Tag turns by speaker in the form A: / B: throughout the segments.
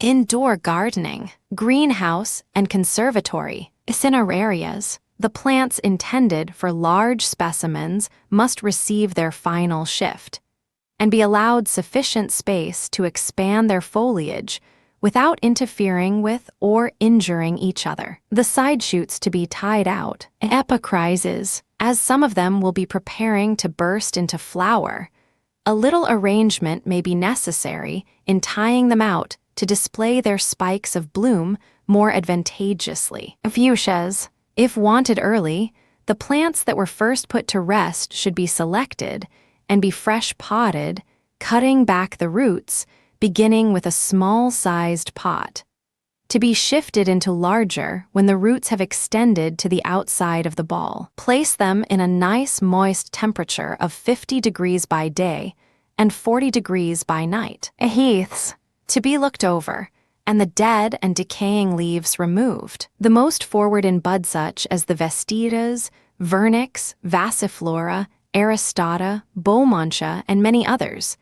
A: Indoor gardening, greenhouse, and conservatory. In our areas, the plants intended for large specimens must receive their final shift and be allowed sufficient space to expand their foliage without interfering with or injuring each other. The side shoots to be tied out, epicrizes, as some of them will be preparing to burst into flower. A little arrangement may be necessary in tying them out to display their spikes of bloom more advantageously. Fuchsias. If wanted early, the plants that were first put to rest should be selected and be fresh potted, cutting back the roots, beginning with a small-sized pot, to be shifted into larger when the roots have extended to the outside of the ball. Place them in a nice moist temperature of 50 degrees by day and 40 degrees by night. Heaths, to be looked over, and the dead and decaying leaves removed. The most forward in bud such as the vestidas, vernix, vassiflora, aristata, bowmantia, and many others,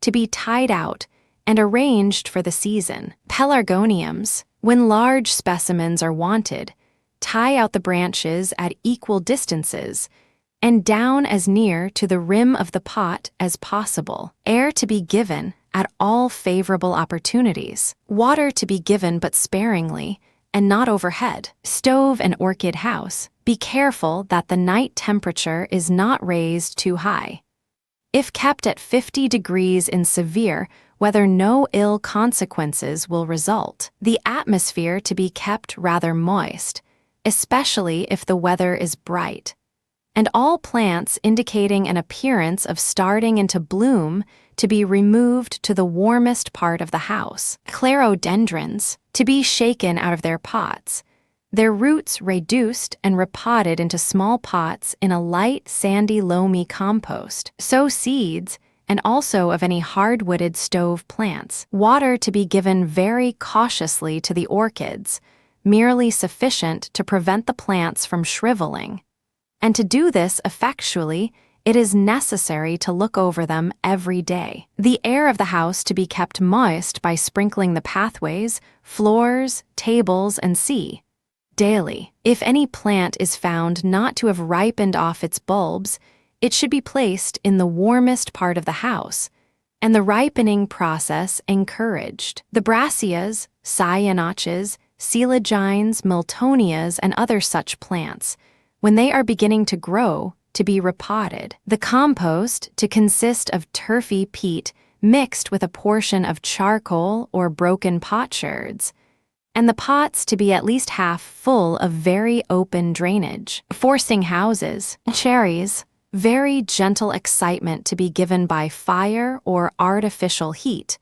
A: to be tied out and arranged for the season. Pelargoniums, when large specimens are wanted, tie out the branches at equal distances and down as near to the rim of the pot as possible. Air to be given at all favorable opportunities. Water to be given but sparingly and not overhead. Stove and orchid house. Be careful that the night temperature is not raised too high. If kept at 50 degrees in severe weather, no ill consequences will result. The atmosphere to be kept rather moist, especially if the weather is bright. And all plants indicating an appearance of starting into bloom to be removed to the warmest part of the house. Clerodendrons, to be shaken out of their pots, their roots reduced and repotted into small pots in a light, sandy, loamy compost. Sow seeds, and also of any hard-wooded stove plants. Water to be given very cautiously to the orchids, merely sufficient to prevent the plants from shriveling. And to do this effectually, it is necessary to look over them every day. The air of the house to be kept moist by sprinkling the pathways, floors, tables, and sea daily. If any plant is found not to have ripened off its bulbs, it should be placed in the warmest part of the house, and the ripening process encouraged. The brassias, cyanoches, coelogines, miltonias, and other such plants, when they are beginning to grow, to be repotted. The compost to consist of turfy peat mixed with a portion of charcoal or broken potsherds, and the pots to be at least half full of very open drainage. Forcing houses, cherries, very gentle excitement to be given by fire or artificial heat,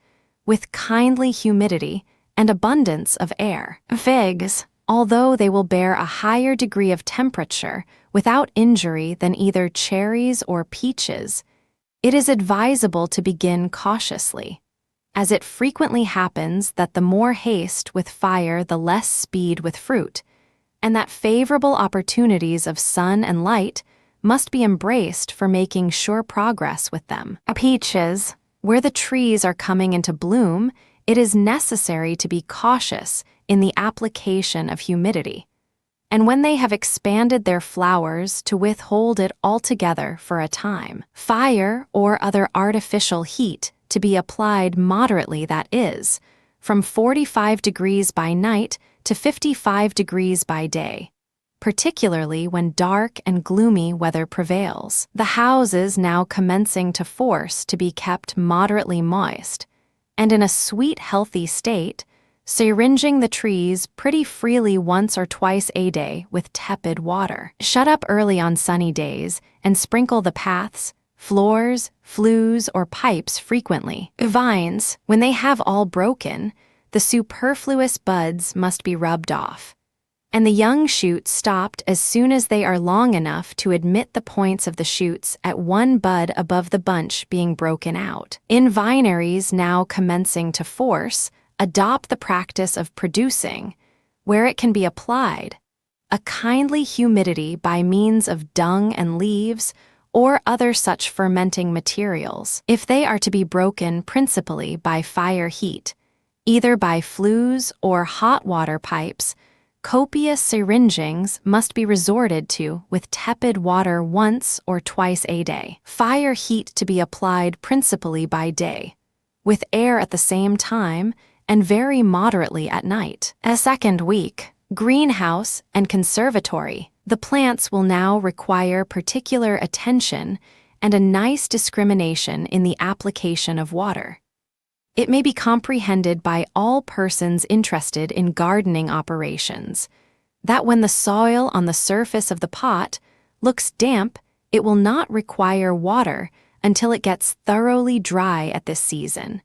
A: with kindly humidity and abundance of air. Figs, although they will bear a higher degree of temperature without injury than either cherries or peaches, it is advisable to begin cautiously, as it frequently happens that the more haste with fire the less speed with fruit, and that favorable opportunities of sun and light must be embraced for making sure progress with them. Peaches, where the trees are coming into bloom, it is necessary to be cautious in the application of humidity, and when they have expanded their flowers, to withhold it altogether for a time. Fire or other artificial heat to be applied moderately, that is, from 45 degrees by night to 55 degrees by day, particularly when dark and gloomy weather prevails. The houses now commencing to force to be kept moderately moist, and in a sweet, healthy state, syringing the trees pretty freely once or twice a day with tepid water. Shut up early on sunny days and sprinkle the paths, floors, flues, or pipes frequently. Vines, when they have all broken, the superfluous buds must be rubbed off, and the young shoots stopped as soon as they are long enough to admit the points of the shoots at one bud above the bunch being broken out. In vineries now commencing to force, adopt the practice of producing, where it can be applied, a kindly humidity by means of dung and leaves or other such fermenting materials. If they are to be broken principally by fire heat, Either by flues or hot water pipes, copious syringings must be resorted to with tepid water once or twice a day. Fire heat to be applied principally by day, with air at the same time and very moderately at night. A second week, greenhouse and conservatory. The plants will now require particular attention and a nice discrimination in the application of water. It may be comprehended by all persons interested in gardening operations that when the soil on the surface of the pot looks damp, it will not require water until it gets thoroughly dry at this season,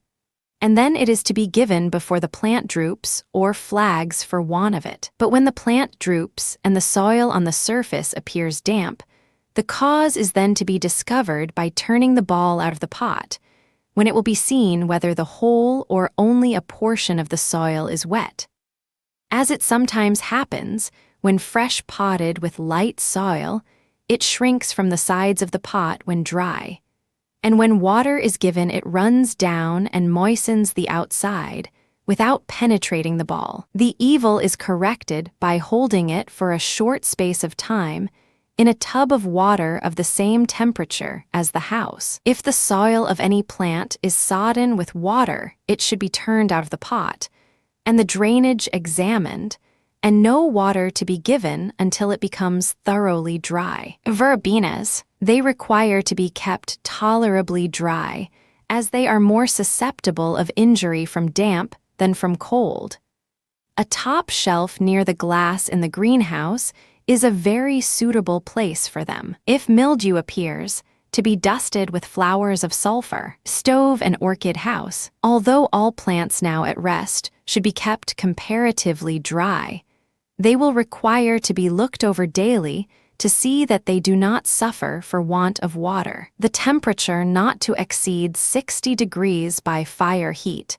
A: and then it is to be given before the plant droops or flags for want of it. But when the plant droops and the soil on the surface appears damp, the cause is then to be discovered by turning the ball out of the pot, when it will be seen whether the whole or only a portion of the soil is wet. As it sometimes happens, when fresh potted with light soil, it shrinks from the sides of the pot when dry, and when water is given it runs down and moistens the outside without penetrating the ball. The evil is corrected by holding it for a short space of time in a tub of water of the same temperature as the house. If the soil of any plant is sodden with water, it should be turned out of the pot, and the drainage examined, and no water to be given until it becomes thoroughly dry. Verbenas, they require to be kept tolerably dry, as they are more susceptible of injury from damp than from cold. A top shelf near the glass in the greenhouse is a very suitable place for them. If mildew appears, to be dusted with flowers of sulfur. Stove and orchid house. Although all plants now at rest should be kept comparatively dry, they will require to be looked over daily to see that they do not suffer for want of water. The temperature not to exceed 60 degrees by fire heat,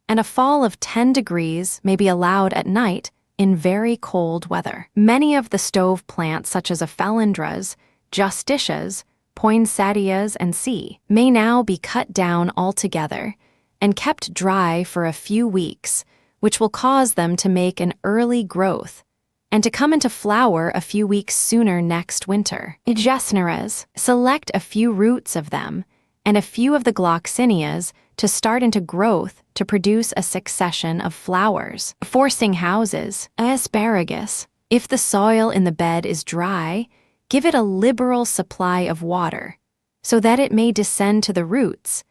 A: and a fall of 10 degrees may be allowed at night in very cold weather. Many of the stove plants, such as ephelandras, justicias, poinsettias, and C, may now be cut down altogether and kept dry for a few weeks, which will cause them to make an early growth and to come into flower a few weeks sooner next winter. Gesneras, select a few roots of them and a few of the gloxinias to start into growth to produce a succession of flowers. Forcing houses. Asparagus. If the soil in the bed is dry, give it a liberal supply of water, so that it may descend to the roots,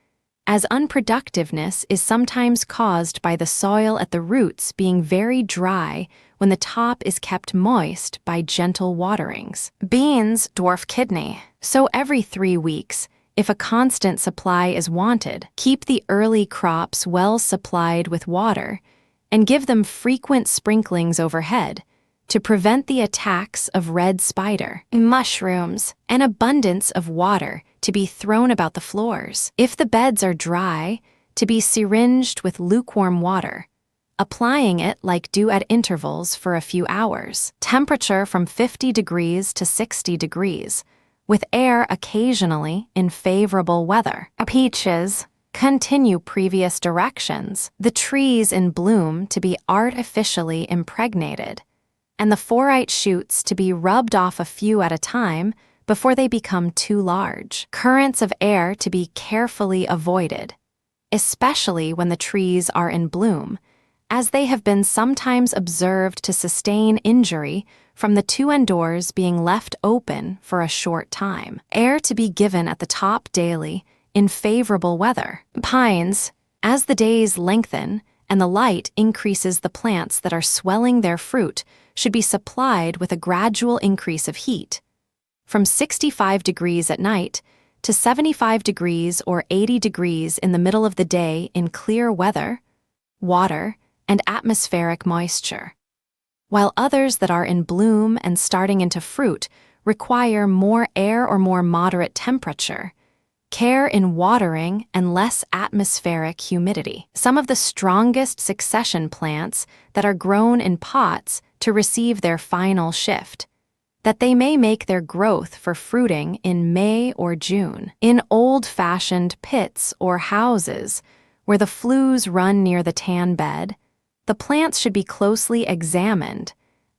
A: as unproductiveness is sometimes caused by the soil at the roots being very dry when the top is kept moist by gentle waterings. Beans, dwarf kidney. So every 3 weeks, if a constant supply is wanted, keep the early crops well supplied with water and give them frequent sprinklings overhead to prevent the attacks of red spider. Mushrooms, an abundance of water to be thrown about the floors. If the beds are dry, to be syringed with lukewarm water, applying it like dew at intervals for a few hours. Temperature from 50 degrees to 60 degrees, with air occasionally in favorable weather. Peaches, continue previous directions. The trees in bloom to be artificially impregnated, and the forite shoots to be rubbed off a few at a time before they become too large. Currents of air to be carefully avoided, especially when the trees are in bloom, as they have been sometimes observed to sustain injury from the two end doors being left open for a short time. Air to be given at the top daily in favorable weather. Pines, as the days lengthen and the light increases, the plants that are swelling their fruit should be supplied with a gradual increase of heat, from 65 degrees at night to 75 degrees or 80 degrees in the middle of the day in clear weather, water, and atmospheric moisture, while others that are in bloom and starting into fruit require more air or more moderate temperature, care in watering, and less atmospheric humidity. Some of the strongest succession plants that are grown in pots to receive their final shift, that they may make their growth for fruiting in May or June. In old-fashioned pits or houses, where the flues run near the tan bed, the plants should be closely examined,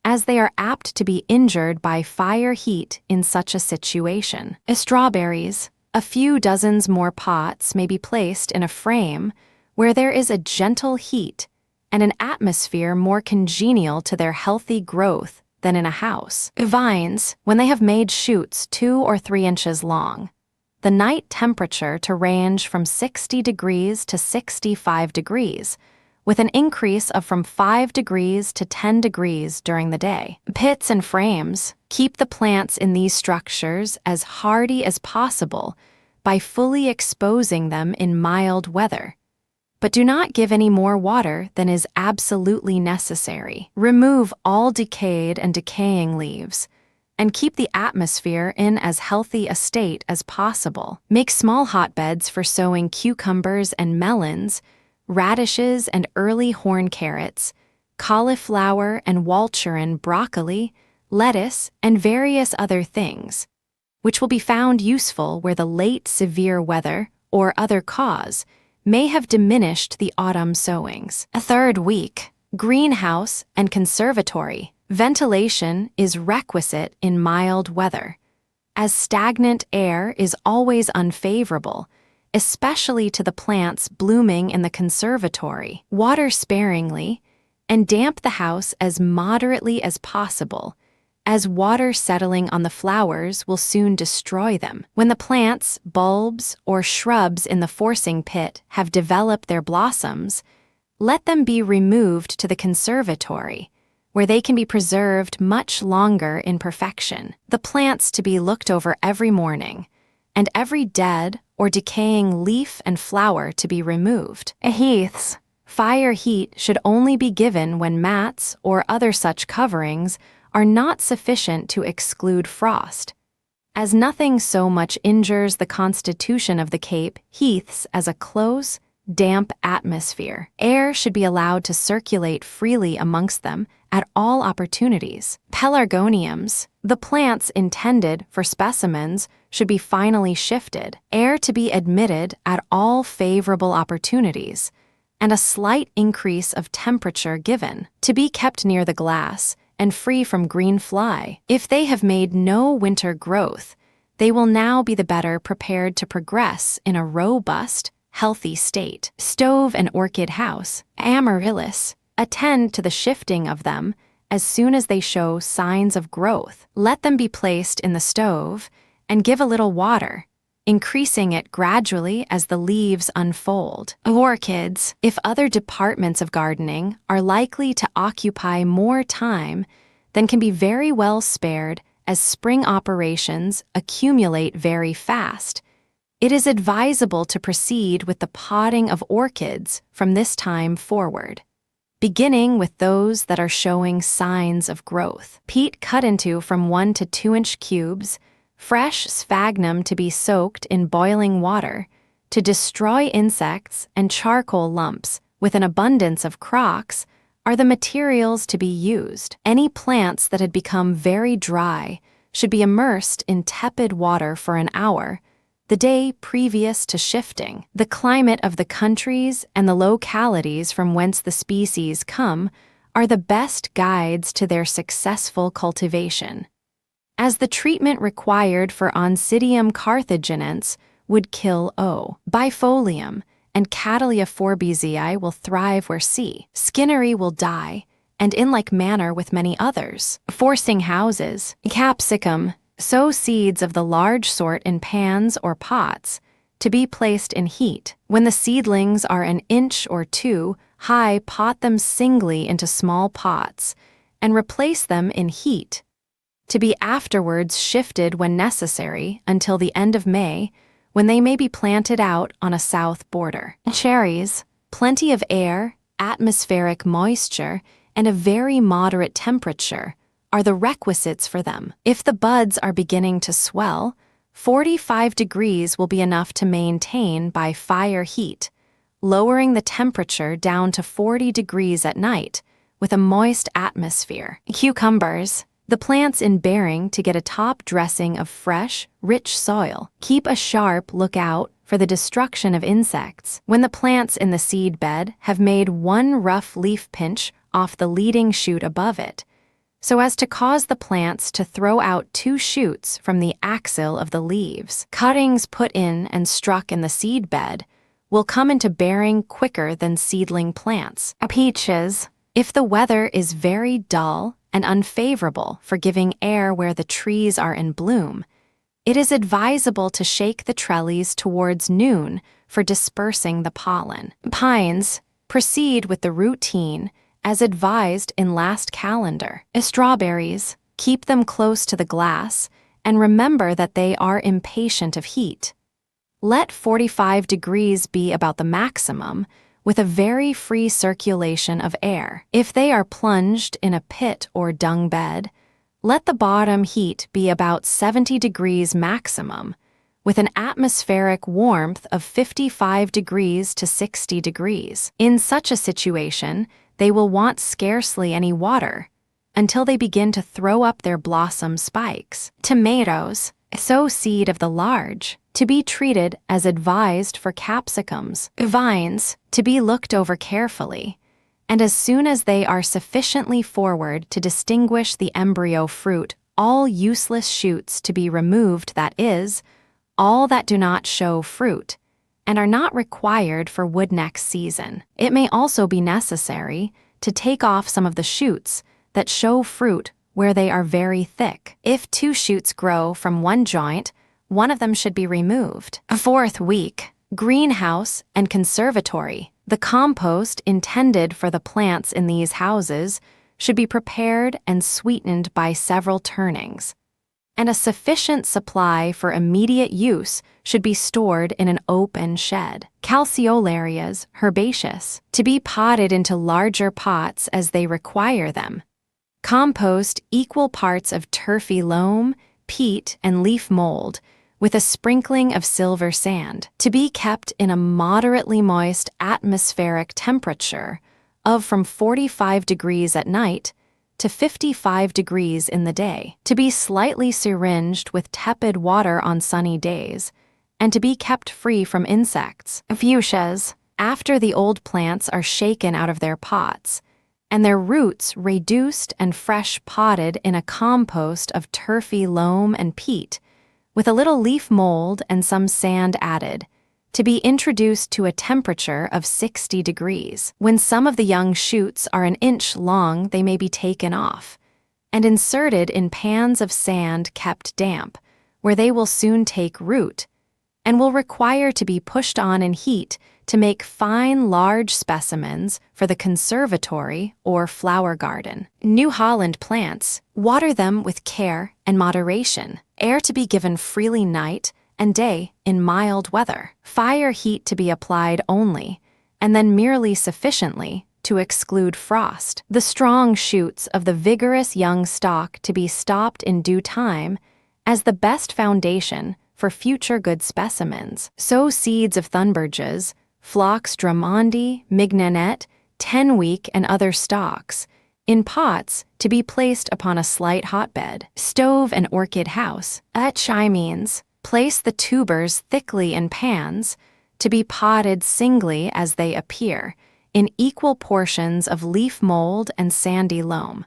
A: as they are apt to be injured by fire heat in such a situation. Strawberries, a few dozens more pots may be placed in a frame where there is a gentle heat and an atmosphere more congenial to their healthy growth than in a house. Vines, when they have made shoots 2 or 3 inches long, the night temperature to range from 60 degrees to 65 degrees, with an increase of from 5 degrees to 10 degrees during the day. Pits and frames, keep the plants in these structures as hardy as possible by fully exposing them in mild weather. But do not give any more water than is absolutely necessary. Remove all decayed and decaying leaves, and keep the atmosphere in as healthy a state as possible. Make small hotbeds for sowing cucumbers and melons, radishes and early horn carrots, cauliflower and Walcheren broccoli, lettuce, and various other things, which will be found useful where the late severe weather or other cause may have diminished the autumn sowings. A third week, greenhouse and conservatory. Ventilation is requisite in mild weather, as stagnant air is always unfavorable, especially to the plants blooming in the conservatory. Water sparingly, and damp the house as moderately as possible, as water settling on the flowers will soon destroy them. When the plants, bulbs, or shrubs in the forcing pit have developed their blossoms, let them be removed to the conservatory, where they can be preserved much longer in perfection. The plants to be looked over every morning, and every dead or decaying leaf and flower to be removed. Heaths. Fire heat should only be given when mats or other such coverings are not sufficient to exclude frost, as nothing so much injures the constitution of the Cape heaths as a close, damp atmosphere. Air should be allowed to circulate freely amongst them at all opportunities. Pelargoniums, the plants intended for specimens, should be finally shifted, air to be admitted at all favorable opportunities, and a slight increase of temperature given, to be kept near the glass and free from green fly. If they have made no winter growth, they will now be the better prepared to progress in a robust, healthy state. Stove and orchid house. Amaryllis, attend to the shifting of them as soon as they show signs of growth. Let them be placed in the stove and give a little water, increasing it gradually as the leaves unfold. Orchids, if other departments of gardening are likely to occupy more time than can be very well spared as spring operations accumulate very fast, it is advisable to proceed with the potting of orchids from this time forward, beginning with those that are showing signs of growth. Peat cut into from 1 to 2 inch cubes, fresh sphagnum to be soaked in boiling water to destroy insects, and charcoal lumps with an abundance of crocks are the materials to be used. Any plants that had become very dry should be immersed in tepid water for an hour, the day previous to shifting. The climate of the countries and the localities from whence the species come are the best guides to their successful cultivation, as the treatment required for Oncidium carthaginense would kill O. Bifolium and Catalia forbesii will thrive where C. Skinnery will die, and in like manner with many others. Forcing houses. Capsicum, sow seeds of the large sort in pans or pots, to be placed in heat. When the seedlings are 1 inch or 2 high, pot them singly into small pots, and replace them in heat, to be afterwards shifted when necessary until the end of May, when they may be planted out on a south border. Cherries, plenty of air, atmospheric moisture, and a very moderate temperature are the requisites for them. If the buds are beginning to swell, 45 degrees will be enough to maintain by fire heat, lowering the temperature down to 40 degrees at night with a moist atmosphere. Cucumbers, the plants in bearing to get a top dressing of fresh, rich soil. Keep a sharp lookout for the destruction of insects. When the plants in the seed bed have made one rough leaf pinch off the leading shoot above it, so as to cause the plants to throw out two shoots from the axil of the leaves. Cuttings put in and struck in the seed bed will come into bearing quicker than seedling plants. Peaches. If the weather is very dull and unfavorable for giving air where the trees are in bloom, it is advisable to shake the trellis towards noon for dispersing the pollen. Pines. Proceed with the routine as advised in last calendar. Strawberries. Keep them close to the glass and remember that they are impatient of heat. Let 45 degrees be about the maximum, with a very free circulation of air. If they are plunged in a pit or dung bed, let the bottom heat be about 70 degrees maximum, with an atmospheric warmth of 55 degrees to 60 degrees. In such a situation, they will want scarcely any water until they begin to throw up their blossom spikes. Tomatoes. Sow seed of the large, to be treated as advised for capsicums. Vines, to be looked over carefully, and as soon as they are sufficiently forward to distinguish the embryo fruit, all useless shoots to be removed, that is, all that do not show fruit, and are not required for wood next season. It may also be necessary to take off some of the shoots that show fruit where they are very thick. If two shoots grow from one joint, one of them should be removed. Fourth week. Greenhouse and conservatory. The compost intended for the plants in these houses should be prepared and sweetened by several turnings, and a sufficient supply for immediate use should be stored in an open shed. Calceolarias, herbaceous, to be potted into larger pots as they require them. Compost equal parts of turfy loam, peat, and leaf mold, with a sprinkling of silver sand, to be kept in a moderately moist atmospheric temperature of from 45 degrees at night to 55 degrees in the day, to be slightly syringed with tepid water on sunny days, and to be kept free from insects. Fuchsias. After the old plants are shaken out of their pots, and their roots reduced and fresh potted in a compost of turfy loam and peat, with a little leaf mold and some sand added, to be introduced to a temperature of 60 degrees. When some of the young shoots are an inch long, they may be taken off, and inserted in pans of sand kept damp, where they will soon take root, and will require to be pushed on in heat to make fine large specimens for the conservatory or flower garden. New Holland plants, water them with care and moderation. Air to be given freely night and day in mild weather. Fire heat to be applied only, and then merely sufficiently to exclude frost. The strong shoots of the vigorous young stalk to be stopped in due time as the best foundation for future good specimens. Sow seeds of thunberges, phlox drummondi, mignonette, 10-week, and other stalks, in pots to be placed upon a slight hotbed. Stove and orchid house. Chimenes. Place the tubers thickly in pans to be potted singly as they appear, in equal portions of leaf mold and sandy loam,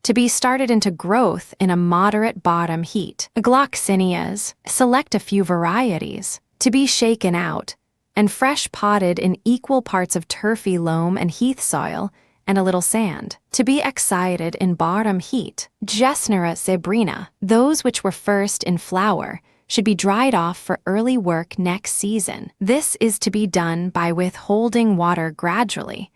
A: to be started into growth in a moderate bottom heat. Gloxinias. Select a few varieties to be shaken out and fresh potted in equal parts of turfy loam and heath soil and a little sand, to be excited in bottom heat. Gesnera zebrina. Those which were first in flower should be dried off for early work next season. This is to be done by withholding water gradually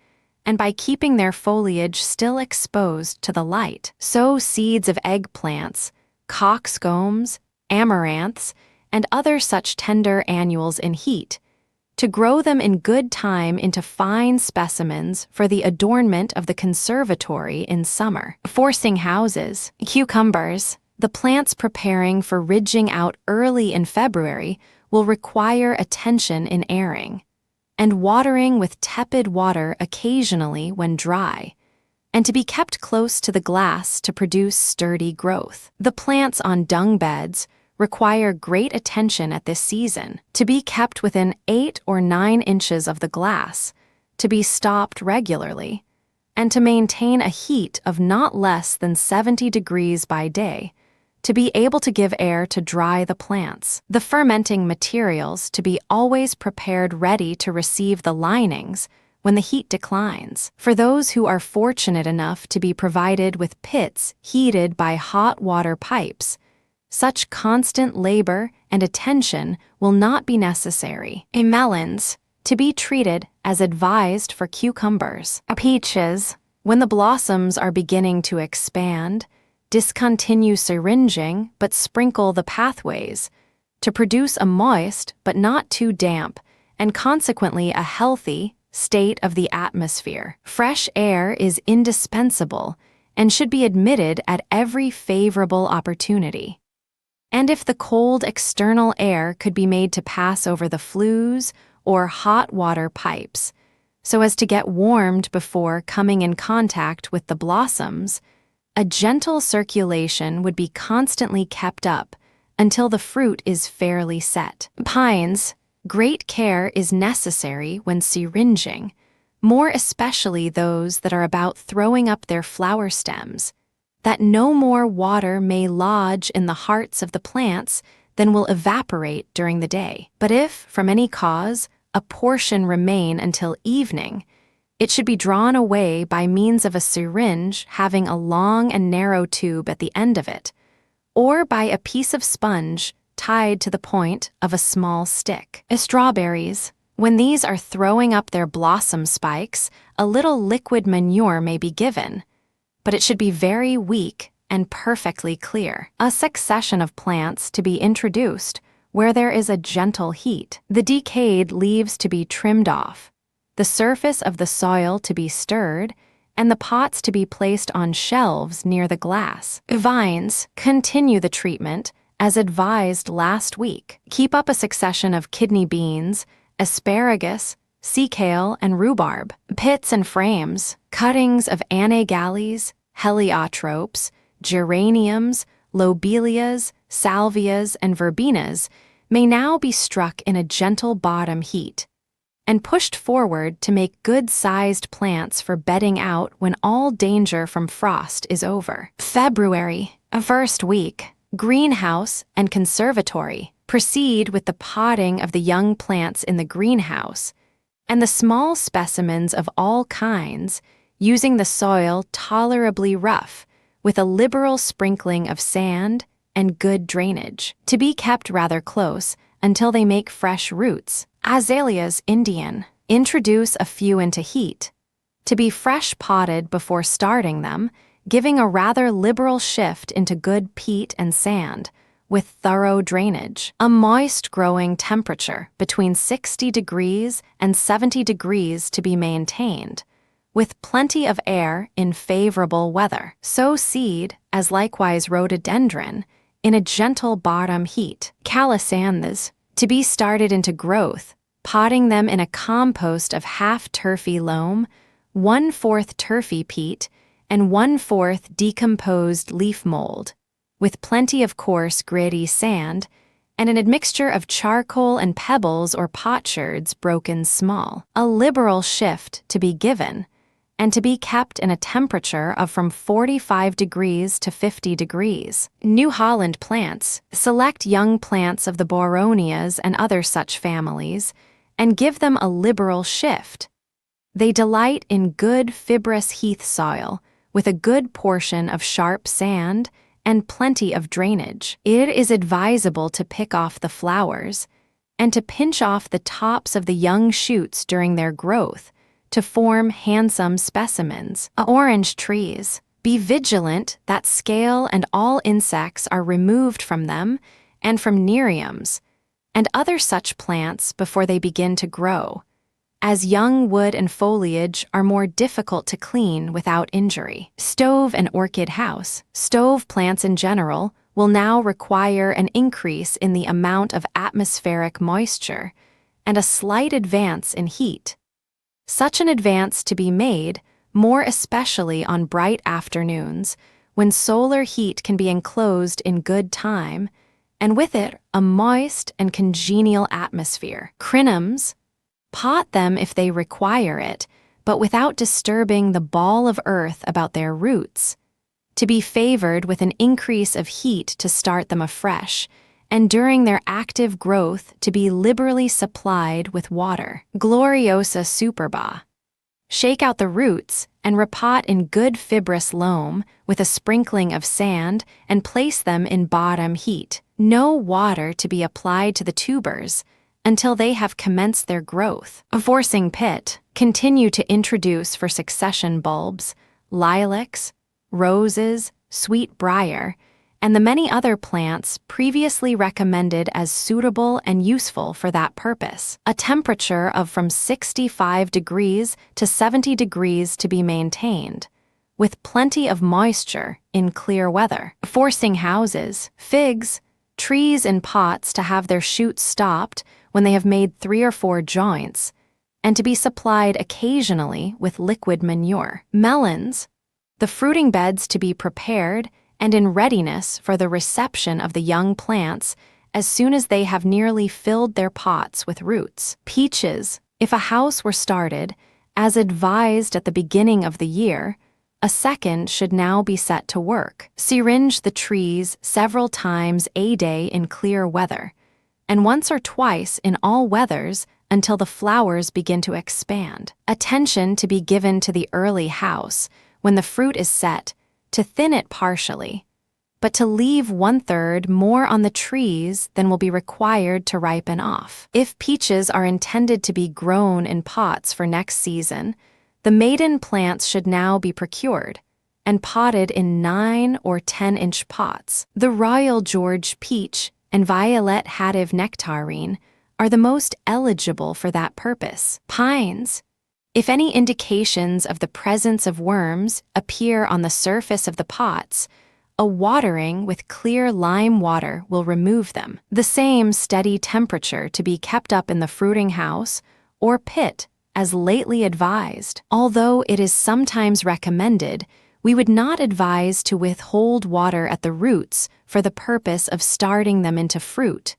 A: and by keeping their foliage still exposed to the light. Sow seeds of eggplants, coxcombs, amaranths, and other such tender annuals in heat, to grow them in good time into fine specimens for the adornment of the conservatory in summer. Forcing houses. Cucumbers. The plants preparing for ridging out early in February will require attention in airing, and watering with tepid water occasionally when dry, and to be kept close to the glass to produce sturdy growth. The plants on dung beds require great attention at this season, to be kept within 8 or 9 inches of the glass, to be stopped regularly, and to maintain a heat of not less than 70 degrees by day, to be able to give air to dry the plants. The fermenting materials to be always prepared ready to receive the linings when the heat declines. For those who are fortunate enough to be provided with pits heated by hot water pipes, such constant labor and attention will not be necessary. Melons, to be treated as advised for cucumbers. Peaches, when the blossoms are beginning to expand, discontinue syringing but sprinkle the pathways to produce a moist but not too damp and consequently a healthy state of the atmosphere. Fresh air is indispensable and should be admitted at every favorable opportunity. And if the cold external air could be made to pass over the flues or hot water pipes, so as to get warmed before coming in contact with the blossoms, a gentle circulation would be constantly kept up until the fruit is fairly set. Pines, great care is necessary when syringing, more especially those that are about throwing up their flower stems, that no more water may lodge in the hearts of the plants than will evaporate during the day. But if, from any cause, a portion remain until evening, it should be drawn away by means of a syringe having a long and narrow tube at the end of it, or by a piece of sponge tied to the point of a small stick. Strawberries, when these are throwing up their blossom spikes, a little liquid manure may be given, but it should be very weak and perfectly clear. A succession of plants to be introduced where there is a gentle heat. The decayed leaves to be trimmed off, the surface of the soil to be stirred, and the pots to be placed on shelves near the glass. Vines, continue the treatment as advised last week. Keep up a succession of kidney beans, asparagus, sea kale, and rhubarb. Pits and frames, cuttings of anagales, heliotropes, geraniums, lobelias, salvias, and verbenas may now be struck in a gentle bottom heat and pushed forward to make good-sized plants for bedding out when all danger from frost is over. February, first week, greenhouse and conservatory. Proceed with the potting of the young plants in the greenhouse and the small specimens of all kinds, using the soil tolerably rough with a liberal sprinkling of sand and good drainage, to be kept rather close until they make fresh roots. Azaleas Indian, introduce a few into heat, to be fresh potted before starting them, giving a rather liberal shift into good peat and sand, with thorough drainage. A moist growing temperature between 60 degrees and 70 degrees to be maintained, with plenty of air in favorable weather. Sow seed, as likewise rhododendron, in a gentle bottom heat. Calisanthus, to be started into growth, potting them in a compost of half-turfy loam, 1/4 turfy peat, and 1/4 decomposed leaf mold, with plenty of coarse gritty sand, and an admixture of charcoal and pebbles or potsherds broken small. A liberal shift to be given, and to be kept in a temperature of from 45 degrees to 50 degrees. New Holland plants, select young plants of the Boronias and other such families, and give them a liberal shift. They delight in good fibrous heath soil, with a good portion of sharp sand and plenty of drainage. It is advisable to pick off the flowers, and to pinch off the tops of the young shoots during their growth, to form handsome specimens. Orange trees, be vigilant that scale and all insects are removed from them and from neriums, and other such plants before they begin to grow, as young wood and foliage are more difficult to clean without injury. Stove and orchid house. Stove plants in general will now require an increase in the amount of atmospheric moisture and a slight advance in heat. Such an advance to be made, more especially on bright afternoons, when solar heat can be enclosed in good time, and with it, a moist and congenial atmosphere. Crinums, pot them if they require it, but without disturbing the ball of earth about their roots, to be favored with an increase of heat to start them afresh, and during their active growth to be liberally supplied with water. Gloriosa superba. Shake out the roots and repot in good fibrous loam with a sprinkling of sand and place them in bottom heat. No water to be applied to the tubers until they have commenced their growth. A forcing pit. Continue to introduce for succession bulbs, lilacs, roses, sweet briar, and the many other plants previously recommended as suitable and useful for that purpose. A temperature of from 65 degrees to 70 degrees to be maintained, with plenty of moisture in clear weather. Forcing houses, figs, trees in pots to have their shoots stopped when they have made 3 or 4 joints, and to be supplied occasionally with liquid manure. Melons, the fruiting beds to be prepared and in readiness for the reception of the young plants as soon as they have nearly filled their pots with roots. Peaches, if a house were started, as advised at the beginning of the year, a second should now be set to work. Syringe the trees several times a day in clear weather, and once or twice in all weathers until the flowers begin to expand. Attention to be given to the early house when the fruit is set, to thin it partially, but to leave 1/3 more on the trees than will be required to ripen off. If peaches are intended to be grown in pots for next season, the maiden plants should now be procured and potted in 9 or 10-inch pots. The Royal George peach and Violet Hative nectarine are the most eligible for that purpose. Pines, if any indications of the presence of worms appear on the surface of the pots, a watering with clear lime water will remove them. The same steady temperature to be kept up in the fruiting house or pit as lately advised. Although it is sometimes recommended, we would not advise to withhold water at the roots for the purpose of starting them into fruit.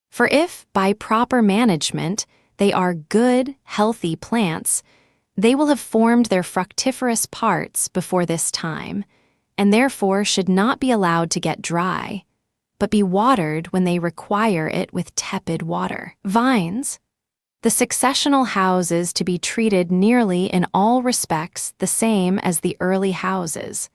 A: For if, by proper management, they are good, healthy plants, they will have formed their fructiferous parts before this time, and therefore should not be allowed to get dry, but be watered when they require it with tepid water. Vines, the successional houses to be treated nearly in all respects the same as the early houses.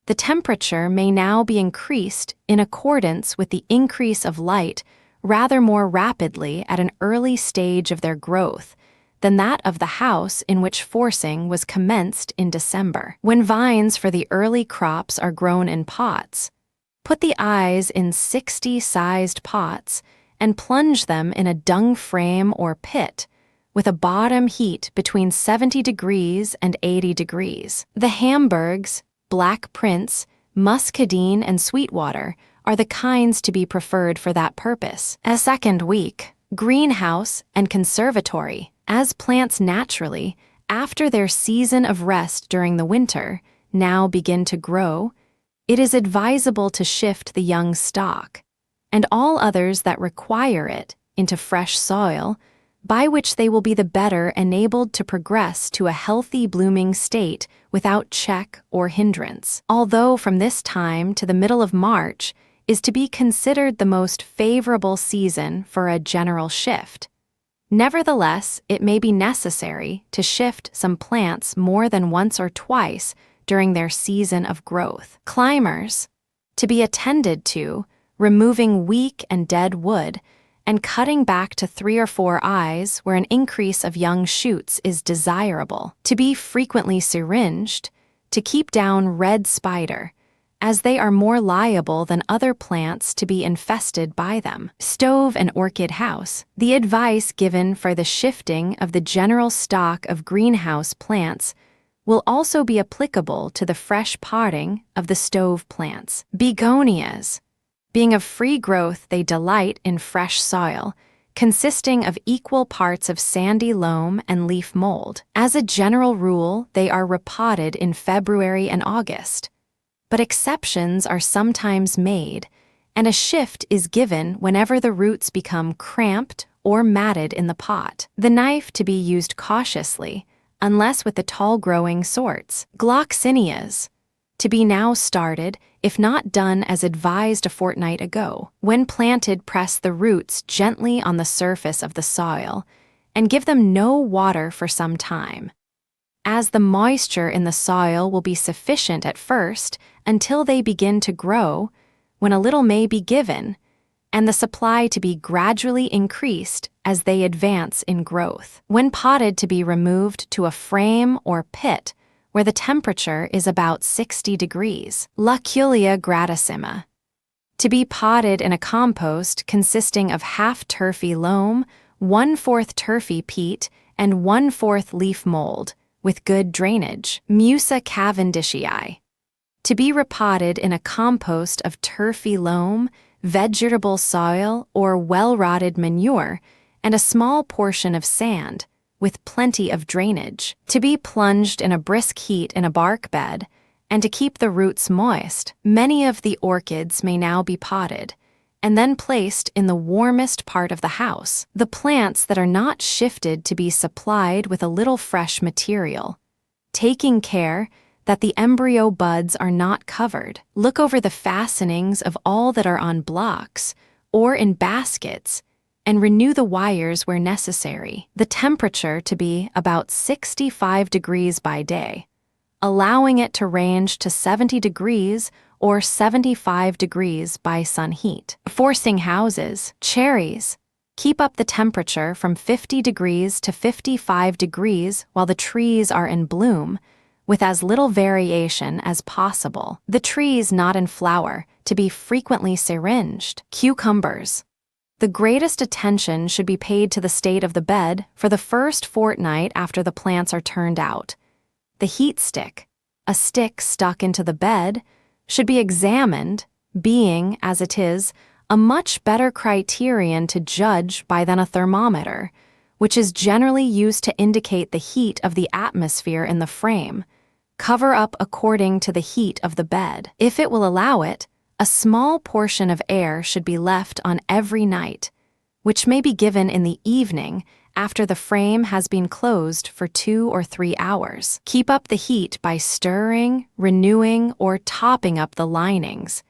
A: The temperature may now be increased in accordance with the increase of light rather more rapidly at an early stage of their growth than that of the house in which forcing was commenced in December. When vines for the early crops are grown in pots, put the eyes in 60-sized pots and plunge them in a dung frame or pit with a bottom heat between 70 degrees and 80 degrees. The Hamburgs, Black Prince, Muscadine, and Sweetwater are the kinds to be preferred for that purpose. A second week, greenhouse and conservatory, as plants naturally, after their season of rest during the winter, now begin to grow, it is advisable to shift the young stock, and all others that require it, into fresh soil, by which they will be the better enabled to progress to a healthy blooming state without check or hindrance. Although from this time to the middle of March is to be considered the most favorable season for a general shift, nevertheless, it may be necessary to shift some plants more than once or twice during their season of growth. Climbers, to be attended to, removing weak and dead wood, and cutting back to 3 or 4 eyes where an increase of young shoots is desirable. To be frequently syringed, to keep down red spider, as they are more liable than other plants to be infested by them. Stove and orchid house. The advice given for the shifting of the general stock of greenhouse plants will also be applicable to the fresh potting of the stove plants. Begonias. Being of free growth, they delight in fresh soil, consisting of equal parts of sandy loam and leaf mold. As a general rule, they are repotted in February and August, but exceptions are sometimes made, and a shift is given whenever the roots become cramped or matted in the pot. The knife to be used cautiously, unless with the tall-growing sorts. Gloxinias, to be now started, if not done as advised a fortnight ago. When planted, press the roots gently on the surface of the soil and give them no water for some time, as the moisture in the soil will be sufficient at first until they begin to grow, when a little may be given, and the supply to be gradually increased as they advance in growth. When potted, to be removed to a frame or pit where the temperature is about 60 degrees. Loculia gratissima, to be potted in a compost consisting of half turfy loam, 1/4 turfy peat, and 1/4 leaf mold, with good drainage. Musa cavendishii, to be repotted in a compost of turfy loam, vegetable soil, or well-rotted manure, and a small portion of sand, with plenty of drainage. To be plunged in a brisk heat in a bark bed, and to keep the roots moist. Many of the orchids may now be potted, and then placed in the warmest part of the house. The plants that are not shifted to be supplied with a little fresh material, taking care that the embryo buds are not covered. Look over the fastenings of all that are on blocks or in baskets, and renew the wires where necessary. The temperature to be about 65 degrees by day, allowing it to range to 70 degrees or 75 degrees by sun heat. Forcing houses. Cherries, keep up the temperature from 50 degrees to 55 degrees while the trees are in bloom, with as little variation as possible. The trees not in flower to be frequently syringed. Cucumbers, the greatest attention should be paid to the state of the bed for the first fortnight after the plants are turned out. The heat stick, a stick stuck into the bed, should be examined, being, as it is, a much better criterion to judge by than a thermometer, which is generally used to indicate the heat of the atmosphere in the frame. Cover up according to the heat of the bed. If it will allow it, a small portion of air should be left on every night, which may be given in the evening after the frame has been closed for 2 or 3 hours. Keep up the heat by stirring, renewing, or topping up the linings,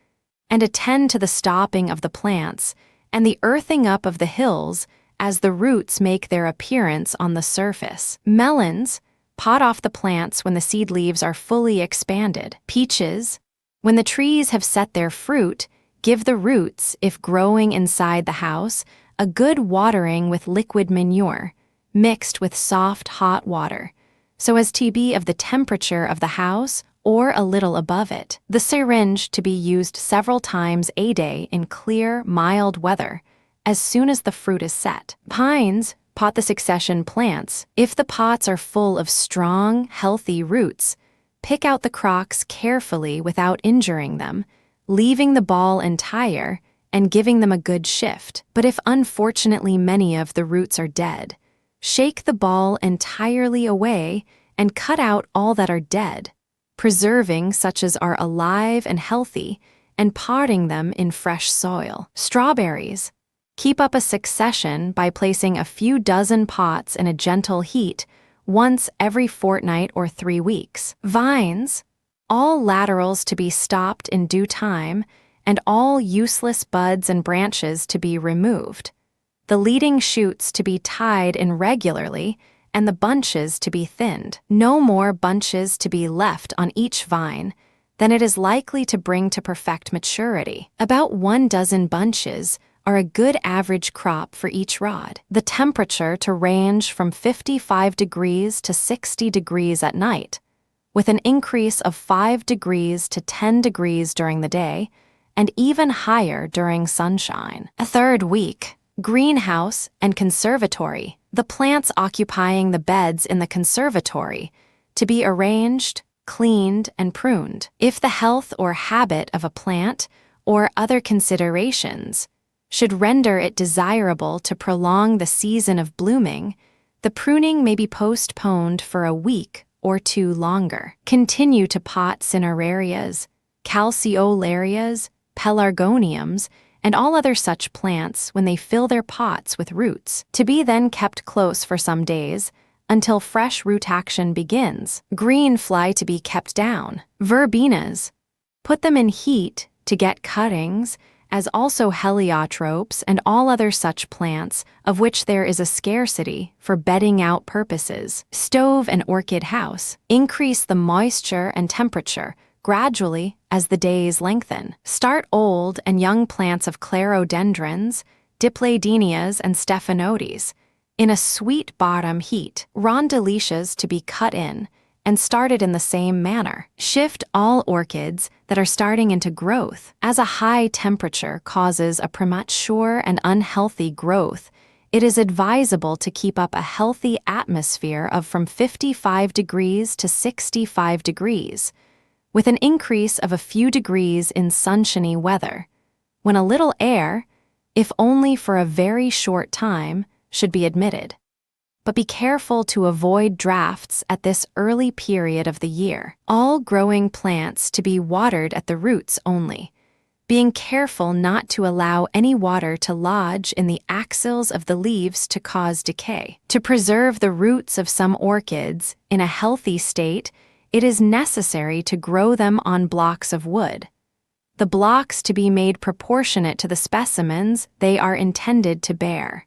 A: and attend to the stopping of the plants and the earthing up of the hills as the roots make their appearance on the surface. Melons, pot off the plants when the seed leaves are fully expanded. Peaches, when the trees have set their fruit, give the roots, if growing inside the house, a good watering with liquid manure, mixed with soft hot water, so as to be of the temperature of the house or a little above it. The syringe to be used several times a day in clear, mild weather, as soon as the fruit is set. Pines, pot the succession plants. If the pots are full of strong, healthy roots, pick out the crocks carefully without injuring them, leaving the ball entire and giving them a good shift. But if unfortunately many of the roots are dead, shake the ball entirely away and cut out all that are dead, preserving such as are alive and healthy, and potting them in fresh soil. Strawberries, keep up a succession by placing a few dozen pots in a gentle heat once every fortnight or 3 weeks. Vines, all laterals to be stopped in due time, and all useless buds and branches to be removed. The leading shoots to be tied in regularly, and the bunches to be thinned. No more bunches to be left on each vine than it is likely to bring to perfect maturity. About 1 dozen bunches are a good average crop for each rod. The temperature to range from 55 degrees to 60 degrees at night, with an increase of 5 degrees to 10 degrees during the day, and even higher during sunshine. A third week, greenhouse and conservatory. The plants occupying the beds in the conservatory to be arranged, cleaned, and pruned. If the health or habit of a plant or other considerations should render it desirable to prolong the season of blooming, the pruning may be postponed for a week or 2 longer. Continue to pot cinerarias, calceolarias, pelargoniums, and all other such plants when they fill their pots with roots, to be then kept close for some days, until fresh root action begins. Green fly to be kept down. Verbenas. Put them in heat to get cuttings, as also heliotropes and all other such plants, of which there is a scarcity, for bedding out purposes. Stove and orchid house. Increase the moisture and temperature gradually as the days lengthen. Start old and young plants of clerodendrons, dipladenias, and stephanodes in a sweet bottom heat. Rondoletias to be cut in and started in the same manner. Shift all orchids that are starting into growth. As a high temperature causes a premature and unhealthy growth, it is advisable to keep up a healthy atmosphere of from 55 degrees to 65 degrees, with an increase of a few degrees in sunshiny weather, when a little air, if only for a very short time, should be admitted. But be careful to avoid drafts at this early period of the year. All growing plants to be watered at the roots only, being careful not to allow any water to lodge in the axils of the leaves to cause decay. To preserve the roots of some orchids in a healthy state, it is necessary to grow them on blocks of wood. The blocks to be made proportionate to the specimens they are intended to bear,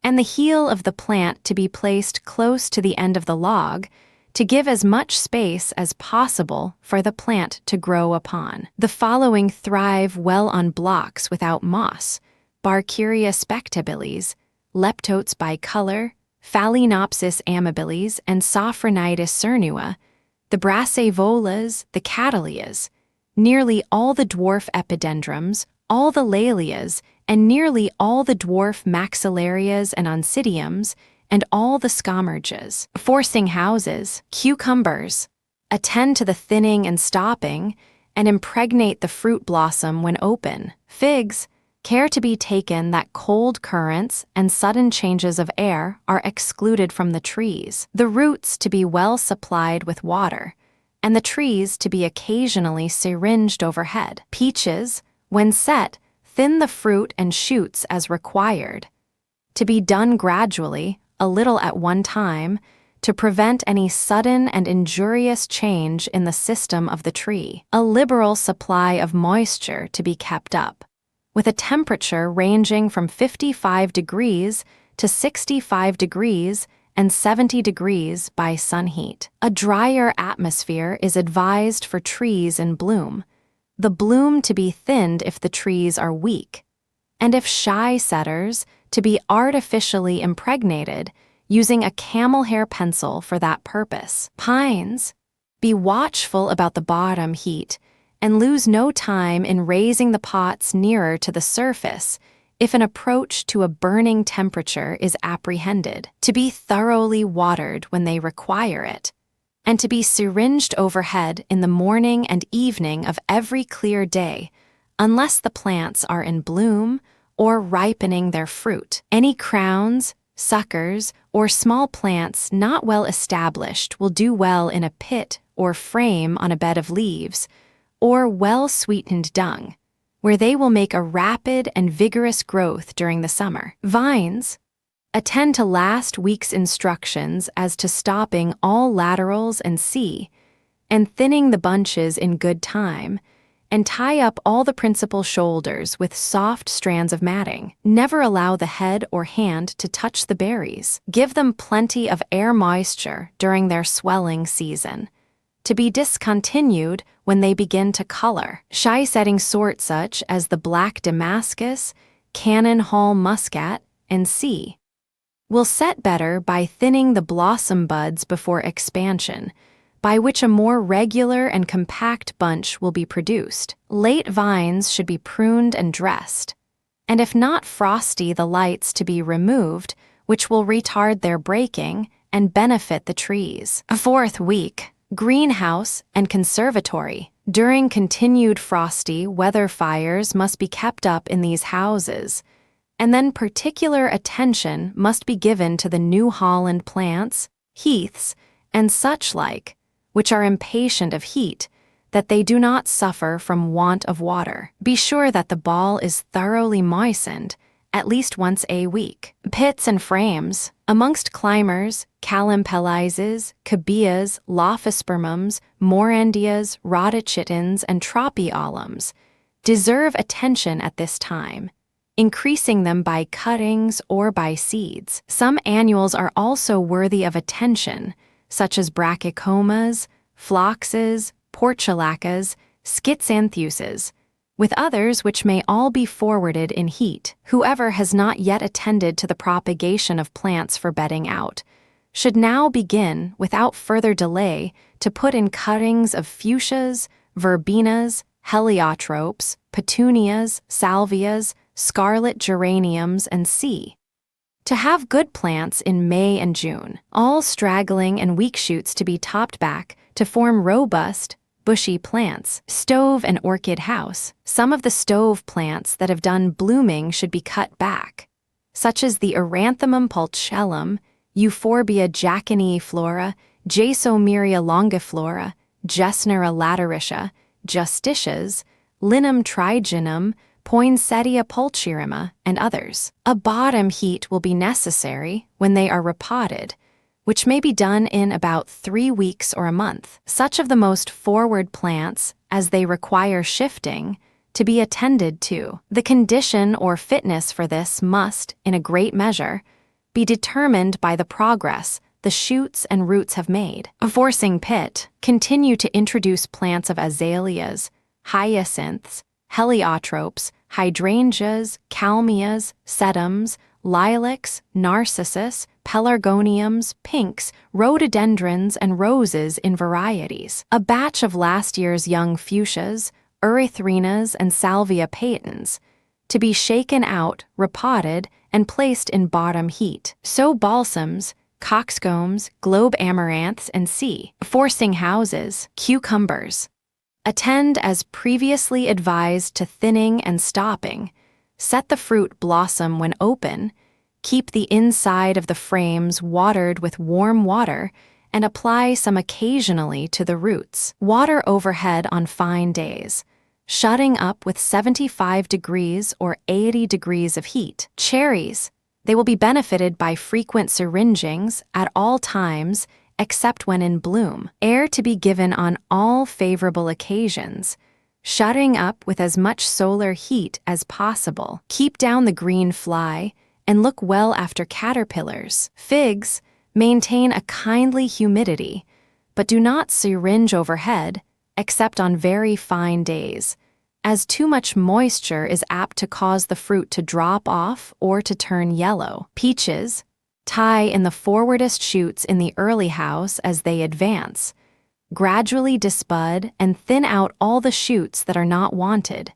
A: and the heel of the plant to be placed close to the end of the log, to give as much space as possible for the plant to grow upon. The following thrive well on blocks without moss: Barkeria spectabilis, Leptotes bicolor, Phalaenopsis amabilis, and Sophronitis cernua, the Brassavolas, the Cattleyas, nearly all the dwarf epidendrums, all the Lalias, and nearly all the dwarf maxillarias and oncidiums, and all the scomerges. Forcing houses. Cucumbers. Attend to the thinning and stopping, and impregnate the fruit blossom when open. Figs. Care to be taken that cold currents and sudden changes of air are excluded from the trees. The roots to be well supplied with water, and the trees to be occasionally syringed overhead. Peaches. When set, thin the fruit and shoots as required. To be done gradually, a little at one time, to prevent any sudden and injurious change in the system of the tree. A liberal supply of moisture to be kept up, with a temperature ranging from 55 degrees to 65 degrees and 70 degrees by sun heat. A drier atmosphere is advised for trees in bloom, the bloom to be thinned if the trees are weak, and if shy setters, to be artificially impregnated, using a camel hair pencil for that purpose. Pines. Be watchful about the bottom heat, and lose no time in raising the pots nearer to the surface if an approach to a burning temperature is apprehended. To be thoroughly watered when they require it, and to be syringed overhead in the morning and evening of every clear day, unless the plants are in bloom or ripening their fruit. Any crowns, suckers, or small plants not well established will do well in a pit or frame on a bed of leaves, or well-sweetened dung, where they will make a rapid and vigorous growth during the summer. Vines. Attend to last week's instructions as to stopping all laterals and and thinning the bunches in good time, and tie up all the principal shoulders with soft strands of matting. Never allow the head or hand to touch the berries. Give them plenty of air moisture during their swelling season, to be discontinued when they begin to color. Shy-setting sorts such as the black Damascus, Cannon Hall muscat, and C will set better by thinning the blossom buds before expansion, by which a more regular and compact bunch will be produced. Late vines should be pruned and dressed, and if not frosty, the lights to be removed, which will retard their breaking and benefit the trees. A fourth week. Greenhouse and conservatory. During continued frosty weather, fires must be kept up in these houses, and then particular attention must be given to the New Holland plants, heaths, and such like, which are impatient of heat, that they do not suffer from want of water. Be sure that the ball is thoroughly moistened at least once a week. Pits and frames. Amongst climbers, calimpelizes, cabias, lophispermums, morandias, rhodocitons, and tropiolums deserve attention at this time, increasing them by cuttings or by seeds. Some annuals are also worthy of attention, such as brachycomas, phloxes, portulacas, schizanthuses, with others which may all be forwarded in heat. Whoever has not yet attended to the propagation of plants for bedding out should now begin, without further delay, to put in cuttings of fuchsias, verbenas, heliotropes, petunias, salvias, scarlet geraniums, and C. To have good plants in May and June, all straggling and weak shoots to be topped back to form robust, bushy plants. Stove and orchid house. Some of the stove plants that have done blooming should be cut back, such as the Eranthemum pulchellum, Euphorbia jacquiniflora, Jasomeria longiflora, Gesnera lateritia, justitias, Linum triginum, Poinsettia pulcherrima, and others. A bottom heat will be necessary when they are repotted, which may be done in about 3 weeks or a month. Such of the most forward plants as they require shifting to be attended to. The condition or fitness for this must, in a great measure, be determined by the progress the shoots and roots have made. A forcing pit. Continue to introduce plants of azaleas, hyacinths, heliotropes, hydrangeas, kalmias, sedums, lilacs, narcissus, pelargoniums, pinks, rhododendrons, and roses in varieties. A batch of last year's young fuchsias, erythrinas, and salvia patens, to be shaken out, repotted, and placed in bottom heat. Sow balsams, coxcombs, globe amaranths, and C. Forcing houses. Cucumbers. Attend as previously advised to thinning and stopping. Set the fruit blossom when open. Keep the inside of the frames watered with warm water and apply some occasionally to the roots. Water overhead on fine days, shutting up with 75 degrees or 80 degrees of heat. Cherries. They will be benefited by frequent syringings at all times except when in bloom. Air to be given on all favorable occasions, shutting up with as much solar heat as possible. Keep down the green fly and look well after caterpillars. Figs. Maintain a kindly humidity, but do not syringe overhead except on very fine days, as too much moisture is apt to cause the fruit to drop off or to turn yellow. Peaches. Tie in the forwardest shoots in the early house as they advance. Gradually disbud and thin out all the shoots that are not wanted.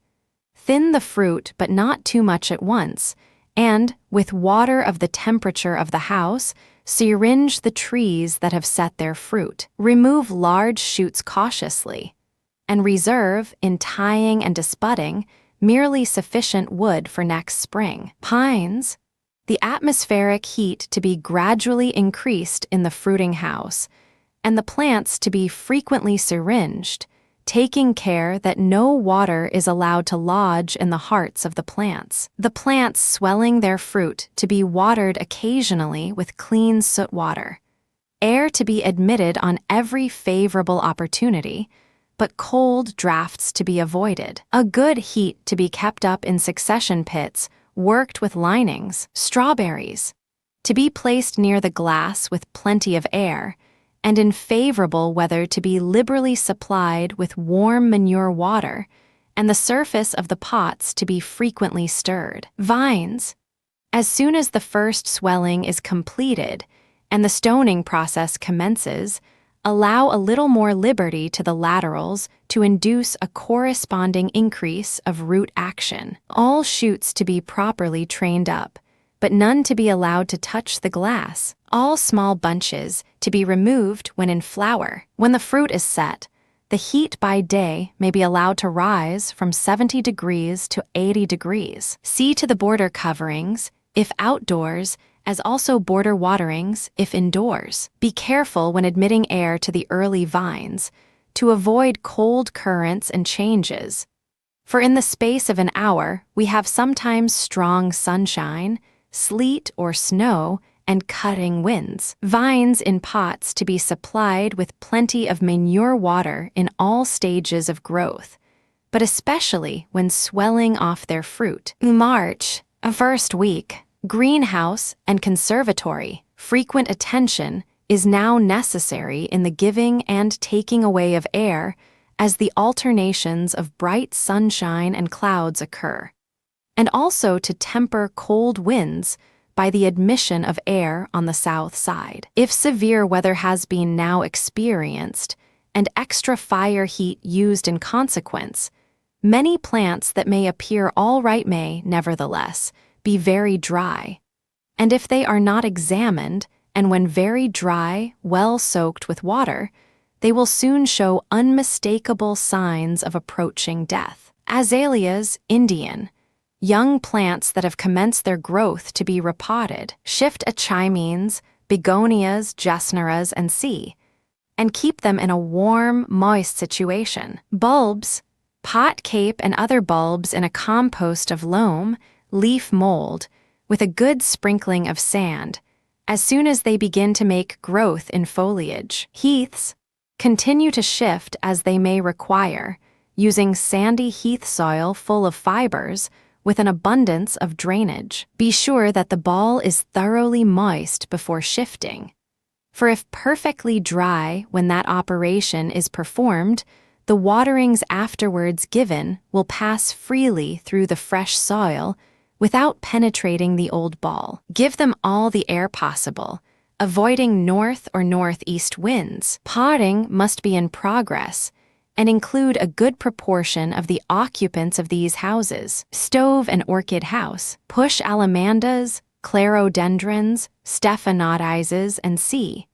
A: Thin the fruit, but not too much at once, and, with water of the temperature of the house, syringe the trees that have set their fruit. Remove large shoots cautiously, and reserve, in tying and disbudding, merely sufficient wood for next spring. Pines. The atmospheric heat to be gradually increased in the fruiting house, and the plants to be frequently syringed, taking care that no water is allowed to lodge in the hearts of the plants. The plants swelling their fruit to be watered occasionally with clean soot water. Air to be admitted on every favorable opportunity, but cold drafts to be avoided. A good heat to be kept up in succession pits worked with linings. Strawberries. To be placed near the glass with plenty of air, and in favorable weather to be liberally supplied with warm manure water, and the surface of the pots to be frequently stirred. Vines. As soon as the first swelling is completed and the stoning process commences, allow a little more liberty to the laterals to induce a corresponding increase of root action. All shoots to be properly trained up, but none to be allowed to touch the glass. All small bunches to be removed when in flower. When the fruit is set, the heat by day may be allowed to rise from 70 degrees to 80 degrees. See to the border coverings, if outdoors, as also border waterings if indoors. Be careful when admitting air to the early vines to avoid cold currents and changes. For in the space of an hour, we have sometimes strong sunshine, sleet or snow, and cutting winds. Vines in pots to be supplied with plenty of manure water in all stages of growth, but especially when swelling off their fruit. March, first week, greenhouse and conservatory, frequent attention is now necessary in the giving and taking away of air as the alternations of bright sunshine and clouds occur, and also to temper cold winds by the admission of air on the south side. If severe weather has been now experienced and extra fire heat used in consequence, many plants that may appear all right may, nevertheless, be very dry. And if they are not examined, and when very dry, well soaked with water, they will soon show unmistakable signs of approaching death. Azaleas, Indian, young plants that have commenced their growth to be repotted, shift achymines, begonias, gesneras, and C, and keep them in a warm, moist situation. Bulbs, pot cape and other bulbs in a compost of loam, leaf mold, with a good sprinkling of sand, as soon as they begin to make growth in foliage. Heaths continue to shift as they may require, using sandy heath soil full of fibers with an abundance of drainage. Be sure that the ball is thoroughly moist before shifting, for if perfectly dry when that operation is performed, the waterings afterwards given will pass freely through the fresh soil without penetrating the old ball. Give them all the air possible, avoiding north or northeast winds. Potting must be in progress and include a good proportion of the occupants of these houses. Stove and orchid house, push alamandas, clerodendrons, stephanotises, and C.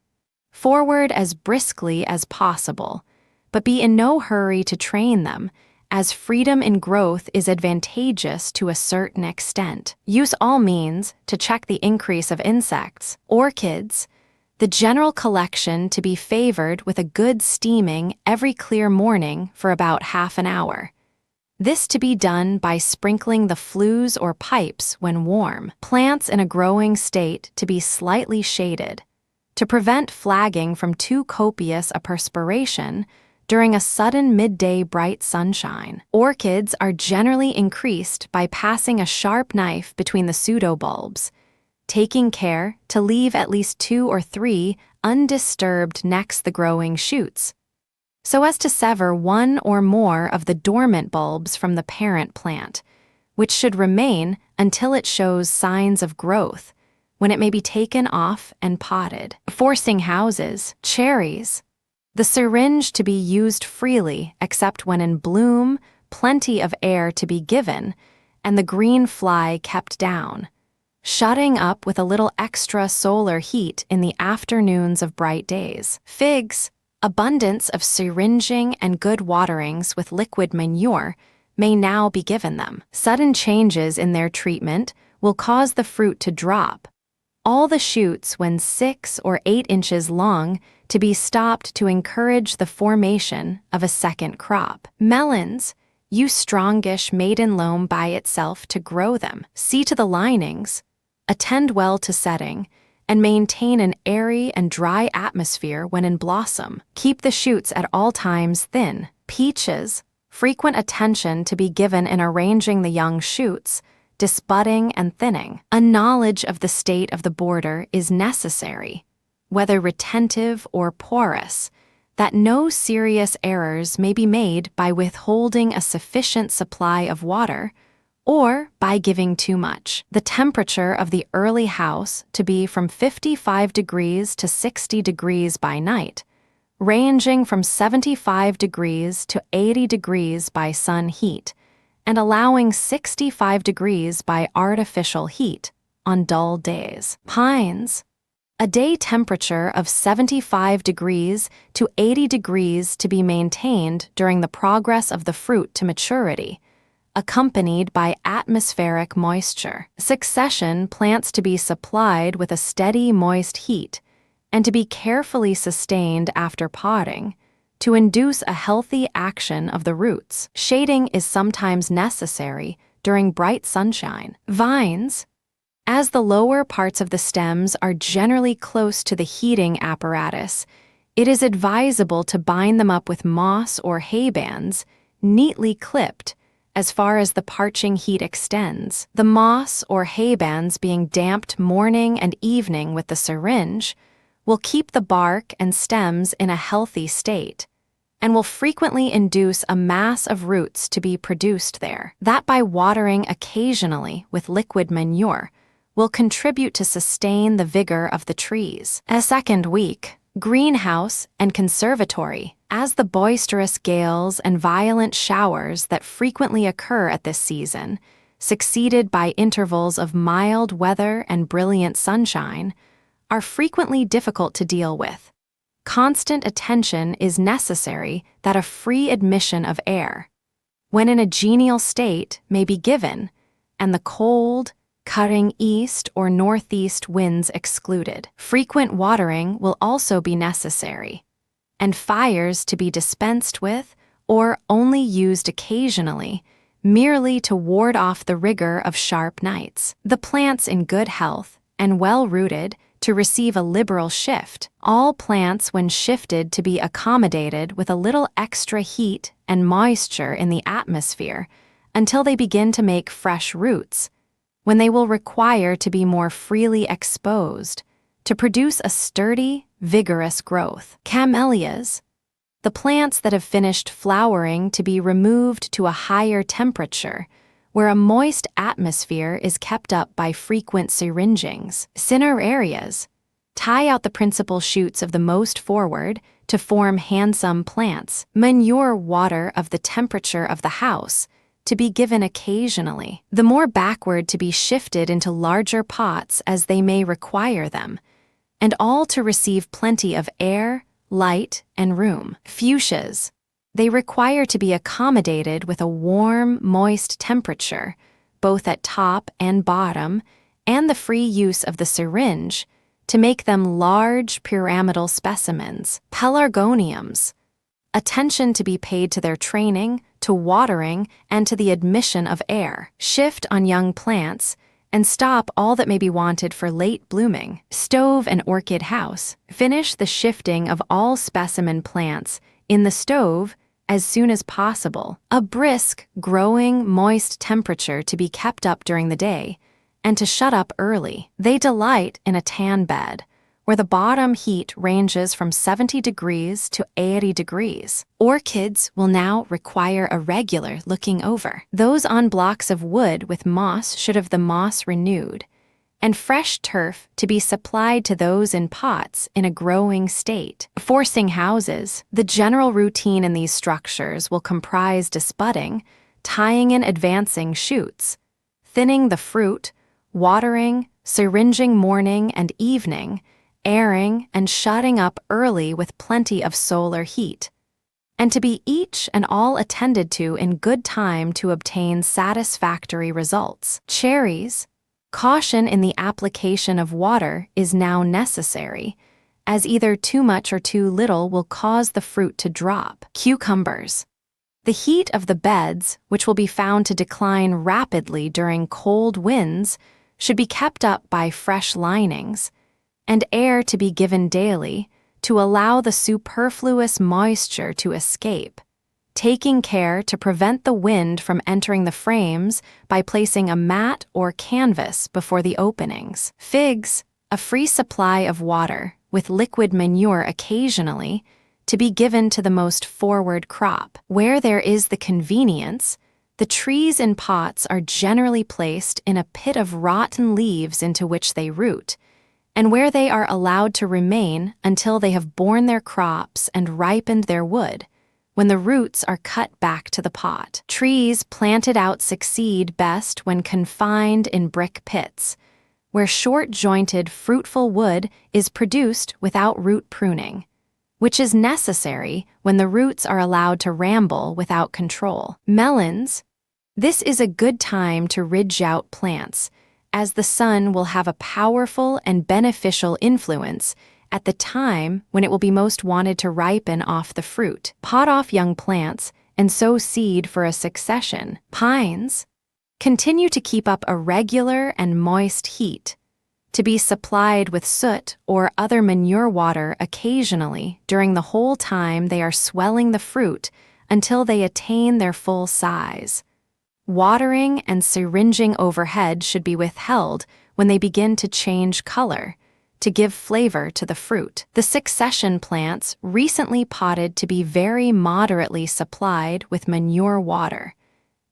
A: Forward as briskly as possible, but be in no hurry to train them, as freedom in growth is advantageous to a certain extent. Use all means to check the increase of insects. Orchids, the general collection to be favored with a good steaming every clear morning for about half an hour. This to be done by sprinkling the flues or pipes when warm. Plants in a growing state to be slightly shaded, to prevent flagging from too copious a perspiration during a sudden midday bright sunshine. Orchids are generally increased by passing a sharp knife between the pseudobulbs, taking care to leave at least 2 or 3 undisturbed next the growing shoots, so as to sever 1 or more of the dormant bulbs from the parent plant, which should remain until it shows signs of growth, when it may be taken off and potted. Forcing houses, cherries, the syringe to be used freely except when in bloom, plenty of air to be given, and the green fly kept down, shutting up with a little extra solar heat in the afternoons of bright days. Figs, abundance of syringing and good waterings with liquid manure may now be given them. Sudden changes in their treatment will cause the fruit to drop. All the shoots, when 6 or 8 inches long, to be stopped to encourage the formation of a second crop. Melons, use strongish maiden loam by itself to grow them. See to the linings, attend well to setting, and maintain an airy and dry atmosphere when in blossom. Keep the shoots at all times thin. Peaches, frequent attention to be given in arranging the young shoots, disbudding and thinning. A knowledge of the state of the border is necessary, whether retentive or porous, that no serious errors may be made by withholding a sufficient supply of water or by giving too much. The temperature of the early house to be from 55 degrees to 60 degrees by night, ranging from 75 degrees to 80 degrees by sun heat, and allowing 65 degrees by artificial heat on dull days. Pines, a day temperature of 75 degrees to 80 degrees to be maintained during the progress of the fruit to maturity, accompanied by atmospheric moisture. Succession plants to be supplied with a steady moist heat, and to be carefully sustained after potting, to induce a healthy action of the roots. Shading is sometimes necessary during bright sunshine. Vines, as the lower parts of the stems are generally close to the heating apparatus, it is advisable to bind them up with moss or hay bands, neatly clipped, as far as the parching heat extends. The moss or hay bands being damped morning and evening with the syringe will keep the bark and stems in a healthy state, and will frequently induce a mass of roots to be produced there. That by watering occasionally with liquid manure will contribute to sustain the vigor of the trees. A second week, greenhouse and conservatory, as the boisterous gales and violent showers that frequently occur at this season, succeeded by intervals of mild weather and brilliant sunshine, are frequently difficult to deal with. Constant attention is necessary that a free admission of air, when in a genial state, may be given, and the cold, cutting east or northeast winds excluded. Frequent watering will also be necessary, and fires to be dispensed with or only used occasionally, merely to ward off the rigor of sharp nights. The plants in good health and well-rooted to receive a liberal shift. All plants when shifted to be accommodated with a little extra heat and moisture in the atmosphere until they begin to make fresh roots, when they will require to be more freely exposed to produce a sturdy, vigorous growth. Camellias, the plants that have finished flowering, to be removed to a higher temperature, where a moist atmosphere is kept up by frequent syringings. Cinerarias, tie out the principal shoots of the most forward to form handsome plants. Manure water of the temperature of the house, to be given occasionally. The more backward to be shifted into larger pots as they may require them, and all to receive plenty of air, light, and room. Fuchsias, they require to be accommodated with a warm, moist temperature, both at top and bottom, and the free use of the syringe, to make them large pyramidal specimens. Pelargoniums, attention to be paid to their training, to watering, and to the admission of air. Shift on young plants, and stop all that may be wanted for late blooming. Stove and orchid house, finish the shifting of all specimen plants in the stove as soon as possible. A brisk, growing, moist temperature to be kept up during the day, and to shut up early. They delight in a tan bed, where the bottom heat ranges from 70 degrees to 80 degrees. Orchids will now require a regular looking over. Those on blocks of wood with moss should have the moss renewed, and fresh turf to be supplied to those in pots in a growing state. Forcing houses, the general routine in these structures will comprise disbudding, tying in advancing shoots, thinning the fruit, watering, syringing morning and evening, airing and shutting up early with plenty of solar heat, and to be each and all attended to in good time to obtain satisfactory results. Cherries, caution in the application of water is now necessary, as either too much or too little will cause the fruit to drop. Cucumbers, the heat of the beds, which will be found to decline rapidly during cold winds, should be kept up by fresh linings, and air to be given daily to allow the superfluous moisture to escape, taking care to prevent the wind from entering the frames by placing a mat or canvas before the openings. Figs, a free supply of water with liquid manure occasionally to be given to the most forward crop. Where there is the convenience, the trees in pots are generally placed in a pit of rotten leaves into which they root, and where they are allowed to remain until they have borne their crops and ripened their wood, when the roots are cut back to the pot. Trees planted out succeed best when confined in brick pits, where short-jointed, fruitful wood is produced without root pruning, which is necessary when the roots are allowed to ramble without control. Melons, this is a good time to ridge out plants, as the sun will have a powerful and beneficial influence at the time when it will be most wanted to ripen off the fruit. Pot off young plants and sow seed for a succession. Pines continue to keep up a regular and moist heat, to be supplied with soot or other manure water occasionally during the whole time they are swelling the fruit until they attain their full size. Watering and syringing overhead should be withheld when they begin to change color, to give flavor to the fruit. The succession plants recently potted to be very moderately supplied with manure water,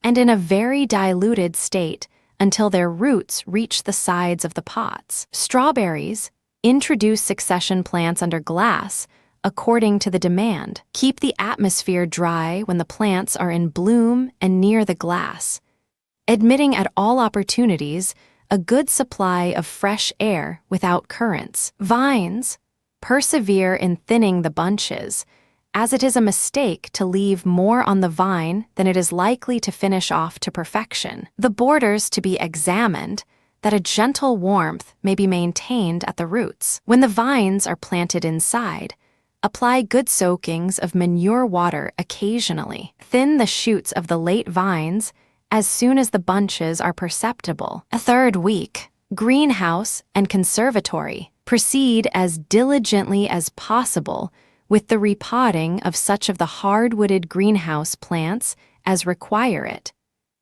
A: and in a very diluted state until their roots reach the sides of the pots. Strawberries introduce succession plants under glass according to the demand. Keep the atmosphere dry when the plants are in bloom and near the glass, admitting at all opportunities a good supply of fresh air without currents. Vines persevere in thinning the bunches, as it is a mistake to leave more on the vine than it is likely to finish off to perfection. The borders to be examined, that a gentle warmth may be maintained at the roots. When the vines are planted inside, apply good soakings of manure water occasionally. Thin the shoots of the late vines as soon as the bunches are perceptible. A third week, greenhouse and conservatory. Proceed as diligently as possible with the repotting of such of the hardwooded greenhouse plants as require it,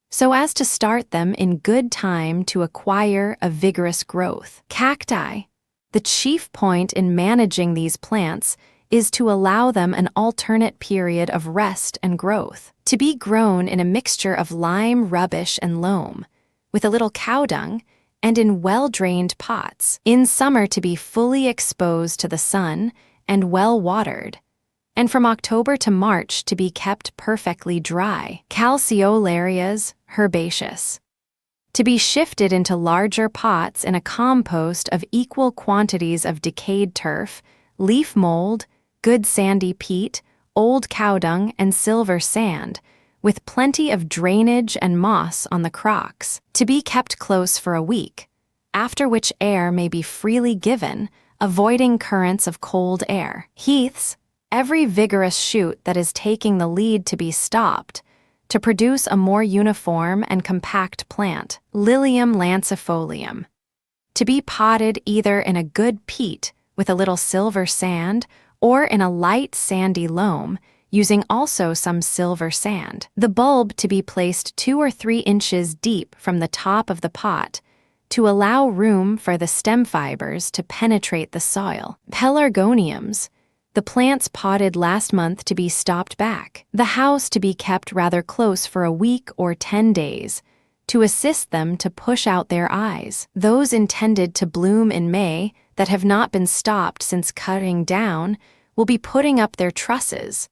A: so as to start them in good time to acquire a vigorous growth. Cacti. The chief point in managing these plants is to allow them an alternate period of rest and growth, to be grown in a mixture of lime, rubbish, and loam, with a little cow dung, and in well-drained pots. In summer to be fully exposed to the sun and well watered, and from October to March to be kept perfectly dry. Calceolarias herbaceous. To be shifted into larger pots in a compost of equal quantities of decayed turf, leaf mold, good sandy peat, old cow dung, and silver sand, with plenty of drainage and moss on the crocks. To be kept close for a week, after which air may be freely given, avoiding currents of cold air. Heaths, every vigorous shoot that is taking the lead to be stopped, to produce a more uniform and compact plant. Lilium lancifolium. To be potted either in a good peat with a little silver sand or in a light sandy loam, using also some silver sand. The bulb to be placed 2 or 3 inches deep from the top of the pot, to allow room for the stem fibers to penetrate the soil. Pelargoniums, the plants potted last month to be stopped back. The house to be kept rather close for a week or 10 days, to assist them to push out their eyes. Those intended to bloom in May that have not been stopped since cutting down will be putting up their trusses.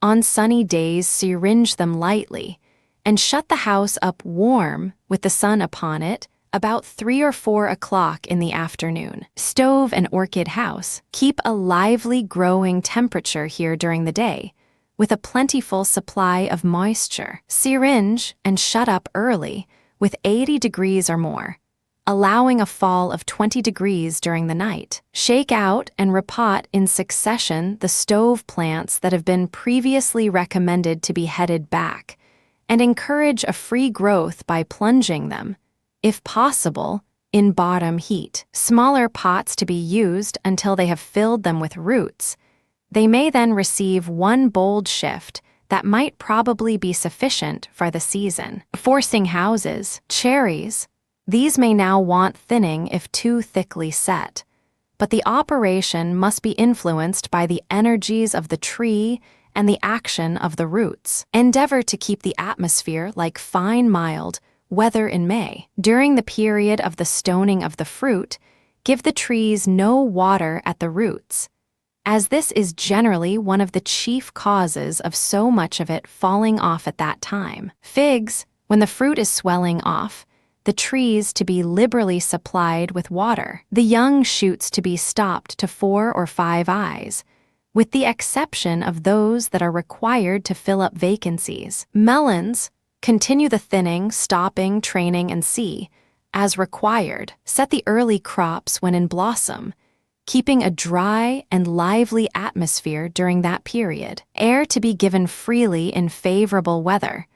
A: On sunny days syringe them lightly, and shut the house up warm with the sun upon it about 3 or 4 o'clock in the afternoon. Stove and orchid house. Keep a lively growing temperature here during the day, with a plentiful supply of moisture. Syringe and shut up early with 80 degrees or more, allowing a fall of 20 degrees during the night. Shake out and repot in succession the stove plants that have been previously recommended to be headed back, and encourage a free growth by plunging them, if possible, in bottom heat. Smaller pots to be used until they have filled them with roots. They may then receive 1 bold shift that might probably be sufficient for the season. Forcing houses. Cherries. These may now want thinning if too thickly set, but the operation must be influenced by the energies of the tree and the action of the roots. Endeavor to keep the atmosphere like fine, mild weather in May. During the period of the stoning of the fruit, give the trees no water at the roots, as this is generally one of the chief causes of so much of it falling off at that time. Figs, when the fruit is swelling off, the trees to be liberally supplied with water, the young shoots to be stopped to 4 or 5 eyes, with the exception of those that are required to fill up vacancies. Melons, continue the thinning, stopping, training, and see, as required. Set the early crops when in blossom. keeping a dry and lively atmosphere during that period. Air to be given freely in favorable weather,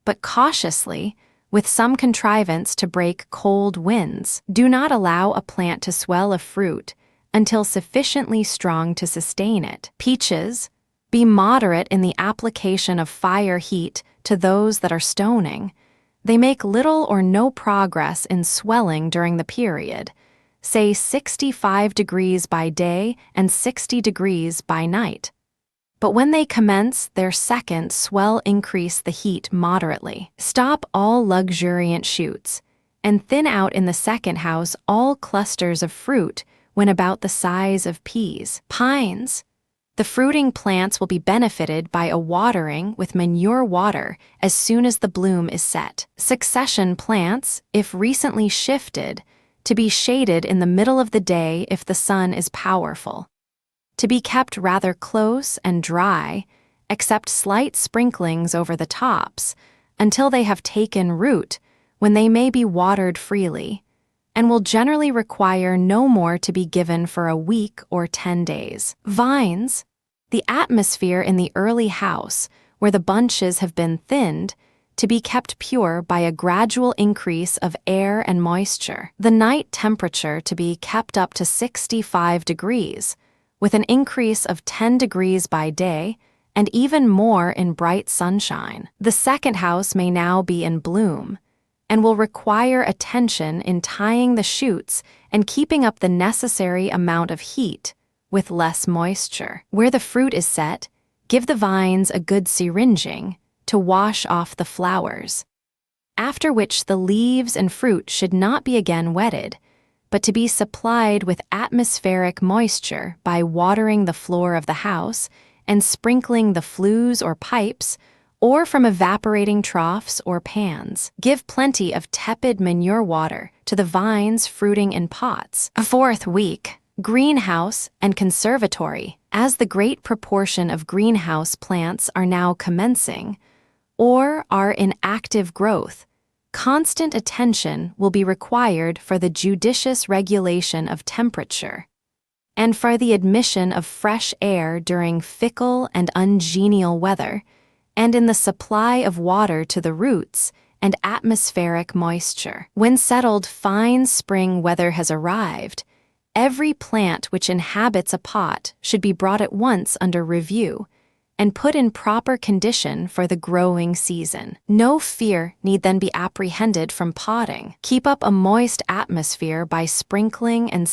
A: but cautiously, with some contrivance to break cold winds. Do not allow a plant to swell a fruit until sufficiently strong to sustain it. Peaches, be moderate in the application of fire heat to those that are stoning. They make little or no progress in swelling during the period, say 65 degrees by day and 60 degrees by night. But when they commence their second swell, increase the heat moderately. Stop all luxuriant shoots, and thin out in the second house all clusters of fruit when about the size of peas. Pines, the fruiting plants will be benefited by a watering with manure water as soon as the bloom is set. Succession plants, if recently shifted, to be shaded in the middle of the day if the sun is powerful. To be kept rather close and dry, except slight sprinklings over the tops, until they have taken root, when they may be watered freely, and will generally require no more to be given for a week or 10 days. Vines, the atmosphere in the early house, where the bunches have been thinned, to be kept pure by a gradual increase of air and moisture. The night temperature to be kept up to 65 degrees, with an increase of 10 degrees by day and even more in bright sunshine. The second house may now be in bloom, and will require attention in tying the shoots and keeping up the necessary amount of heat with less moisture. Where the fruit is set, give the vines a good syringing to wash off the flowers, after which the leaves and fruit should not be again wetted, but to be supplied with atmospheric moisture by watering the floor of the house and sprinkling the flues or pipes, or from evaporating troughs or pans. Give plenty of tepid manure water to the vines fruiting in pots. Fourth week, greenhouse and conservatory. As the great proportion of greenhouse plants are now commencing, or are in active growth, constant attention will be required for the judicious regulation of temperature, and for the admission of fresh air during fickle and ungenial weather, and in the supply of water to the roots and atmospheric moisture. When settled fine spring weather has arrived, every plant which inhabits a pot should be brought at once under review and put in proper condition for the growing season. No fear need then be apprehended from potting. Keep up a moist atmosphere by sprinkling and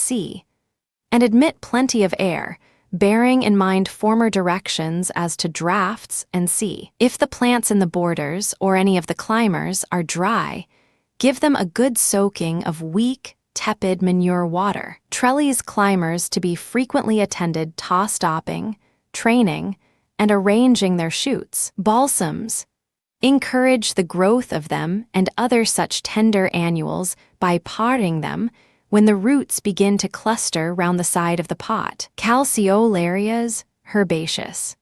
A: and admit plenty of air, bearing in mind former directions as to drafts and If the plants in the borders or any of the climbers are dry, give them a good soaking of weak, tepid manure water. Trellis climbers to be frequently attended stopping, training, and arranging their shoots. Balsams, encourage the growth of them and other such tender annuals by potting them when the roots begin to cluster round the side of the pot. Calceolarias, herbaceous.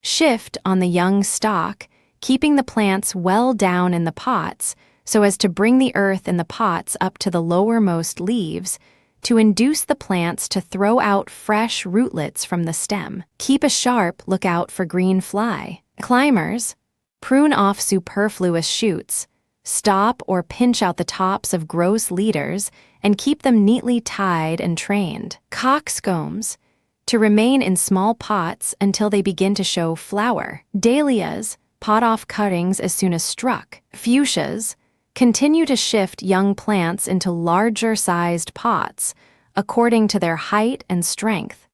A: Shift on the young stalk, keeping the plants well down in the pots so as to bring the earth in the pots up to the lowermost leaves to induce the plants to throw out fresh rootlets from the stem. Keep a sharp lookout for green fly. Climbers, prune off superfluous shoots, stop or pinch out the tops of gross leaders, and keep them neatly tied and trained. Coxcombs, to remain in small pots until they begin to show flower. Dahlias, pot off cuttings as soon as struck. Fuchsias, continue to shift young plants into larger-sized pots, according to their height and strength,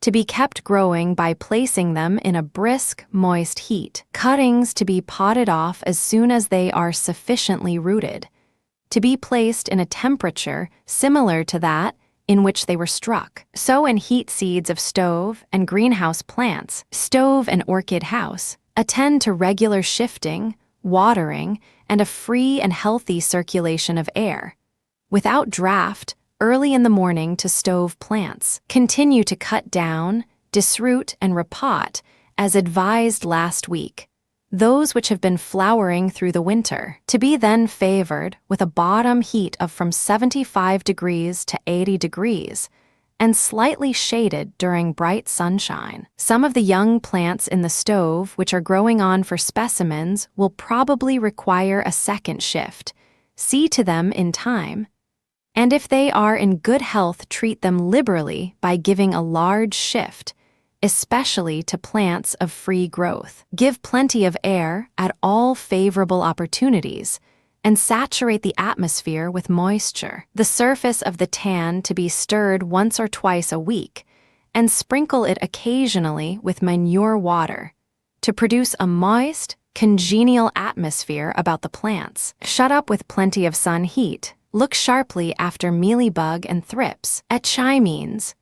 A: to be kept growing by placing them in a brisk, moist heat. Cuttings to be potted off as soon as they are sufficiently rooted, to be placed in a temperature similar to that in which they were struck. Sow and heat seeds of stove and greenhouse plants. Stove and orchid house, attend to regular shifting, watering, and a free and healthy circulation of air. Without draft, early in the morning to stove plants. Continue to cut down, disroot, and repot, as advised last week, those which have been flowering through the winter, to be then favored with a bottom heat of from 75 degrees to 80 degrees, and slightly shaded during bright sunshine. Some of the young plants in the stove, which are growing on for specimens, will probably require a second shift. See to them in time. And if they are in good health, treat them liberally by giving a large shift, especially to plants of free growth. Give plenty of air at all favorable opportunities, and saturate the atmosphere with moisture. The surface of the tan to be stirred once or twice a week, and sprinkle it occasionally with manure water to produce a moist, congenial atmosphere about the plants. Shut up with plenty of sun heat. Look sharply after mealybug and thrips. At chimenes,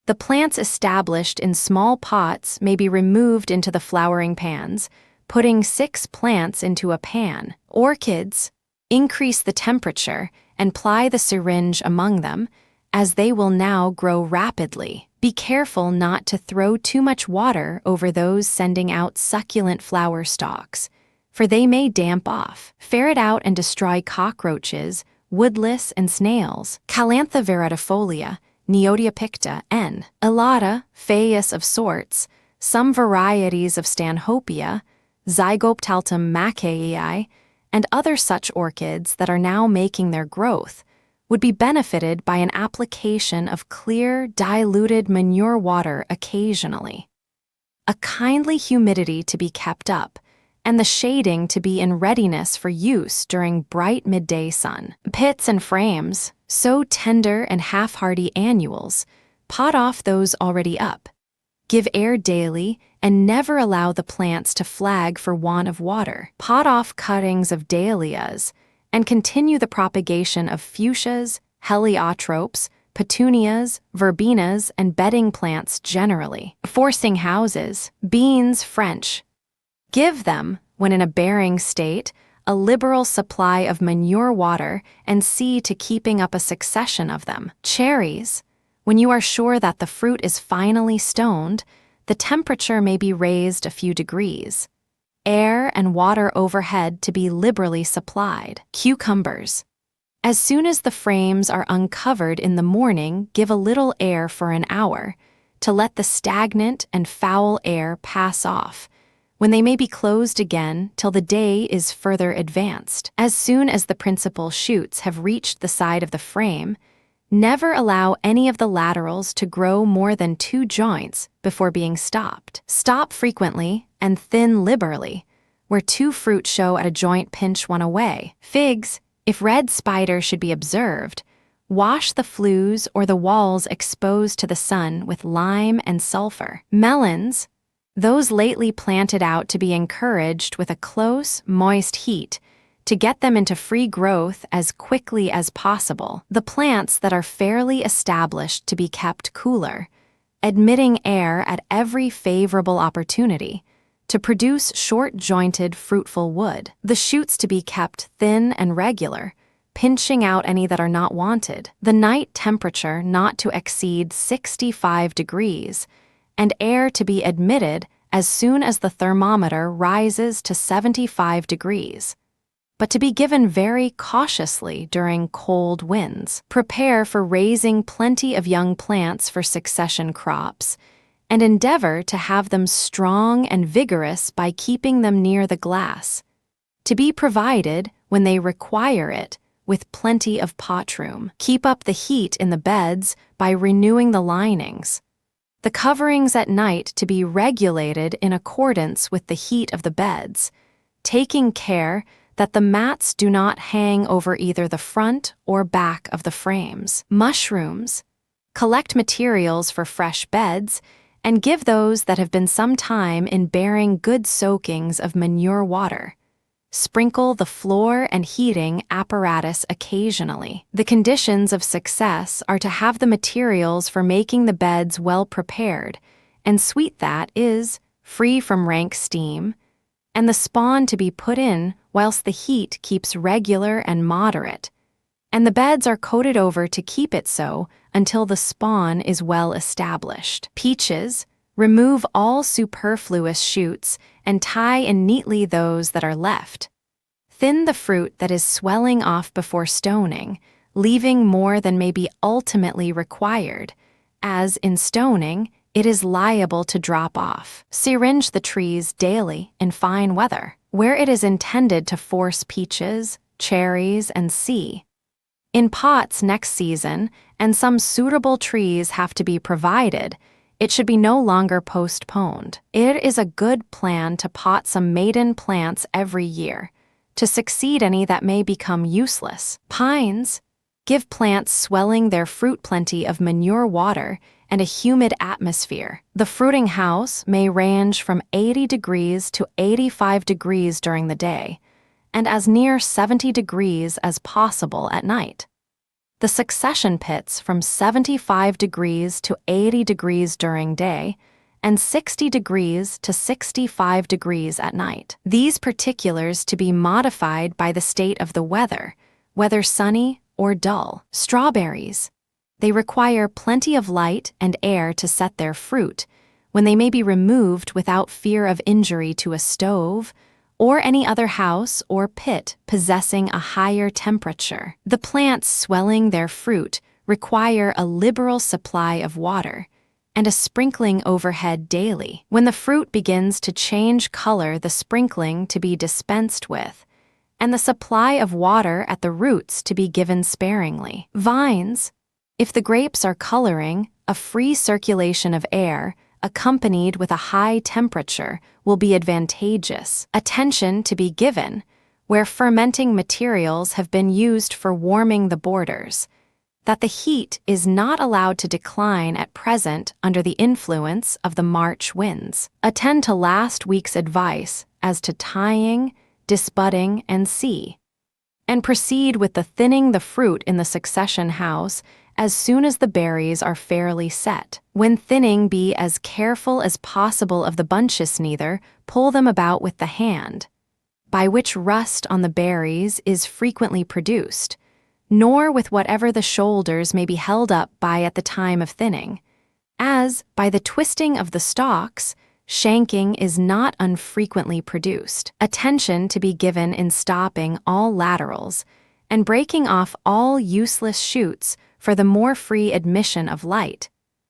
A: the plants established in small pots may be removed into the flowering pans, putting 6 plants into a pan. Orchids, increase the temperature and ply the syringe among them, as they will now grow rapidly. Be careful not to throw too much water over those sending out succulent flower stalks, for they may damp off. Ferret out and destroy cockroaches, woodlice, and snails. Calantha veritifolia, Neodia picta, N. Elata, Phaeus of sorts, some varieties of Stanhopea, Zygoptaltum macaei, and other such orchids that are now making their growth, would be benefited by an application of clear, diluted manure water occasionally. A kindly humidity to be kept up, and the shading to be in readiness for use during bright midday sun. Pits and frames, so tender and half-hardy annuals, pot off those already up. Give air daily and never allow the plants to flag for want of water. Pot off cuttings of dahlias and continue the propagation of fuchsias, heliotropes, petunias, verbenas, and bedding plants generally. Forcing houses, beans French. Give them, when in a bearing state, a liberal supply of manure water and see to keeping up a succession of them. Cherries, when you are sure that the fruit is finally stoned, the temperature may be raised a few degrees. Air and water overhead to be liberally supplied. Cucumbers. As soon as the frames are uncovered in the morning, give a little air for an hour, to let the stagnant and foul air pass off, when they may be closed again till the day is further advanced. As soon as the principal shoots have reached the side of the frame, never allow any of the laterals to grow more than 2 joints before being stopped. Stop frequently and thin liberally, where 2 fruit show at a joint pinch one away. Figs, if red spider should be observed, wash the flues or the walls exposed to the sun with lime and sulfur. Melons, those lately planted out to be encouraged with a close, moist heat, to get them into free growth as quickly as possible. The plants that are fairly established to be kept cooler, admitting air at every favorable opportunity, to produce short-jointed, fruitful wood. The shoots to be kept thin and regular, pinching out any that are not wanted. The night temperature not to exceed 65 degrees, and air to be admitted as soon as the thermometer rises to 75 degrees. But to be given very cautiously during cold winds. Prepare for raising plenty of young plants for succession crops, and endeavor to have them strong and vigorous by keeping them near the glass, to be provided, when they require it, with plenty of pot room. Keep up the heat in the beds by renewing the linings. The coverings at night to be regulated in accordance with the heat of the beds, taking care that the mats do not hang over either the front or back of the frames. Mushrooms. Collect materials for fresh beds and give those that have been some time in bearing good soakings of manure water. Sprinkle the floor and heating apparatus occasionally. The conditions of success are to have the materials for making the beds well prepared, and sweet that is, free from rank steam, and the spawn to be put in whilst the heat keeps regular and moderate, and the beds are coated over to keep it so until the spawn is well established. Peaches, remove all superfluous shoots and tie in neatly those that are left. Thin the fruit that is swelling off before stoning, leaving more than may be ultimately required, as in stoning, it is liable to drop off. Syringe the trees daily in fine weather, where it is intended to force peaches, cherries, and C. In pots next season, and some suitable trees have to be provided, it should be no longer postponed. It is a good plan to pot some maiden plants every year, to succeed any that may become useless. Pines give plants swelling their fruit plenty of manure water and a humid atmosphere. The fruiting house may range from 80 degrees to 85 degrees during the day, and as near 70 degrees as possible at night. The succession pits from 75 degrees to 80 degrees during day, and 60 degrees to 65 degrees at night. These particulars to be modified by the state of the weather, whether sunny or dull. Strawberries. They require plenty of light and air to set their fruit, when they may be removed without fear of injury to a stove, or any other house or pit possessing a higher temperature. The plants swelling their fruit require a liberal supply of water, and a sprinkling overhead daily. When the fruit begins to change color, the sprinkling to be dispensed with, and the supply of water at the roots to be given sparingly. Vines. If the grapes are coloring, a free circulation of air, accompanied with a high temperature, will be advantageous. Attention to be given where fermenting materials have been used for warming the borders, that the heat is not allowed to decline at present under the influence of the March winds. Attend to last week's advice as to tying, disbudding, and C, and proceed with the thinning the fruit in the succession house as soon as the berries are fairly set. When thinning, be as careful as possible of the bunches, neither pull them about with the hand, by which rust on the berries is frequently produced, nor with whatever the shoulders may be held up by at the time of thinning, as, by the twisting of the stalks, shanking is not unfrequently produced. Attention to be given in stopping all laterals, and breaking off all useless shoots for the more free admission of light,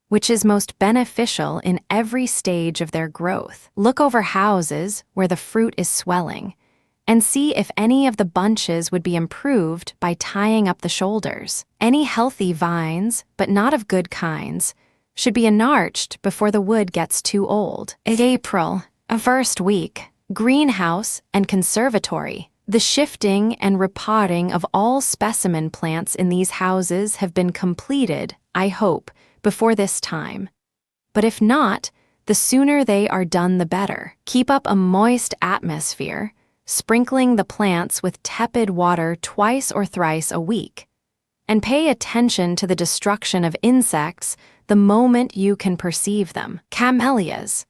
A: which is most beneficial in every stage of their growth. Look over houses where the fruit is swelling, and see if any of the bunches would be improved by tying up the shoulders. Any healthy vines, but not of good kinds, should be enarched before the wood gets too old. April, first week, greenhouse and conservatory. The shifting and repotting of all specimen plants in these houses have been completed, I hope, before this time. But if not, the sooner they are done the better. Keep up a moist atmosphere, sprinkling the plants with tepid water twice or thrice a week, and pay attention to the destruction of insects the moment you can perceive them. Camellias.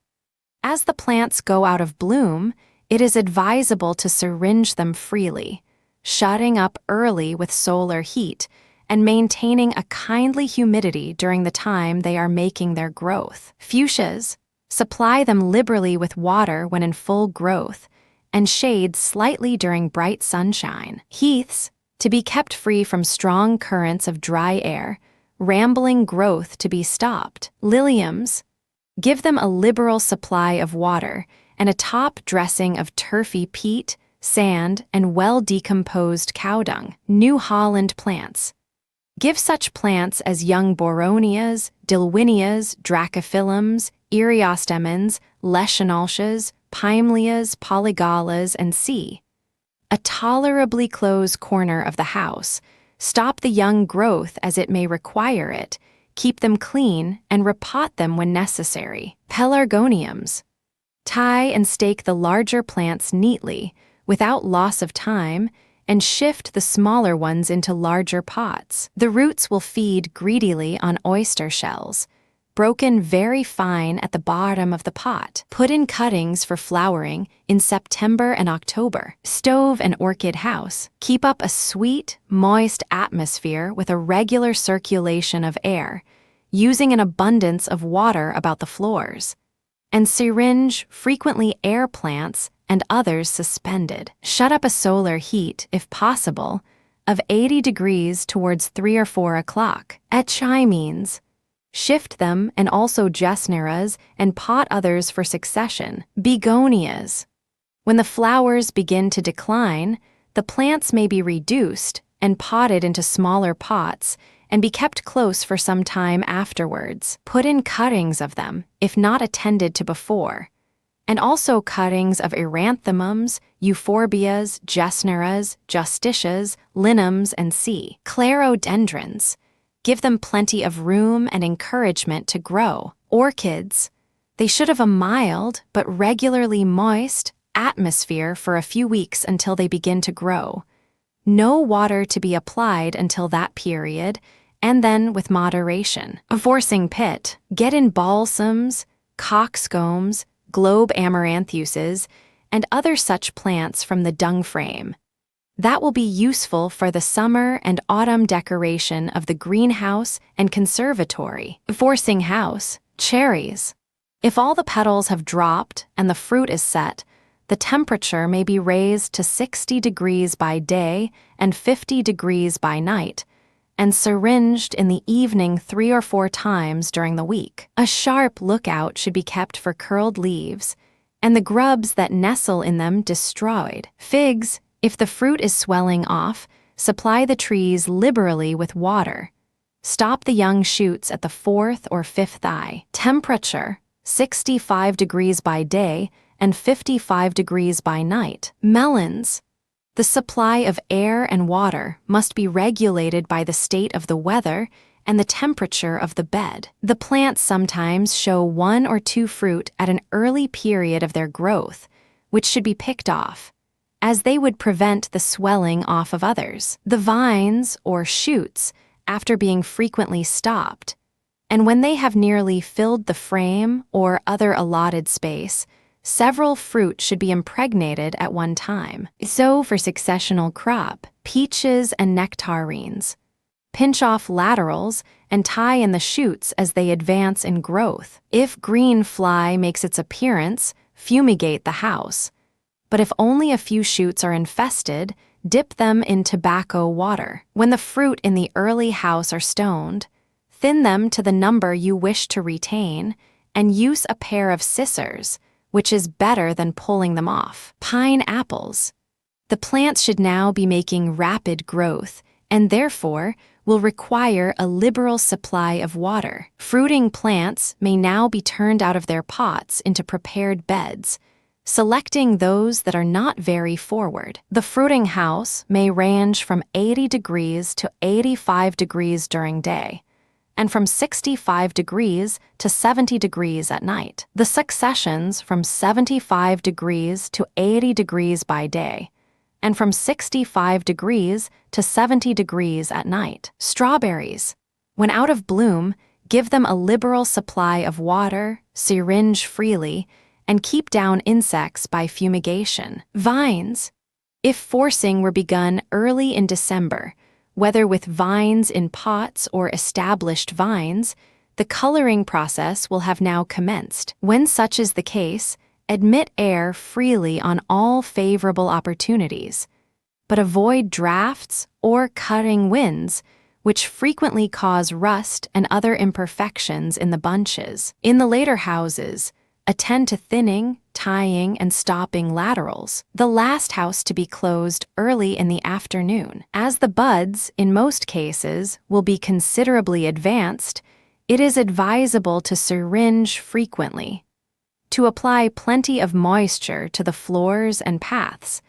A: As the plants go out of bloom, it is advisable to syringe them freely, shutting up early with solar heat and maintaining a kindly humidity during the time they are making their growth. Fuchsias. Supply them liberally with water when in full growth, and shade slightly during bright sunshine. Heaths. To be kept free from strong currents of dry air, rambling growth to be stopped. Liliums. Give them a liberal supply of water and a top dressing of turfy peat, sand, and well-decomposed cow dung. New Holland plants. Give such plants as young boronias, dilwinias, dracophyllums, eriostemens, leschenolches, pimelias, polygalas, and C. A tolerably close corner of the house. Stop the young growth as it may require it, keep them clean, and repot them when necessary. Pelargoniums. Tie and stake the larger plants neatly, without loss of time, and shift the smaller ones into larger pots. The roots will feed greedily on oyster shells, broken very fine at the bottom of the pot. Put in cuttings for flowering in September and October. Stove and orchid house. Keep up a sweet, moist atmosphere with a regular circulation of air, using an abundance of water about the floors, and syringe frequently air plants and others suspended. Shut up a solar heat, if possible, of 80 degrees towards 3 or 4 o'clock. Echimines. Shift them and also gesneras and pot others for succession. Begonias. When the flowers begin to decline, the plants may be reduced and potted into smaller pots and be kept close for some time afterwards. Put in cuttings of them, if not attended to before, and also cuttings of eranthemums, euphorbias, gesneras, justicias, linums, and clerodendrons. Give them plenty of room and encouragement to grow. Orchids. They should have a mild but regularly moist atmosphere for a few weeks until they begin to grow. No water to be applied until that period, and then with moderation. Forcing pit. Get in balsams, coxcombs, globe amaranthuses, and other such plants from the dung frame. That will be useful for the summer and autumn decoration of the greenhouse and conservatory. Forcing house. Cherries. If all the petals have dropped and the fruit is set, the temperature may be raised to 60 degrees by day and 50 degrees by night, and syringed in the evening 3 or 4 times during the week. A sharp lookout should be kept for curled leaves, and the grubs that nestle in them destroyed. Figs. If the fruit is swelling off, supply the trees liberally with water. Stop the young shoots at the 4th or 5th eye. Temperature, 65 degrees by day and 55 degrees by night. Melons. The supply of air and water must be regulated by the state of the weather and the temperature of the bed. The plants sometimes show 1 or 2 fruit at an early period of their growth, which should be picked off, as they would prevent the swelling off of others. The vines or shoots, after being frequently stopped, and when they have nearly filled the frame or other allotted space, several fruit should be impregnated at one time. So for successional crop, peaches and nectarines. Pinch off laterals and tie in the shoots as they advance in growth. If green fly makes its appearance, fumigate the house. But if only a few shoots are infested, dip them in tobacco water. When the fruit in the early house are stoned, thin them to the number you wish to retain, and use a pair of scissors, which is better than pulling them off. Pineapples. The plants should now be making rapid growth, and therefore will require a liberal supply of water. Fruiting plants may now be turned out of their pots into prepared beds, selecting those that are not very forward. The fruiting house may range from 80 degrees to 85 degrees during day, and from 65 degrees to 70 degrees at night. The successions from 75 degrees to 80 degrees by day, and from 65 degrees to 70 degrees at night. Strawberries. When out of bloom, give them a liberal supply of water, syringe freely, and keep down insects by fumigation. Vines. If forcing were begun early in December, whether with vines in pots or established vines, the coloring process will have now commenced. When such is the case, admit air freely on all favorable opportunities, but avoid drafts or cutting winds, which frequently cause rust and other imperfections in the bunches. In the later houses, attend to thinning, tying, and stopping laterals. The last house to be closed early in the afternoon. As the buds, in most cases, will be considerably advanced, it is advisable to syringe frequently, to apply plenty of moisture to the floors and paths,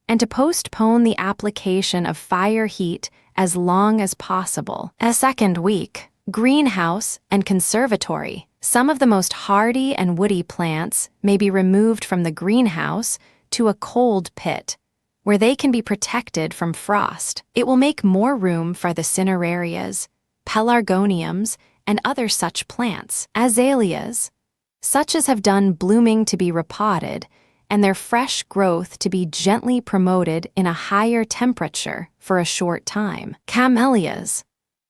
A: and to postpone the application of fire heat as long as possible. A second week, greenhouse and conservatory. Some of the most hardy and woody plants may be removed from the greenhouse to a cold pit, where they can be protected from frost. It will make more room for the cinerarias, pelargoniums, and other such plants. Azaleas, such as have done blooming, to be repotted, and their fresh growth to be gently promoted in a higher temperature for a short time. Camellias.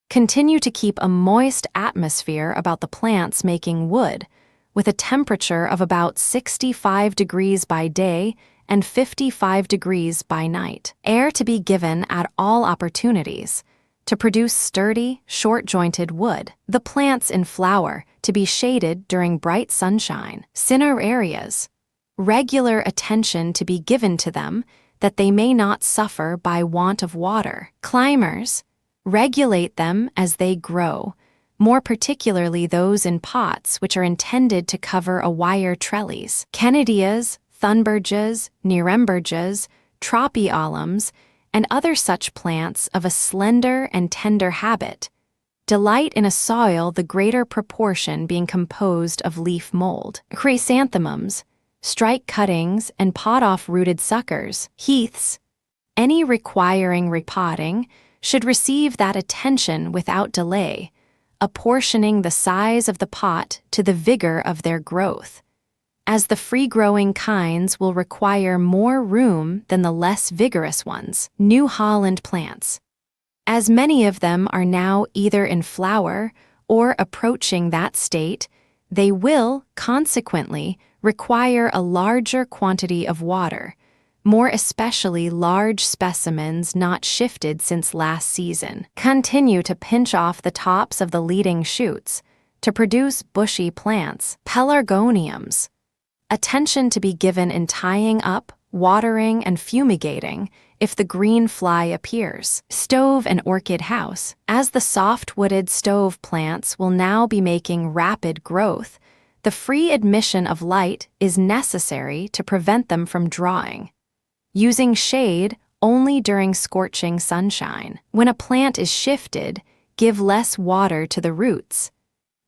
A: Continue to keep a moist atmosphere about the plants making wood, with a temperature of about 65 degrees by day and 55 degrees by night. Air to be given at all opportunities, to produce sturdy, short-jointed wood. The plants in flower to be shaded during bright sunshine. Cinerarias. Regular attention to be given to them that they may not suffer by want of water. Climbers. Regulate them as they grow, more particularly those in pots which are intended to cover a wire trellis. Canidias, thunbergias, nierembergias, tropiolums, and other such plants of a slender and tender habit delight in a soil the greater proportion being composed of leaf mold. Chrysanthemums, strike cuttings, and pot-off rooted suckers, heaths, any requiring repotting, should receive that attention without delay, apportioning the size of the pot to the vigor of their growth, as the free-growing kinds will require more room than the less vigorous ones. New Holland plants. As many of them are now either in flower or approaching that state, they will, consequently, require a larger quantity of water, more especially large specimens not shifted since last season. Continue to pinch off the tops of the leading shoots to produce bushy plants. Pelargoniums. Attention to be given in tying up, watering, and fumigating if the green fly appears. Stove and orchid house. As the soft-wooded stove plants will now be making rapid growth, the free admission of light is necessary to prevent them from drawing. Using shade only during scorching sunshine. When a plant is shifted, give less water to the roots,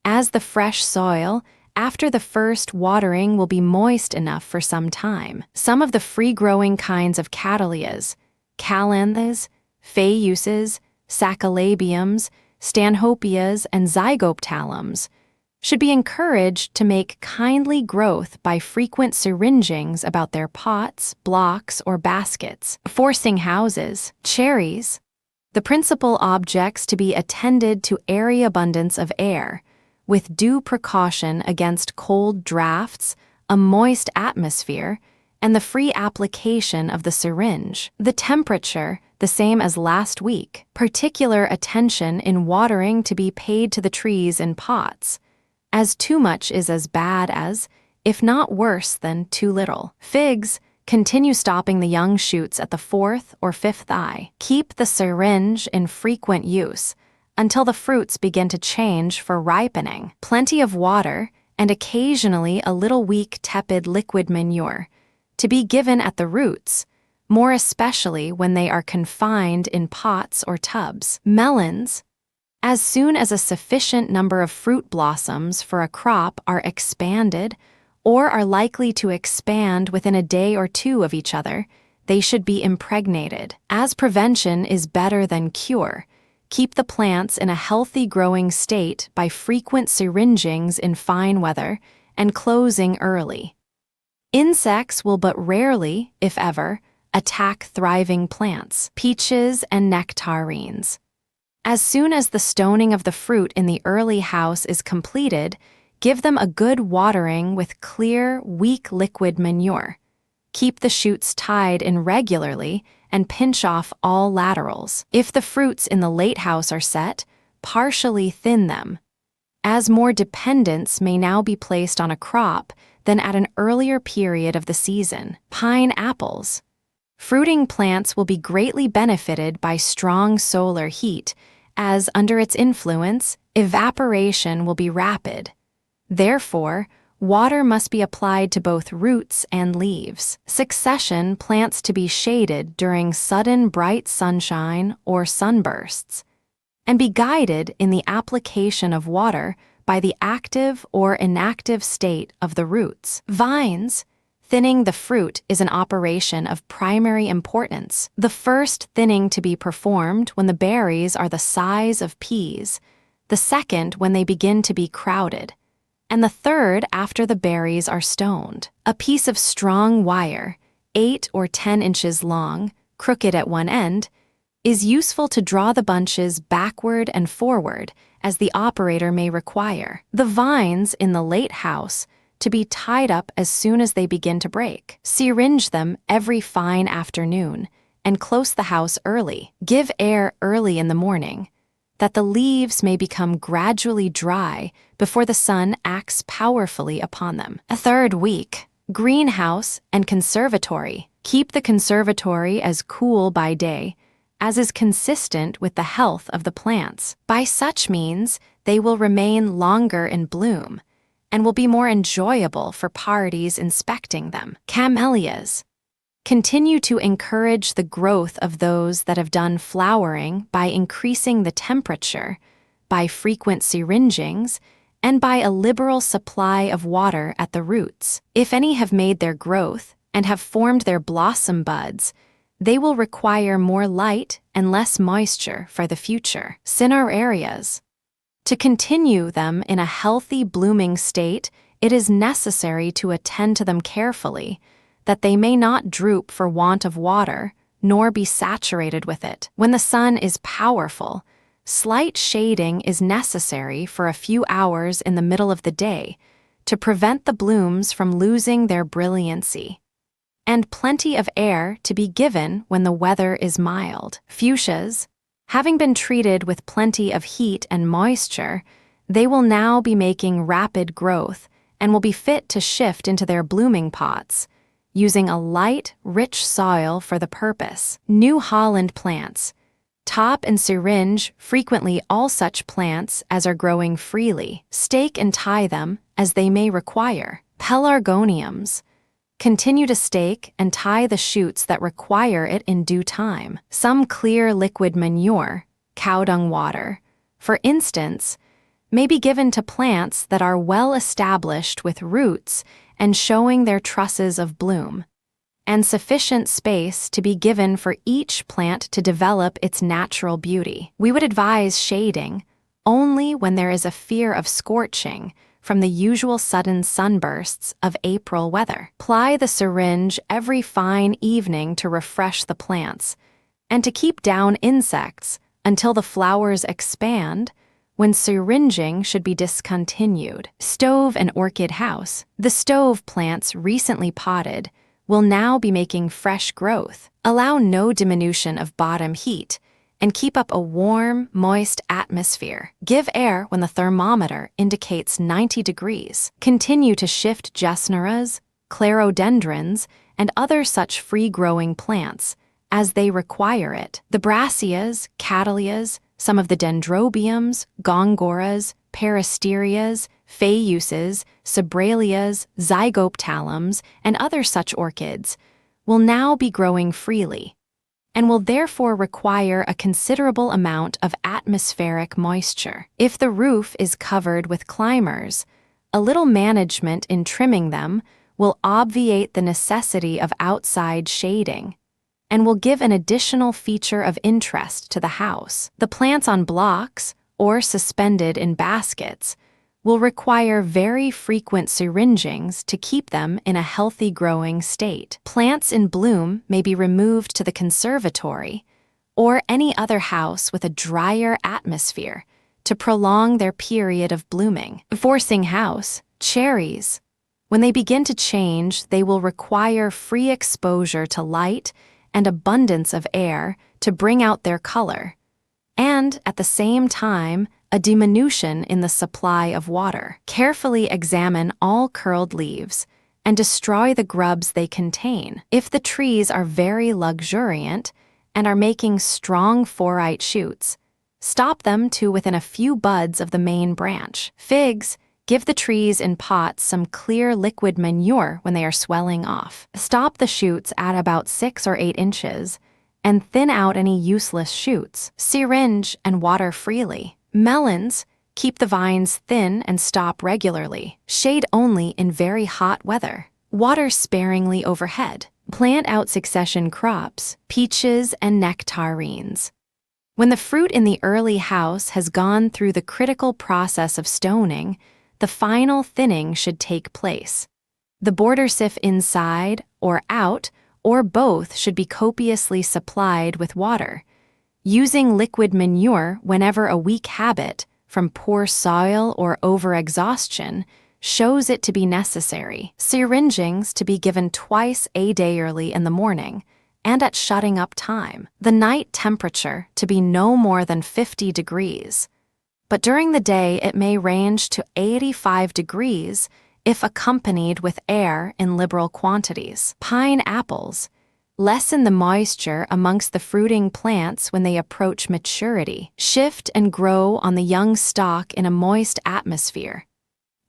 A: as the fresh soil after the first watering will be moist enough for some time. Some of the free-growing kinds of cattleyas, calanthes, phaiuses, sacalabiums, stanhopias, and zygoptalums should be encouraged to make kindly growth by frequent syringings about their pots, blocks, or baskets. Forcing houses. Cherries. The principal objects to be attended to airy abundance of air, with due precaution against cold draughts, a moist atmosphere, and the free application of the syringe. The temperature, the same as last week. Particular attention in watering to be paid to the trees in pots, as too much is as bad as, if not worse than, too little. Figs. Continue stopping the young shoots at the 4th or 5th eye. Keep the syringe in frequent use until the fruits begin to change for ripening. Plenty of water and occasionally a little weak, tepid liquid manure to be given at the roots, more especially when they are confined in pots or tubs. Melons. As soon as a sufficient number of fruit blossoms for a crop are expanded or are likely to expand within a day or two of each other, they should be impregnated. As prevention is better than cure, keep the plants in a healthy growing state by frequent syringings in fine weather and closing early. Insects will but rarely, if ever, attack thriving plants. Peaches and nectarines. As soon as the stoning of the fruit in the early house is completed, give them a good watering with clear, weak liquid manure. Keep the shoots tied in regularly and pinch off all laterals. If the fruits in the late house are set, partially thin them, as more dependence may now be placed on a crop than at an earlier period of the season. Pineapples. Fruiting plants will be greatly benefited by strong solar heat, as under its influence, evaporation will be rapid. Therefore, water must be applied to both roots and leaves. Succession plants to be shaded during sudden bright sunshine or sunbursts, and be guided in the application of water by the active or inactive state of the roots. Vines. Thinning the fruit is an operation of primary importance. The first thinning to be performed when the berries are the size of peas, the second when they begin to be crowded, and the third after the berries are stoned. A piece of strong wire, 8 or 10 inches long, crooked at one end, is useful to draw the bunches backward and forward as the operator may require. The vines in the late house to be tied up as soon as they begin to break. Syringe them every fine afternoon, and close the house early. Give air early in the morning, that the leaves may become gradually dry before the sun acts powerfully upon them. A third week, greenhouse and conservatory. Keep the conservatory as cool by day as is consistent with the health of the plants. By such means, they will remain longer in bloom and will be more enjoyable for parties inspecting them. Camellias. Continue to encourage the growth of those that have done flowering by increasing the temperature, by frequent syringings, and by a liberal supply of water at the roots. If any have made their growth and have formed their blossom buds, they will require more light and less moisture for the future. Cinerarias. To continue them in a healthy blooming state, it is necessary to attend to them carefully, that they may not droop for want of water, nor be saturated with it. When the sun is powerful, slight shading is necessary for a few hours in the middle of the day to prevent the blooms from losing their brilliancy, and plenty of air to be given when the weather is mild. Fuchsias, having been treated with plenty of heat and moisture, they will now be making rapid growth and will be fit to shift into their blooming pots, using a light, rich soil for the purpose. New Holland plants. Top and syringe frequently all such plants as are growing freely. Stake and tie them as they may require. Pelargoniums. Continue to stake and tie the shoots that require it in due time. Some clear liquid manure, cow dung water, for instance, may be given to plants that are well established with roots and showing their trusses of bloom, and sufficient space to be given for each plant to develop its natural beauty. We would advise shading only when there is a fear of scorching from the usual sudden sunbursts of April weather. Ply the syringe every fine evening to refresh the plants, and to keep down insects until the flowers expand, when syringing should be discontinued. Stove and orchid house. The stove plants recently potted will now be making fresh growth. Allow no diminution of bottom heat, and keep up a warm, moist atmosphere. Give air when the thermometer indicates 90 degrees. Continue to shift gesneras, clerodendrons, and other such free-growing plants as they require it. The brassias, cattleyas, some of the dendrobiums, gongoras, peristerias, phaiuses, sobralias, zygoptalums, and other such orchids will now be growing freely, and will therefore require a considerable amount of atmospheric moisture. If the roof is covered with climbers, a little management in trimming them will obviate the necessity of outside shading, and will give an additional feature of interest to the house. The plants on blocks, or suspended in baskets, will require very frequent syringings to keep them in a healthy growing state. Plants in bloom may be removed to the conservatory or any other house with a drier atmosphere to prolong their period of blooming. Forcing house, cherries. When they begin to change, they will require free exposure to light and abundance of air to bring out their color, and at the same time, a diminution in the supply of water. Carefully examine all curled leaves and destroy the grubs they contain. If the trees are very luxuriant and are making strong forite shoots, stop them to within a few buds of the main branch. Figs, give the trees in pots some clear liquid manure when they are swelling off. Stop the shoots at about 6 or 8 inches and thin out any useless shoots. Syringe and water freely. Melons, keep the vines thin and stop regularly. Shade only in very hot weather. Water sparingly overhead. Plant out succession crops, peaches and nectarines. When the fruit in the early house has gone through the critical process of stoning, the final thinning should take place. The border sieve inside or out, or both, should be copiously supplied with water. Using liquid manure whenever a weak habit, from poor soil or over-exhaustion, shows it to be necessary. Syringings to be given twice a day early in the morning, and at shutting up time. The night temperature to be no more than 50 degrees, but during the day it may range to 85 degrees if accompanied with air in liberal quantities. Pineapples lessen the moisture amongst the fruiting plants when they approach maturity. Shift and grow on the young stalk in a moist atmosphere.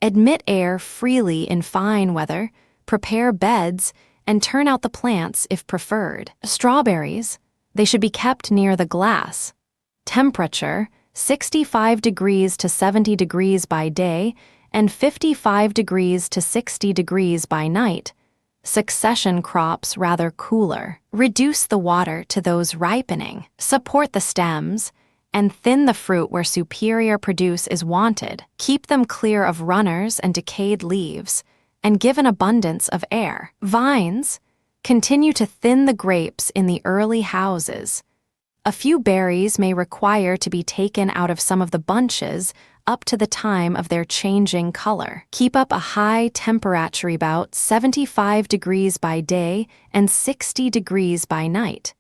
A: Admit air freely in fine weather, prepare beds, and turn out the plants if preferred. Strawberries, they should be kept near the glass. Temperature, 65 degrees to 70 degrees by day and 55 degrees to 60 degrees by night. Succession crops rather cooler. Reduce the water to those ripening. Support the stems and thin the fruit where superior produce is wanted. Keep them clear of runners and decayed leaves, and give an abundance of air. Vines, continue to thin the grapes in the early houses. A few berries may require to be taken out of some of the bunches up to the time of their changing color. Keep up a high temperature about 75 degrees by day and 60 degrees by night.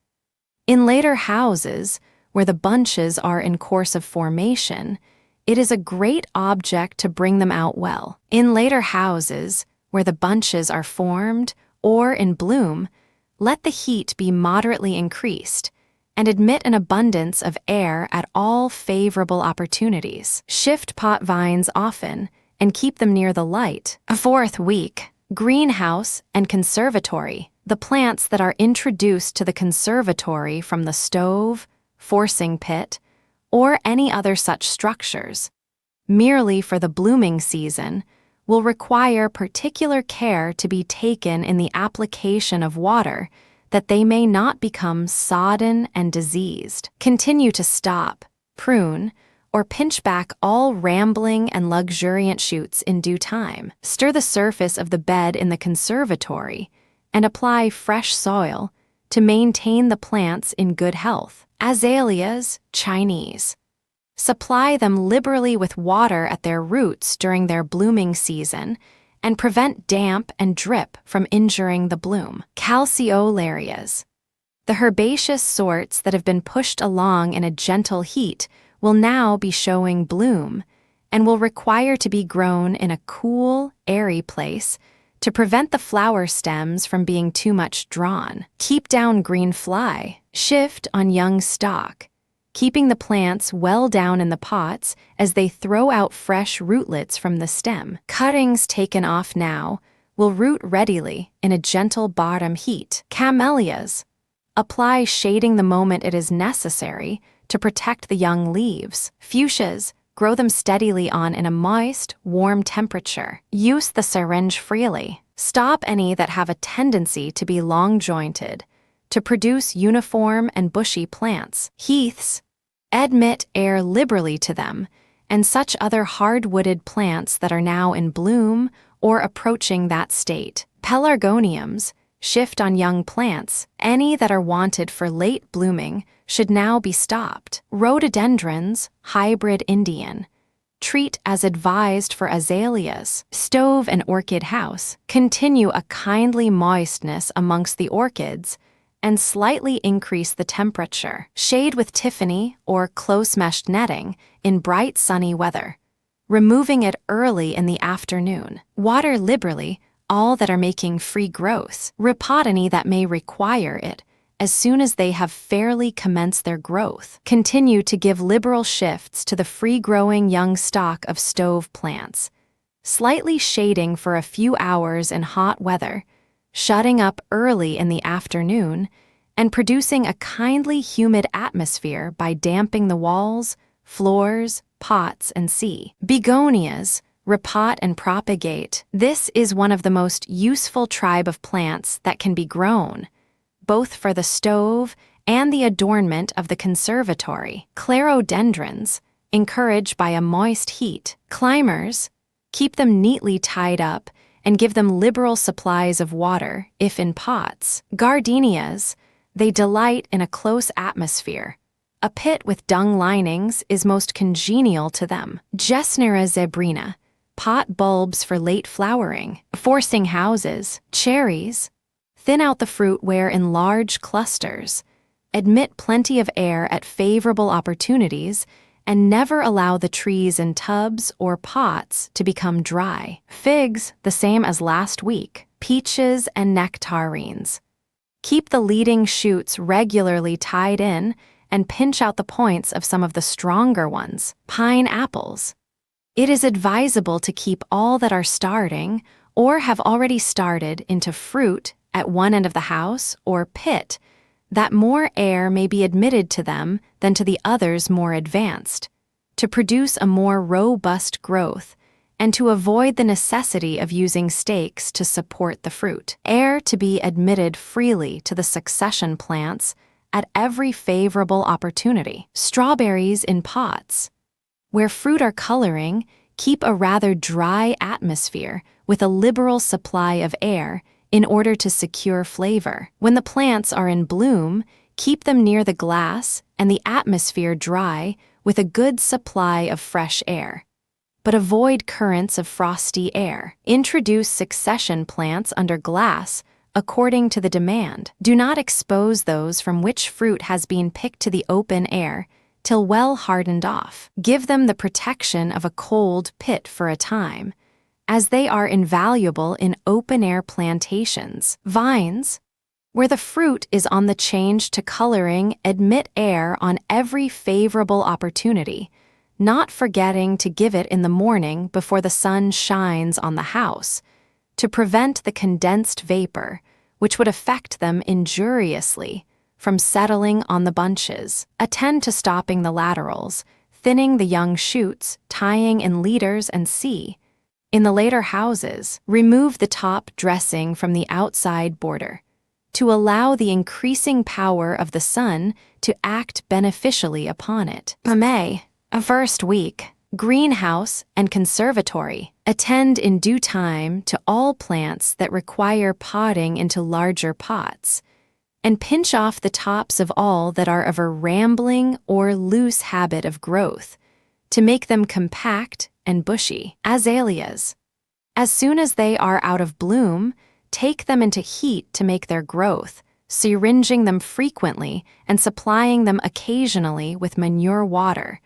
A: In later houses, where the bunches are in course of formation, it is a great object to bring them out well. In later houses, where the bunches are formed or in bloom, let the heat be moderately increased and admit an abundance of air at all favorable opportunities. Shift pot vines often and keep them near the light. Fourth week, greenhouse and conservatory. The plants that are introduced to the conservatory from the stove, forcing pit, or any other such structures, merely for the blooming season, will require particular care to be taken in the application of water that they may not become sodden and diseased. Continue to stop, prune, or pinch back all rambling and luxuriant shoots in due time. Stir the surface of the bed in the conservatory and apply fresh soil to maintain the plants in good health. Azaleas, Chinese. Supply them liberally with water at their roots during their blooming season and prevent damp and drip from injuring the bloom. Calceolarias. The herbaceous sorts that have been pushed along in a gentle heat will now be showing bloom and will require to be grown in a cool, airy place to prevent the flower stems from being too much drawn. Keep down green fly. Shift on young stalk, keeping the plants well down in the pots as they throw out fresh rootlets from the stem. Cuttings taken off now will root readily in a gentle bottom heat. Camellias. Apply shading the moment it is necessary to protect the young leaves. Fuchsias. Grow them steadily on in a moist, warm temperature. Use the syringe freely. Stop any that have a tendency to be long-jointed, to produce uniform and bushy plants. Heaths. Admit air liberally to them, and such other hard-wooded plants that are now in bloom or approaching that state. Pelargoniums. Shift on young plants. Any that are wanted for late blooming should now be stopped. Rhododendrons, hybrid Indian. Treat as advised for azaleas. Stove and orchid house. Continue a kindly moistness amongst the orchids and slightly increase the temperature. Shade with Tiffany or close-meshed netting in bright sunny weather, removing it early in the afternoon. Water liberally all that are making free growth. Repot any that may require it as soon as they have fairly commenced their growth. Continue to give liberal shifts to the free-growing young stock of stove plants, slightly shading for a few hours in hot weather, shutting up early in the afternoon, and producing a kindly humid atmosphere by damping the walls, floors, pots, and sea. Begonias, repot and propagate. This is one of the most useful tribe of plants that can be grown, both for the stove and the adornment of the conservatory. Clerodendrons, encouraged by a moist heat. Climbers, keep them neatly tied up and give them liberal supplies of water, if in pots. Gardenias, they delight in a close atmosphere. A pit with dung linings is most congenial to them. Gesnera zebrina, pot bulbs for late flowering. Forcing houses. Cherries, Thin out the fruit where in large clusters. Admit plenty of air at favorable opportunities, and never allow the trees in tubs or pots to become dry. Figs, the same as last week. Peaches and nectarines. Keep the leading shoots regularly tied in and pinch out the points of some of the stronger ones. Pineapples. It is advisable to keep all that are starting or have already started into fruit at one end of the house or pit, that more air may be admitted to them than to the others more advanced, to produce a more robust growth, and to avoid the necessity of using stakes to support the fruit. Air to be admitted freely to the succession plants at every favorable opportunity. Strawberries in pots. Where fruit are coloring, keep a rather dry atmosphere with a liberal supply of air in order to secure flavor. When the plants are in bloom, keep them near the glass and the atmosphere dry with a good supply of fresh air. But avoid currents of frosty air. Introduce succession plants under glass according to the demand. Do not expose those from which fruit has been picked to the open air till well hardened off. Give them the protection of a cold pit for a time, as they are invaluable in open-air plantations. Vines, where the fruit is on the change to coloring, admit air on every favorable opportunity, not forgetting to give it in the morning before the sun shines on the house, to prevent the condensed vapor, which would affect them injuriously, from settling on the bunches. Attend to stopping the laterals, thinning the young shoots, tying in leaders and C. In the later houses, remove the top dressing from the outside border, to allow the increasing power of the sun to act beneficially upon it. May, first week, greenhouse and conservatory. Attend in due time to all plants that require potting into larger pots, and pinch off the tops of all that are of a rambling or loose habit of growth, to make them compact and bushy. Azaleas. As soon as they are out of bloom, take them into heat to make their growth, syringing them frequently and supplying them occasionally with manure water,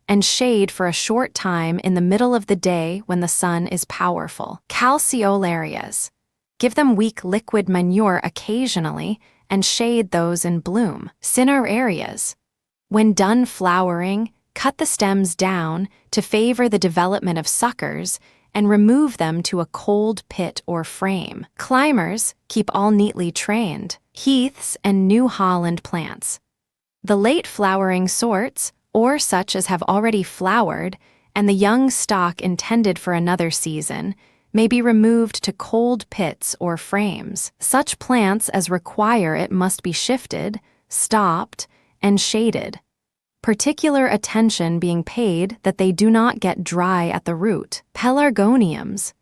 A: and shade for a short time in the middle of the day when the sun is powerful. Calceolarias. Give them weak liquid manure occasionally and shade those in bloom. Cinerarias. When done flowering, cut the stems down to favor the development of suckers and remove them to a cold pit or frame. Climbers, keep all neatly trained. Heaths and New Holland plants. The late flowering sorts, or such as have already flowered, and the young stock intended for another season, may be removed to cold pits or frames. Such plants as require it must be shifted, stopped, and shaded, particular attention being paid that they do not get dry at the root. Pelargoniums.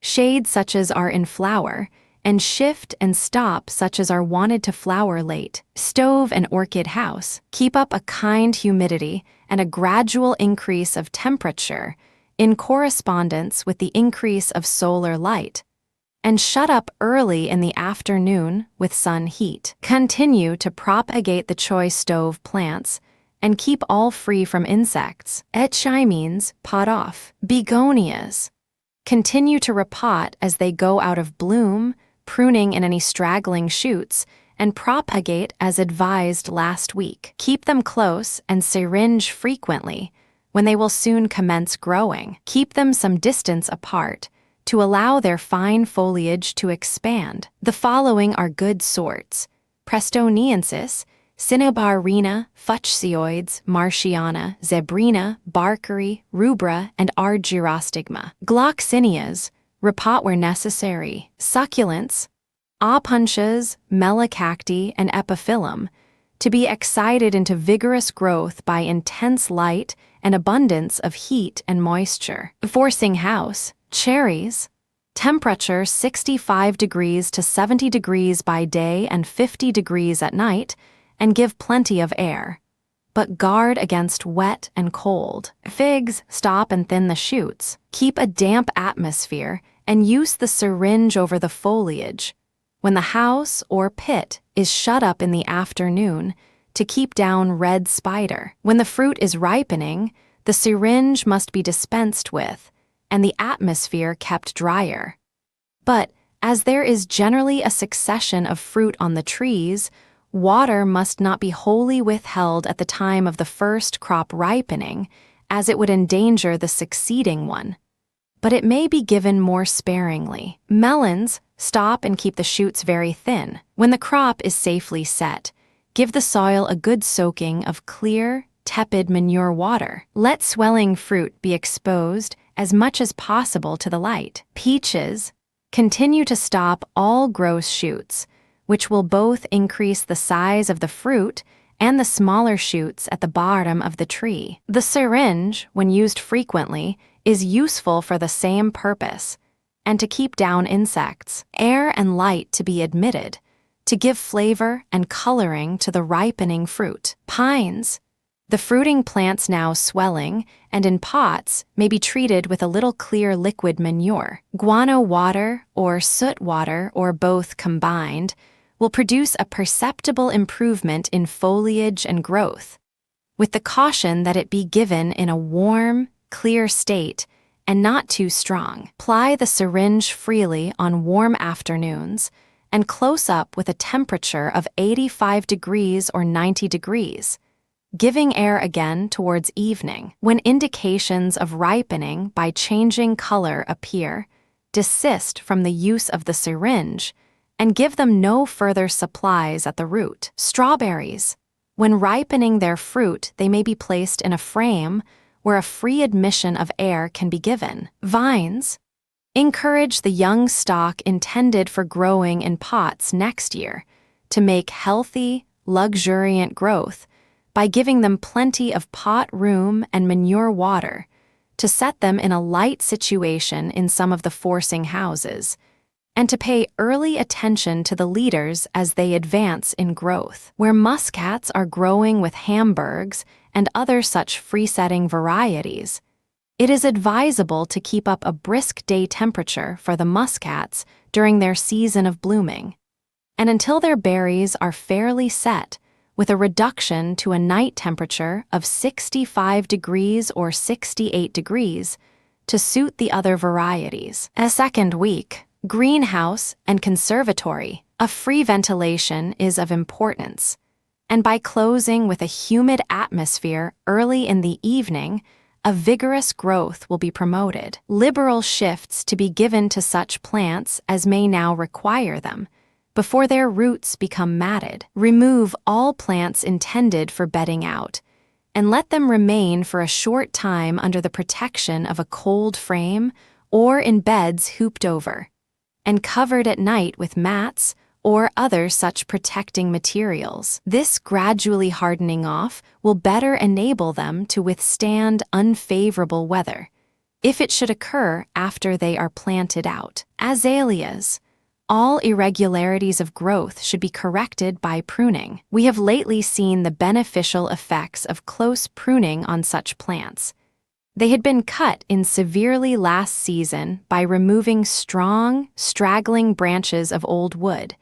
A: Shade such as are in flower, and shift and stop such as are wanted to flower late. Stove and orchid house. Keep up a kind humidity and a gradual increase of temperature in correspondence with the increase of solar light, and shut up early in the afternoon with sun heat. Continue to propagate the choice stove plants and keep all free from insects. Echimines, pot off. Begonias. Continue to repot as they go out of bloom, pruning in any straggling shoots, and propagate as advised last week. Keep them close and syringe frequently, when they will soon commence growing. Keep them some distance apart to allow their fine foliage to expand. The following are good sorts: Prestoniensis, Cinnabarina, Fuchsioides, Martiana, Zebrina, Barkery, Rubra, and Argyrostigma. Gloxinias, repot where necessary. Succulents, Opuntias, Mellicacti, and Epiphyllum, to be excited into vigorous growth by intense light and abundance of heat and moisture. Forcing house, cherries. Temperature 65 degrees to 70 degrees by day and 50 degrees at night, and give plenty of air. But guard against wet and cold. Figs, stop and thin the shoots. Keep a damp atmosphere and use the syringe over the foliage. when the house or pit is shut up in the afternoon to keep down red spider. When the fruit is ripening, the syringe must be dispensed with and the atmosphere kept drier. But as there is generally a succession of fruit on the trees, water must not be wholly withheld at the time of the first crop ripening, as it would endanger the succeeding one. But it may be given more sparingly. Melons stop and keep the shoots very thin. When the crop is safely set, give the soil a good soaking of clear, tepid manure water. Let swelling fruit be exposed as much as possible to the light. Peaches continue to stop all gross shoots, which will both increase the size of the fruit and the smaller shoots at the bottom of the tree. The syringe, when used frequently, is useful for the same purpose, and to keep down insects. Air and light to be admitted, to give flavor and coloring to the ripening fruit. Pines, the fruiting plants now swelling and in pots, may be treated with a little clear liquid manure. Guano water or soot water, or both combined, will produce a perceptible improvement in foliage and growth, with the caution that it be given in a warm, clear state and not too strong. Ply the syringe freely on warm afternoons and close up with a temperature of 85 degrees or 90 degrees, giving air again towards evening. When indications of ripening by changing color appear, desist from the use of the syringe and give them no further supplies at the root. Strawberries, when ripening their fruit, they may be placed in a frame where a free admission of air can be given. Vines, encourage the young stock intended for growing in pots next year to make healthy, luxuriant growth by giving them plenty of pot room and manure water to set them in a light situation in some of the forcing houses, and to pay early attention to the leaders as they advance in growth. Where muscats are growing with Hamburgs and other such free-setting varieties, it is advisable to keep up a brisk day temperature for the muscats during their season of blooming, and until their berries are fairly set, with a reduction to a night temperature of 65 degrees or 68 degrees to suit the other varieties. A second week, greenhouse and conservatory, a free ventilation is of importance, and by closing with a humid atmosphere early in the evening, a vigorous growth will be promoted. Liberal shifts to be given to such plants as may now require them, before their roots become matted. Remove all plants intended for bedding out, and let them remain for a short time under the protection of a cold frame or in beds hooped over, and covered at night with mats or other such protecting materials. This gradually hardening off will better enable them to withstand unfavorable weather, if it should occur after they are planted out. Azaleas, all irregularities of growth should be corrected by pruning. We have lately seen the beneficial effects of close pruning on such plants. They had been cut in severely last season by removing strong, straggling branches of old wood,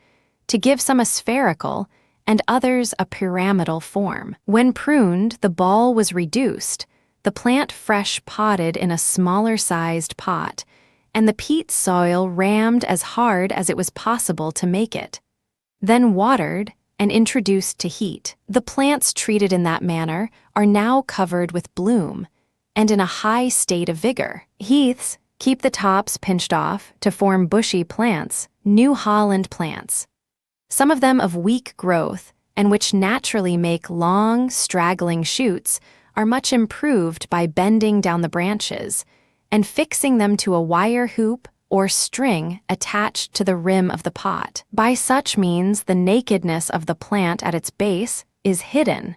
A: to give some a spherical and others a pyramidal form. When pruned, the ball was reduced, the plant fresh potted in a smaller-sized pot, and the peat soil rammed as hard as it was possible to make it, then watered and introduced to heat. The plants treated in that manner are now covered with bloom and in a high state of vigor. Heaths keep the tops pinched off to form bushy plants, New Holland plants, some of them of weak growth and which naturally make long, straggling shoots, are much improved by bending down the branches and fixing them to a wire hoop or string attached to the rim of the pot. By such means, the nakedness of the plant at its base is hidden,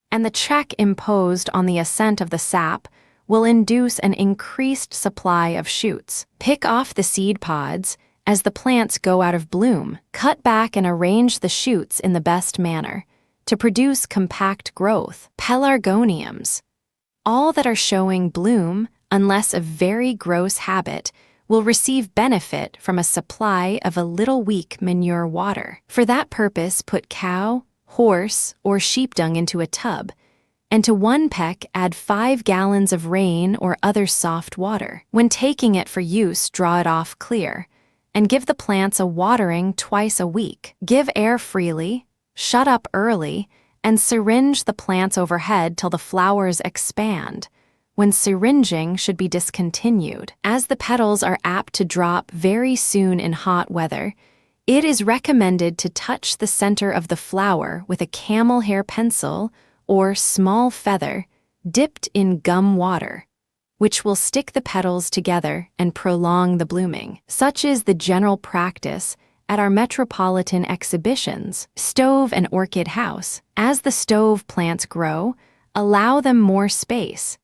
A: and the check imposed on the ascent of the sap will induce an increased supply of shoots. Pick off the seed pods as the plants go out of bloom. Cut back and arrange the shoots in the best manner to produce compact growth. Pelargoniums, all that are showing bloom, unless of very gross habit, will receive benefit from a supply of a little weak manure water. For that purpose, put cow, horse, or sheep dung into a tub, and to one peck add 5 gallons of rain or other soft water. When taking it for use, draw it off clear, and give the plants a watering twice a week. Give air freely, shut up early, and syringe the plants overhead till the flowers expand, when syringing should be discontinued. As the petals are apt to drop very soon in hot weather, it is recommended to touch the center of the flower with a camel hair pencil or small feather dipped in gum water, which will stick the petals together and prolong the blooming. Such is the general practice at our metropolitan exhibitions. Stove and orchid house. As the stove plants grow, allow them more space,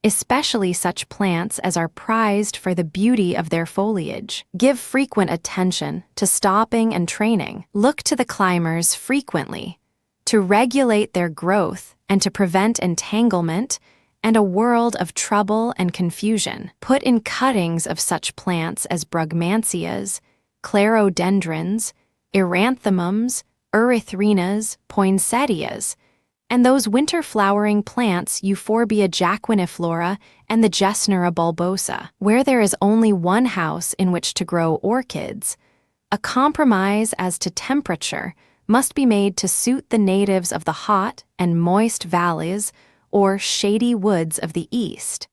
A: especially such plants as are prized for the beauty of their foliage. Give frequent attention to stopping and training. Look to the climbers frequently to regulate their growth and to prevent entanglement and a world of trouble and confusion. Put in cuttings of such plants as brugmansias, clerodendrons, eranthemums, erythrinas, poinsettias, and those winter-flowering plants Euphorbia jacquiniflora and the Gesnera bulbosa. Where there is only one house in which to grow orchids, a compromise as to temperature must be made to suit the natives of the hot and moist valleys or shady woods of the east,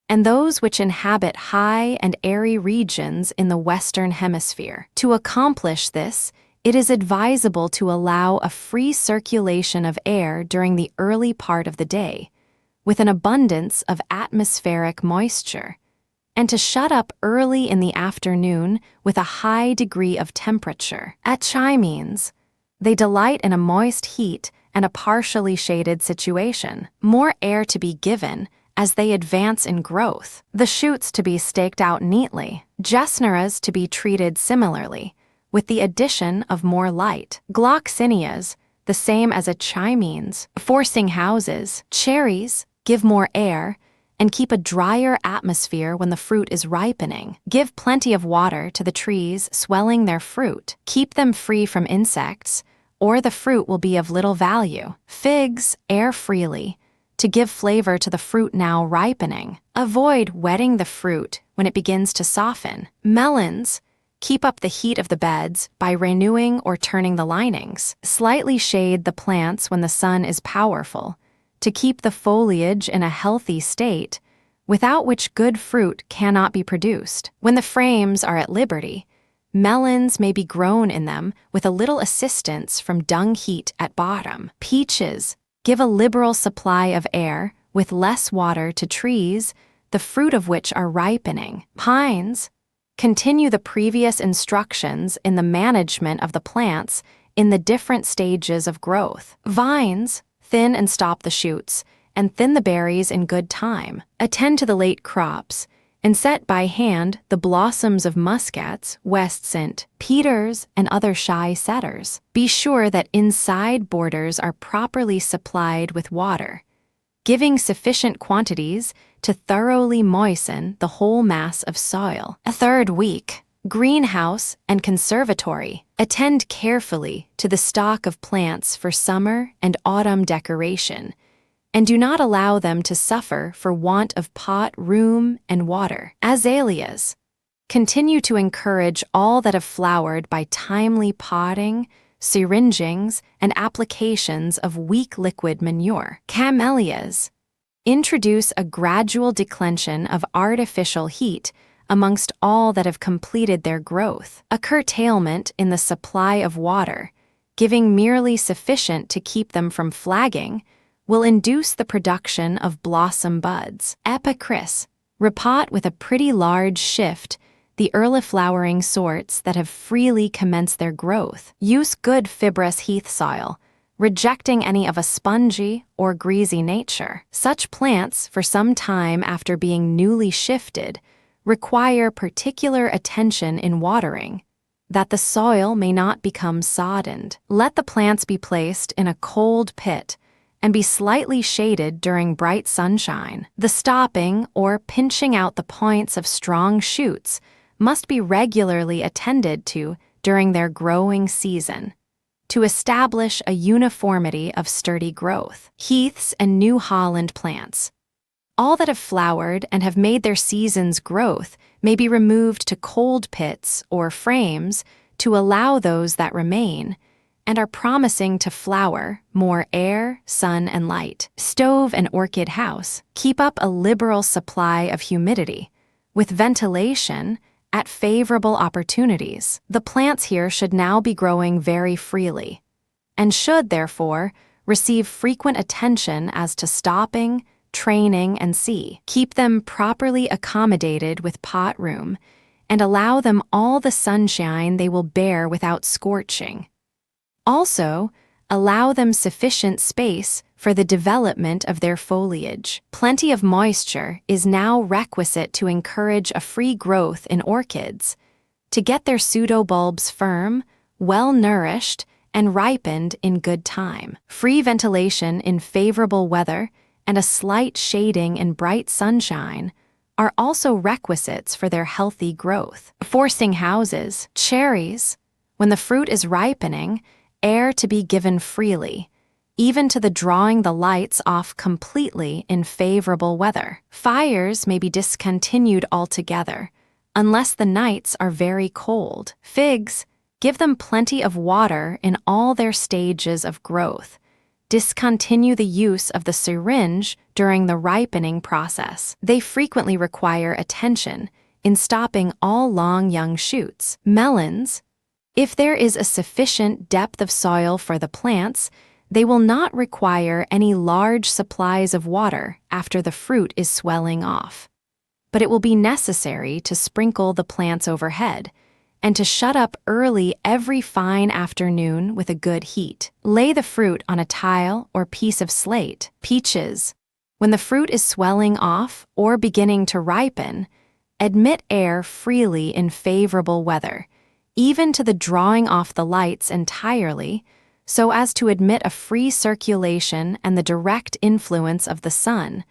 A: and those which inhabit high and airy regions in the Western Hemisphere. To accomplish this, it is advisable to allow a free circulation of air during the early part of the day, with an abundance of atmospheric moisture, and to shut up early in the afternoon with a high degree of temperature. At chimines, they delight in a moist heat and a partially shaded situation. More air to be given as they advance in growth. The shoots to be staked out neatly. Gesneras to be treated similarly, with the addition of more light. Gloxinias, the same as a chimines. Forcing houses. Cherries, give more air, and keep a drier atmosphere when the fruit is ripening. Give plenty of water to the trees swelling their fruit. Keep them free from insects, or the fruit will be of little value. Figs, air freely, to give flavor to the fruit now ripening. Avoid wetting the fruit when it begins to soften. Melons, keep up the heat of the beds by renewing or turning the linings. Slightly shade the plants when the sun is powerful, to keep the foliage in a healthy state, without which good fruit cannot be produced. When the frames are at liberty, melons may be grown in them with a little assistance from dung heat at bottom. Peaches, give a liberal supply of air with less water to trees, the fruit of which are ripening. Pines, continue the previous instructions in the management of the plants in the different stages of growth. Vines, thin and stop the shoots, and thin the berries in good time. Attend to the late crops, and set by hand the blossoms of muskats, westcint, peters, and other shy setters. Be sure that inside borders are properly supplied with water, giving sufficient quantities to thoroughly moisten the whole mass of soil. A third week. Greenhouse and conservatory. Attend carefully to the stock of plants for summer and autumn decoration, and do not allow them to suffer for want of pot, room, and water. Azaleas. Continue to encourage all that have flowered by timely potting, syringings, and applications of weak liquid manure. Camellias. Introduce a gradual declension of artificial heat amongst all that have completed their growth. A curtailment in the supply of water, giving merely sufficient to keep them from flagging, will induce the production of blossom buds. Epicris, repot with a pretty large shift the early flowering sorts that have freely commenced their growth. Use good fibrous heath soil, rejecting any of a spongy or greasy nature. Such plants, for some time after being newly shifted, require particular attention in watering, that the soil may not become soddened. Let the plants be placed in a cold pit and be slightly shaded during bright sunshine. The stopping or pinching out the points of strong shoots must be regularly attended to during their growing season to establish a uniformity of sturdy growth. Heaths and New Holland plants. All that have flowered and have made their season's growth may be removed to cold pits or frames to allow those that remain and are promising to flower more air, sun, and light. Stove and orchid house. Keep up a liberal supply of humidity with ventilation at favorable opportunities. The plants here should now be growing very freely and should, therefore, receive frequent attention as to stopping, training, and see. Keep them properly accommodated with pot room and allow them all the sunshine they will bear without scorching. Also, allow them sufficient space for the development of their foliage. Plenty of moisture is now requisite to encourage a free growth in orchids, to get their pseudobulbs firm, well-nourished, and ripened in good time. Free ventilation in favorable weather and a slight shading in bright sunshine are also requisites for their healthy growth. Forcing houses. Cherries. When the fruit is ripening, air to be given freely, even to the drawing the lights off completely in favorable weather. Fires may be discontinued altogether, unless the nights are very cold. Figs, give them plenty of water in all their stages of growth. Discontinue the use of the syringe during the ripening process. They frequently require attention in stopping all long young shoots. Melons, if there is a sufficient depth of soil for the plants, they will not require any large supplies of water after the fruit is swelling off. But it will be necessary to sprinkle the plants overhead and to shut up early every fine afternoon with a good heat. Lay the fruit on a tile or piece of slate. Peaches. When the fruit is swelling off or beginning to ripen, admit air freely in favorable weather, even to the drawing off the lights entirely, so as to admit a free circulation and the direct influence of the sun,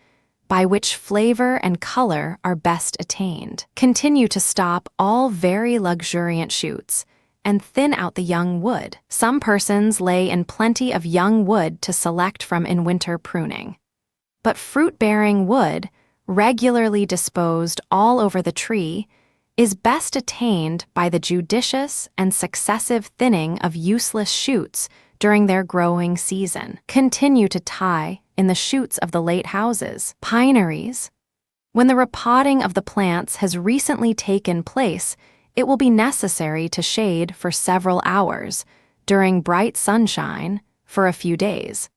A: by which flavor and color are best attained. Continue to stop all very luxuriant shoots and thin out the young wood. Some persons lay in plenty of young wood to select from in winter pruning. But fruit-bearing wood, regularly disposed all over the tree, is best attained by the judicious and successive thinning of useless shoots during their growing season. Continue to tie in the shoots of the late houses. Pineries. When the repotting of the plants has recently taken place, it will be necessary to shade for several hours during bright sunshine for a few days.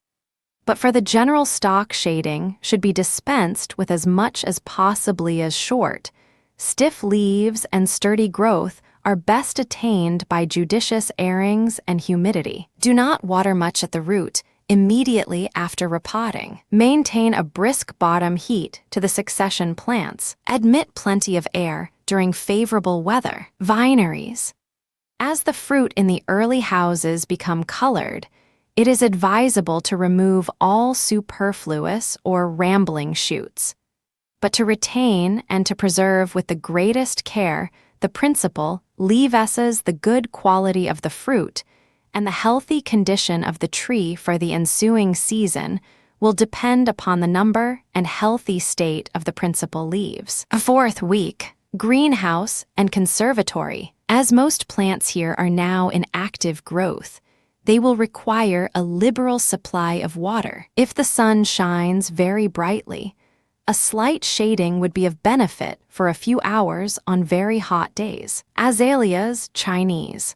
A: But for the general stock, shading should be dispensed with as much as possibly as short. Stiff leaves and sturdy growth are best attained by judicious airings and humidity. Do not water much at the root immediately after repotting. Maintain a brisk bottom heat to the succession plants. Admit plenty of air during favorable weather. Vineries. As the fruit in the early houses become colored, it is advisable to remove all superfluous or rambling shoots, but to retain and to preserve with the greatest care the principal leavesses. The good quality of the fruit and the healthy condition of the tree for the ensuing season will depend upon the number and healthy state of the principal leaves. Fourth week, greenhouse and conservatory. As most plants here are now in active growth, they will require a liberal supply of water. If the sun shines very brightly, a slight shading would be of benefit for a few hours on very hot days. Azaleas, Chinese.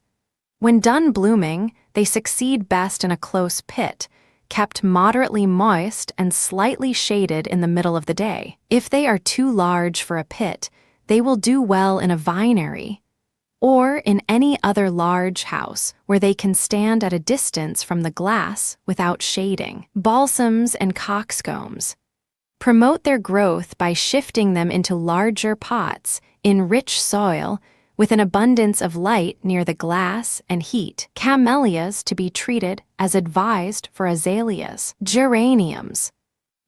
A: When done blooming, they succeed best in a close pit, kept moderately moist and slightly shaded in the middle of the day. If they are too large for a pit, they will do well in a vinery, or in any other large house where they can stand at a distance from the glass without shading. Balsams and coxcombs. Promote their growth by shifting them into larger pots in rich soil with an abundance of light near the glass and heat. Camellias to be treated as advised for azaleas. Geraniums.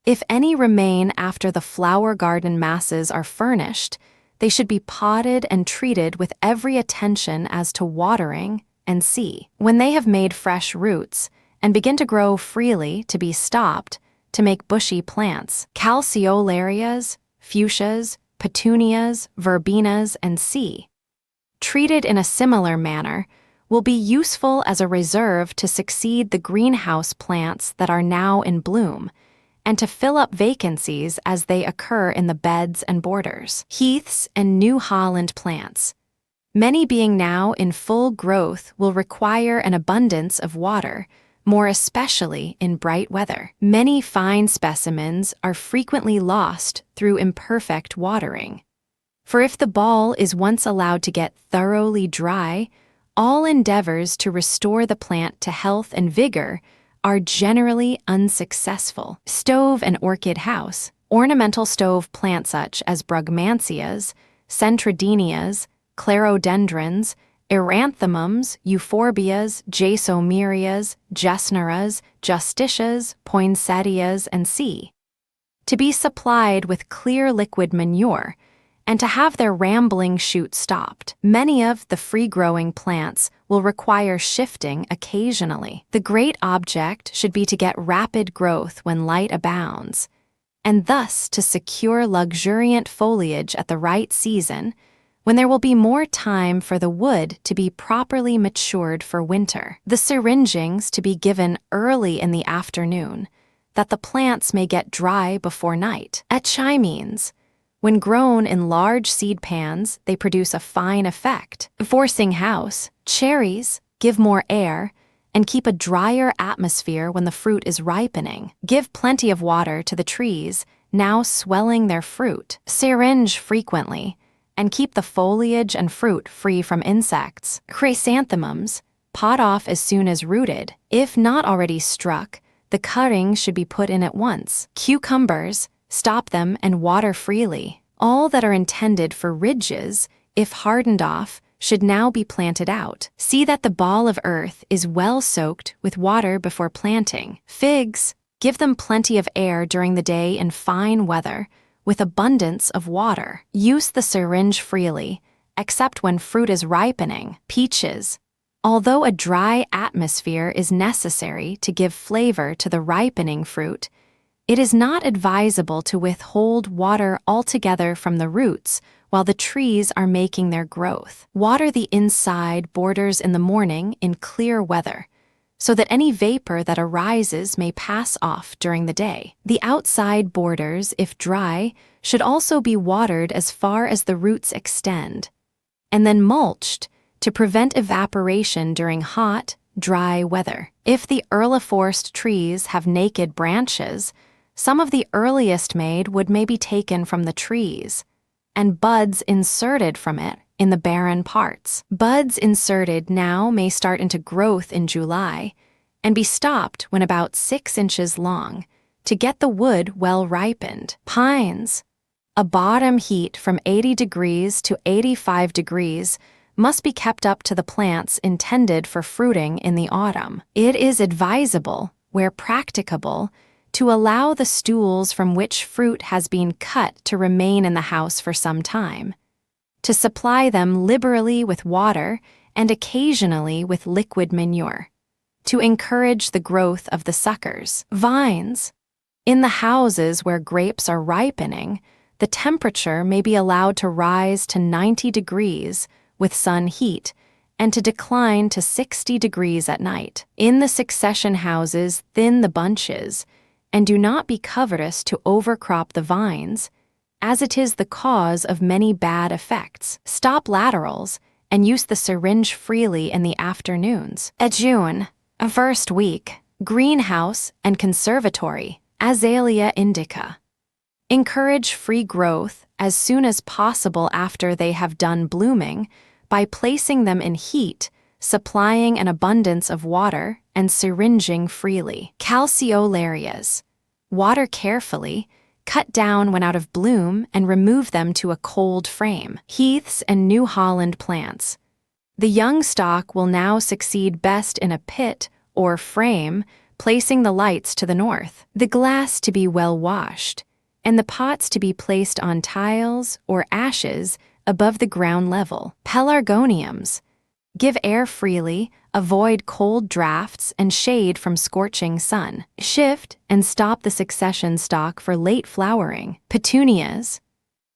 A: If any remain after the flower garden masses are furnished, they should be potted and treated with every attention as to watering and see. When they have made fresh roots and begin to grow freely, to be stopped to make bushy plants. Calceolarias, fuchsias, petunias, verbenas, and C, treated in a similar manner, will be useful as a reserve to succeed the greenhouse plants that are now in bloom, and to fill up vacancies as they occur in the beds and borders. Heaths and New Holland plants, many being now in full growth, will require an abundance of water, more especially in bright weather. Many fine specimens are frequently lost through imperfect watering. For if the ball is once allowed to get thoroughly dry, all endeavors to restore the plant to health and vigor are generally unsuccessful. Stove and orchid house, ornamental stove plants such as brugmansias, centradenias, clerodendrons, eranthemums, euphorbias, jasomerias, gesneras, justitias, poinsettias, and C, to be supplied with clear liquid manure, and to have their rambling shoots stopped. Many of the free-growing plants will require shifting occasionally. The great object should be to get rapid growth when light abounds, and thus to secure luxuriant foliage at the right season, when there will be more time for the wood to be properly matured for winter. The syringings to be given early in the afternoon, that the plants may get dry before night. Echimines, when grown in large seed pans, they produce a fine effect. Forcing house, cherries give more air and keep a drier atmosphere when the fruit is ripening. Give plenty of water to the trees, now swelling their fruit. Syringe frequently, and keep the foliage and fruit free from insects. Chrysanthemums, pot off as soon as rooted. If not already struck, the cuttings should be put in at once. Cucumbers, stop them and water freely. All that are intended for ridges, if hardened off, should now be planted out. See that the ball of earth is well soaked with water before planting. Figs, give them plenty of air during the day in fine weather, with abundance of water. Use the syringe freely, except when fruit is ripening. Peaches, although a dry atmosphere is necessary to give flavor to the ripening fruit, it is not advisable to withhold water altogether from the roots while the trees are making their growth. Water the inside borders in the morning in clear weather, so that any vapor that arises may pass off during the day. The outside borders, if dry, should also be watered as far as the roots extend, and then mulched to prevent evaporation during hot, dry weather. If the earliforced trees have naked branches, some of the earliest made wood may be taken from the trees, and buds inserted from it in the barren parts. Buds inserted now may start into growth in July and be stopped when about 6 inches long to get the wood well ripened. Pines, a bottom heat from 80 degrees to 85 degrees must be kept up to the plants intended for fruiting in the autumn. It is advisable, where practicable, to allow the stools from which fruit has been cut to remain in the house for some time, to supply them liberally with water and occasionally with liquid manure, to encourage the growth of the suckers. Vines, in the houses where grapes are ripening, the temperature may be allowed to rise to 90 degrees with sun heat and to decline to 60 degrees at night. In the succession houses, thin the bunches, and do not be covetous to overcrop the vines, as it is the cause of many bad effects. Stop laterals and use the syringe freely in the afternoons. June, a first week, greenhouse and conservatory, Azalea indica. Encourage free growth as soon as possible after they have done blooming by placing them in heat, supplying an abundance of water, and syringing freely. Calceolarias, water carefully, cut down when out of bloom, and remove them to a cold frame. Heaths and New Holland plants. The young stock will now succeed best in a pit or frame, placing the lights to the north. The glass to be well washed, and the pots to be placed on tiles or ashes above the ground level. Pelargoniums. Give air freely, avoid cold drafts, and shade from scorching sun. Shift and stop the succession stalk for late flowering. Petunias.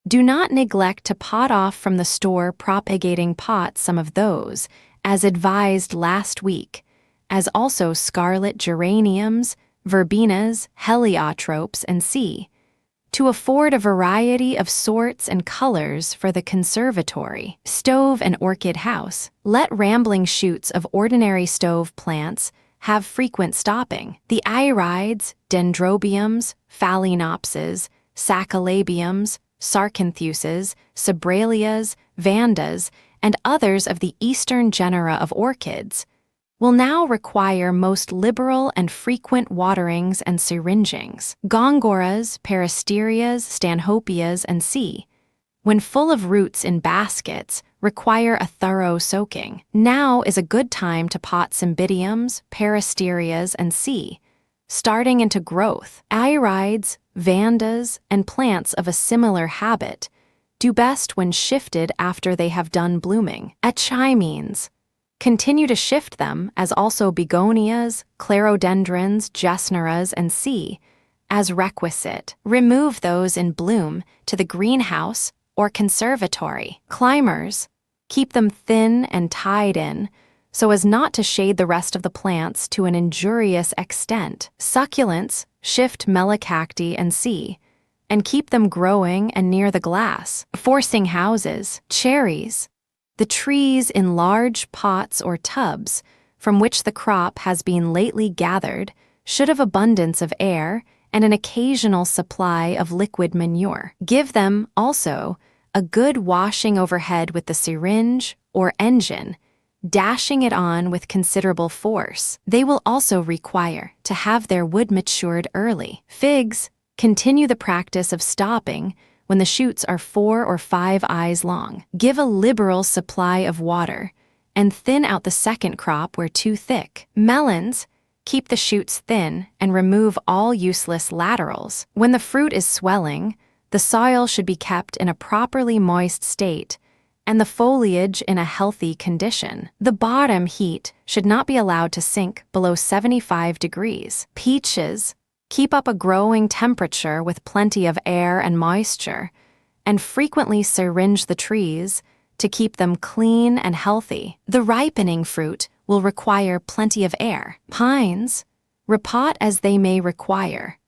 A: Do not neglect to pot off from the store propagating pots some of those, as advised last week, as also scarlet geraniums, verbenas, heliotropes, and C, to afford a variety of sorts and colors for the conservatory. Stove and orchid house. Let rambling shoots of ordinary stove plants have frequent stopping. The irides, dendrobiums, phalaenopsis, sacalabiums, sarcanthuses, sobralias, vandas, and others of the eastern genera of orchids will now require most liberal and frequent waterings and syringings. Gongoras, peristerias, stanhopeias, and C, when full of roots in baskets, require a thorough soaking. Now is a good time to pot cymbidiums, peristerias, and C, starting into growth. Irides, vandas, and plants of a similar habit do best when shifted after they have done blooming. Echimines. Continue to shift them, as also begonias, clerodendrons, gesneras, and C, as requisite. Remove those in bloom to the greenhouse or conservatory. Climbers. Keep them thin and tied in, so as not to shade the rest of the plants to an injurious extent. Succulents. Shift mellicacti and C, and keep them growing and near the glass. Forcing houses. Cherries. The trees in large pots or tubs from which the crop has been lately gathered should have abundance of air and an occasional supply of liquid manure. Give them, also, a good washing overhead with the syringe or engine, dashing it on with considerable force. They will also require to have their wood matured early. Figs. Continue the practice of stopping when the shoots are 4 or 5 eyes long. Give a liberal supply of water, and thin out the second crop where too thick. Melons. Keep the shoots thin and remove all useless laterals. When the fruit is swelling, the soil should be kept in a properly moist state and the foliage in a healthy condition. The bottom heat should not be allowed to sink below 75 degrees. Peaches. Keep up a growing temperature with plenty of air and moisture, and frequently syringe the trees to keep them clean and healthy. The ripening fruit will require plenty of air. Pines. Repot as they may require,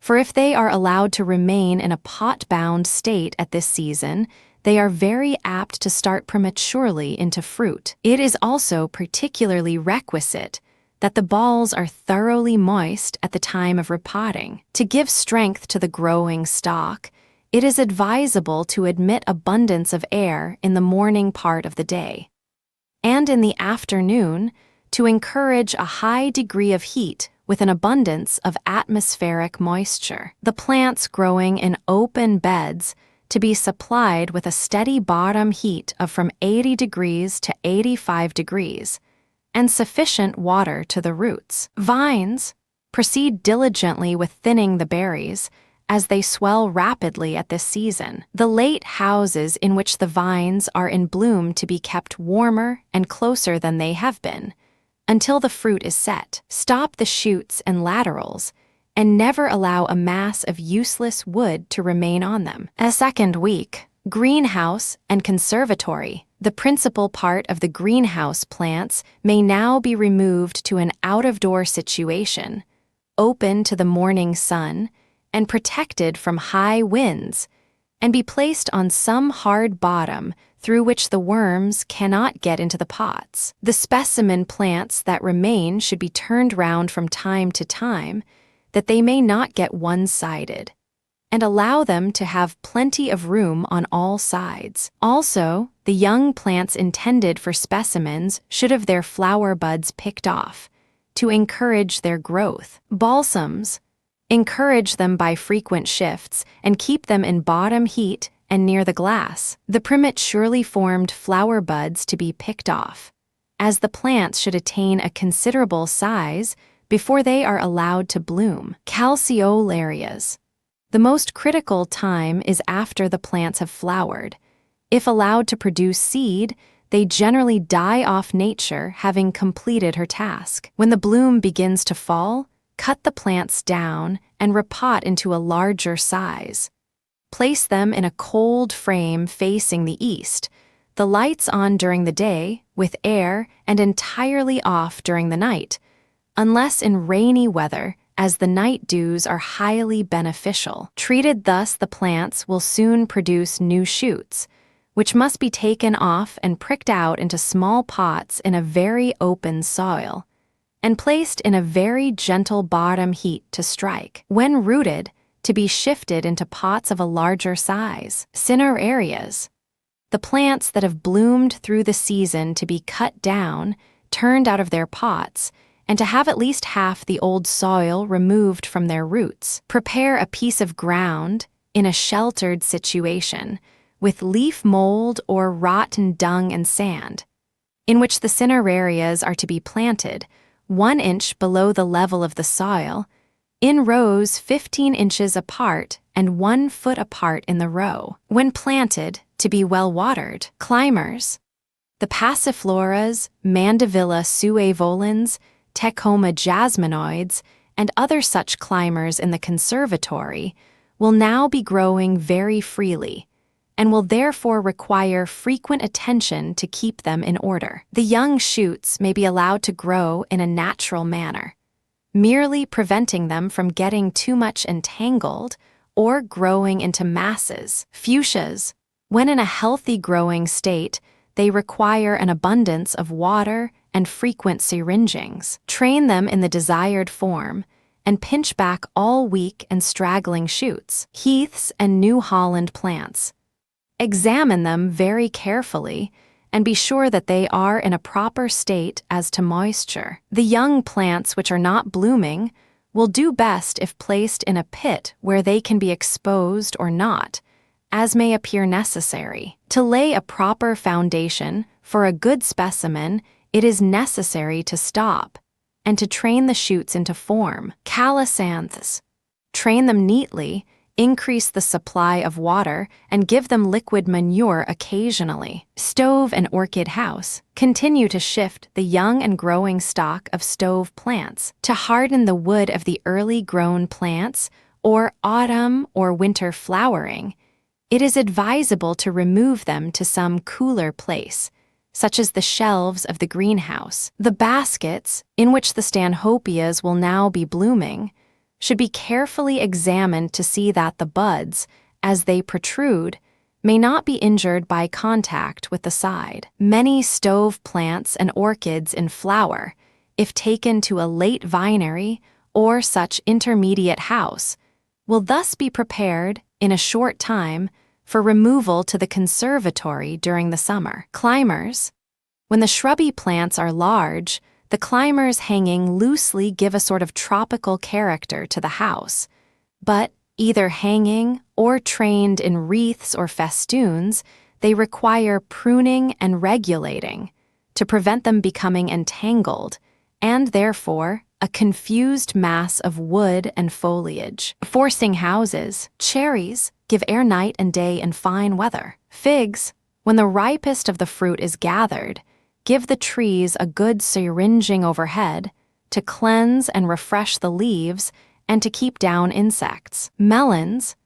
A: for if they are allowed to remain in a pot-bound state at this season, they are very apt to start prematurely into fruit. It is also particularly requisite that the balls are thoroughly moist at the time of repotting. To give strength to the growing stalk, it is advisable to admit abundance of air in the morning part of the day, and in the afternoon to encourage a high degree of heat with an abundance of atmospheric moisture. The plants growing in open beds to be supplied with a steady bottom heat of from 80 degrees to 85 degrees, and sufficient water to the roots. Vines. Proceed diligently with thinning the berries, as they swell rapidly at this season. The late houses in which the vines are in bloom to be kept warmer and closer than they have been, until the fruit is set. Stop the shoots and laterals, and never allow a mass of useless wood to remain on them. A second week. Greenhouse and conservatory. The principal part of the greenhouse plants may now be removed to an out-of-door situation, open to the morning sun, and protected from high winds, and be placed on some hard bottom through which the worms cannot get into the pots. The specimen plants that remain should be turned round from time to time, that they may not get one-sided, and allow them to have plenty of room on all sides. Also, the young plants intended for specimens should have their flower buds picked off, to encourage their growth. Balsams. Encourage them by frequent shifts and keep them in bottom heat and near the glass. The prematurely formed flower buds to be picked off, as the plants should attain a considerable size before they are allowed to bloom. Calceolarias. The most critical time is after the plants have flowered. If allowed to produce seed, they generally die off nature, having completed her task. When the bloom begins to fall, cut the plants down and repot into a larger size. Place them in a cold frame facing the east, the lights on during the day, with air, and entirely off during the night, unless in rainy weather, as the night dews are highly beneficial. Treated thus, the plants will soon produce new shoots, which must be taken off and pricked out into small pots in a very open soil, and placed in a very gentle bottom heat to strike. When rooted, to be shifted into pots of a larger size. Cinerarias. The plants that have bloomed through the season to be cut down, turned out of their pots, and to have at least half the old soil removed from their roots. Prepare a piece of ground in a sheltered situation, with leaf mold or rotten dung and sand, in which the cinerarias are to be planted, 1 inch below the level of the soil, in rows 15 inches apart and 1 foot apart in the row. When planted, to be well watered. Climbers. The passifloras, Mandevilla suevolens, Tecoma jasminoids, and other such climbers in the conservatory will now be growing very freely, and will therefore require frequent attention to keep them in order. The young shoots may be allowed to grow in a natural manner, merely preventing them from getting too much entangled or growing into masses. Fuchsias, when in a healthy growing state, they require an abundance of water and frequent syringings. Train them in the desired form and pinch back all weak and straggling shoots. Heaths and New Holland plants. Examine them very carefully and be sure that they are in a proper state as to moisture. The young plants which are not blooming will do best if placed in a pit where they can be exposed or not, as may appear necessary. To lay a proper foundation for a good specimen, it is necessary to stop and to train the shoots into form. Calisanths. Train them neatly, increase the supply of water, and give them liquid manure occasionally. Stove and orchid house. Continue to shift the young and growing stock of stove plants to harden the wood of the early grown plants or autumn or winter flowering. It is advisable to remove them to some cooler place, such as the shelves of the greenhouse. The baskets, in which the stanhopeias will now be blooming, should be carefully examined to see that the buds, as they protrude, may not be injured by contact with the side. Many stove plants and orchids in flower, if taken to a late vinery or such intermediate house, will thus be prepared, in a short time, for removal to the conservatory during the summer. Climbers. When the shrubby plants are large, the climbers hanging loosely give a sort of tropical character to the house, but either hanging or trained in wreaths or festoons, they require pruning and regulating to prevent them becoming entangled, and therefore a confused mass of wood and foliage. Forcing houses. Cherries give air night and day in fine weather. Figs, when the ripest of the fruit is gathered, give the trees a good syringing overhead to cleanse and refresh the leaves and to keep down insects. Melons,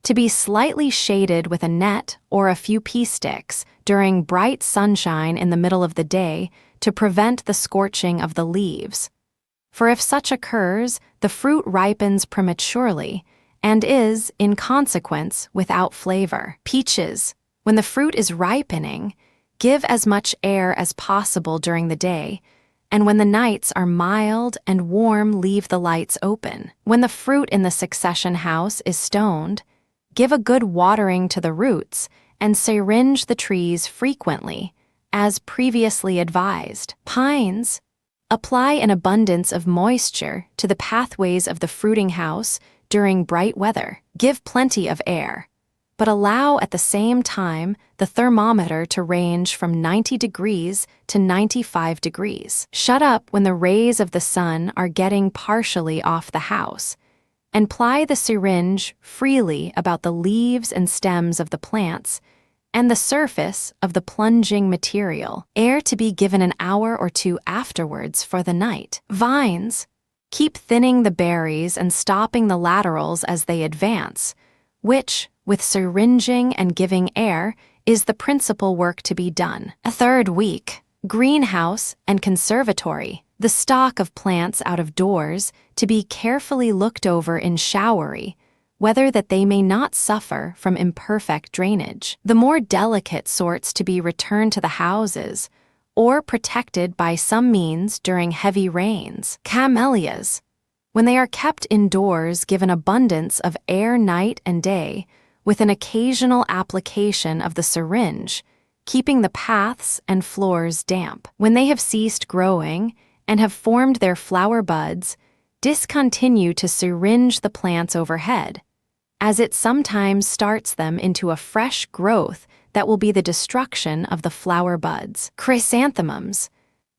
A: to be slightly shaded with a net or a few pea sticks during bright sunshine in the middle of the day to prevent the scorching of the leaves. For if such occurs, the fruit ripens prematurely and is, in consequence, without flavor. Peaches, when the fruit is ripening, give as much air as possible during the day, and when the nights are mild and warm, leave the lights open. When the fruit in the succession house is stoned, give a good watering to the roots and syringe the trees frequently, as previously advised. Pines, apply an abundance of moisture to the pathways of the fruiting house during bright weather. Give plenty of air, but allow at the same time the thermometer to range from 90 degrees to 95 degrees. Shut up when the rays of the sun are getting partially off the house, and ply the syringe freely about the leaves and stems of the plants and the surface of the plunging material. Air to be given an hour or two afterwards for the night. Vines. Keep thinning the berries and stopping the laterals as they advance, which, with syringing and giving air, is the principal work to be done. A third week. Greenhouse and conservatory. The stock of plants out of doors to be carefully looked over in showery, whether that they may not suffer from imperfect drainage. The more delicate sorts to be returned to the houses, or protected by some means during heavy rains. Camellias. When they are kept indoors, given abundance of air night and day, with an occasional application of the syringe, keeping the paths and floors damp. When they have ceased growing and have formed their flower buds, discontinue to syringe the plants overhead, as it sometimes starts them into a fresh growth that will be the destruction of the flower buds. Chrysanthemums.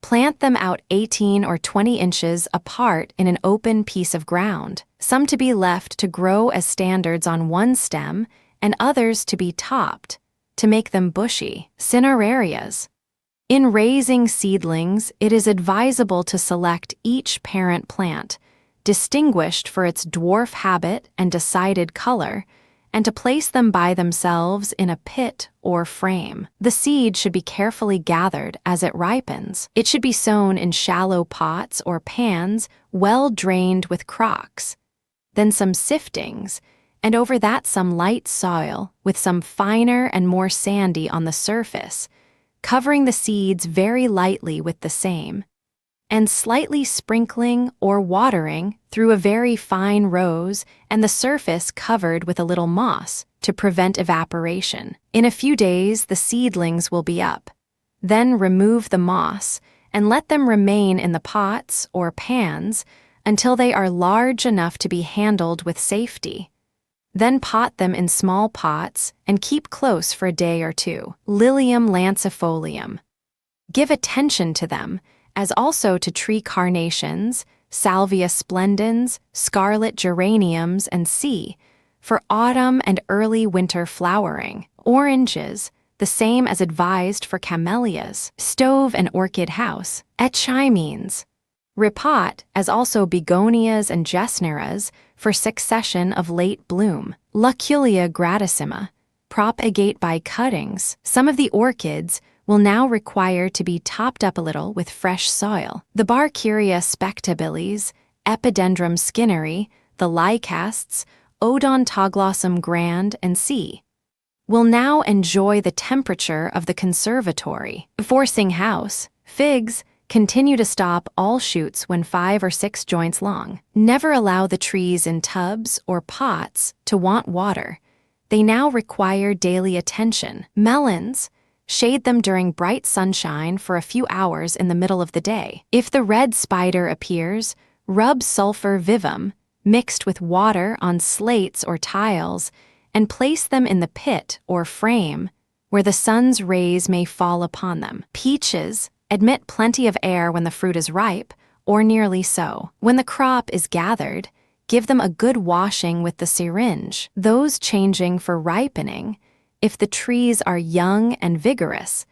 A: Plant them out 18 or 20 inches apart in an open piece of ground, some to be left to grow as standards on one stem and others to be topped, to make them bushy. Cinerarias. In raising seedlings, it is advisable to select each parent plant, distinguished for its dwarf habit and decided color, and to place them by themselves in a pit or frame. The seed should be carefully gathered as it ripens. It should be sown in shallow pots or pans well drained with crocks, then some siftings, and over that some light soil with some finer and more sandy on the surface, covering the seeds very lightly with the same, and slightly sprinkling or watering through a very fine rose and the surface covered with a little moss to prevent evaporation. In a few days the seedlings will be up. Then remove the moss and let them remain in the pots or pans until they are large enough to be handled with safety. Then pot them in small pots and keep close for a day or two. Lilium lancifolium. Give attention to them, as also to tree carnations, salvia splendens, scarlet geraniums, and C, for autumn and early winter flowering. Oranges, the same as advised for camellias. Stove and orchid house. Echimines. Repot, as also begonias and gesneras, for succession of late bloom. Loculia gratissima. Propagate by cuttings. Some of the orchids will now require to be topped up a little with fresh soil. The Barkeria spectabilis, Epidendrum skinneri, the Lycasts, Odontoglossum grand, and C, will now enjoy the temperature of the conservatory. Forcing house. Figs continue to stop all shoots when 5 or 6 joints long. Never allow the trees in tubs or pots to want water. They now require daily attention. Melons. Shade them during bright sunshine for a few hours in the middle of the day. If the red spider appears, rub sulfur vivum, mixed with water on slates or tiles, and place them in the pit or frame where the sun's rays may fall upon them. Peaches admit plenty of air when the fruit is ripe, or nearly so. When the crop is gathered, give them a good washing with the syringe, those changing for ripening, if the trees are young and vigorous,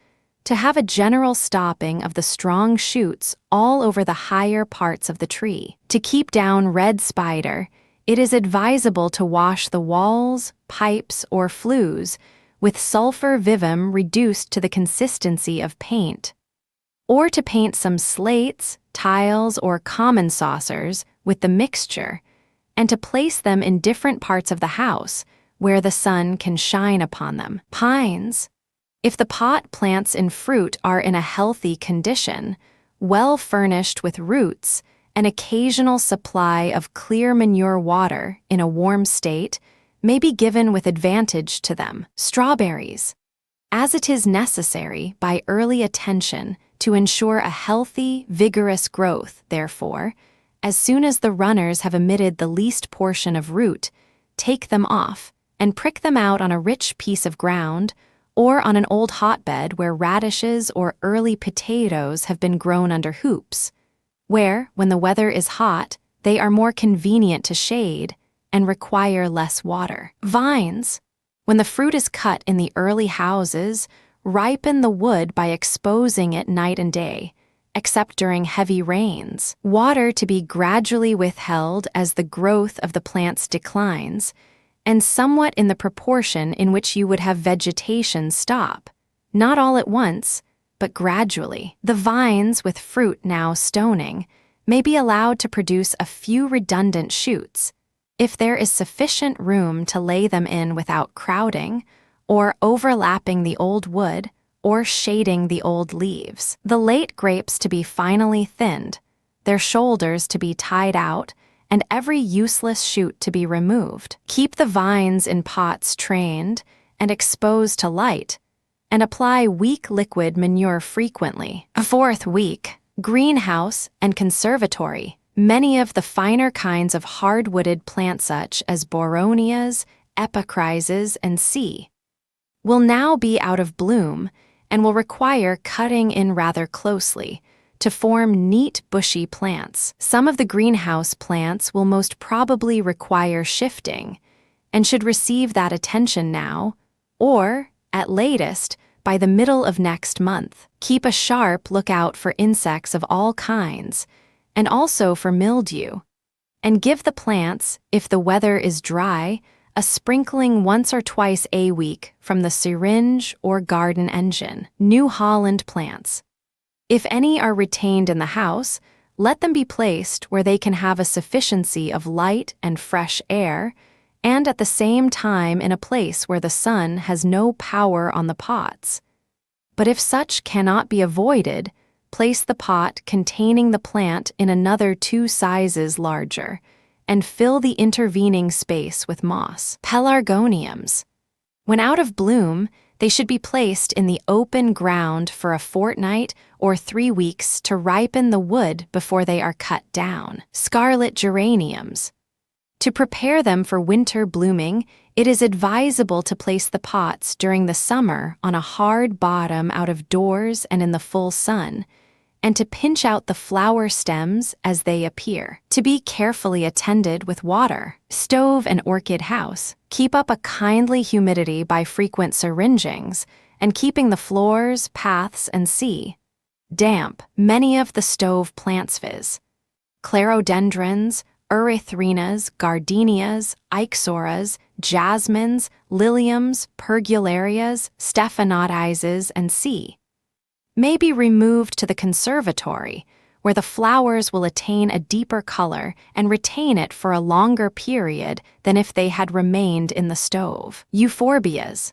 A: to have a general stopping of the strong shoots all over the higher parts of the tree. To keep down red spider, it is advisable to wash the walls, pipes, or flues with sulfur vivum reduced to the consistency of paint, or to paint some slates, tiles, or common saucers with the mixture, and to place them in different parts of the house where the sun can shine upon them. Pines. If the pot plants in fruit are in a healthy condition, well furnished with roots, an occasional supply of clear manure water in a warm state may be given with advantage to them. Strawberries. As it is necessary by early attention to ensure a healthy, vigorous growth, therefore, as soon as the runners have emitted the least portion of root, take them off and prick them out on a rich piece of ground or on an old hotbed where radishes or early potatoes have been grown under hoops, where, when the weather is hot, they are more convenient to shade and require less water. Vines. When the fruit is cut in the early houses, ripen the wood by exposing it night and day, except during heavy rains. Water to be gradually withheld as the growth of the plants declines, and somewhat in the proportion in which you would have vegetation stop, not all at once, but gradually. The vines with fruit now stoning may be allowed to produce a few redundant shoots, if there is sufficient room to lay them in without crowding, or overlapping the old wood, or shading the old leaves. The late grapes to be finely thinned, their shoulders to be tied out, and every useless shoot to be removed. Keep the vines in pots trained and exposed to light, and apply weak liquid manure frequently. Fourth week, greenhouse and conservatory. Many of the finer kinds of hardwooded plants such as boronias, epicrizes, and C will now be out of bloom and will require cutting in rather closely to form neat bushy plants. Some of the greenhouse plants will most probably require shifting and should receive that attention now, or, at latest, by the middle of next month. Keep a sharp lookout for insects of all kinds, and also for mildew, and give the plants, if the weather is dry, a sprinkling once or twice a week from the syringe or garden engine. New Holland plants. If any are retained in the house, let them be placed where they can have a sufficiency of light and fresh air, and at the same time in a place where the sun has no power on the pots. But if such cannot be avoided, place the pot containing the plant in another 2 sizes larger, and fill the intervening space with moss. Pelargoniums. When out of bloom, they should be placed in the open ground for a fortnight or 3 weeks to ripen the wood before they are cut down. Scarlet geraniums. To prepare them for winter blooming, it is advisable to place the pots during the summer on a hard bottom out of doors and in the full sun, and to pinch out the flower stems as they appear. To be carefully attended with water. Stove and orchid house. Keep up a kindly humidity by frequent syringings, and keeping the floors, paths, and sea damp. Many of the stove plants viz. Clerodendrons, erythrinas, gardenias, ixoras, jasmines, liliums, pergularias, stephanotises, and C may be removed to the conservatory, where the flowers will attain a deeper color and retain it for a longer period than if they had remained in the stove. Euphorbias.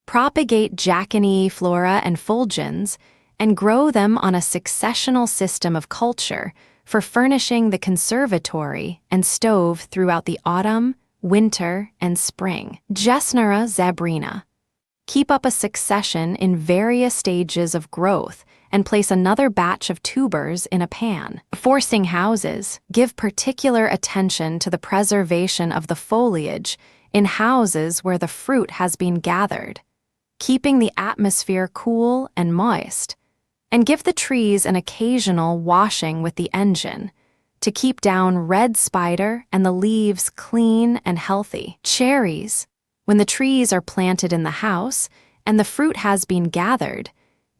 A: Propagate jacinae flora and fulgens and grow them on a successional system of culture for furnishing the conservatory and stove throughout the autumn, winter, and spring. Gesnera zebrina. Keep up a succession in various stages of growth and place another batch of tubers in a pan. Forcing houses. Give particular attention to the preservation of the foliage in houses where the fruit has been gathered, keeping the atmosphere cool and moist, and give the trees an occasional washing with the engine to keep down red spider and the leaves clean and healthy. Cherries. When the trees are planted in the house and the fruit has been gathered,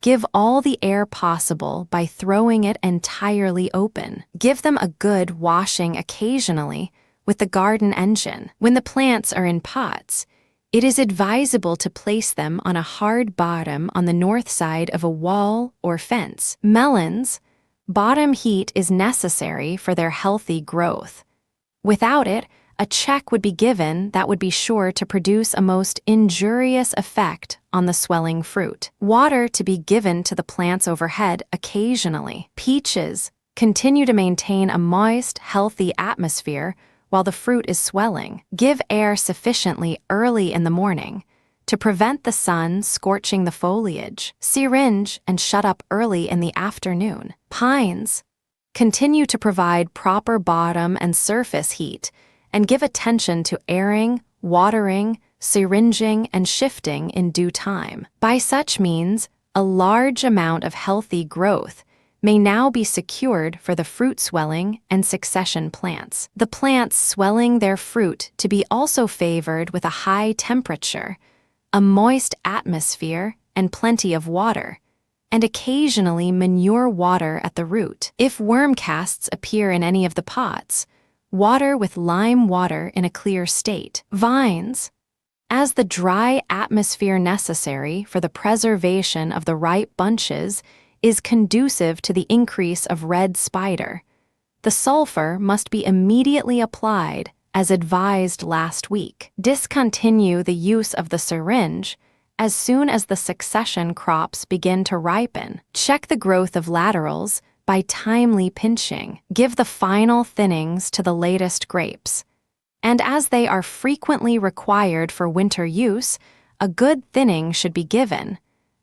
A: give all the air possible by throwing it entirely open. Give them a good washing occasionally with the garden engine. When the plants are in pots, it is advisable to place them on a hard bottom on the north side of a wall or fence. Melons. Bottom heat is necessary for their healthy growth. Without it, a check would be given that would be sure to produce a most injurious effect on the swelling fruit. Water to be given to the plants overhead occasionally. Peaches. Continue to maintain a moist, healthy atmosphere while the fruit is swelling. Give air sufficiently early in the morning to prevent the sun scorching the foliage. Syringe and shut up early in the afternoon. Pines. Continue to provide proper bottom and surface heat and give attention to airing, watering, syringing, and shifting in due time. By such means, a large amount of healthy growth may now be secured for the fruit swelling and succession plants. The plants swelling their fruit to be also favored with a high temperature, a moist atmosphere, and plenty of water, and occasionally manure water at the root. If worm casts appear in any of the pots, water with lime water in a clear state. Vines. As the dry atmosphere necessary for the preservation of the ripe bunches is conducive to the increase of red spider, the sulfur must be immediately applied as advised last week. Discontinue the use of the syringe as soon as the succession crops begin to ripen. Check the growth of laterals by timely pinching. Give the final thinnings to the latest grapes. And as they are frequently required for winter use, a good thinning should be given,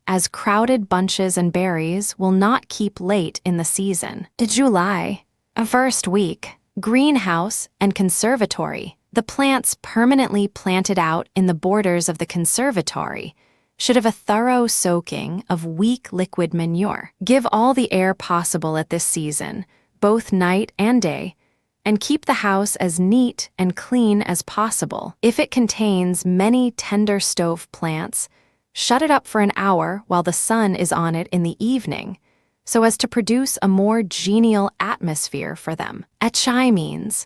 A: as crowded bunches and berries will not keep late in the season. July. First week. Greenhouse and conservatory. The plants permanently planted out in the borders of the conservatory should have a thorough soaking of weak liquid manure. Give all the air possible at this season, both night and day, and keep the house as neat and clean as possible. If it contains many tender stove plants, shut it up for an hour while the sun is on it in the evening, so as to produce a more genial atmosphere for them. Echimines.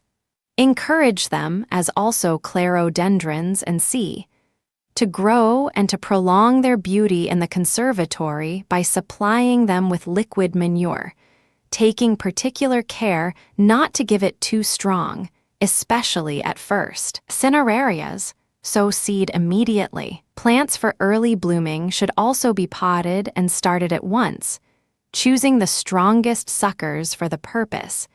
A: Encourage them, as also clerodendrons and C, to grow and to prolong their beauty in the conservatory by supplying them with liquid manure, taking particular care not to give it too strong, especially at first. Cinerarias. Sow seed immediately. Plants for early blooming should also be potted and started at once, choosing the strongest suckers for the purpose,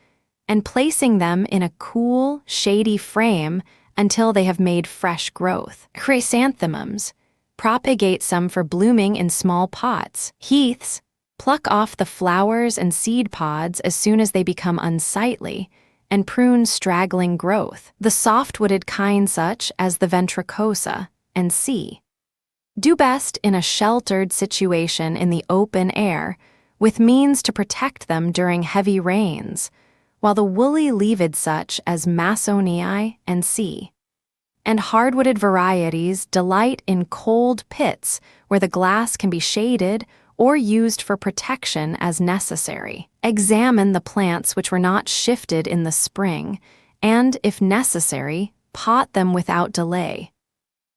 A: and placing them in a cool, shady frame until they have made fresh growth. Chrysanthemums. Propagate some for blooming in small pots. Heaths. Pluck off the flowers and seed pods as soon as they become unsightly, and prune straggling growth. The soft-wooded kind such as the ventricosa and C. Do best in a sheltered situation in the open air, with means to protect them during heavy rains, while the woolly-leaved such as Masonii and C. and hardwooded varieties delight in cold pits where the glass can be shaded or used for protection as necessary. Examine the plants which were not shifted in the spring, and, if necessary, pot them without delay.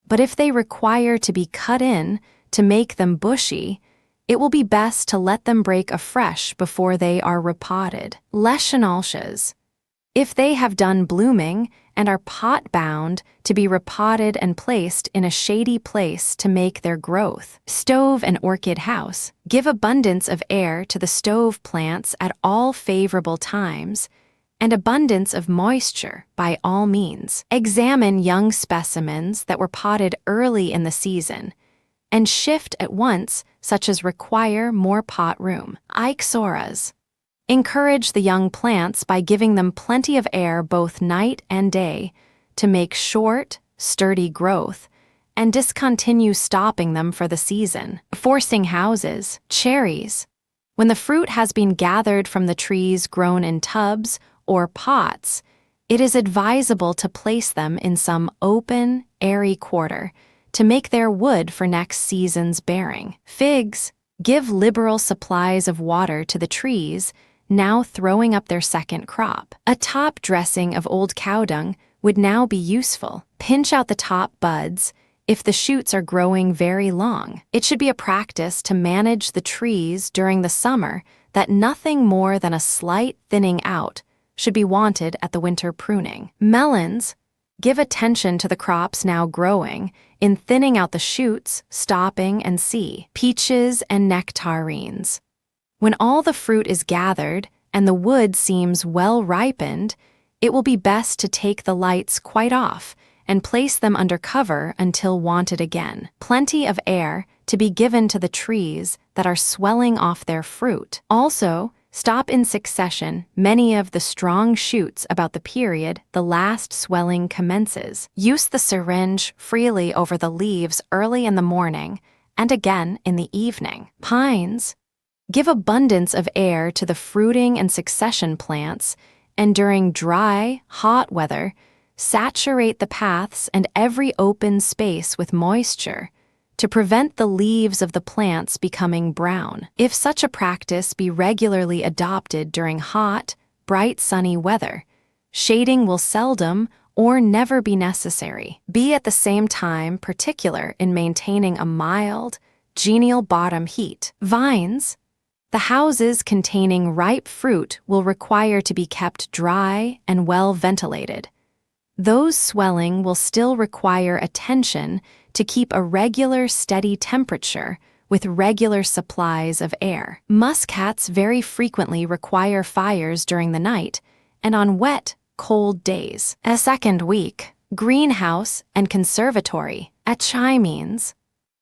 A: But if they require to be cut in to make them bushy, it will be best to let them break afresh before they are repotted. Leschenolches. If they have done blooming and are pot-bound to be repotted and placed in a shady place to make their growth. Stove and orchid house. Give abundance of air to the stove plants at all favorable times, and abundance of moisture by all means. Examine young specimens that were potted early in the season, and shift at once such as require more pot room. Ixoras. Encourage the young plants by giving them plenty of air both night and day to make short, sturdy growth, and discontinue stopping them for the season. Forcing houses. Cherries. When the fruit has been gathered from the trees grown in tubs or pots, it is advisable to place them in some open, airy quarter to make their wood for next season's bearing. Figs. Give liberal supplies of water to the trees now throwing up their second crop. A top dressing of old cow dung would now be useful. Pinch out the top buds if the shoots are growing very long. It should be a practice to manage the trees during the summer that nothing more than a slight thinning out should be wanted at the winter pruning. Melons. Give attention to the crops now growing in thinning out the shoots, stopping, and see. Peaches and nectarines. When all the fruit is gathered and the wood seems well ripened, it will be best to take the lights quite off and place them under cover until wanted again. Plenty of air to be given to the trees that are swelling off their fruit. Also, stop in succession many of the strong shoots about the period the last swelling commences. Use the syringe freely over the leaves early in the morning and again in the evening. Pines. Give abundance of air to the fruiting and succession plants, and during dry, hot weather, saturate the paths and every open space with moisture to prevent the leaves of the plants becoming brown. If such a practice be regularly adopted during hot, bright sunny weather, shading will seldom or never be necessary. Be at the same time particular in maintaining a mild, genial bottom heat. Vines. The houses containing ripe fruit will require to be kept dry and well ventilated. Those swelling will still require attention to keep a regular, steady temperature with regular supplies of air. Muscats very frequently require fires during the night and on wet, cold days. A second week, greenhouse and conservatory. At means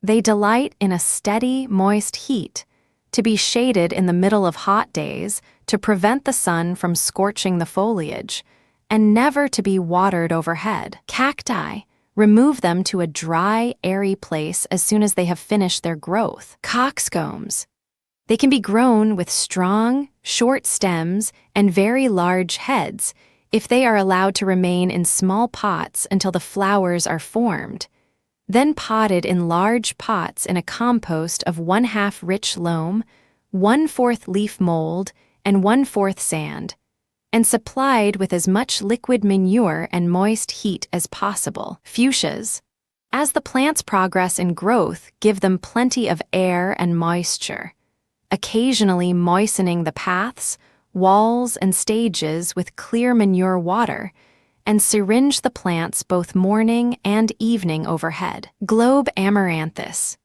A: they delight in a steady, moist heat to be shaded in the middle of hot days to prevent the sun from scorching the foliage, and never to be watered overhead. Cacti. Remove them to a dry, airy place as soon as they have finished their growth. Coxcombs. They can be grown with strong, short stems and very large heads if they are allowed to remain in small pots until the flowers are formed, then potted in large pots in a compost of 1/2 rich loam, 1/4 leaf mold, and 1/4 sand, and supplied with as much liquid manure and moist heat as possible. Fuchsias. As the plants progress in growth, give them plenty of air and moisture, occasionally moistening the paths, walls, and stages with clear manure water, and syringe the plants both morning and evening overhead. Globe amaranthus.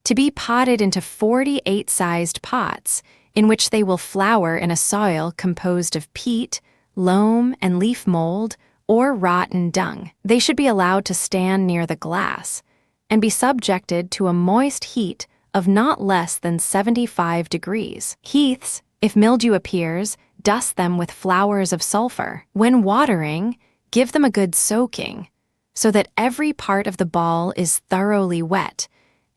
A: To be potted into 48-sized pots, in which they will flower in a soil composed of peat, loam, and leaf mold, or rotten dung. They should be allowed to stand near the glass and be subjected to a moist heat of not less than 75 degrees. Heaths, if mildew appears, dust them with flowers of sulfur. When watering, give them a good soaking, so that every part of the ball is thoroughly wet,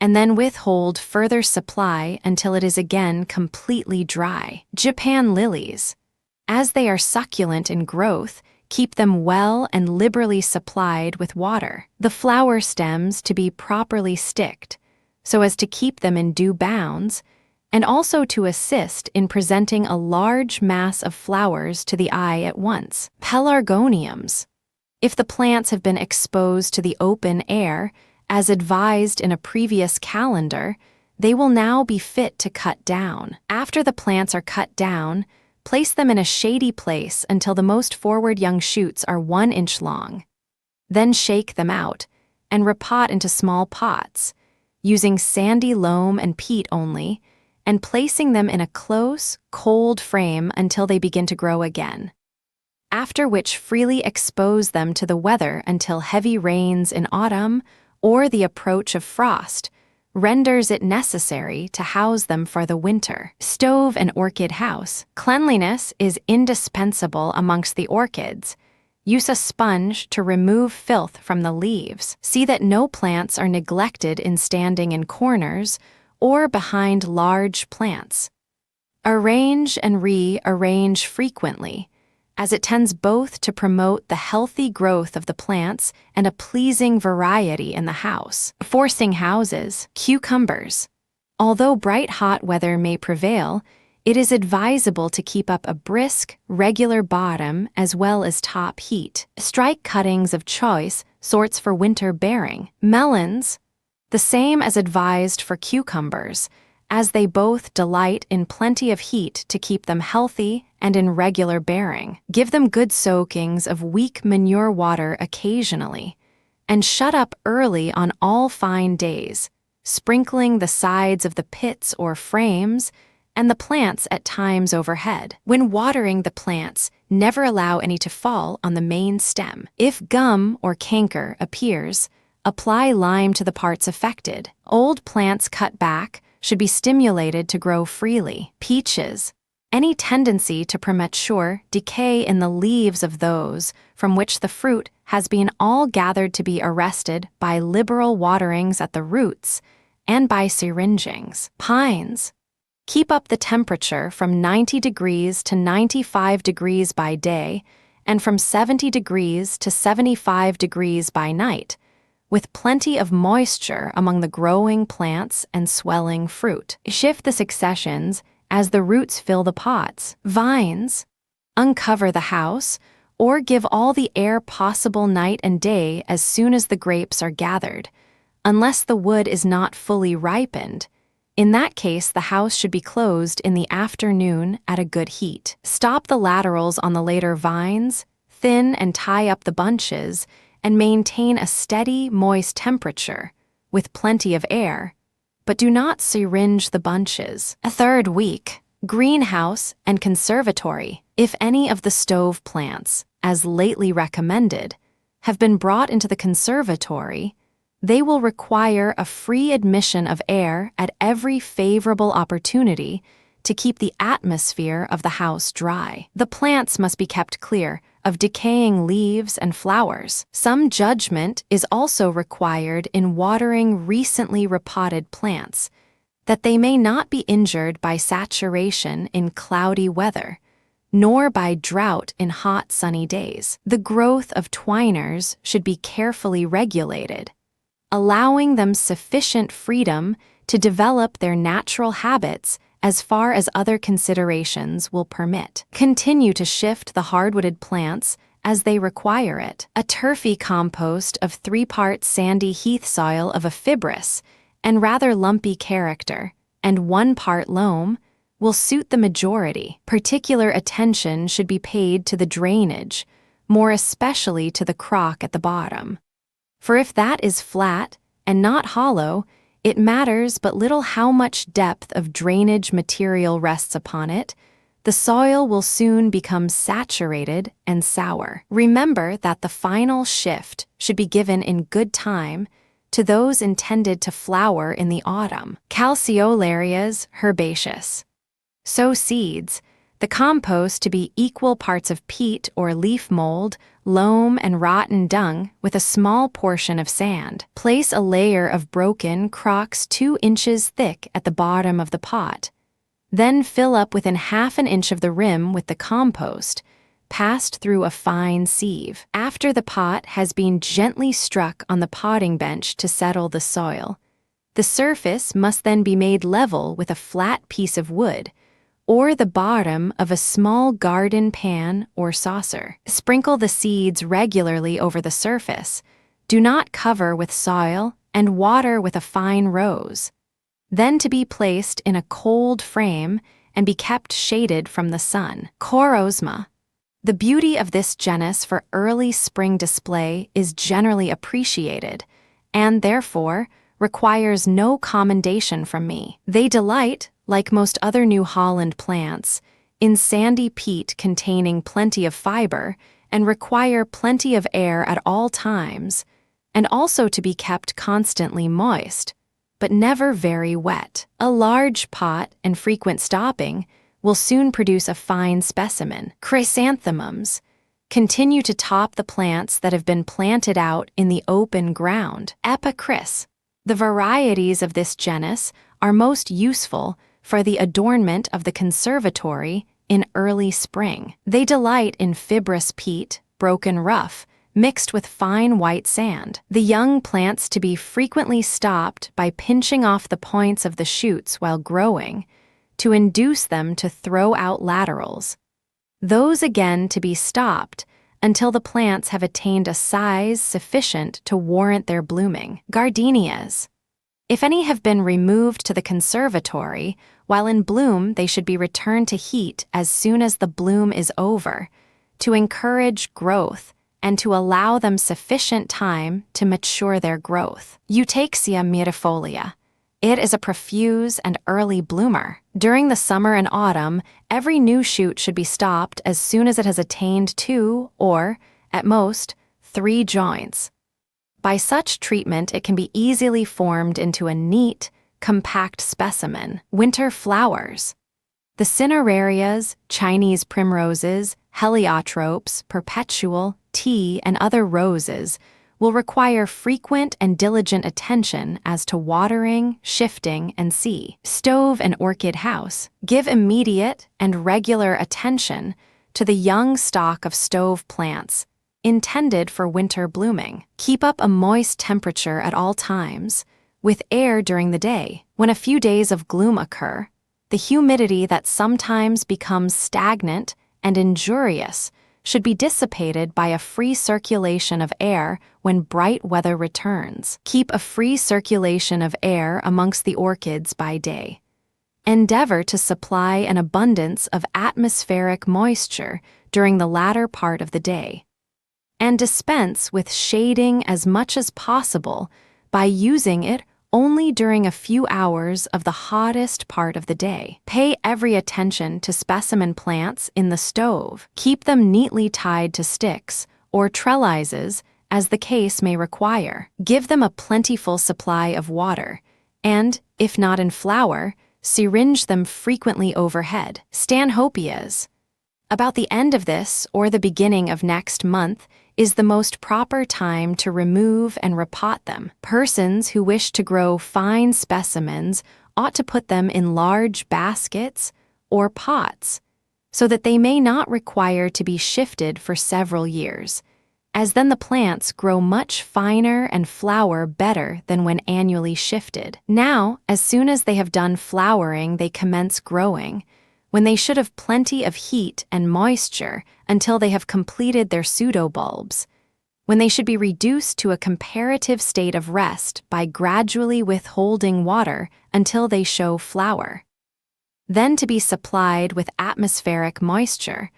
A: and then withhold further supply until it is again completely dry. Japan lilies. As they are succulent in growth, keep them well and liberally supplied with water. The flower stems to be properly sticked, so as to keep them in due bounds, and also to assist in presenting a large mass of flowers to the eye at once. Pelargoniums. If the plants have been exposed to the open air, as advised in a previous calendar, they will now be fit to cut down. After the plants are cut down, place them in a shady place until the most forward young shoots are 1 inch long. Then shake them out and repot into small pots, using sandy loam and peat only, and placing them in a close, cold frame until they begin to grow again. After which freely expose them to the weather until heavy rains in autumn or the approach of frost renders it necessary to house them for the winter. Stove and orchid house. Cleanliness is indispensable amongst the orchids. Use a sponge to remove filth from the leaves. See that no plants are neglected in standing in corners or behind large plants. Arrange and rearrange frequently, as it tends both to promote the healthy growth of the plants and a pleasing variety in the house. Forcing houses. Cucumbers. Although bright hot weather may prevail, it is advisable to keep up a brisk, regular bottom as well as top heat. Strike cuttings of choice sorts for winter bearing. Melons. The same as advised for cucumbers, as they both delight in plenty of heat to keep them healthy and in regular bearing. Give them good soakings of weak manure water occasionally, and shut up early on all fine days, sprinkling the sides of the pits or frames and the plants at times overhead. When watering the plants, never allow any to fall on the main stem. If gum or canker appears, apply lime to the parts affected. Old plants cut back should be stimulated to grow freely. Peaches. Any tendency to premature decay in the leaves of those from which the fruit has been all gathered to be arrested by liberal waterings at the roots and by syringings. Pines. Keep up the temperature from 90 degrees to 95 degrees by day and from 70 degrees to 75 degrees by night, with plenty of moisture among the growing plants and swelling fruit. Shift the successions as the roots fill the pots. Vines. Uncover the house, or give all the air possible night and day as soon as the grapes are gathered, unless the wood is not fully ripened. In that case, the house should be closed in the afternoon at a good heat. Stop the laterals on the later vines, thin and tie up the bunches, and maintain a steady, moist temperature, with plenty of air, but do not syringe the bunches. A third week, greenhouse and conservatory. If any of the stove plants, as lately recommended, have been brought into the conservatory, they will require a free admission of air at every favorable opportunity to keep the atmosphere of the house dry. The plants must be kept clear of decaying leaves and flowers. Some judgment is also required in watering recently repotted plants, that they may not be injured by saturation in cloudy weather, nor by drought in hot sunny days. The growth of twiners should be carefully regulated, allowing them sufficient freedom to develop their natural habits as far as other considerations will permit. Continue to shift the hardwooded plants as they require it. A turfy compost of 3 parts sandy heath soil of a fibrous and rather lumpy character, and 1 part loam, will suit the majority. Particular attention should be paid to the drainage, more especially to the crock at the bottom. For if that is flat and not hollow, it matters but little how much depth of drainage material rests upon it. The soil will soon become saturated and sour. Remember that the final shift should be given in good time to those intended to flower in the autumn. Calceolarias herbaceous. Sow seeds, the compost to be equal parts of peat or leaf mold, loam, and rotten dung with a small portion of sand. Place a layer of broken crocks 2 inches thick at the bottom of the pot. Then fill up within ½ inch of the rim with the compost, passed through a fine sieve. After the pot has been gently struck on the potting bench to settle the soil, the surface must then be made level with a flat piece of wood, or the bottom of a small garden pan or saucer. Sprinkle the seeds regularly over the surface. Do not cover with soil, and water with a fine rose. Then to be placed in a cold frame and be kept shaded from the sun. Chorosma. The beauty of this genus for early spring display is generally appreciated, and therefore requires no commendation from me. They delight, like most other New Holland plants, in sandy peat containing plenty of fiber and require plenty of air at all times, and also to be kept constantly moist, but never very wet. A large pot and frequent stopping will soon produce a fine specimen. Chrysanthemums. Continue to top the plants that have been planted out in the open ground. Epicris. The varieties of this genus are most useful for the adornment of the conservatory in early spring. They delight in fibrous peat, broken rough, mixed with fine white sand. The young plants to be frequently stopped by pinching off the points of the shoots while growing, to induce them to throw out laterals. Those again to be stopped until the plants have attained a size sufficient to warrant their blooming. Gardenias. If any have been removed to the conservatory, while in bloom they should be returned to heat as soon as the bloom is over, to encourage growth and to allow them sufficient time to mature their growth. Eustacia myrtifolia. It is a profuse and early bloomer. During the summer and autumn, every new shoot should be stopped as soon as it has attained 2 or, at most, 3 joints. By such treatment, it can be easily formed into a neat, compact specimen. Winter flowers. The cinerarias, Chinese primroses, heliotropes, perpetual, tea, and other roses will require frequent and diligent attention as to watering, shifting, and seed. Stove and orchid house. Give immediate and regular attention to the young stalk of stove plants intended for winter blooming. Keep up a moist temperature at all times, with air during the day. When a few days of gloom occur, the humidity that sometimes becomes stagnant and injurious should be dissipated by a free circulation of air when bright weather returns. Keep a free circulation of air amongst the orchids by day. Endeavor to supply an abundance of atmospheric moisture during the latter part of the day, and dispense with shading as much as possible by using it only during a few hours of the hottest part of the day. Pay every attention to specimen plants in the stove. Keep them neatly tied to sticks or trellises as the case may require. Give them a plentiful supply of water, and, if not in flower, syringe them frequently overhead. Stanhopeias. About the end of this or the beginning of next month is the most proper time to remove and repot them. Persons who wish to grow fine specimens ought to put them in large baskets or pots so that they may not require to be shifted for several years, as then the plants grow much finer and flower better than when annually shifted. Now, as soon as they have done flowering, they commence growing, when they should have plenty of heat and moisture until they have completed their pseudobulbs, when they should be reduced to a comparative state of rest by gradually withholding water until they show flower, then to be supplied with atmospheric moisture,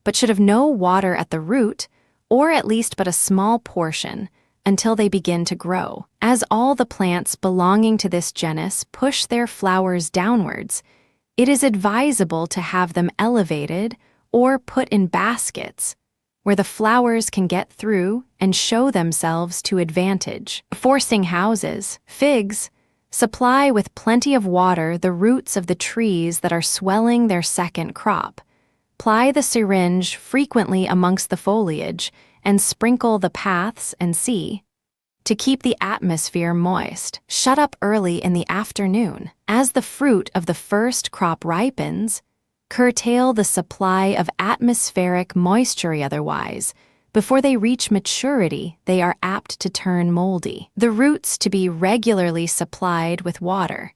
A: but should have no water at the root, or at least but a small portion, until they begin to grow. As all the plants belonging to this genus push their flowers downwards, it is advisable to have them elevated or put in baskets, where the flowers can get through and show themselves to advantage. Forcing houses. Figs. Supply with plenty of water the roots of the trees that are swelling their second crop. Ply the syringe frequently amongst the foliage and sprinkle the paths and see to keep the atmosphere moist. Shut up early in the afternoon. As the fruit of the first crop ripens, curtail the supply of atmospheric moisture otherwise. Before they reach maturity, they are apt to turn moldy. The roots to be regularly supplied with water,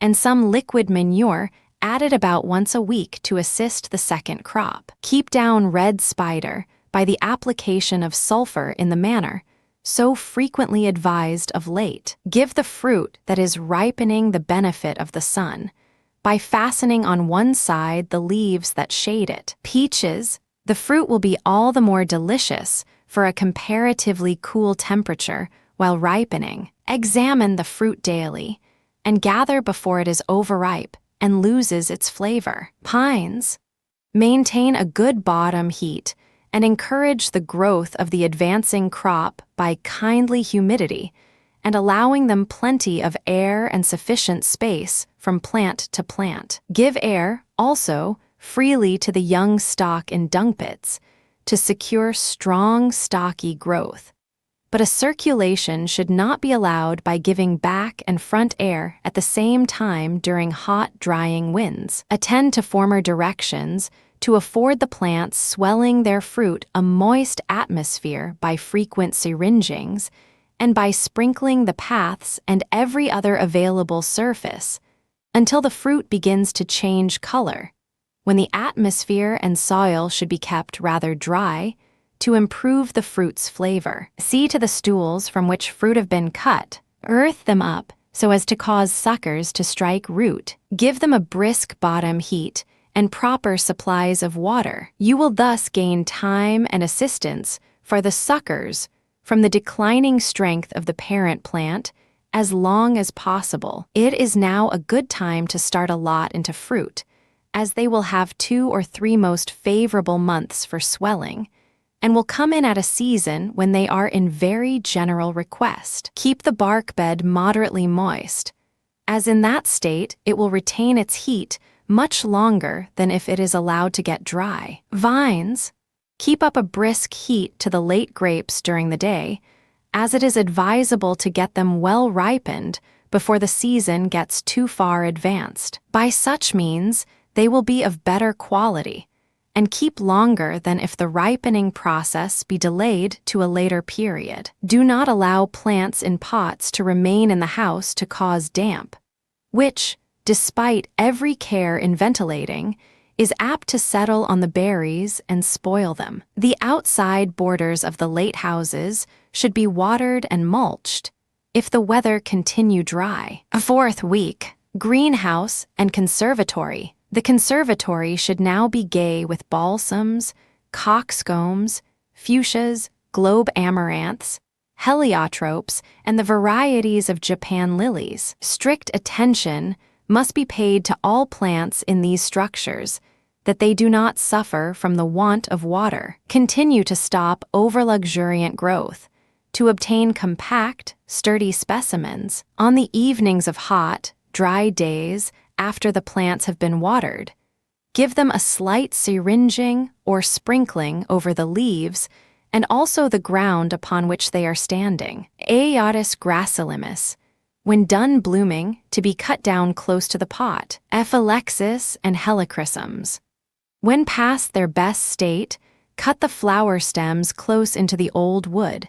A: and some liquid manure added about once a week to assist the second crop. Keep down red spider by the application of sulfur in the manner so frequently advised of late. Give the fruit that is ripening the benefit of the sun by fastening on one side the leaves that shade it. Peaches. The fruit will be all the more delicious for a comparatively cool temperature while ripening. Examine the fruit daily and gather before it is overripe and loses its flavor. Pines. Maintain a good bottom heat and encourage the growth of the advancing crop by kindly humidity and allowing them plenty of air and sufficient space from plant to plant. Give air, also, freely to the young stalk in dung pits to secure strong, stocky growth. But a circulation should not be allowed by giving back and front air at the same time during hot, drying winds. Attend to former directions to afford the plants swelling their fruit a moist atmosphere by frequent syringings and by sprinkling the paths and every other available surface until the fruit begins to change color, when the atmosphere and soil should be kept rather dry to improve the fruit's flavor. See to the stools from which fruit have been cut. Earth them up so as to cause suckers to strike root. Give them a brisk bottom heat and proper supplies of water. You will thus gain time and assistance for the suckers from the declining strength of the parent plant as long as possible. It is now a good time to start a lot into fruit, as they will have 2 or 3 most favorable months for swelling, and will come in at a season when they are in very general request. Keep the bark bed moderately moist, as in that state it will retain its heat much longer than if it is allowed to get dry. Vines. Keep up a brisk heat to the late grapes during the day, as it is advisable to get them well ripened before the season gets too far advanced. By such means, they will be of better quality and keep longer than if the ripening process be delayed to a later period. Do not allow plants in pots to remain in the house to cause damp, which, despite every care in ventilating, is apt to settle on the berries and spoil them. The outside borders of the late houses should be watered and mulched if the weather continue dry. Fourth week, greenhouse and conservatory. The conservatory should now be gay with balsams, coxcombs, fuchsias, globe amaranths, heliotropes, and the varieties of Japan lilies. Strict attention must be paid to all plants in these structures, that they do not suffer from the want of water. Continue to stop over-luxuriant growth to obtain compact, sturdy specimens. On the evenings of hot, dry days after the plants have been watered, give them a slight syringing or sprinkling over the leaves and also the ground upon which they are standing. Aeotis gracilimus, when done blooming, to be cut down close to the pot. Ephalexis and helichrysums. When past their best state, cut the flower stems close into the old wood,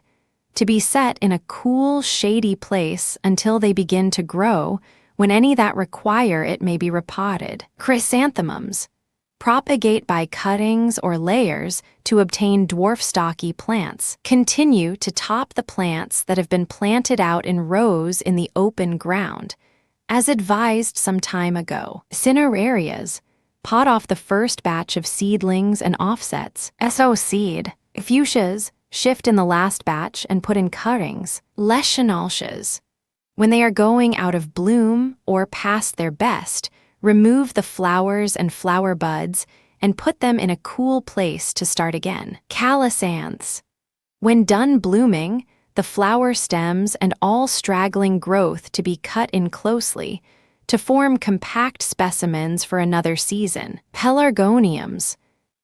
A: to be set in a cool, shady place until they begin to grow, when any that require it may be repotted. Chrysanthemums. Propagate by cuttings or layers to obtain dwarf stocky plants. Continue to top the plants that have been planted out in rows in the open ground, as advised some time ago. Cinerarias. Pot off the first batch of seedlings and offsets. SO seed. Fuchsias. Shift in the last batch and put in cuttings. Leschenalches. When they are going out of bloom or past their best, remove the flowers and flower buds and put them in a cool place to start again. Calisanths. When done blooming, the flower stems and all straggling growth to be cut in closely to form compact specimens for another season. Pelargoniums.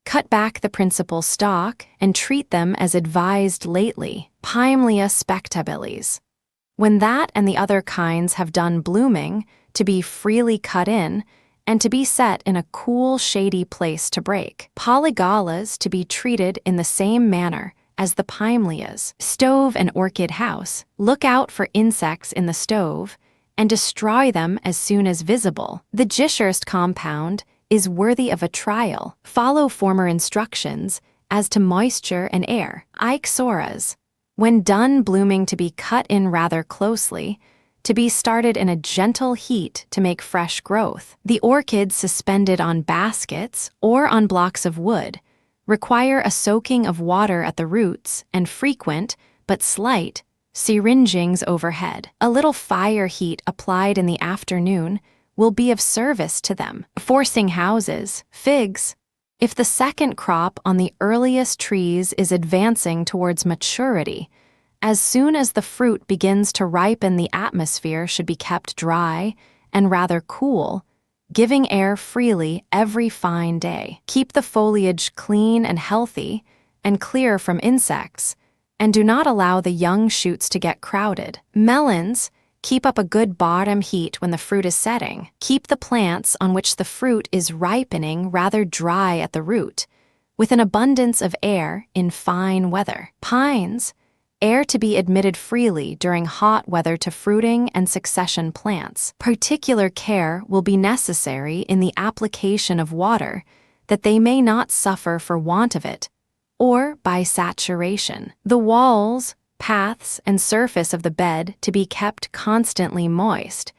A: Cut back the principal stalk and treat them as advised lately. Pymlia spectabilis. When that and the other kinds have done blooming, to be freely cut in, and to be set in a cool, shady place to break. Polygalas to be treated in the same manner as the pymlias. Stove and orchid house. Look out for insects in the stove, and destroy them as soon as visible. The Gischerst compound is worthy of a trial. Follow former instructions as to moisture and air. Ixoras. When done blooming, to be cut in rather closely, to be started in a gentle heat to make fresh growth. The orchids suspended on baskets or on blocks of wood require a soaking of water at the roots and frequent, but slight, syringings overhead. A little fire heat applied in the afternoon will be of service to them. Forcing houses. Figs. If the second crop on the earliest trees is advancing towards maturity, as soon as the fruit begins to ripen, the atmosphere should be kept dry and rather cool, giving air freely every fine day. Keep the foliage clean and healthy and clear from insects, and do not allow the young shoots to get crowded. Melons. Keep up a good bottom heat when the fruit is setting. Keep the plants on which the fruit is ripening rather dry at the root, with an abundance of air in fine weather. Pines. Air to be admitted freely during hot weather to fruiting and succession plants. Particular care will be necessary in the application of water, that they may not suffer for want of it, or by saturation. The walls, paths, and surface of the bed to be kept constantly moist,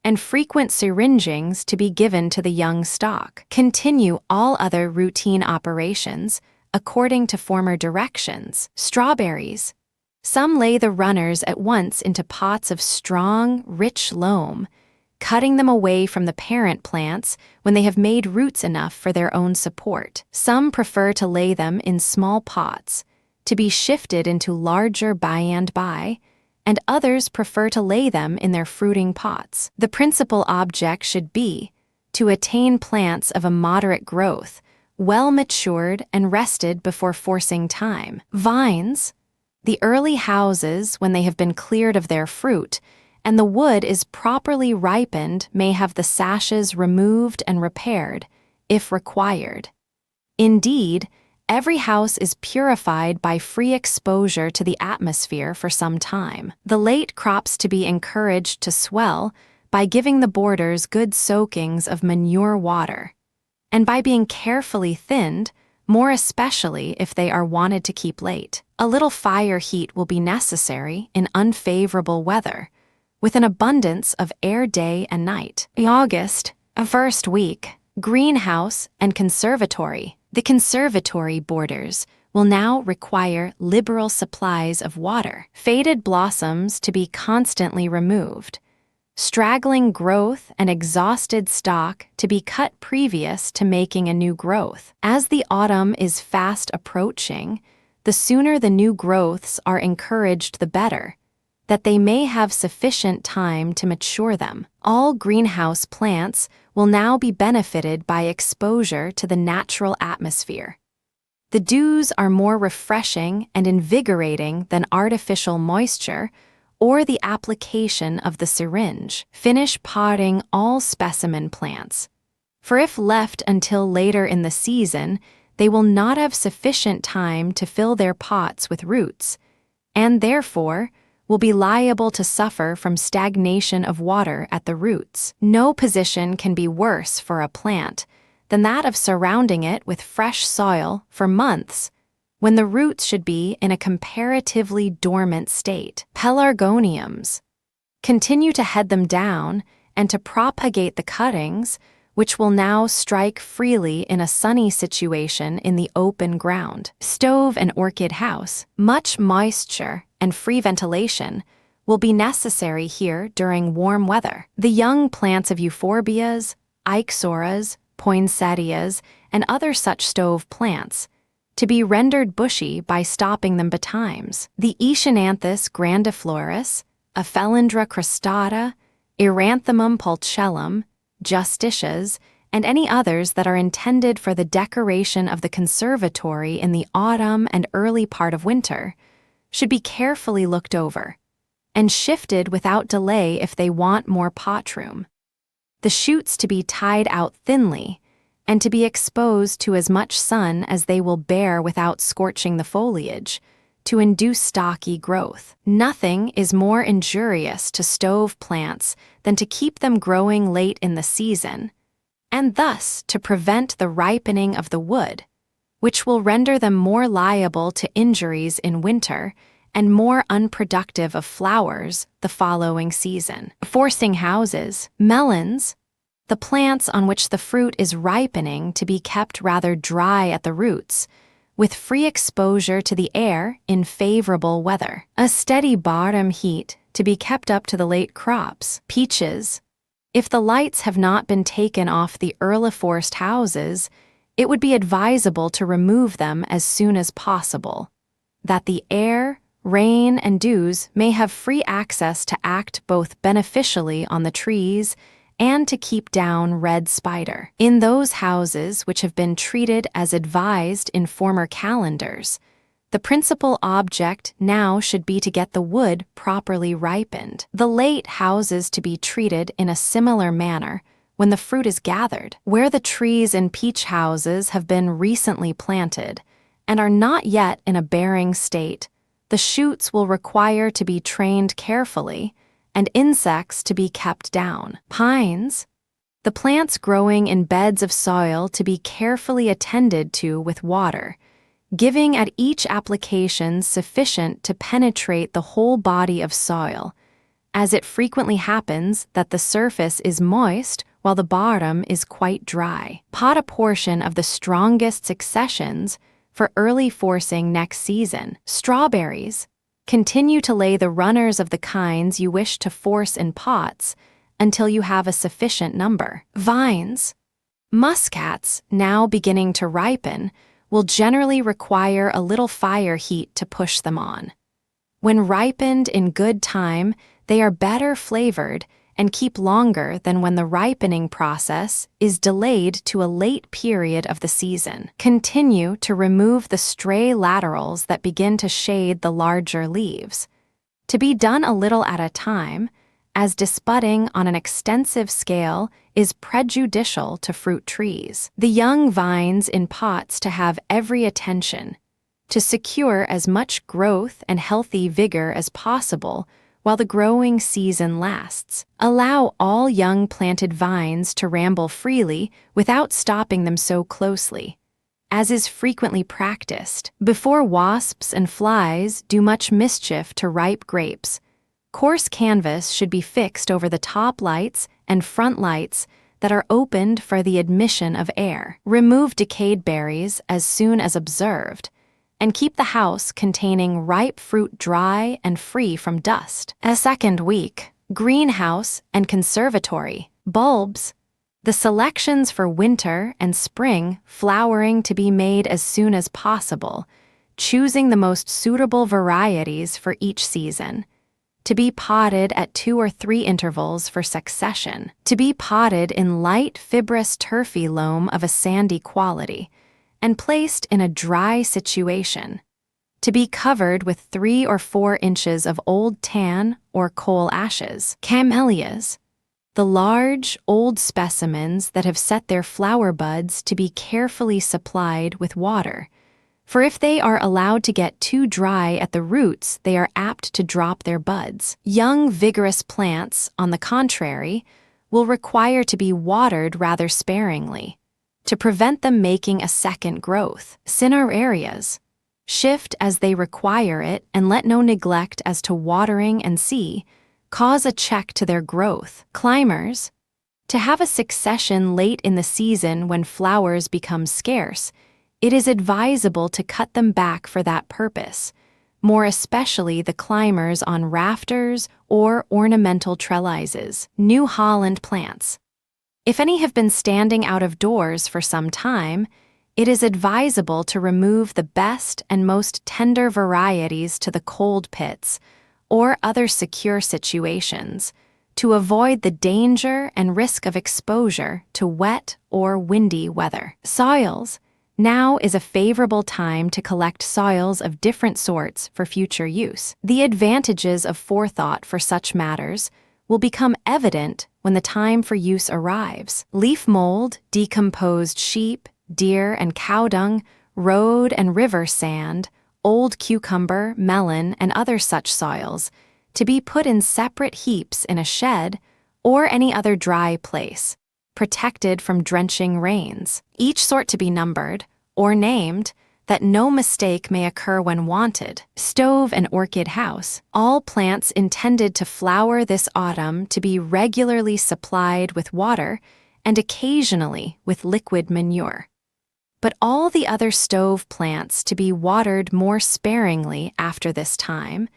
A: and frequent syringings to be given to the young stock. Continue all other routine operations according to former directions. Strawberries. Some lay the runners at once into pots of strong, rich loam, cutting them away from the parent plants when they have made roots enough for their own support. Some prefer to lay them in small pots, to be shifted into larger by and by, and others prefer to lay them in their fruiting pots. The principal object should be to attain plants of a moderate growth, well matured and rested before forcing time. Vines. The early houses, when they have been cleared of their fruit, and the wood is properly ripened, may have the sashes removed and repaired, if required. Indeed, every house is purified by free exposure to the atmosphere for some time. The late crops to be encouraged to swell by giving the borders good soakings of manure water, and by being carefully thinned, more especially if they are wanted to keep late. A little fire heat will be necessary in unfavorable weather, with an abundance of air day and night. August, first week, greenhouse and conservatory. The conservatory borders will now require liberal supplies of water, faded blossoms to be constantly removed, straggling growth and exhausted stock to be cut previous to making a new growth. As the autumn is fast approaching, the sooner the new growths are encouraged the better, that they may have sufficient time to mature them. All greenhouse plants will now be benefited by exposure to the natural atmosphere. The dews are more refreshing and invigorating than artificial moisture or the application of the syringe. Finish potting all specimen plants, for if left until later in the season, they will not have sufficient time to fill their pots with roots, and therefore will be liable to suffer from stagnation of water at the roots. No position can be worse for a plant than that of surrounding it with fresh soil for months, when the roots should be in a comparatively dormant state. Pelargoniums. Continue to head them down and to propagate the cuttings, which will now strike freely in a sunny situation in the open ground. Stove and orchid house. Much moisture and free ventilation will be necessary here during warm weather. The young plants of euphorbias, ixoras, poinsettias, and other such stove plants, to be rendered bushy by stopping them betimes. The Echinanthus grandiflorus, Aphelindra cristata, Eranthemum pulchellum, justitias, and any others that are intended for the decoration of the conservatory in the autumn and early part of winter, should be carefully looked over, and shifted without delay if they want more pot room. The shoots to be tied out thinly, and to be exposed to as much sun as they will bear without scorching the foliage, to induce stocky growth. Nothing is more injurious to stove plants than to keep them growing late in the season, and thus to prevent the ripening of the wood, which will render them more liable to injuries in winter and more unproductive of flowers the following season. Forcing houses. Melons, the plants on which the fruit is ripening, to be kept rather dry at the roots, with free exposure to the air in favorable weather. A steady bottom heat to be kept up to the late crops. Peaches. If the lights have not been taken off the early-forced houses, it would be advisable to remove them as soon as possible, that the air, rain, and dews may have free access to act both beneficially on the trees and to keep down red spider. In those houses which have been treated as advised in former calendars, the principal object now should be to get the wood properly ripened. The late houses to be treated in a similar manner when the fruit is gathered. Where the trees in peach houses have been recently planted and are not yet in a bearing state, the shoots will require to be trained carefully and insects to be kept down. Pines, the plants growing in beds of soil to be carefully attended to with water, giving at each application sufficient to penetrate the whole body of soil, as it frequently happens that the surface is moist while the bottom is quite dry. Pot a portion of the strongest successions for early forcing next season. Strawberries, continue to lay the runners of the kinds you wish to force in pots until you have a sufficient number. Vines, muscats, now beginning to ripen, will generally require a little fire heat to push them on. When ripened in good time, they are better flavored and keep longer than when the ripening process is delayed to a late period of the season. Continue to remove the stray laterals that begin to shade the larger leaves. To be done a little at a time, as disbudding on an extensive scale is prejudicial to fruit trees. The young vines in pots to have every attention, to secure as much growth and healthy vigor as possible while the growing season lasts. Allow all young planted vines to ramble freely without stopping them so closely, as is frequently practiced, before wasps and flies do much mischief to ripe grapes. Coarse canvas should be fixed over the top lights and front lights that are opened for the admission of air. Remove decayed berries as soon as observed, and keep the house containing ripe fruit dry and free from dust. A second week, greenhouse and conservatory, bulbs. The selections for winter and spring flowering to be made as soon as possible, choosing the most suitable varieties for each season. To be potted at 2 or 3 intervals for succession. To be potted in light fibrous turfy loam of a sandy quality, and placed in a dry situation. To be covered with 3 or 4 inches of old tan or coal ashes. Camellias. The large, old specimens that have set their flower buds to be carefully supplied with water, for if they are allowed to get too dry at the roots, they are apt to drop their buds. Young, vigorous plants, on the contrary, will require to be watered rather sparingly, to prevent them making a second growth. Cinerarias. Shift as they require it, and let no neglect as to watering and cause a check to their growth. Climbers. To have a succession late in the season when flowers become scarce, it is advisable to cut them back for that purpose, more especially the climbers on rafters or ornamental trellises. New Holland plants. If any have been standing out of doors for some time, it is advisable to remove the best and most tender varieties to the cold pits or other secure situations, to avoid the danger and risk of exposure to wet or windy weather. Soils. Now is a favorable time to collect soils of different sorts for future use. The advantages of forethought for such matters will become evident when the time for use arrives. Leaf mold, decomposed sheep, deer and cow dung, road and river sand, old cucumber, melon, and other such soils, to be put in separate heaps in a shed or any other dry place, protected from drenching rains. Each sort to be numbered, or named, that no mistake may occur when wanted. Stove and orchid house. All plants intended to flower this autumn to be regularly supplied with water and occasionally with liquid manure. But all the other stove plants to be watered more sparingly after this time,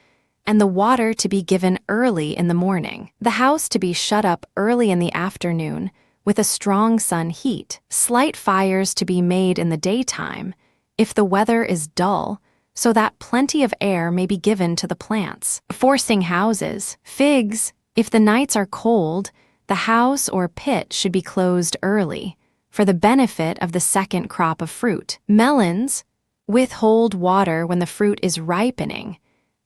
A: and the water to be given early in the morning. The house to be shut up early in the afternoon with a strong sun heat. Slight fires to be made in the daytime, if the weather is dull, so that plenty of air may be given to the plants. Forcing houses. Figs. If the nights are cold, the house or pit should be closed early, for the benefit of the second crop of fruit. Melons. Withhold water when the fruit is ripening,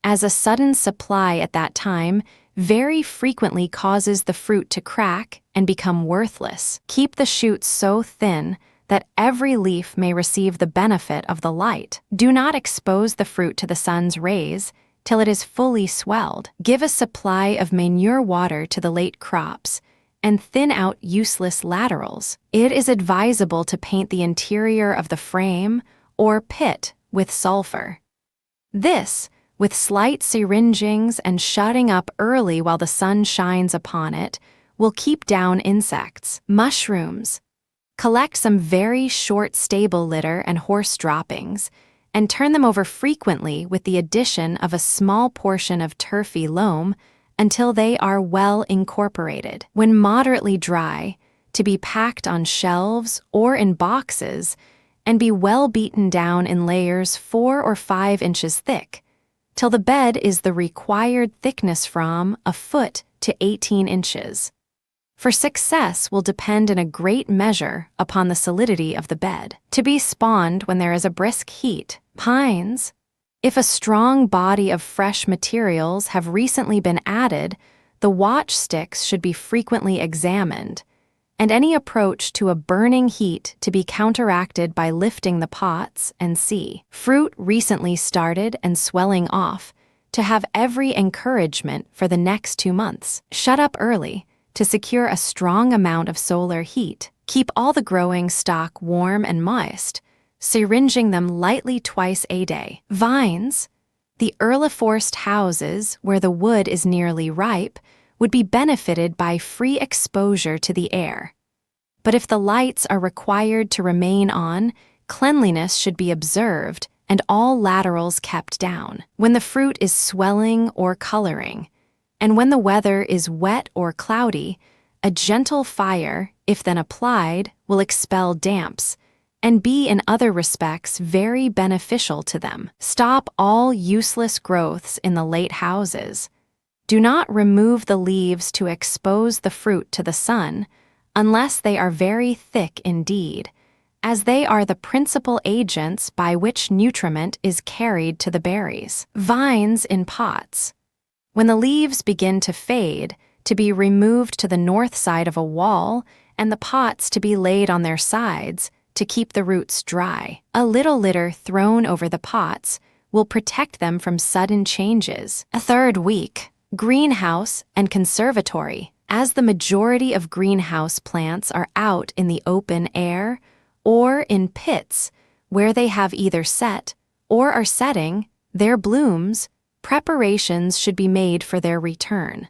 A: as a sudden supply at that time very frequently causes the fruit to crack and become worthless. Keep the shoots so thin that every leaf may receive the benefit of the light. Do not expose the fruit to the sun's rays till it is fully swelled. Give a supply of manure water to the late crops, and thin out useless laterals. It is advisable to paint the interior of the frame or pit with sulfur. This, with slight syringings and shutting up early while the sun shines upon it, will keep down insects. Mushrooms. Collect some very short stable litter and horse droppings, and turn them over frequently with the addition of a small portion of turfy loam until they are well incorporated. When moderately dry, to be packed on shelves or in boxes, and be well beaten down in layers 4 or 5 inches thick, till the bed is the required thickness from a foot to 18 inches. For success will depend in a great measure upon the solidity of the bed. To be spawned when there is a brisk heat, pines. If a strong body of fresh materials have recently been added, the watch sticks should be frequently examined, and any approach to a burning heat to be counteracted by lifting the pots and see. Fruit recently started and swelling off, to have every encouragement for the next 2 months. Shut up early to secure a strong amount of solar heat. Keep all the growing stock warm and moist, syringing them lightly twice a day. Vines. The early-forced houses where the wood is nearly ripe would be benefited by free exposure to the air. But if the lights are required to remain on, cleanliness should be observed and all laterals kept down. When the fruit is swelling or coloring, and when the weather is wet or cloudy, a gentle fire, if then applied, will expel damps, and be in other respects very beneficial to them. Stop all useless growths in the late houses. Do not remove the leaves to expose the fruit to the sun, unless they are very thick indeed, as they are the principal agents by which nutriment is carried to the berries. Vines in pots. When the leaves begin to fade, to be removed to the north side of a wall, and the pots to be laid on their sides, to keep the roots dry. A little litter thrown over the pots will protect them from sudden changes. A third week. Greenhouse and conservatory. As the majority of greenhouse plants are out in the open air or in pits where they have either set or are setting their blooms, preparations should be made for their return.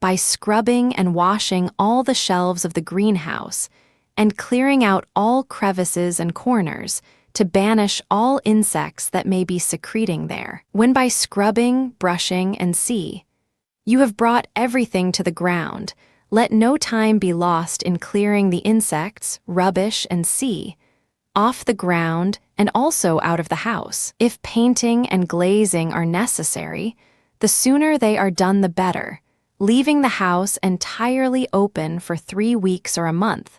A: By scrubbing and washing all the shelves of the greenhouse and clearing out all crevices and corners to banish all insects that may be secreting there. When by scrubbing, brushing, and you have brought everything to the ground, let no time be lost in clearing the insects, rubbish, and off the ground and also out of the house. If painting and glazing are necessary, the sooner they are done the better, leaving the house entirely open for 3 weeks or a month,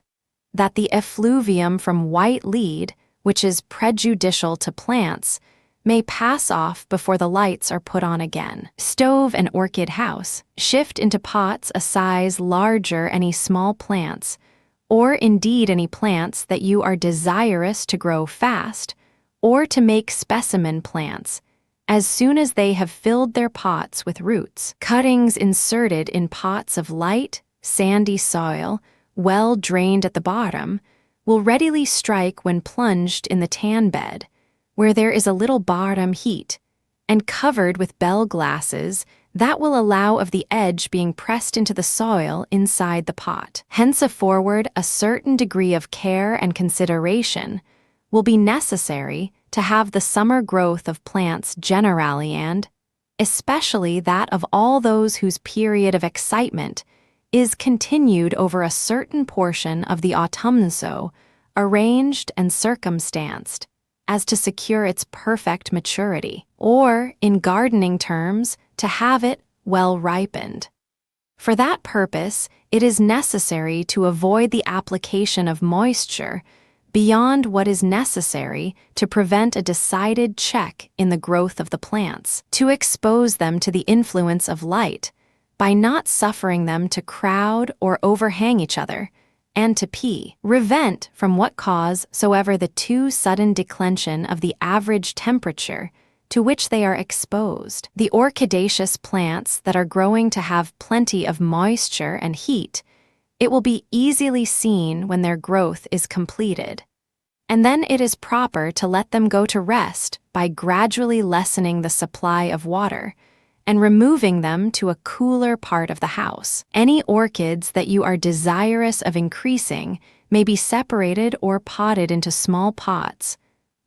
A: that the effluvium from white lead, which is prejudicial to plants, may pass off before the lights are put on again. Stove and orchid house. Shift into pots a size larger any small plants, or indeed any plants that you are desirous to grow fast, or to make specimen plants, as soon as they have filled their pots with roots. Cuttings inserted in pots of light, sandy soil, well drained at the bottom, will readily strike when plunged in the tan bed, where there is a little bottom heat, and covered with bell glasses that will allow of the edge being pressed into the soil inside the pot. Henceforward, a certain degree of care and consideration will be necessary to have the summer growth of plants generally and, especially that of all those whose period of excitement is continued over a certain portion of the autumn, so arranged and circumstanced as to secure its perfect maturity, or, in gardening terms, to have it well ripened. For that purpose, it is necessary to avoid the application of moisture beyond what is necessary to prevent a decided check in the growth of the plants, to expose them to the influence of light by not suffering them to crowd or overhang each other, and to prevent from what cause soever the too sudden declension of the average temperature to which they are exposed. The orchidaceous plants that are growing to have plenty of moisture and heat, it will be easily seen when their growth is completed. And then it is proper to let them go to rest by gradually lessening the supply of water and removing them to a cooler part of the house. Any orchids that you are desirous of increasing may be separated or potted into small pots,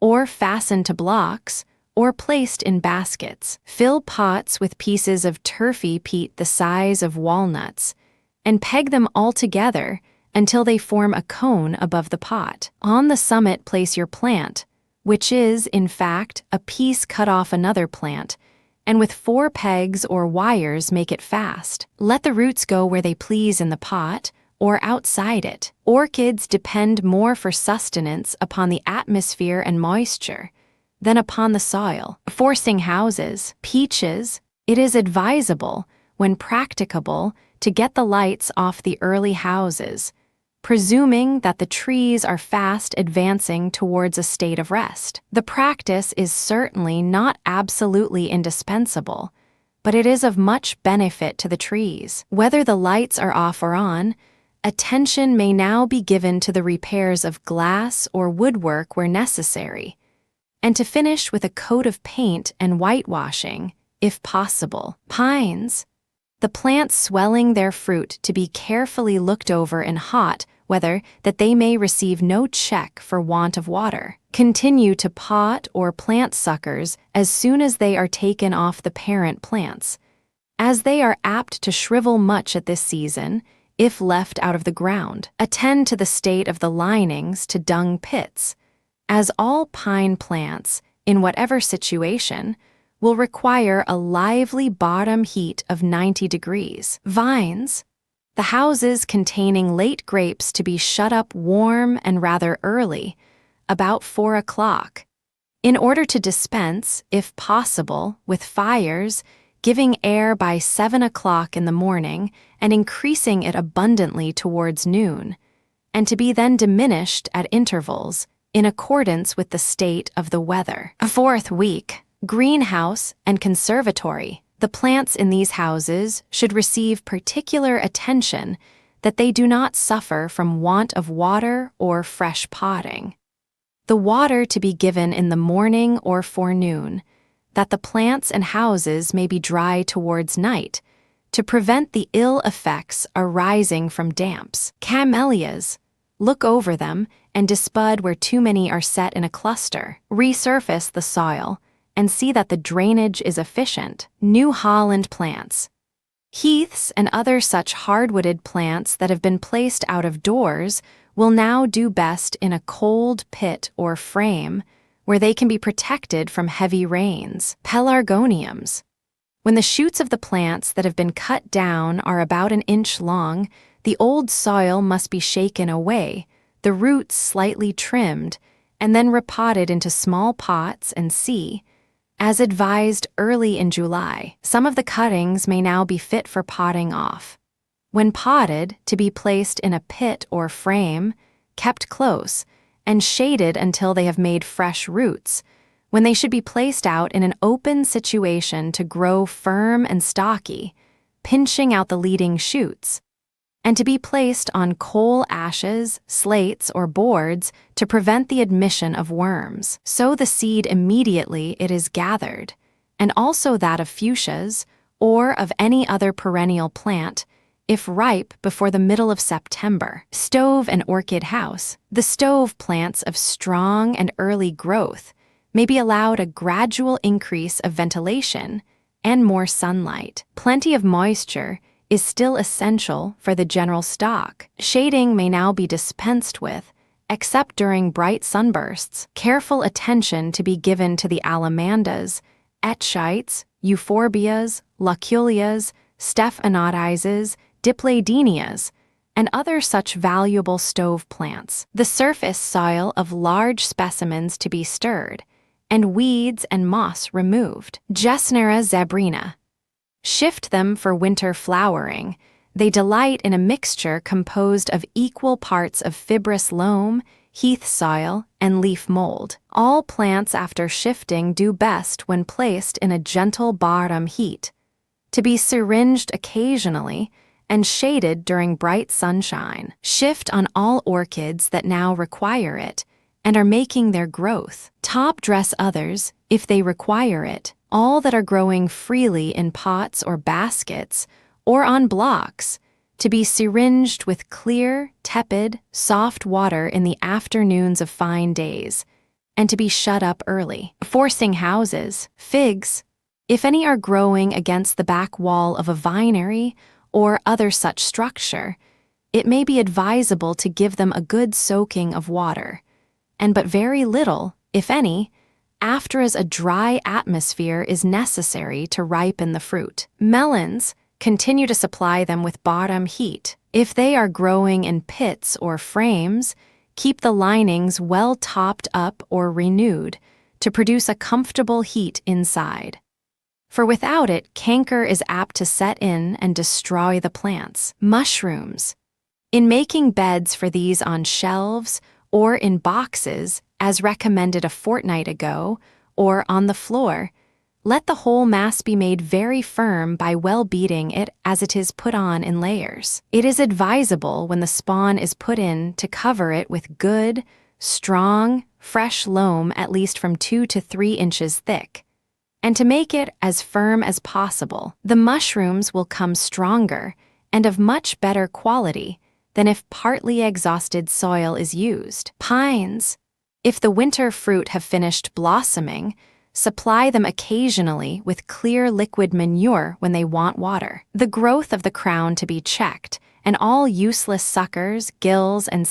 A: or fastened to blocks, or placed in baskets. Fill pots with pieces of turfy peat the size of walnuts, and peg them all together until they form a cone above the pot. On the summit place your plant, which is, in fact, a piece cut off another plant, and with 4 pegs or wires make it fast. Let the roots go where they please in the pot or outside it. Orchids depend more for sustenance upon the atmosphere and moisture than upon the soil. Forcing houses, peaches, it is advisable, when practicable, to get the lights off the early houses, presuming that the trees are fast advancing towards a state of rest. The practice is certainly not absolutely indispensable, but it is of much benefit to the trees. Whether the lights are off or on, attention may now be given to the repairs of glass or woodwork where necessary, and to finish with a coat of paint and whitewashing, if possible. Pines, the plants swelling their fruit to be carefully looked over in hot weather that they may receive no check for want of water. Continue to pot or plant suckers as soon as they are taken off the parent plants, as they are apt to shrivel much at this season if left out of the ground. Attend to the state of the linings to dung pits, as all pine plants, in whatever situation, will require a lively bottom heat of 90 degrees. Vines, the houses containing late grapes to be shut up warm and rather early, about 4 o'clock, in order to dispense, if possible, with fires, giving air by 7 o'clock in the morning and increasing it abundantly towards noon, and to be then diminished at intervals in accordance with the state of the weather. 4th week, greenhouse and conservatory. The plants in these houses should receive particular attention that they do not suffer from want of water or fresh potting. The water to be given in the morning or forenoon, that the plants and houses may be dry towards night, to prevent the ill effects arising from damps. Camellias, look over them and dispud where too many are set in a cluster. Resurface the soil and see that the drainage is efficient. New Holland plants. Heaths and other such hardwooded plants that have been placed out of doors will now do best in a cold pit or frame where they can be protected from heavy rains. Pelargoniums. When the shoots of the plants that have been cut down are about an inch long, the old soil must be shaken away, the roots slightly trimmed, and then repotted into small pots and as advised early in July. Some of the cuttings may now be fit for potting off. When potted, to be placed in a pit or frame, kept close, and shaded until they have made fresh roots, when they should be placed out in an open situation to grow firm and stocky, pinching out the leading shoots, and to be placed on coal ashes, slates, or boards to prevent the admission of worms. Sow the seed immediately it is gathered, and also that of fuchsias, or of any other perennial plant, if ripe before the middle of September. Stove and orchid house. The stove plants of strong and early growth may be allowed a gradual increase of ventilation and more sunlight. Plenty of moisture is still essential for the general stock. Shading may now be dispensed with, except during bright sunbursts. Careful attention to be given to the alamandas, etchites, euphorbias, loculias, stephanotises, dipladenias, and other such valuable stove plants. The surface soil of large specimens to be stirred, and weeds and moss removed. Gesnera zebrina. Shift them for winter flowering. They delight in a mixture composed of equal parts of fibrous loam, heath soil, and leaf mold. All plants after shifting do best when placed in a gentle bottom heat, to be syringed occasionally and shaded during bright sunshine. Shift on all orchids that now require it and are making their growth. Top dress others if they require it. All that are growing freely in pots or baskets or on blocks, to be syringed with clear, tepid, soft water in the afternoons of fine days, and to be shut up early. Forcing houses. Figs, if any are growing against the back wall of a vinery or other such structure, it may be advisable to give them a good soaking of water, and but very little, if any, after as a dry atmosphere is necessary to ripen the fruit. Melons, continue to supply them with bottom heat. If they are growing in pits or frames, keep the linings well topped up or renewed to produce a comfortable heat inside. For without it, canker is apt to set in and destroy the plants. Mushrooms. In making beds for these on shelves or in boxes, as recommended a fortnight ago, or on the floor, let the whole mass be made very firm by well beating it as it is put on in layers. It is advisable when the spawn is put in to cover it with good, strong, fresh loam at least from 2 to 3 inches thick, and to make it as firm as possible. The mushrooms will come stronger and of much better quality than if partly exhausted soil is used. Pines. If the winter fruit have finished blossoming, supply them occasionally with clear liquid manure when they want water. The growth of the crown to be checked, and all useless suckers, gills, and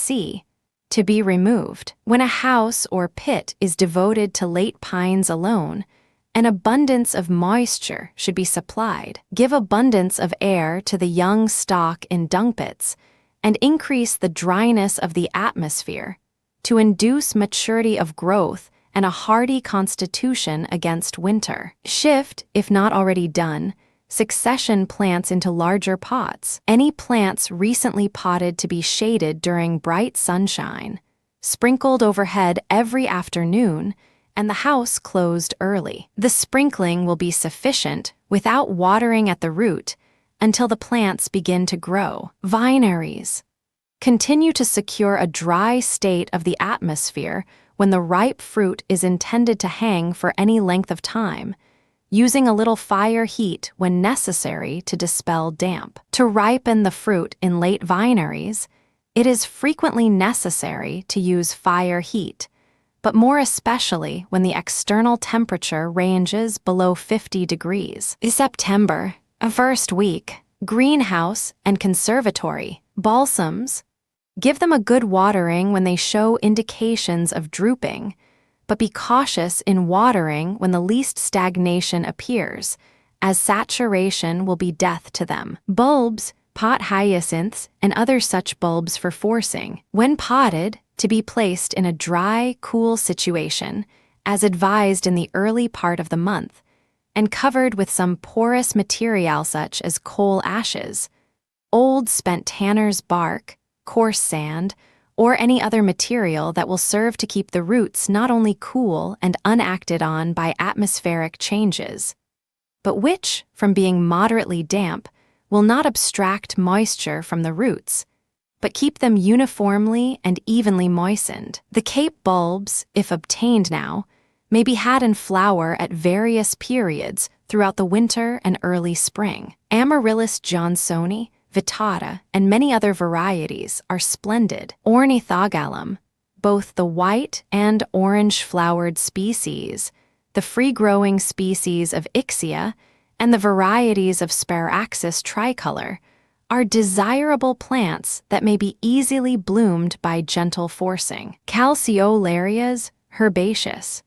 A: to be removed. When a house or pit is devoted to late pines alone, an abundance of moisture should be supplied. Give abundance of air to the young stock in dung pits, and increase the dryness of the atmosphere to induce maturity of growth and a hardy constitution against winter. Shift, if not already done, succession plants into larger pots. Any plants recently potted to be shaded during bright sunshine, sprinkled overhead every afternoon, and the house closed early. The sprinkling will be sufficient without watering at the root until the plants begin to grow. Vineries. Continue to secure a dry state of the atmosphere when the ripe fruit is intended to hang for any length of time, using a little fire heat when necessary to dispel damp. To ripen the fruit in late vineries, it is frequently necessary to use fire heat, but more especially when the external temperature ranges below 50 degrees. September, first week, greenhouse and conservatory. Balsams. Give them a good watering when they show indications of drooping, but be cautious in watering when the least stagnation appears, as saturation will be death to them. Bulbs, pot hyacinths, and other such bulbs for forcing. When potted, to be placed in a dry, cool situation, as advised in the early part of the month, and covered with some porous material such as coal ashes, old spent tanner's bark, coarse sand, or any other material that will serve to keep the roots not only cool and unacted on by atmospheric changes, but which, from being moderately damp, will not abstract moisture from the roots, but keep them uniformly and evenly moistened. The Cape bulbs, if obtained now, may be had in flower at various periods throughout the winter and early spring. Amaryllis johnsoni, vittata, and many other varieties are splendid. Ornithogalum, both the white and orange-flowered species, the free-growing species of Ixia, and the varieties of Sparaxis tricolor, are desirable plants that may be easily bloomed by gentle forcing. Calceolarias, herbaceous.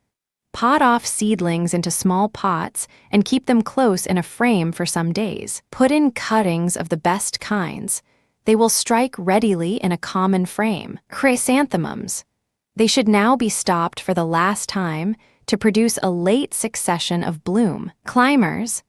A: Pot off seedlings into small pots and keep them close in a frame for some days. Put in cuttings of the best kinds. They will strike readily in a common frame. Chrysanthemums. They should now be stopped for the last time to produce a late succession of bloom. Climbers.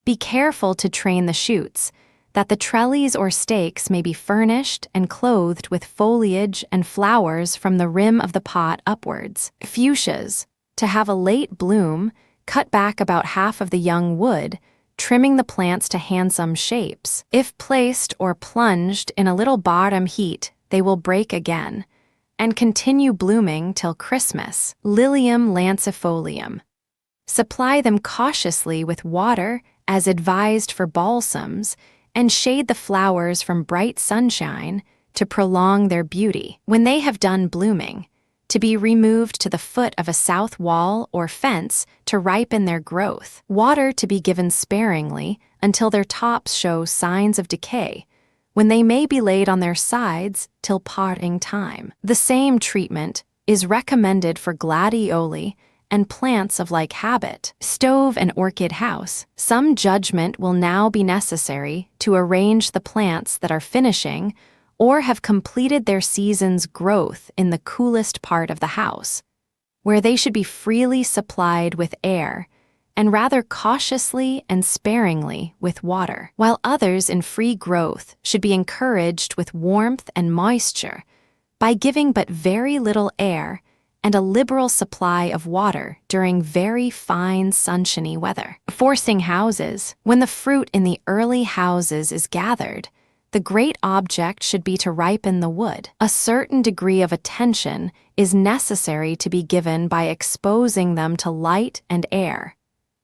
A: Be careful to train the shoots, that the trellis or stakes may be furnished and clothed with foliage and flowers from the rim of the pot upwards. Fuchsias. To have a late bloom, cut back about half of the young wood, trimming the plants to handsome shapes. If placed or plunged in a little bottom heat, they will break again, and continue blooming till Christmas. Lilium lancifolium. Supply them cautiously with water, as advised for balsams, and shade the flowers from bright sunshine to prolong their beauty. When they have done blooming, to be removed to the foot of a south wall or fence to ripen their growth. Water to be given sparingly until their tops show signs of decay, when they may be laid on their sides till potting time. The same treatment is recommended for gladioli and plants of like habit. Stove and orchid house. Some judgment will now be necessary to arrange the plants that are finishing or have completed their season's growth in the coolest part of the house, where they should be freely supplied with air and rather cautiously and sparingly with water, while others in free growth should be encouraged with warmth and moisture by giving but very little air and a liberal supply of water during very fine sunshiny weather. Forcing houses. When the fruit in the early houses is gathered, the great object should be to ripen the wood. A certain degree of attention is necessary to be given by exposing them to light and air,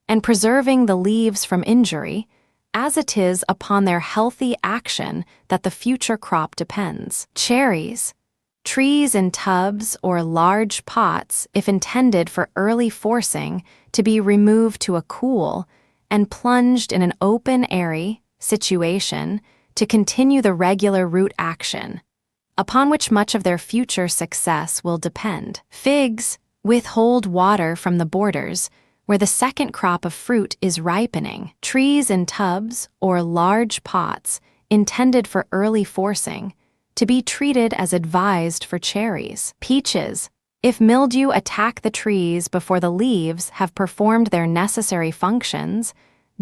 A: and preserving the leaves from injury, as it is upon their healthy action that the future crop depends. Cherries. Trees in tubs or large pots, if intended for early forcing, to be removed to a cool and plunged in an open airy situation to continue the regular root action, upon which much of their future success will depend. Figs. Withhold water from the borders, where the second crop of fruit is ripening. Trees in tubs or large pots, intended for early forcing, to be treated as advised for cherries. Peaches. If mildew attack the trees before the leaves have performed their necessary functions,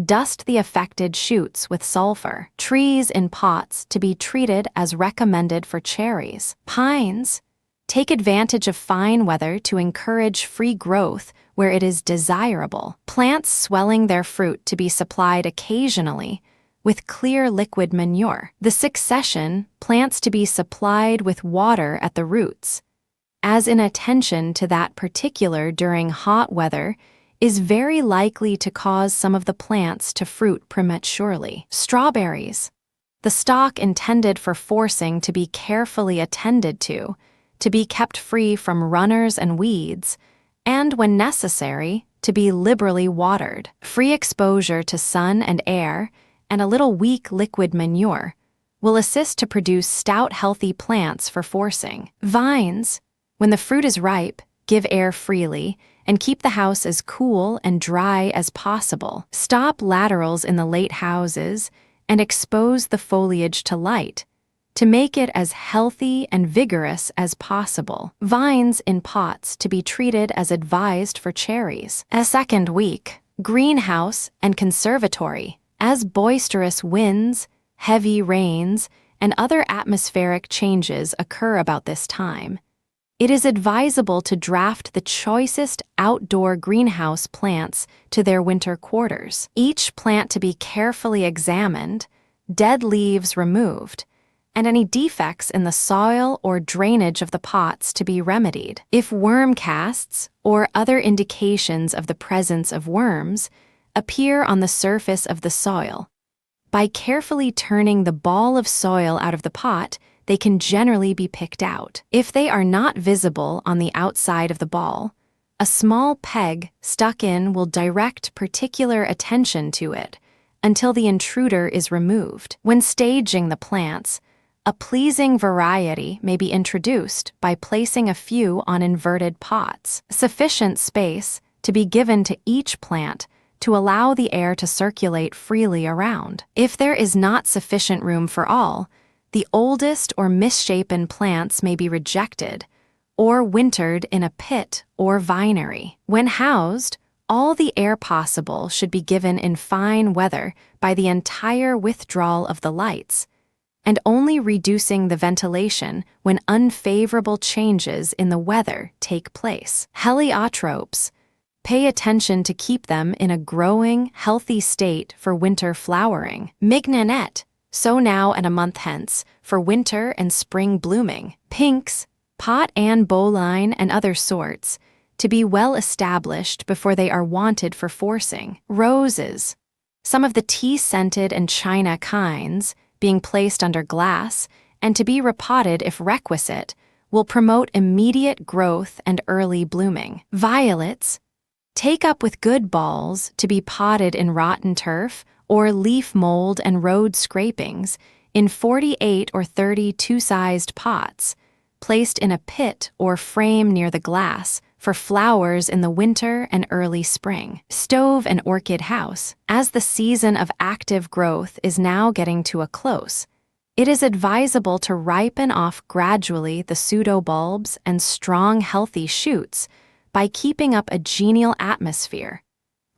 A: dust the affected shoots with sulfur. Trees in pots to be treated as recommended for cherries. Pines. Take advantage of fine weather to encourage free growth where it is desirable. Plants swelling their fruit to be supplied occasionally with clear liquid manure. The succession, plants to be supplied with water at the roots, as inattention to that particular during hot weather is very likely to cause some of the plants to fruit prematurely. Strawberries. The stalk intended for forcing to be carefully attended to be kept free from runners and weeds, and when necessary, to be liberally watered. Free exposure to sun and air and a little weak liquid manure will assist to produce stout, healthy plants for forcing. Vines. When the fruit is ripe, give air freely and keep the house as cool and dry as possible. Stop laterals in the late houses and expose the foliage to light to make it as healthy and vigorous as possible. Vines in pots to be treated as advised for cherries. A second week. Greenhouse and conservatory. As boisterous winds, heavy rains, and other atmospheric changes occur about this time, it is advisable to draft the choicest outdoor greenhouse plants to their winter quarters. Each plant to be carefully examined, dead leaves removed, and any defects in the soil or drainage of the pots to be remedied. If worm casts or other indications of the presence of worms appear on the surface of the soil, by carefully turning the ball of soil out of the pot, they can generally be picked out. If they are not visible on the outside of the ball, a small peg stuck in will direct particular attention to it until the intruder is removed. When staging the plants, a pleasing variety may be introduced by placing a few on inverted pots. Sufficient space to be given to each plant to allow the air to circulate freely around. If there is not sufficient room for all, the oldest or misshapen plants may be rejected or wintered in a pit or vinery. When housed, all the air possible should be given in fine weather by the entire withdrawal of the lights, and only reducing the ventilation when unfavorable changes in the weather take place. Heliotropes. Pay attention to keep them in a growing, healthy state for winter flowering. Mignonette. Sow now and a month hence for winter and spring blooming. Pinks, pot and bowline and other sorts, to be well established before they are wanted for forcing. Roses. Some of the tea-scented and china kinds, being placed under glass and to be repotted if requisite, will promote immediate growth and early blooming. Violets. Take up with good balls to be potted in rotten turf or leaf mold and road scrapings in 48 or 30 two-sized pots, placed in a pit or frame near the glass for flowers in the winter and early spring. Stove and orchid house. As the season of active growth is now getting to a close, it is advisable to ripen off gradually the pseudobulbs and strong, healthy shoots by keeping up a genial atmosphere,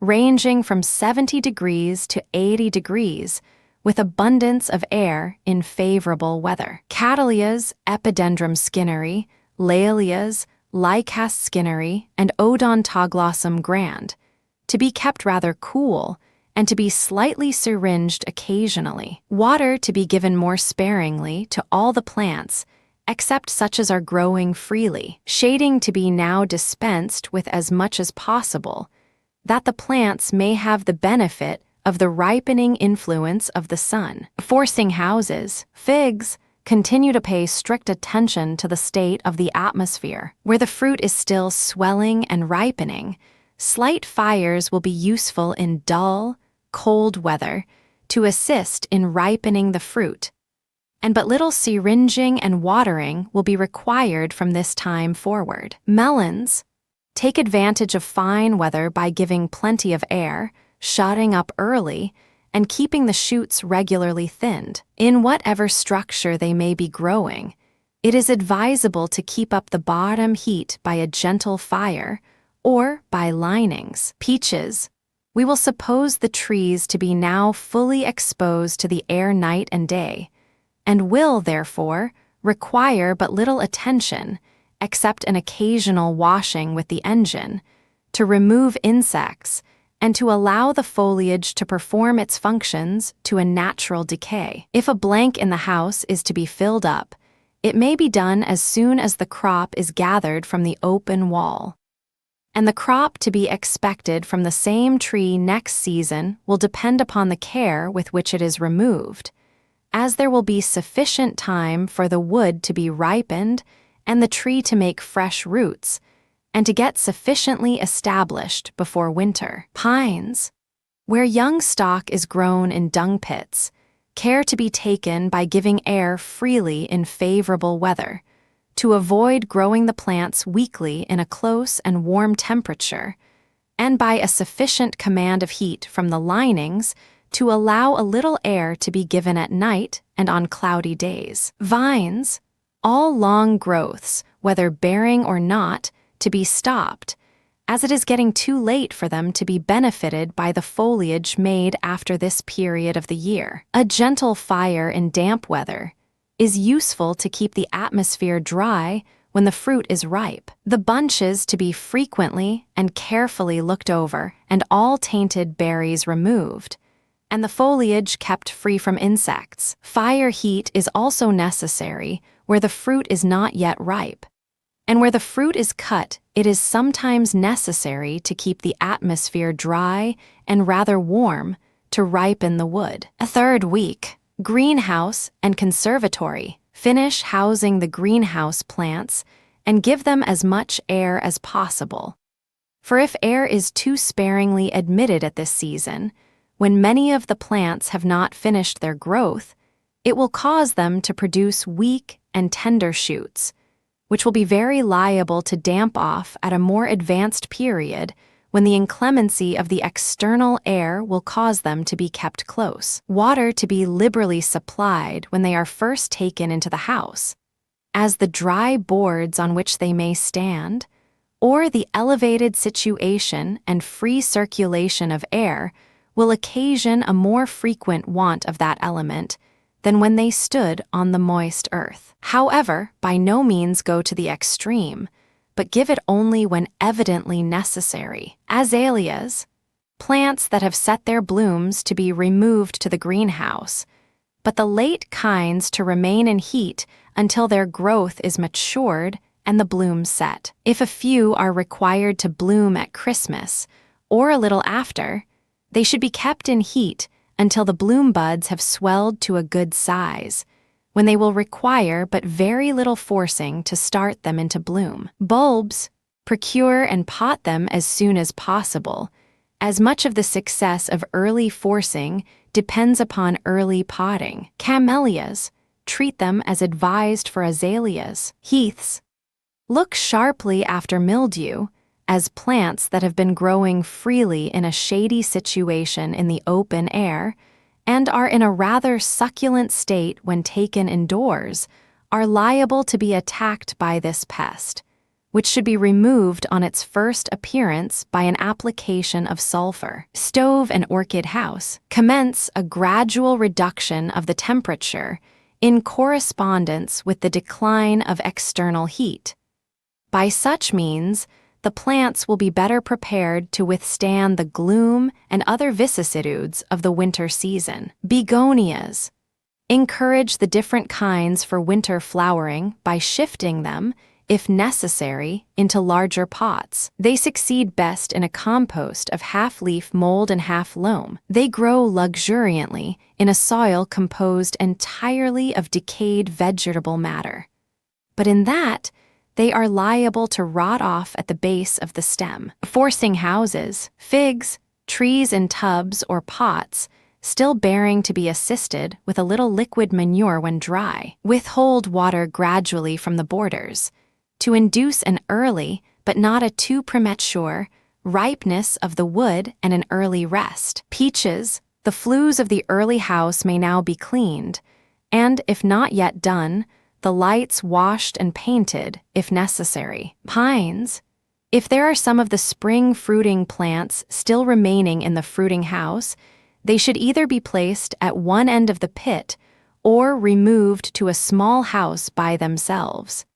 A: ranging from 70 degrees to 80 degrees, with abundance of air in favorable weather. Cattleyas, Epidendrum skinneri, Laelias, Lycas skinneri, and Odontoglossum grand, to be kept rather cool and to be slightly syringed occasionally. Water to be given more sparingly to all the plants, except such as are growing freely. Shading to be now dispensed with as much as possible, that the plants may have the benefit of the ripening influence of the sun. Forcing houses. Figs continue to pay strict attention to the state of the atmosphere. Where the fruit is still swelling and ripening, slight fires will be useful in dull, cold weather to assist in ripening the fruit, and but little syringing and watering will be required from this time forward. Melons take advantage of fine weather by giving plenty of air, shutting up early, and keeping the shoots regularly thinned. In whatever structure they may be growing, it is advisable to keep up the bottom heat by a gentle fire or by linings. Peaches. We will suppose the trees to be now fully exposed to the air night and day, and will, therefore, require but little attention, except an occasional washing with the engine, to remove insects and to allow the foliage to perform its functions to a natural decay. If a blank in the house is to be filled up, it may be done as soon as the crop is gathered from the open wall. And the crop to be expected from the same tree next season will depend upon the care with which it is removed, as there will be sufficient time for the wood to be ripened and the tree to make fresh roots, and to get sufficiently established before winter. Pines. Where young stock is grown in dung pits, care to be taken by giving air freely in favorable weather, to avoid growing the plants weakly in a close and warm temperature, and by a sufficient command of heat from the linings to allow a little air to be given at night and on cloudy days. Vines, all long growths, whether bearing or not, to be stopped, as it is getting too late for them to be benefited by the foliage made after this period of the year. A gentle fire in damp weather is useful to keep the atmosphere dry when the fruit is ripe. The bunches to be frequently and carefully looked over and all tainted berries removed, and the foliage kept free from insects. Fire heat is also necessary where the fruit is not yet ripe, and where the fruit is cut, it is sometimes necessary to keep the atmosphere dry and rather warm to ripen the wood. A third week. Greenhouse and conservatory. Finish housing the greenhouse plants and give them as much air as possible. For if air is too sparingly admitted at this season, when many of the plants have not finished their growth, it will cause them to produce weak and tender shoots, which will be very liable to damp off at a more advanced period when the inclemency of the external air will cause them to be kept close. Water to be liberally supplied when they are first taken into the house, as the dry boards on which they may stand, or the elevated situation and free circulation of air will occasion a more frequent want of that element than when they stood on the moist earth. However, by no means go to the extreme, but give it only when evidently necessary. Azaleas, plants that have set their blooms to be removed to the greenhouse, but the late kinds to remain in heat until their growth is matured and the blooms set. If a few are required to bloom at Christmas, or a little after, they should be kept in heat until the bloom buds have swelled to a good size, when they will require but very little forcing to start them into bloom. Bulbs, procure and pot them as soon as possible, as much of the success of early forcing depends upon early potting. Camellias, treat them as advised for azaleas. Heaths, Look sharply after mildew, as plants that have been growing freely in a shady situation in the open air and are in a rather succulent state when taken indoors are liable to be attacked by this pest, which should be removed on its first appearance by an application of sulfur. Stove and orchid house. Commence a gradual reduction of the temperature in correspondence with the decline of external heat. By such means, the plants will be better prepared to withstand the gloom and other vicissitudes of the winter season. Begonias. Encourage the different kinds for winter flowering by shifting them, if necessary, into larger pots. They succeed best in a compost of half-leaf mold and half-loam. They grow luxuriantly in a soil composed entirely of decayed vegetable matter. But in that, they are liable to rot off at the base of the stem. Forcing houses, figs, trees in tubs or pots, still bearing to be assisted with a little liquid manure when dry. Withhold water gradually from the borders, to induce an early, but not a too premature, ripeness of the wood and an early rest. Peaches, the flues of the early house may now be cleaned, and, if not yet done, the lights washed and painted, if necessary. Pines. If there are some of the spring fruiting plants still remaining in the fruiting house, they should either be placed at one end of the pit or removed to a small house by themselves.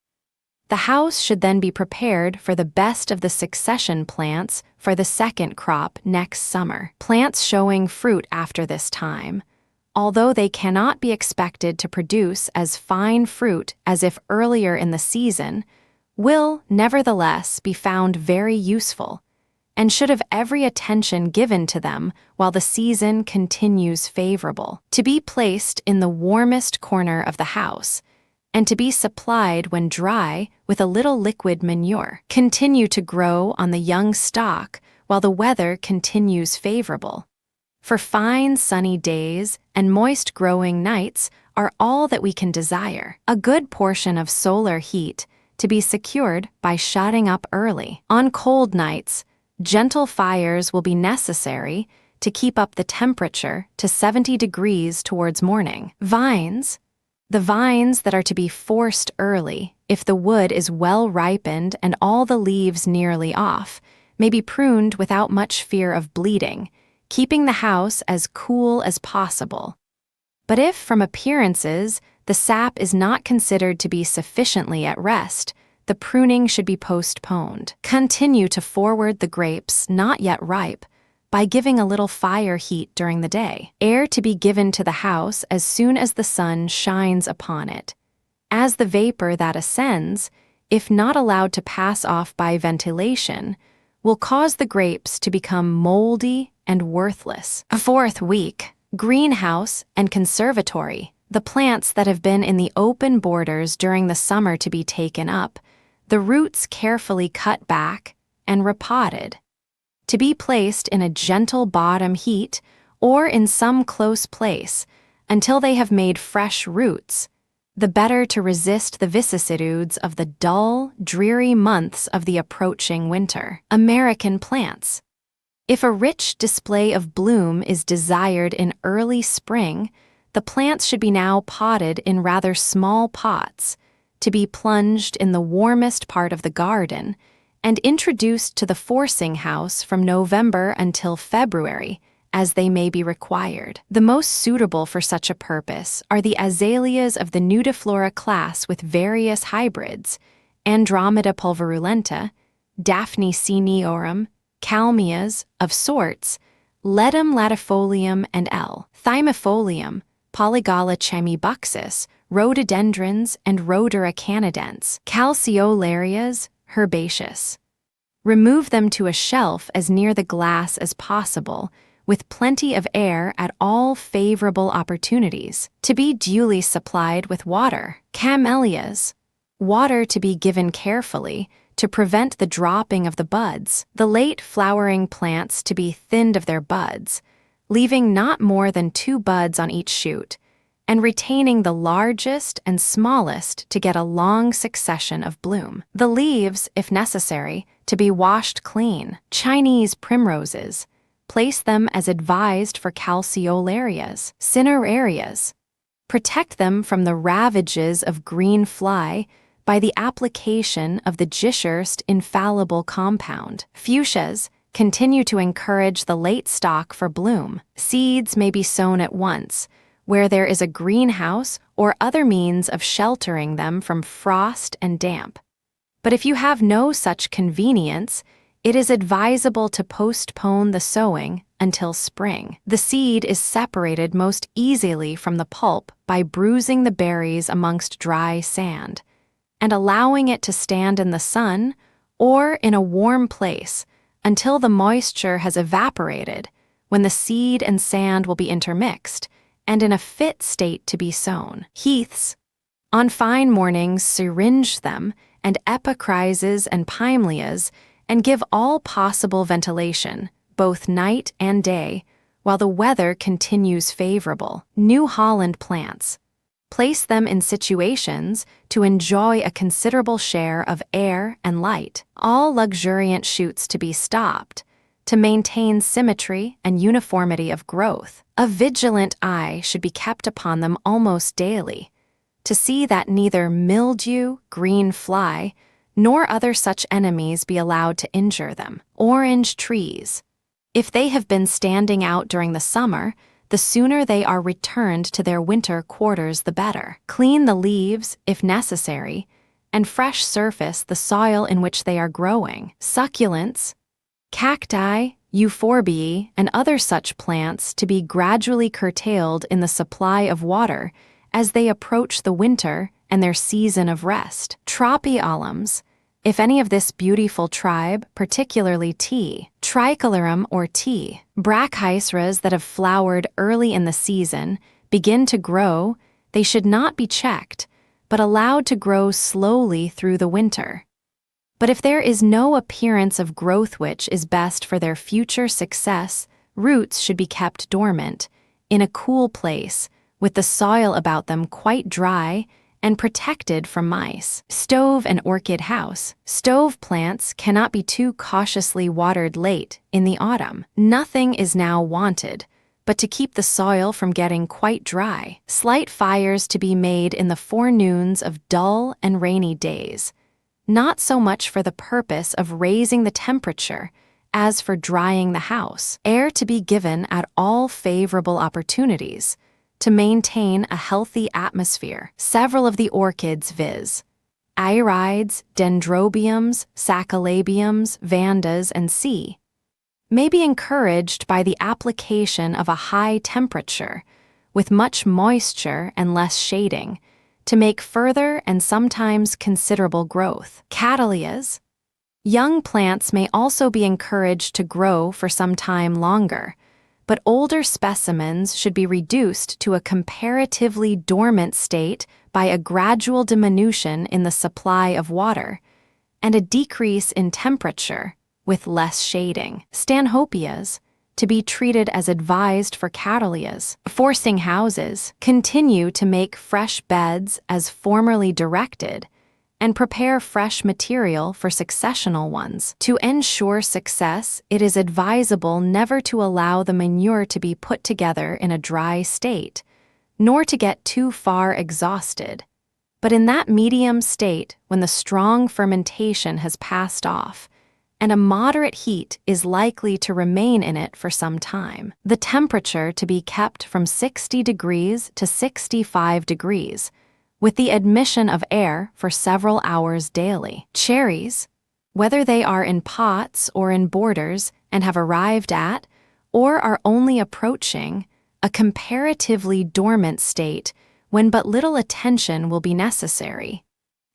A: The house should then be prepared for the best of the succession plants for the second crop next summer. Plants showing fruit after this time, although they cannot be expected to produce as fine fruit as if earlier in the season, will nevertheless be found very useful, and should have every attention given to them while the season continues favorable. To be placed in the warmest corner of the house, and to be supplied when dry with a little liquid manure. Continue to grow on the young stalk while the weather continues favorable. For fine sunny days and moist growing nights are all that we can desire. A good portion of solar heat to be secured by shutting up early. On cold nights, gentle fires will be necessary to keep up the temperature to 70 degrees towards morning. Vines. The vines that are to be forced early, if the wood is well ripened and all the leaves nearly off, may be pruned without much fear of bleeding, keeping the house as cool as possible. But if, from appearances, the sap is not considered to be sufficiently at rest, the pruning should be postponed. Continue to forward the grapes not yet ripe by giving a little fire heat during the day. Air to be given to the house as soon as the sun shines upon it, as the vapor that ascends, if not allowed to pass off by ventilation, will cause the grapes to become moldy and worthless. A fourth week. Greenhouse and conservatory. The plants that have been in the open borders during the summer to be taken up, the roots carefully cut back and repotted, to be placed in a gentle bottom heat or in some close place until they have made fresh roots, the better to resist the vicissitudes of the dull, dreary months of the approaching winter. American plants. If a rich display of bloom is desired in early spring, the plants should be now potted in rather small pots, to be plunged in the warmest part of the garden, and introduced to the forcing house from November until February, as they may be required. The most suitable for such a purpose are the azaleas of the nudiflora class with various hybrids, Andromeda pulverulenta, Daphne cineorum, Kalmias of sorts, Ledum latifolium and L. thymifolium, Polygala chemibuxus, rhododendrons, and Rhodora canadense, calceolarias, herbaceous. Remove them to a shelf as near the glass as possible, with plenty of air at all favorable opportunities, to be duly supplied with water. Camellias. Water to be given carefully, to prevent the dropping of the buds. The late flowering plants to be thinned of their buds, leaving not more than 2 buds on each shoot, and retaining the largest and smallest to get a long succession of bloom. The leaves, if necessary, to be washed clean. Chinese primroses. Place them as advised for calceolarias, cinerarias. Protect them from the ravages of green fly by the application of the Gischerst infallible compound. Fuchsias continue to encourage the late stalk for bloom. Seeds may be sown at once, where there is a greenhouse or other means of sheltering them from frost and damp. But if you have no such convenience, it is advisable to postpone the sowing until spring. The seed is separated most easily from the pulp by bruising the berries amongst dry sand, and allowing it to stand in the sun or in a warm place until the moisture has evaporated, when the seed and sand will be intermixed and in a fit state to be sown. Heaths. On fine mornings, syringe them, and epicrizes and pimelias, and give all possible ventilation, both night and day, while the weather continues favorable. New Holland plants. Place them in situations to enjoy a considerable share of air and light. All luxuriant shoots to be stopped, to maintain symmetry and uniformity of growth. A vigilant eye should be kept upon them almost daily, to see that neither mildew, green fly, nor other such enemies be allowed to injure them. Orange trees. If they have been standing out during the summer, the sooner they are returned to their winter quarters the better. Clean the leaves, if necessary, and fresh surface the soil in which they are growing. Succulents. Cacti, euphorbiae, and other such plants to be gradually curtailed in the supply of water as they approach the winter and their season of rest. Tropiolums. If any of this beautiful tribe, particularly tea, tricolorum or tea, brachyceras that have flowered early in the season, begin to grow, they should not be checked, but allowed to grow slowly through the winter. But if there is no appearance of growth which is best for their future success, roots should be kept dormant, in a cool place, with the soil about them quite dry and protected from mice. Stove and orchid house. Stove plants cannot be too cautiously watered late in the autumn. Nothing is now wanted but to keep the soil from getting quite dry. Slight fires to be made in the forenoons of dull and rainy days, not so much for the purpose of raising the temperature as for drying the house. Air to be given at all favorable opportunities to maintain a healthy atmosphere. Several of the orchids, viz. Irides, dendrobiums, sacalabiums, vandas, and c, may be encouraged by the application of a high temperature, with much moisture and less shading, to make further and sometimes considerable growth. Cattleyas. Young plants may also be encouraged to grow for some time longer, but older specimens should be reduced to a comparatively dormant state by a gradual diminution in the supply of water and a decrease in temperature with less shading. Stanhopeias, to be treated as advised for cattleyas. Forcing houses, continue to make fresh beds as formerly directed, and prepare fresh material for successional ones. To ensure success, it is advisable never to allow the manure to be put together in a dry state, nor to get too far exhausted, but in that medium state when the strong fermentation has passed off, and a moderate heat is likely to remain in it for some time. The temperature to be kept from 60 degrees to 65 degrees, with the admission of air for several hours daily. Cherries, whether they are in pots or in borders and have arrived at, or are only approaching, a comparatively dormant state when but little attention will be necessary.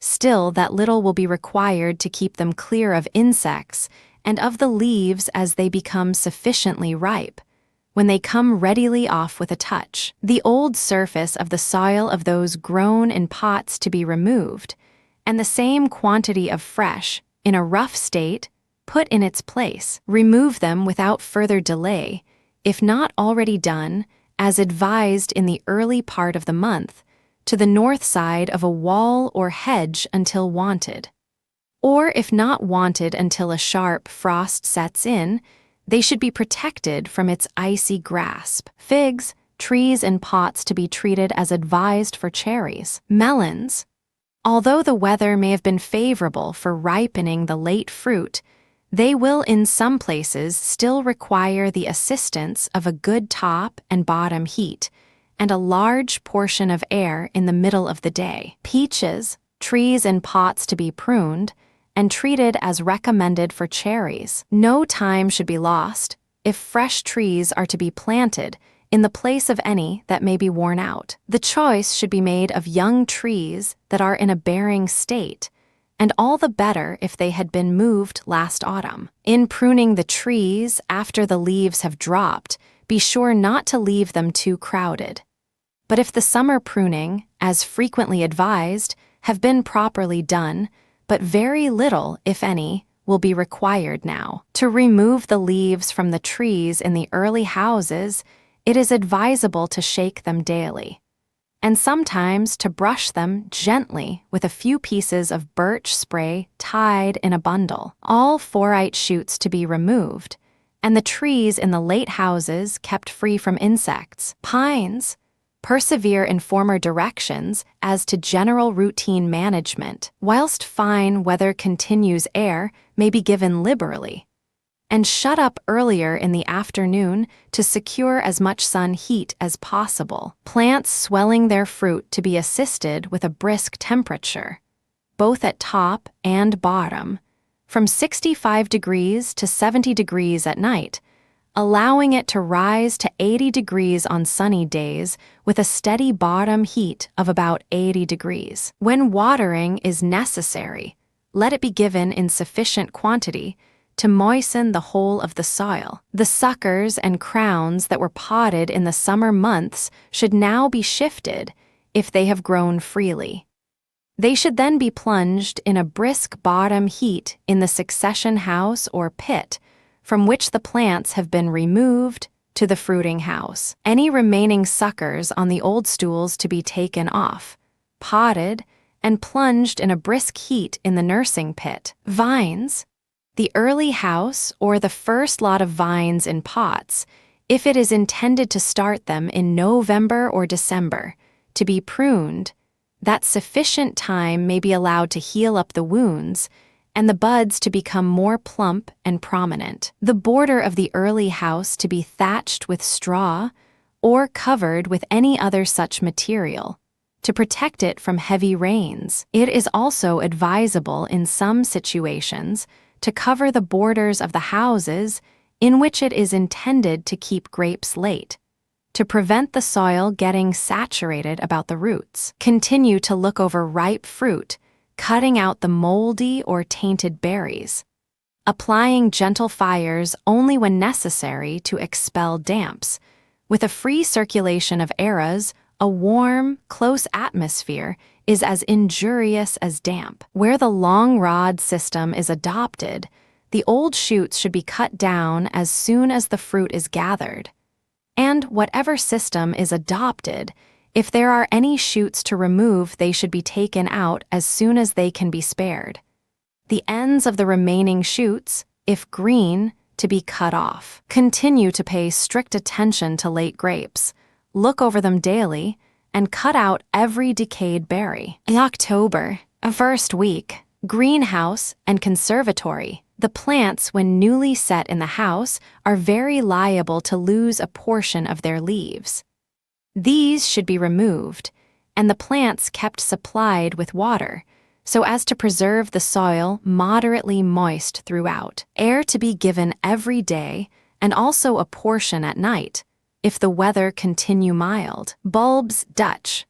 A: Still, that little will be required to keep them clear of insects and of the leaves as they become sufficiently ripe, when they come readily off with a touch. The old surface of the soil of those grown in pots to be removed, and the same quantity of fresh, in a rough state, put in its place. Remove them without further delay, if not already done, as advised in the early part of the month, to the north side of a wall or hedge until wanted. Or if not wanted until a sharp frost sets in, they should be protected from its icy grasp. Figs, trees in pots to be treated as advised for cherries. Melons. Although the weather may have been favorable for ripening the late fruit, they will in some places still require the assistance of a good top and bottom heat and a large portion of air in the middle of the day. Peaches, trees in pots to be pruned and treated as recommended for cherries. No time should be lost if fresh trees are to be planted in the place of any that may be worn out. The choice should be made of young trees that are in a bearing state, and all the better if they had been moved last autumn. In pruning the trees after the leaves have dropped, be sure not to leave them too crowded. But if the summer pruning, as frequently advised, have been properly done, but very little, if any, will be required now. To remove the leaves from the trees in the early houses, it is advisable to shake them daily, and sometimes to brush them gently with a few pieces of birch spray tied in a bundle. All forite shoots to be removed, and the trees in the late houses kept free from insects. Pines. Persevere in former directions as to general routine management, whilst fine weather continues air may be given liberally, and shut up earlier in the afternoon to secure as much sun heat as possible. Plants swelling their fruit to be assisted with a brisk temperature, both at top and bottom, from 65 degrees to 70 degrees at night, allowing it to rise to 80 degrees on sunny days with a steady bottom heat of about 80 degrees. When watering is necessary, let it be given in sufficient quantity to moisten the whole of the soil. The suckers and crowns that were potted in the summer months should now be shifted if they have grown freely. They should then be plunged in a brisk bottom heat in the succession house or pit, from which the plants have been removed to the fruiting house. Any remaining suckers on the old stools to be taken off, potted, and plunged in a brisk heat in the nursing pit. Vines. The early house or the first lot of vines in pots, if it is intended to start them in November or December, to be pruned, that sufficient time may be allowed to heal up the wounds and the buds to become more plump and prominent. The border of the early house to be thatched with straw or covered with any other such material to protect it from heavy rains. It is also advisable in some situations to cover the borders of the houses in which it is intended to keep grapes late, to prevent the soil getting saturated about the roots. Continue to look over ripe fruit, cutting out the moldy or tainted berries, applying gentle fires only when necessary to expel damps. With a free circulation of eras, a warm, close atmosphere is as injurious as damp. Where the long rod system is adopted, the old shoots should be cut down as soon as the fruit is gathered. And whatever system is adopted, if there are any shoots to remove, they should be taken out as soon as they can be spared. The ends of the remaining shoots, if green, to be cut off. Continue to pay strict attention to late grapes. Look over them daily and cut out every decayed berry. In October, first week, greenhouse and conservatory. The plants, when newly set in the house, are very liable to lose a portion of their leaves. These should be removed, and the plants kept supplied with water, so as to preserve the soil moderately moist throughout. Air to be given every day, and also a portion at night, if the weather continue mild. Bulbs, Dutch.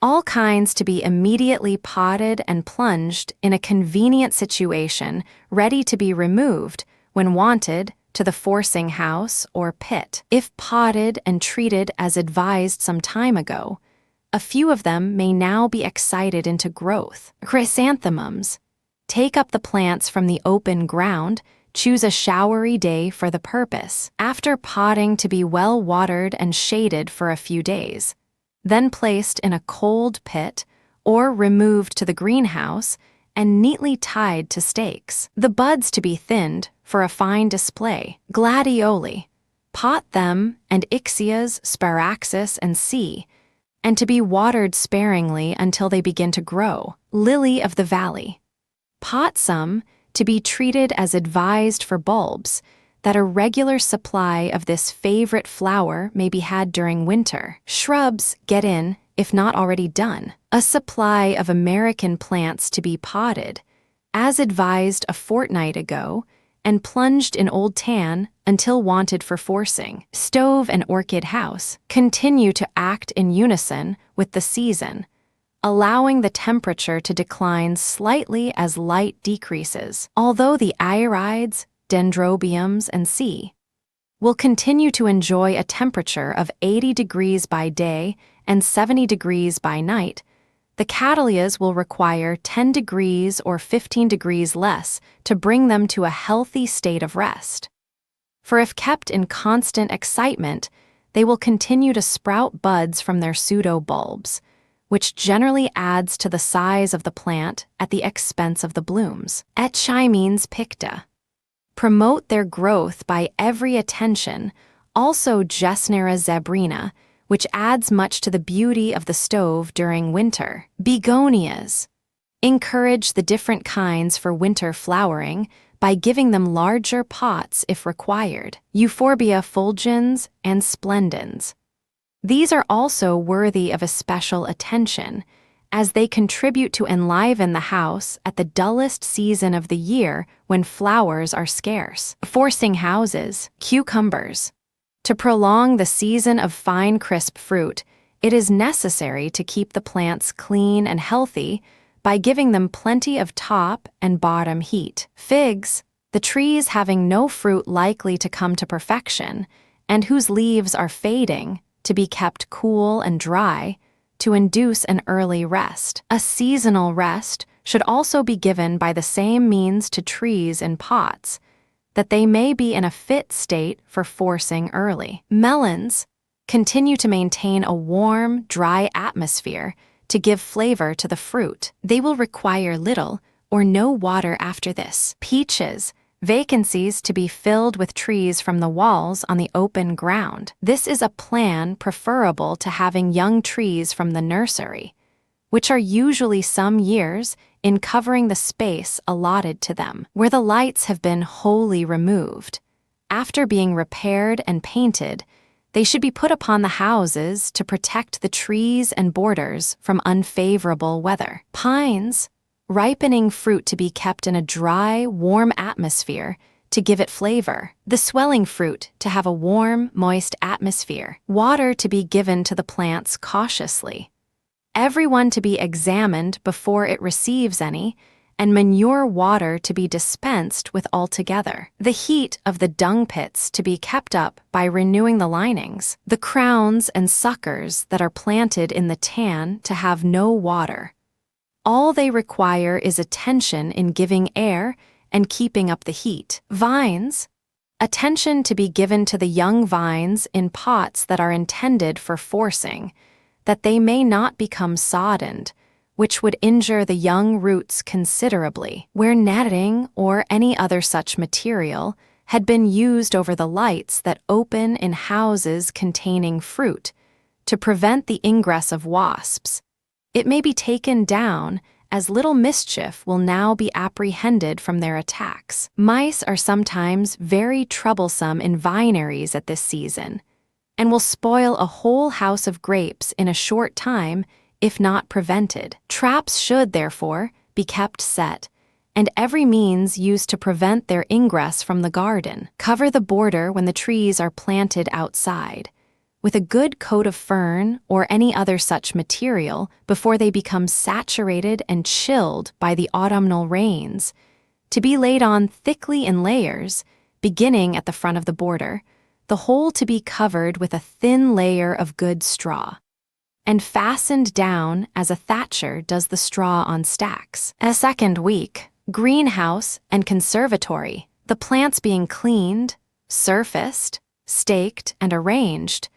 A: All kinds to be immediately potted and plunged in a convenient situation, ready to be removed, when wanted, to the forcing house or pit. If potted and treated as advised some time ago, a few of them may now be excited into growth. Chrysanthemums. Take up the plants from the open ground choose a showery day for the purpose. After potting to be well watered and shaded for a few days, then placed in a cold pit or removed to the greenhouse and neatly tied to stakes. The buds to be thinned for a fine display. Gladioli. Pot them and Ixias, Sparaxis, and C, and to be watered sparingly until they begin to grow. Lily of the valley. Pot some to be treated as advised for bulbs, that a regular supply of this favorite flower may be had during winter. Shrubs get in, if not already done. A supply of American plants to be potted, as advised a fortnight ago, and plunged in old tan until wanted for forcing. Stove and orchid house continue to act in unison with the season, allowing the temperature to decline slightly as light decreases, although the irides, dendrobiums, and C will continue to enjoy a temperature of 80 degrees by day and 70 degrees by night. The cattleyas will require 10 degrees or 15 degrees less to bring them to a healthy state of rest. For if kept in constant excitement, they will continue to sprout buds from their pseudo-bulbs, which generally adds to the size of the plant at the expense of the blooms. Echimines picta. Promote their growth by every attention, also Gesnera zebrina, which adds much to the beauty of the stove during winter. Begonias. Encourage the different kinds for winter flowering by giving them larger pots if required. Euphorbia fulgens and splendens. These are also worthy of especial attention, as they contribute to enliven the house at the dullest season of the year when flowers are scarce. Forcing houses, cucumbers. To prolong the season of fine crisp fruit, it is necessary to keep the plants clean and healthy by giving them plenty of top and bottom heat. Figs, the trees having no fruit likely to come to perfection, and whose leaves are fading, to be kept cool and dry, to induce an early rest. A seasonal rest should also be given by the same means to trees in pots, that they may be in a fit state for forcing early. Melons continue to maintain a warm, dry atmosphere to give flavor to the fruit. They will require little or no water after this. Peaches, vacancies to be filled with trees from the walls on the open ground. This is a plan preferable to having young trees from the nursery, which are usually some years in covering the space allotted to them, where the lights have been wholly removed. After being repaired and painted, they should be put upon the houses to protect the trees and borders from unfavorable weather. Pines, ripening fruit to be kept in a dry, warm atmosphere to give it flavor. The swelling fruit to have a warm, moist atmosphere. Water to be given to the plants cautiously. Everyone to be examined before it receives any, and manure water to be dispensed with altogether. The heat of the dung pits to be kept up by renewing the linings. The crowns and suckers that are planted in the tan to have no water. All they require is attention in giving air and keeping up the heat. Vines, attention to be given to the young vines in pots that are intended for forcing, that they may not become soddened, which would injure the young roots considerably. Where netting or any other such material had been used over the lights that open in houses containing fruit to prevent the ingress of wasps, it may be taken down, as little mischief will now be apprehended from their attacks. Mice are sometimes very troublesome in vineries at this season, and will spoil a whole house of grapes in a short time if not prevented. Traps should, therefore, be kept set, and every means used to prevent their ingress from the garden. Cover the border when the trees are planted outside, with a good coat of fern or any other such material before they become saturated and chilled by the autumnal rains, to be laid on thickly in layers, beginning at the front of the border, the whole to be covered with a thin layer of good straw, and fastened down as a thatcher does the straw on stacks. A second week, greenhouse and conservatory, The plants being cleaned, surfaced, staked, and arranged,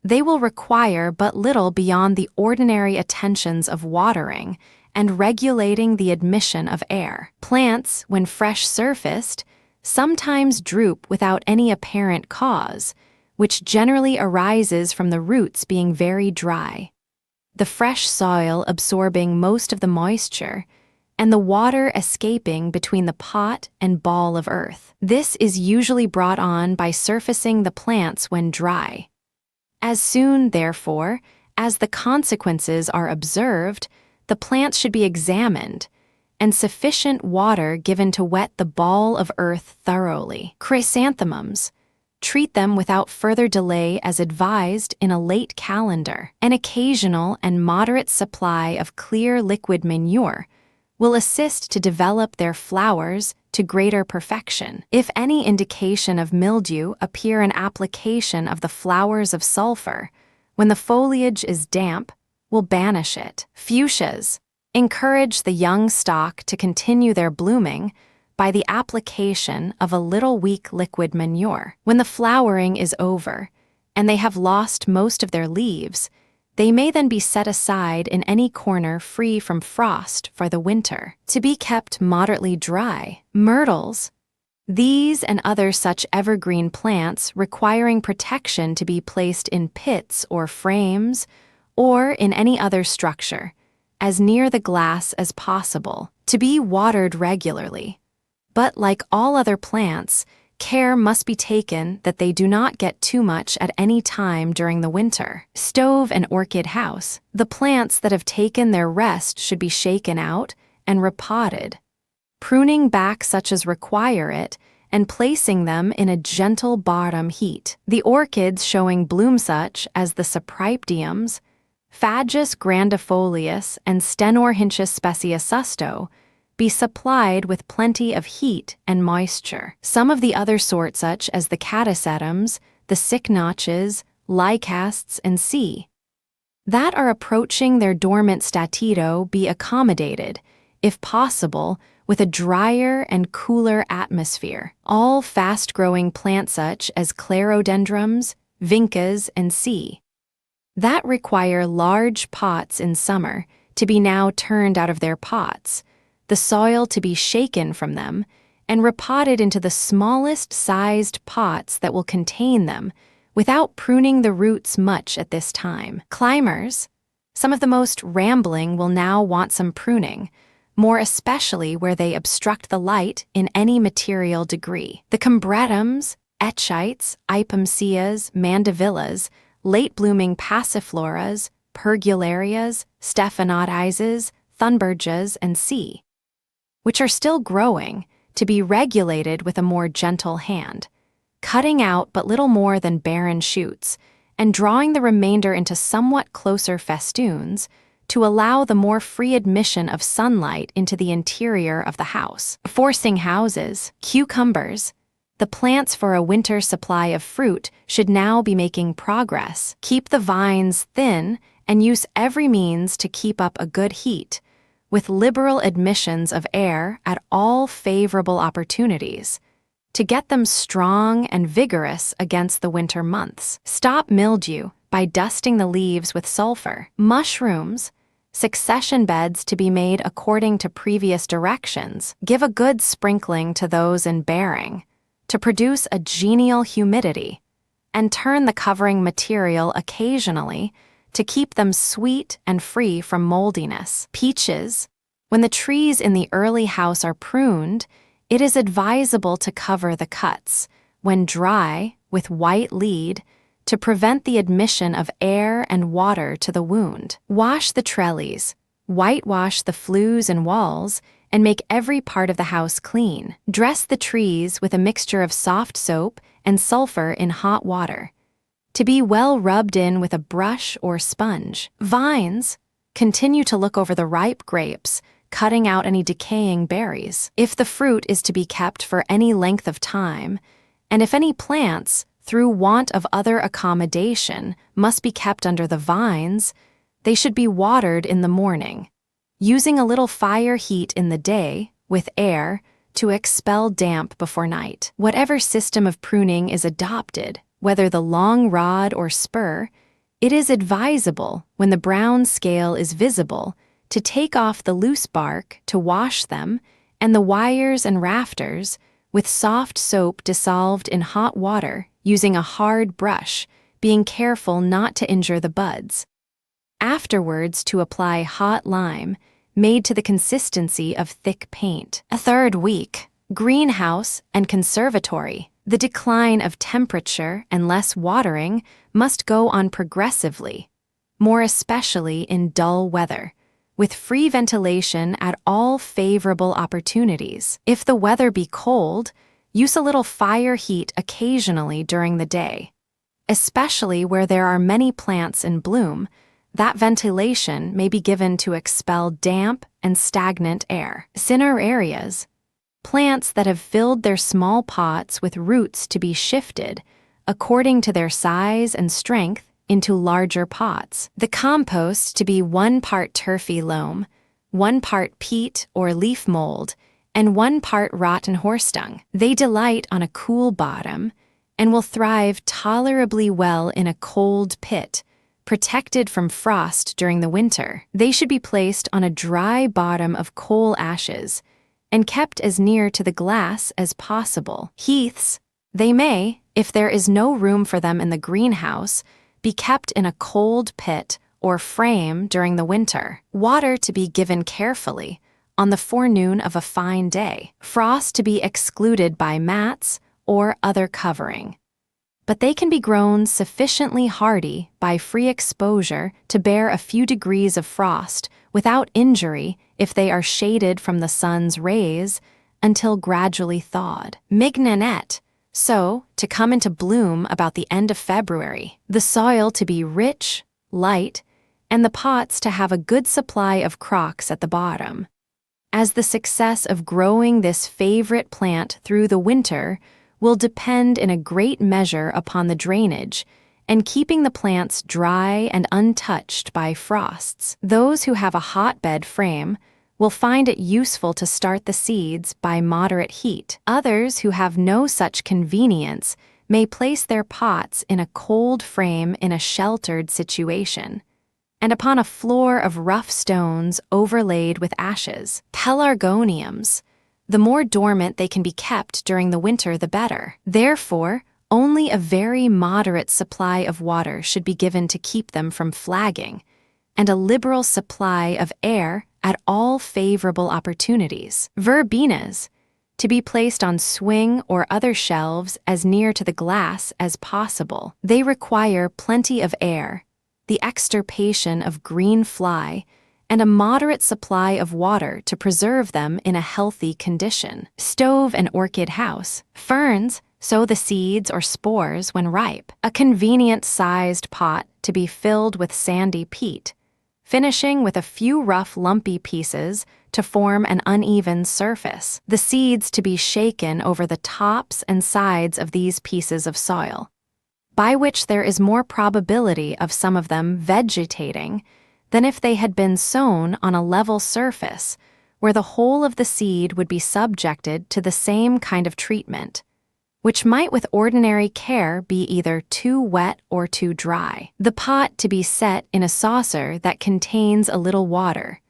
A: they will require but little beyond the ordinary attentions of watering and regulating the admission of air. Plants, when fresh surfaced, sometimes droop without any apparent cause, which generally arises from the roots being very dry, the fresh soil absorbing most of the moisture, and the water escaping between the pot and ball of earth. This is usually brought on by surfacing the plants when dry. As soon, therefore, as the consequences are observed, the plants should be examined, and sufficient water given to wet the ball of earth thoroughly. Chrysanthemums, treat them without further delay as advised in a late calendar. An occasional and moderate supply of clear liquid manure will assist to develop their flowers to greater perfection. If any indication of mildew appear in application of the flowers of sulfur, when the foliage is damp, will banish it. Fuchsias, encourage the young stock to continue their blooming by the application of a little weak liquid manure. When the flowering is over and they have lost most of their leaves, they may then be set aside in any corner free from frost for the winter, to be kept moderately dry. Myrtles, these and other such evergreen plants requiring protection to be placed in pits or frames or in any other structure, as near the glass as possible, to be watered regularly. But like all other plants, care must be taken that they do not get too much at any time during the winter. Stove and orchid house, the plants that have taken their rest should be shaken out and repotted, pruning back such as require it and placing them in a gentle bottom heat. The orchids showing bloom such as the cypripediums, Fagus grandifolius, and Stenorhynchus speciosusto, be supplied with plenty of heat and moisture. Some of the other sorts such as the catasetums, the cycnoches, lycasts, and C, that are approaching their dormant statito be accommodated, if possible, with a drier and cooler atmosphere. All fast-growing plants such as clerodendrums, vincas, and C, that require large pots in summer to be now turned out of their pots, the soil to be shaken from them, and repotted into the smallest sized pots that will contain them, without pruning the roots much at this time. Climbers, some of the most rambling will now want some pruning, more especially where they obstruct the light in any material degree. The combretums, echites, ipomceas, mandevillas, late-blooming passifloras, pergularias, stephanotises, thunbergias, and C, which are still growing, to be regulated with a more gentle hand, cutting out but little more than barren shoots, and drawing the remainder into somewhat closer festoons to allow the more free admission of sunlight into the interior of the house. Forcing houses, cucumbers, the plants for a winter supply of fruit should now be making progress. Keep the vines thin and use every means to keep up a good heat, with liberal admissions of air at all favorable opportunities, to get them strong and vigorous against the winter months. Stop mildew by dusting the leaves with sulfur. Mushrooms, succession beds to be made according to previous directions. Give a good sprinkling to those in bearing, to produce a genial humidity, and turn the covering material occasionally to keep them sweet and free from moldiness. Peaches, when the trees in the early house are pruned, it is advisable to cover the cuts, when dry, with white lead, to prevent the admission of air and water to the wound. Wash the trellis, whitewash the flues and walls, and make every part of the house clean. Dress the trees with a mixture of soft soap and sulfur in hot water, to be well rubbed in with a brush or sponge. Vines, continue to look over the ripe grapes, cutting out any decaying berries. If the fruit is to be kept for any length of time, and if any plants, through want of other accommodation, must be kept under the vines, they should be watered in the morning, using a little fire heat in the day, with air, to expel damp before night. Whatever system of pruning is adopted, whether the long rod or spur, it is advisable, when the brown scale is visible, to take off the loose bark to wash them and the wires and rafters with soft soap dissolved in hot water using a hard brush, being careful not to injure the buds. Afterwards, to apply hot lime, made to the consistency of thick paint. A third week, greenhouse and conservatory. The decline of temperature and less watering must go on progressively, more especially in dull weather, with free ventilation at all favorable opportunities. If the weather be cold, use a little fire heat occasionally during the day. Especially where there are many plants in bloom, that ventilation may be given to expel damp and stagnant air. Cinerarias, plants that have filled their small pots with roots to be shifted, according to their size and strength, into larger pots. The compost to be 1 part turfy loam, 1 part peat or leaf mold, and 1 part rotten horse dung. They delight on a cool bottom and will thrive tolerably well in a cold pit, protected from frost during the winter. They should be placed on a dry bottom of coal ashes and kept as near to the glass as possible. Heaths, they may, if there is no room for them in the greenhouse, be kept in a cold pit or frame during the winter. Water to be given carefully on the forenoon of a fine day. Frost to be excluded by mats or other covering. But they can be grown sufficiently hardy by free exposure to bear a few degrees of frost without injury if they are shaded from the sun's rays until gradually thawed. Mignonette, so to come into bloom about the end of February. The soil to be rich, light, and the pots to have a good supply of crocks at the bottom. As the success of growing this favorite plant through the winter will depend in a great measure upon the drainage and keeping the plants dry and untouched by frosts. Those who have a hotbed frame will find it useful to start the seeds by moderate heat. Others who have no such convenience may place their pots in a cold frame in a sheltered situation, and upon a floor of rough stones overlaid with ashes. Pelargoniums, the more dormant they can be kept during the winter, the better. Therefore, only a very moderate supply of water should be given to keep them from flagging, and a liberal supply of air at all favorable opportunities. Verbenas, to be placed on swing or other shelves as near to the glass as possible. They require plenty of air, the extirpation of green fly, and a moderate supply of water to preserve them in a healthy condition. Stove and orchid house. Ferns, sow the seeds or spores when ripe. A convenient-sized pot to be filled with sandy peat, finishing with a few rough lumpy pieces to form an uneven surface. The seeds to be shaken over the tops and sides of these pieces of soil, by which there is more probability of some of them vegetating than if they had been sown on a level surface, where the whole of the seed would be subjected to the same kind of treatment, which might with ordinary care be either too wet or too dry. The pot to be set in a saucer that contains a little water,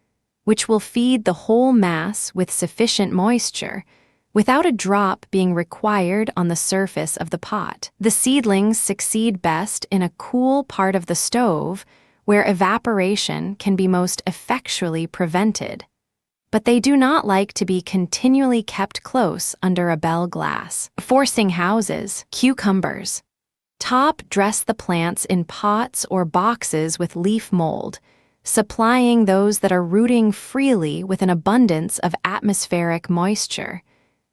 A: which will feed the whole mass with sufficient moisture, without a drop being required on the surface of the pot. The seedlings succeed best in a cool part of the stove, where evaporation can be most effectually prevented, but they do not like to be continually kept close under a bell glass. Forcing houses. Cucumbers. Top dress the plants in pots or boxes with leaf mold, supplying those that are rooting freely with an abundance of atmospheric moisture,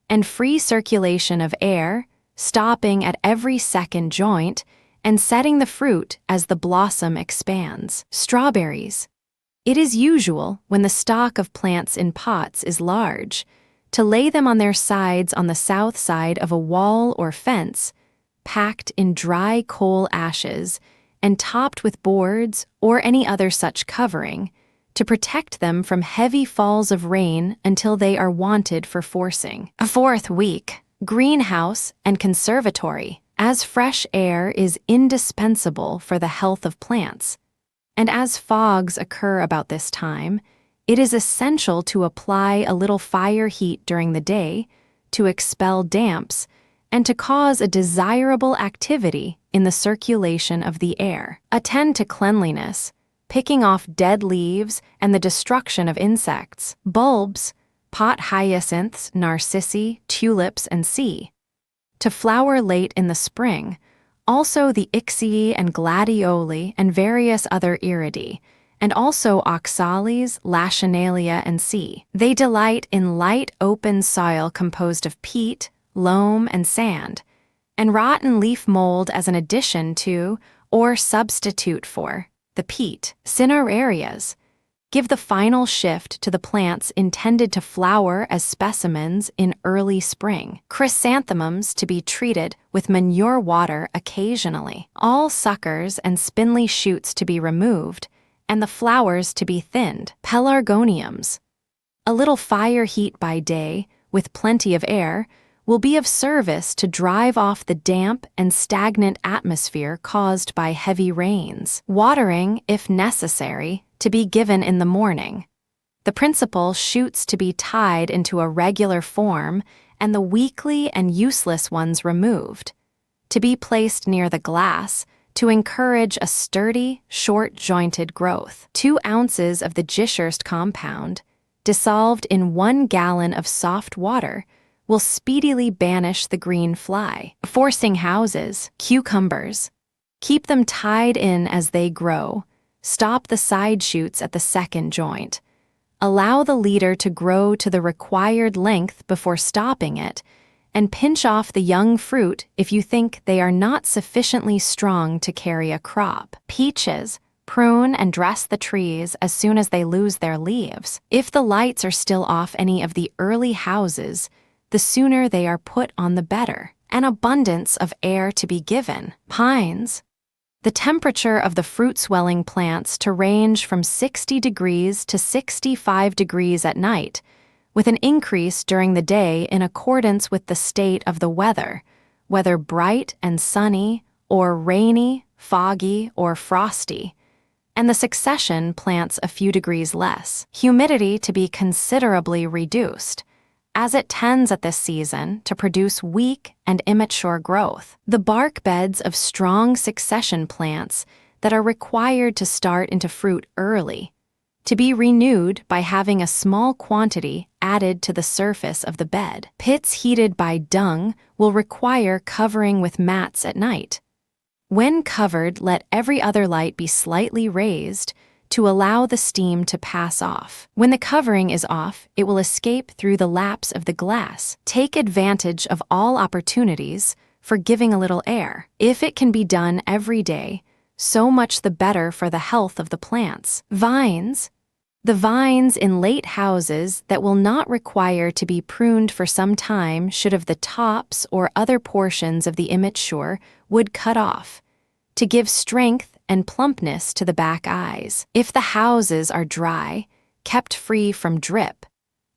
A: and free circulation of air, stopping at every second joint, and setting the fruit as the blossom expands. Strawberries. It is usual, when the stock of plants in pots is large, to lay them on their sides on the south side of a wall or fence, packed in dry coal ashes, and topped with boards or any other such covering, to protect them from heavy falls of rain until they are wanted for forcing. Fourth week, greenhouse and conservatory, as fresh air is indispensable for the health of plants. And as fogs occur about this time, it is essential to apply a little fire heat during the day to expel damps and to cause a desirable activity in the circulation of the air. Attend to cleanliness, picking off dead leaves and the destruction of insects, bulbs, pot hyacinths, narcissi, tulips, and C. To flower late in the spring, also the ixii and gladioli and various other iridae, and also oxalis, lacinalia, and C. They delight in light open soil composed of peat, loam, and sand, and rotten leaf mold as an addition to, or substitute for, the peat. Cinerarias give the final shift to the plants intended to flower as specimens in early spring. Chrysanthemums to be treated with manure water occasionally. All suckers and spindly shoots to be removed, and the flowers to be thinned. Pelargoniums. A little fire heat by day, with plenty of air, will be of service to drive off the damp and stagnant atmosphere caused by heavy rains. Watering, if necessary, to be given in the morning. The principal shoots to be tied into a regular form and the weakly and useless ones removed, to be placed near the glass to encourage a sturdy, short-jointed growth. 2 ounces of the Gischerst compound, dissolved in 1 gallon of soft water, will speedily banish the green fly. Forcing houses, cucumbers. Keep them tied in as they grow. Stop the side shoots at the second joint. Allow the leader to grow to the required length before stopping it, and pinch off the young fruit if you think they are not sufficiently strong to carry a crop. Peaches. Prune and dress the trees as soon as they lose their leaves. If the lights are still off any of the early houses, the sooner they are put on the better. An abundance of air to be given. Pines. The temperature of the fruit-swelling plants to range from 60 degrees to 65 degrees at night, with an increase during the day in accordance with the state of the weather, whether bright and sunny, or rainy, foggy, or frosty, and the succession plants a few degrees less. Humidity to be considerably reduced, as it tends at this season to produce weak and immature growth. The bark beds of strong succession plants that are required to start into fruit early, to be renewed by having a small quantity added to the surface of the bed. Pits heated by dung will require covering with mats at night. When covered, let every other light be slightly raised to allow the steam to pass off. When the covering is off, it will escape through the laps of the glass. Take advantage of all opportunities for giving a little air. If it can be done every day, so much the better for the health of the plants. Vines. The vines in late houses that will not require to be pruned for some time should have the tops or other portions of the immature wood cut off, to give strength and plumpness to the back eyes. If the houses are dry, kept free from drip,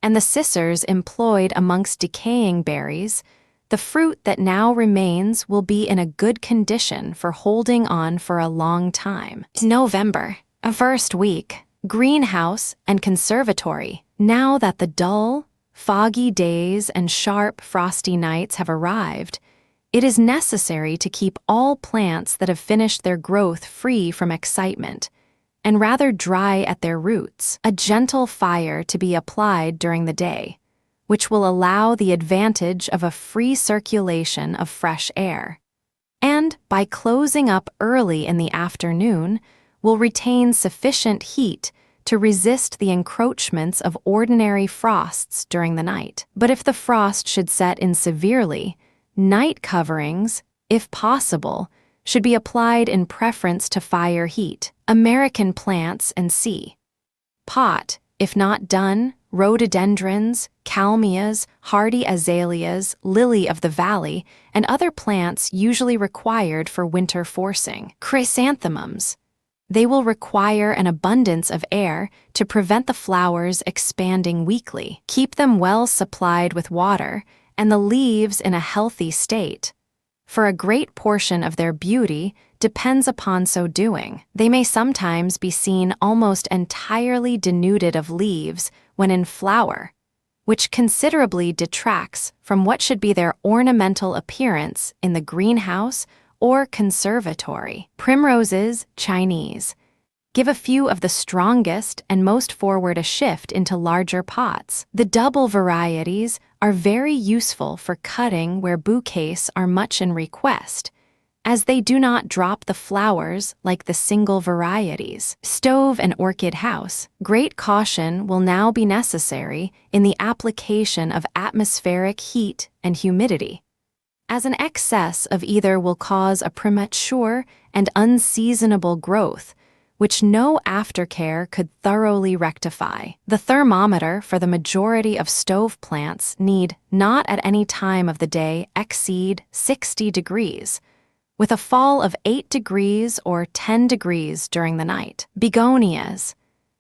A: and the scissors employed amongst decaying berries, the fruit that now remains will be in a good condition for holding on for a long time. November, first week, greenhouse and conservatory. Now that the dull, foggy days and sharp, frosty nights have arrived, it is necessary to keep all plants that have finished their growth free from excitement, and rather dry at their roots. A gentle fire to be applied during the day, which will allow the advantage of a free circulation of fresh air, and by closing up early in the afternoon, will retain sufficient heat to resist the encroachments of ordinary frosts during the night. But if the frost should set in severely, night coverings, if possible, should be applied in preference to fire heat. American plants and C. Pot, if not done, rhododendrons, kalmias, hardy azaleas, lily of the valley, and other plants usually required for winter forcing. Chrysanthemums. They will require an abundance of air to prevent the flowers expanding weakly. Keep them well supplied with water and the leaves in a healthy state, for a great portion of their beauty depends upon so doing. They may sometimes be seen almost entirely denuded of leaves when in flower, which considerably detracts from what should be their ornamental appearance in the greenhouse or conservatory. Primroses, Chinese. Give a few of the strongest and most forward a shift into larger pots. The double varieties are very useful for cutting where bouquets are much in request, as they do not drop the flowers like the single varieties. Stove and orchid house. Great caution will now be necessary in the application of atmospheric heat and humidity, as an excess of either will cause a premature and unseasonable growth, which no aftercare could thoroughly rectify. The thermometer for the majority of stove plants need not at any time of the day exceed 60 degrees, with a fall of 8 degrees or 10 degrees during the night. Begonias.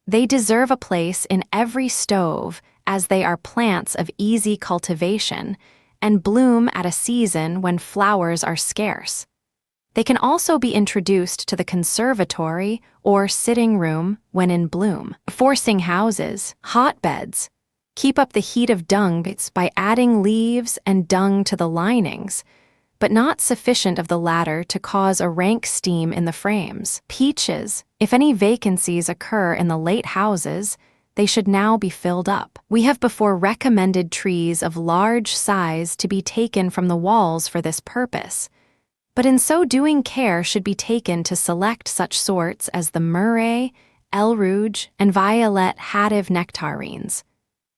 A: They deserve a place in every stove as they are plants of easy cultivation and bloom at a season when flowers are scarce. They can also be introduced to the conservatory or sitting room when in bloom. Forcing houses, hotbeds. Keep up the heat of dung by adding leaves and dung to the linings, but not sufficient of the latter to cause a rank steam in the frames. Peaches. If any vacancies occur in the late houses, they should now be filled up. We have before recommended trees of large size to be taken from the walls for this purpose, but in so doing care should be taken to select such sorts as the murrey, El Rouge, and violet-hattive nectarines.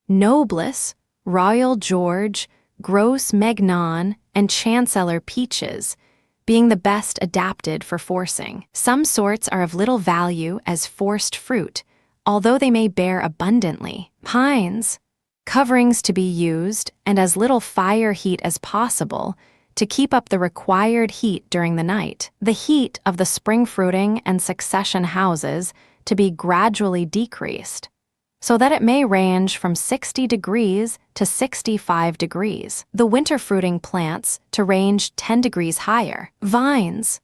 A: Noblesse, Royal George, Gros Megnon, and Chancellor peaches, being the best adapted for forcing. Some sorts are of little value as forced fruit, although they may bear abundantly. Pines. Coverings to be used, and as little fire heat as possible, to keep up the required heat during the night. The heat of the spring fruiting and succession houses to be gradually decreased, so that it may range from 60 degrees to 65 degrees. The winter fruiting plants to range 10 degrees higher. Vines.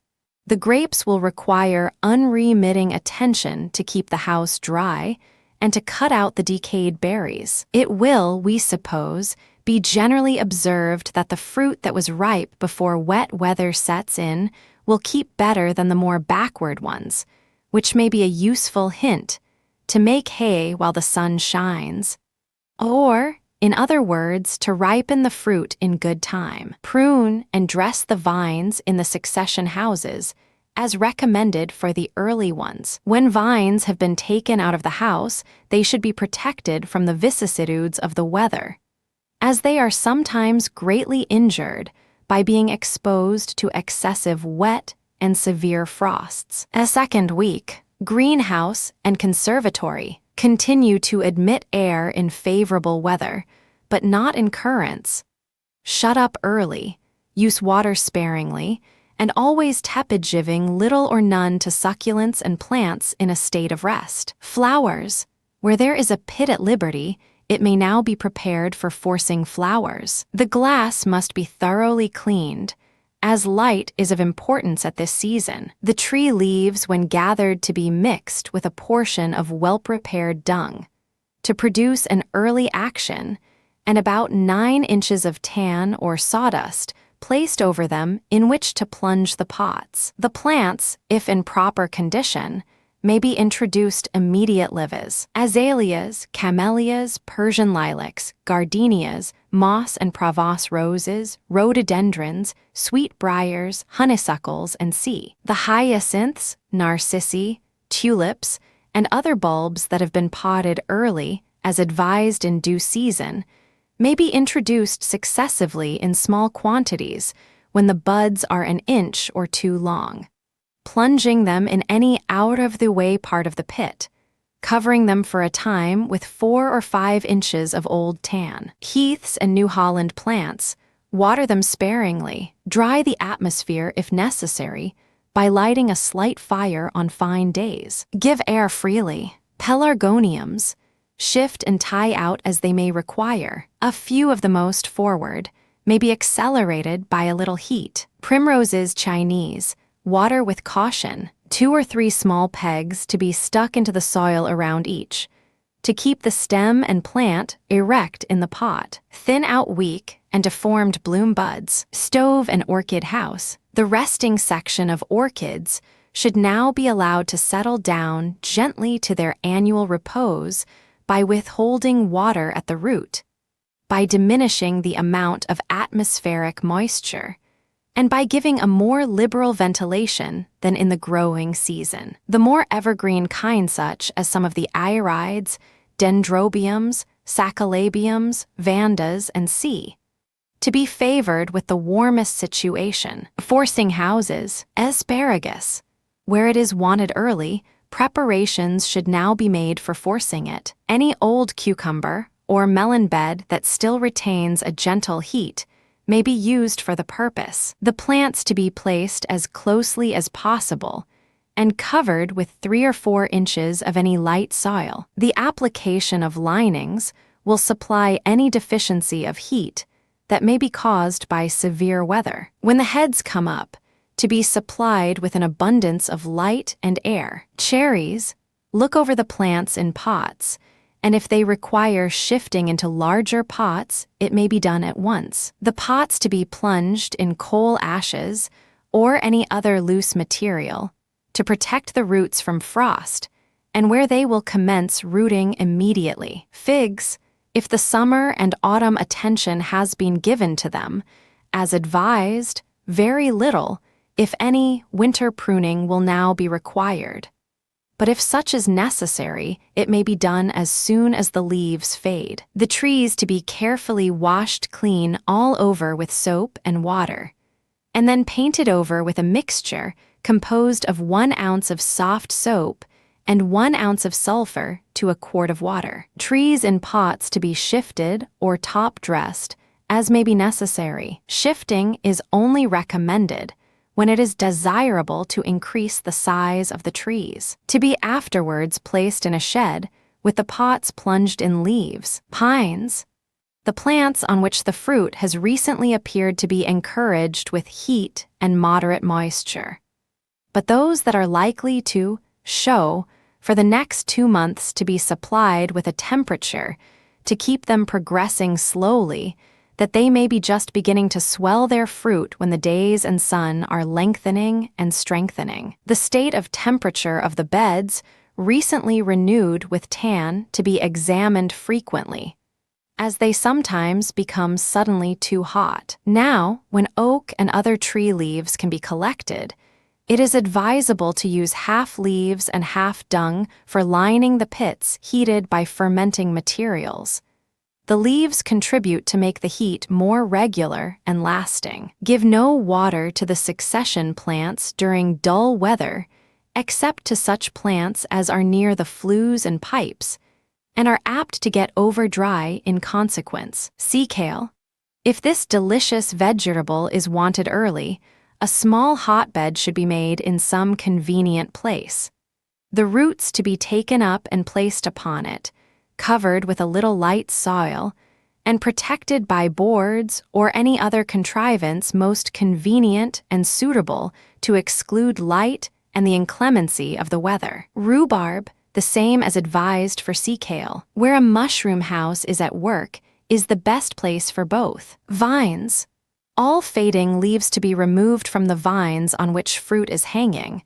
A: The grapes will require unremitting attention to keep the house dry and to cut out the decayed berries. It will, we suppose, be generally observed that the fruit that was ripe before wet weather sets in will keep better than the more backward ones, which may be a useful hint to make hay while the sun shines, or, in other words, to ripen the fruit in good time. Prune and dress the vines in the succession houses, as recommended for the early ones. When vines have been taken out of the house, they should be protected from the vicissitudes of the weather, as they are sometimes greatly injured by being exposed to excessive wet and severe frosts. A second week, greenhouse and conservatory continue to admit air in favorable weather, but not in currents. Shut up early, use water sparingly, and always tepid-giving little or none to succulents and plants in a state of rest. Flowers. Where there is a pit at liberty, it may now be prepared for forcing flowers. The glass must be thoroughly cleaned, as light is of importance at this season. The tree leaves, when gathered, to be mixed with a portion of well-prepared dung, to produce an early action, and about 9 inches of tan or sawdust placed over them in which to plunge the pots. The plants, if in proper condition, may be introduced immediately as azaleas, camellias, Persian lilacs, gardenias, moss and Provence roses, rhododendrons, sweetbriars, honeysuckles, and the hyacinths, narcissi, tulips, and other bulbs that have been potted early, as advised in due season, may be introduced successively in small quantities when the buds are an inch or 2 long, plunging them in any out-of-the-way part of the pit, covering them for a time with 4 or 5 inches of old tan. Heaths and New Holland plants, water them sparingly, dry the atmosphere if necessary, by lighting a slight fire on fine days. Give air freely. Pelargoniums shift and tie out as they may require. A few of the most forward may be accelerated by a little heat. Primroses Chinese, water with caution. 2 or 3 small pegs to be stuck into the soil around each, to keep the stem and plant erect in the pot. Thin out weak and deformed bloom buds. Stove and orchid house. The resting section of orchids should now be allowed to settle down gently to their annual repose by withholding water at the root, by diminishing the amount of atmospheric moisture, and by giving a more liberal ventilation than in the growing season. The more evergreen kinds such as some of the irides, dendrobiums, sacalabiums, vandas, and C, to be favored with the warmest situation. Forcing houses, asparagus. Where it is wanted early, preparations should now be made for forcing it. Any old cucumber or melon bed that still retains a gentle heat may be used for the purpose. The plants to be placed as closely as possible and covered with 3 or 4 inches of any light soil. The application of linings will supply any deficiency of heat that may be caused by severe weather. When the heads come up, to be supplied with an abundance of light and air. Cherries, look over the plants in pots, and if they require shifting into larger pots, it may be done at once. The pots to be plunged in coal ashes or any other loose material to protect the roots from frost, and where they will commence rooting immediately. Figs, if the summer and autumn attention has been given to them, as advised, very little, if any, winter pruning will now be required. But if such is necessary, it may be done as soon as the leaves fade. The trees to be carefully washed clean all over with soap and water, and then painted over with a mixture composed of 1 ounce of soft soap and 1 ounce of sulfur to a quart of water. Trees in pots to be shifted or top-dressed as may be necessary. Shifting is only recommended when it is desirable to increase the size of the trees, to be afterwards placed in a shed with the pots plunged in leaves. Pines, the plants on which the fruit has recently appeared to be encouraged with heat and moderate moisture, but those that are likely to show for the next 2 months to be supplied with a temperature to keep them progressing slowly, that they may be just beginning to swell their fruit when the days and sun are lengthening and strengthening. The state of temperature of the beds recently renewed with tan to be examined frequently, as they sometimes become suddenly too hot. Now, when oak and other tree leaves can be collected, it is advisable to use half leaves and half dung for lining the pits heated by fermenting materials. The leaves contribute to make the heat more regular and lasting. Give no water to the succession plants during dull weather, except to such plants as are near the flues and pipes, and are apt to get over dry in consequence. Sea kale. If this delicious vegetable is wanted early, a small hotbed should be made in some convenient place. The roots to be taken up and placed upon it, covered with a little light soil, and protected by boards or any other contrivance most convenient and suitable to exclude light and the inclemency of the weather. Rhubarb, the same as advised for sea kale. Where a mushroom house is at work is the best place for both. Vines. All fading leaves to be removed from the vines on which fruit is hanging,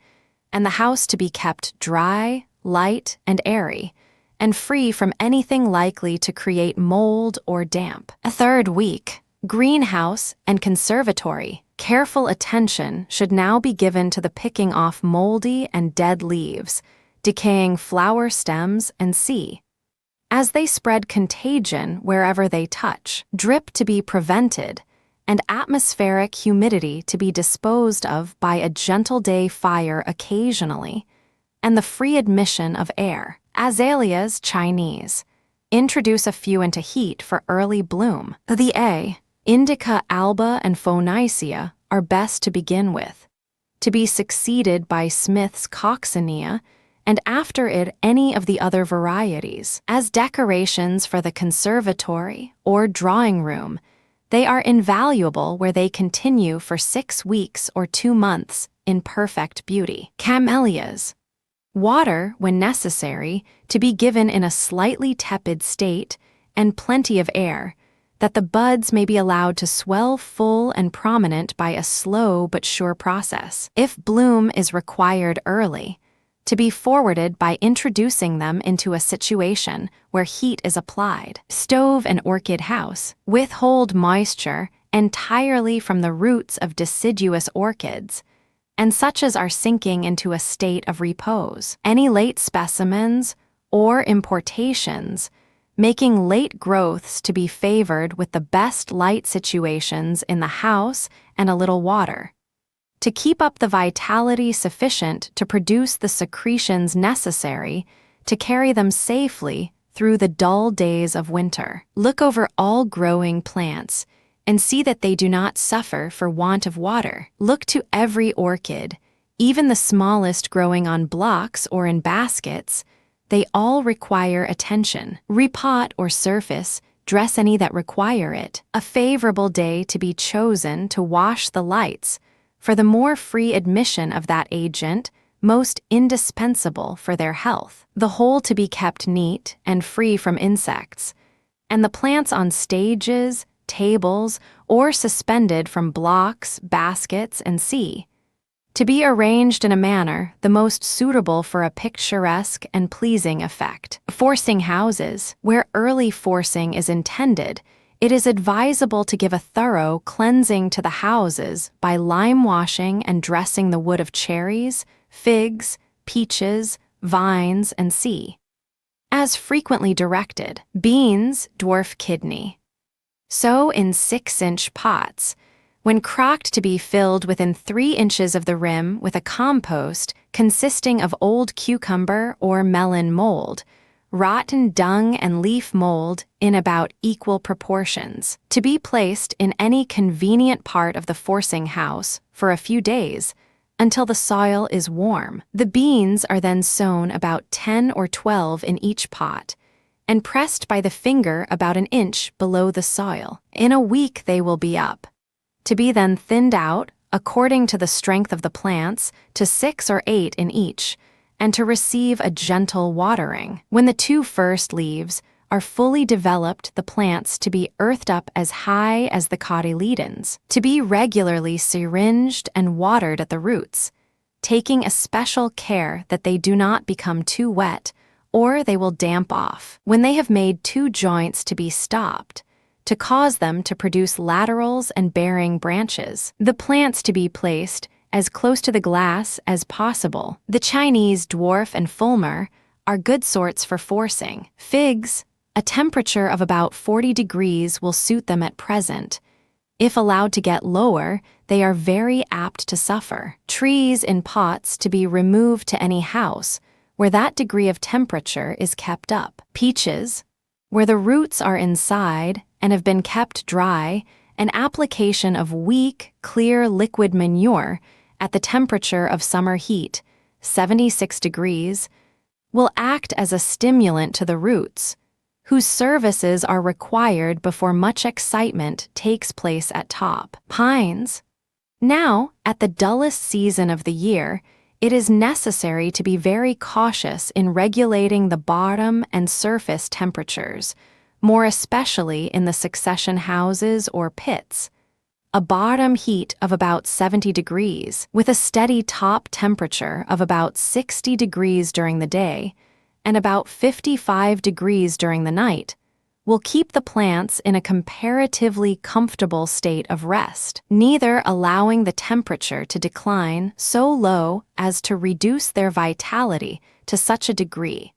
A: and the house to be kept dry, light, and airy, and free from anything likely to create mold or damp. A third week, greenhouse and conservatory. Careful attention should now be given to the picking off moldy and dead leaves, decaying flower stems, and C, as they spread contagion wherever they touch. Drip to be prevented, and atmospheric humidity to be disposed of by a gentle day fire occasionally, and the free admission of air. Azaleas Chinese. Introduce a few into heat for early bloom. The Indica alba and Phoenicia are best to begin with. to be succeeded by Smith's coccinea, and after it any of the other varieties. As decorations for the conservatory or drawing room, they are invaluable where they continue for 6 weeks or 2 months in perfect beauty. Camellias. Water, when necessary, to be given in a slightly tepid state, and plenty of air, that the buds may be allowed to swell full and prominent by a slow but sure process. If bloom is required early, to be forwarded by introducing them into a situation where heat is applied. Stove and orchid house. Withhold moisture entirely from the roots of deciduous orchids, and such as are sinking into a state of repose. Any late specimens or importations, making late growths to be favored with the best light situations in the house and a little water, to keep up the vitality sufficient to produce the secretions necessary to carry them safely through the dull days of winter. Look over all growing plants and see that they do not suffer for want of water. Look to every orchid, even the smallest growing on blocks or in baskets. They all require attention. Repot or surface, dress any that require it. A favorable day to be chosen to wash the lights, for the more free admission of that agent, most indispensable for their health. The whole to be kept neat and free from insects, and the plants on stages, tables, or suspended from blocks, baskets, and to be arranged in a manner the most suitable for a picturesque and pleasing effect. Forcing houses. Where early forcing is intended, it is advisable to give a thorough cleansing to the houses by lime washing and dressing the wood of cherries, figs, peaches, vines, and as frequently directed. Beans, dwarf kidney. Sow in 6-inch pots, when crocked to be filled within 3 inches of the rim with a compost consisting of old cucumber or melon mold, rotten dung and leaf mold in about equal proportions, to be placed in any convenient part of the forcing house for a few days until the soil is warm. The beans are then sown about 10 or 12 in each pot, and pressed by the finger about 1 inch below the soil. In a week they will be up, to be then thinned out, according to the strength of the plants, to 6 or 8 in each, and to receive a gentle watering. When the 2 first leaves are fully developed, the plants to be earthed up as high as the cotyledons, to be regularly syringed and watered at the roots, taking especial care that they do not become too wet, or they will damp off. When they have made 2 joints to be stopped, to cause them to produce laterals and bearing branches. The plants to be placed as close to the glass as possible. The Chinese dwarf and fulmer are good sorts for forcing. Figs, a temperature of about 40 degrees will suit them at present. If allowed to get lower, they are very apt to suffer. Trees in pots to be removed to any house where that degree of temperature is kept up. Peaches, where the roots are inside and have been kept dry, an application of weak, clear liquid manure at the temperature of summer heat, 76 degrees, will act as a stimulant to the roots, whose services are required before much excitement takes place at top. Pines. Now, at the dullest season of the year, it is necessary to be very cautious in regulating the bottom and surface temperatures, more especially in the succession houses or pits. A bottom heat of about 70 degrees, with a steady top temperature of about 60 degrees during the day and about 55 degrees during the night, will keep the plants in a comparatively comfortable state of rest, neither allowing the temperature to decline so low as to reduce their vitality to such a degree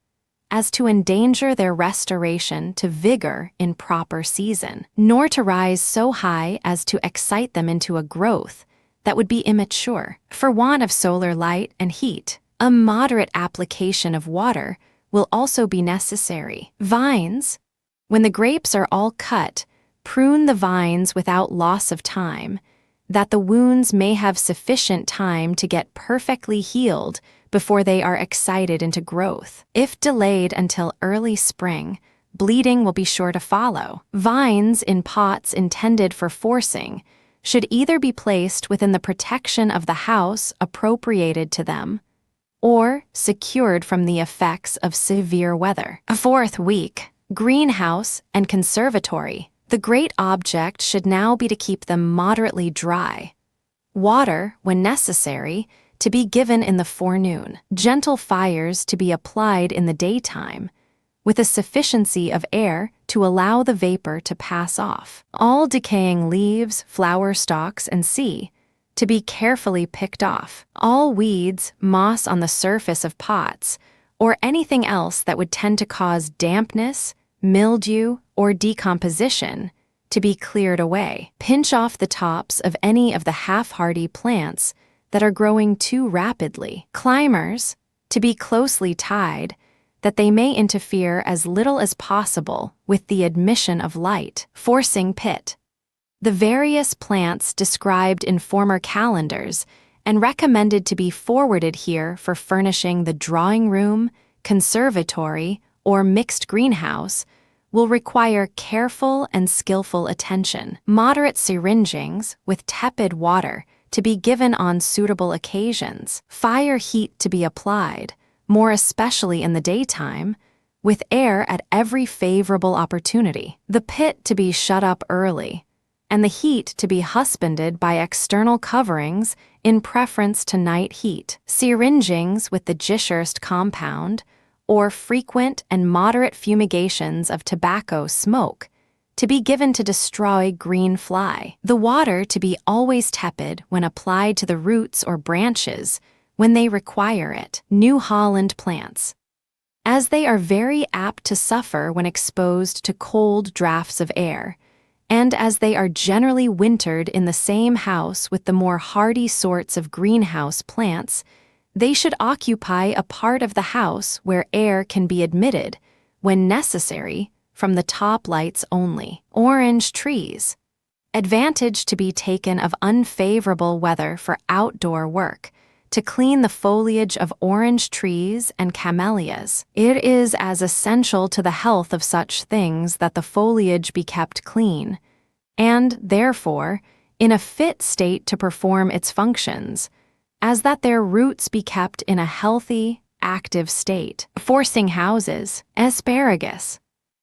A: as to endanger their restoration to vigor in proper season, nor to rise so high as to excite them into a growth that would be immature. For want of solar light and heat, a moderate application of water will also be necessary. Vines. When the grapes are all cut, prune the vines without loss of time. that the wounds may have sufficient time to get perfectly healed before they are excited into growth. If delayed until early spring, bleeding will be sure to follow. Vines in pots intended for forcing should either be placed within the protection of the house appropriated to them or secured from the effects of severe weather. Fourth week, greenhouse and conservatory. The great object should now be to keep them moderately dry. Water, when necessary, to be given in the forenoon. Gentle fires to be applied in the daytime, with a sufficiency of air to allow the vapor to pass off. All decaying leaves, flower stalks, and seed to be carefully picked off. All weeds, moss on the surface of pots, or anything else that would tend to cause dampness, mildew, or decomposition to be cleared away. Pinch off the tops of any of the half-hardy plants that are growing too rapidly. Climbers to be closely tied, that they may interfere as little as possible with the admission of light. Forcing pit. The various plants described in former calendars and recommended to be forwarded here for furnishing the drawing room, conservatory, or mixed greenhouse will require careful and skillful attention. Moderate syringings with tepid water to be given on suitable occasions. Fire heat to be applied, more especially in the daytime, with air at every favorable opportunity. The pit to be shut up early, and the heat to be husbanded by external coverings in preference to night heat. Syringings with the Gischerst compound, or frequent and moderate fumigations of tobacco smoke, to be given to destroy green fly. The water to be always tepid when applied to the roots or branches when they require it. New Holland plants, as they are very apt to suffer when exposed to cold draughts of air, and as they are generally wintered in the same house with the more hardy sorts of greenhouse plants, they should occupy a part of the house where air can be admitted, when necessary, from the top lights only. Orange trees. Advantage to be taken of unfavorable weather for outdoor work, to clean the foliage of orange trees and camellias. It is as essential to the health of such things that the foliage be kept clean, and, therefore, in a fit state to perform its functions, as that their roots be kept in a healthy, active state. Forcing houses. Asparagus.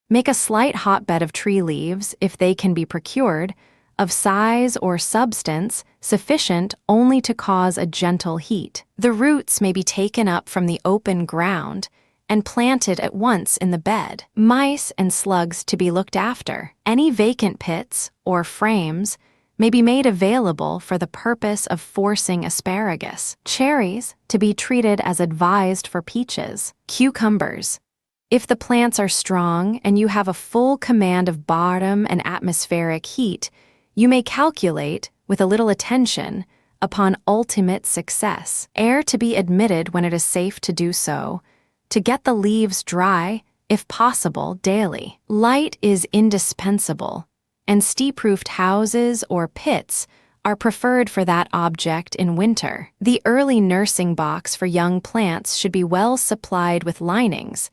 A: Make a slight hotbed of tree leaves, if they can be procured, of size or substance sufficient only to cause a gentle heat. The roots may be taken up from the open ground and planted at once in the bed. Mice and slugs to be looked after. Any vacant pits or frames may be made available for the purpose of forcing asparagus. Cherries to be treated as advised for peaches. Cucumbers. If the plants are strong and you have a full command of bottom and atmospheric heat, you may calculate, with a little attention, upon ultimate success. Air to be admitted when it is safe to do so, to get the leaves dry, if possible, daily. Light is indispensable, and steep-roofed houses or pits are preferred for that object in winter. The early nursing box for young plants should be well supplied with linings,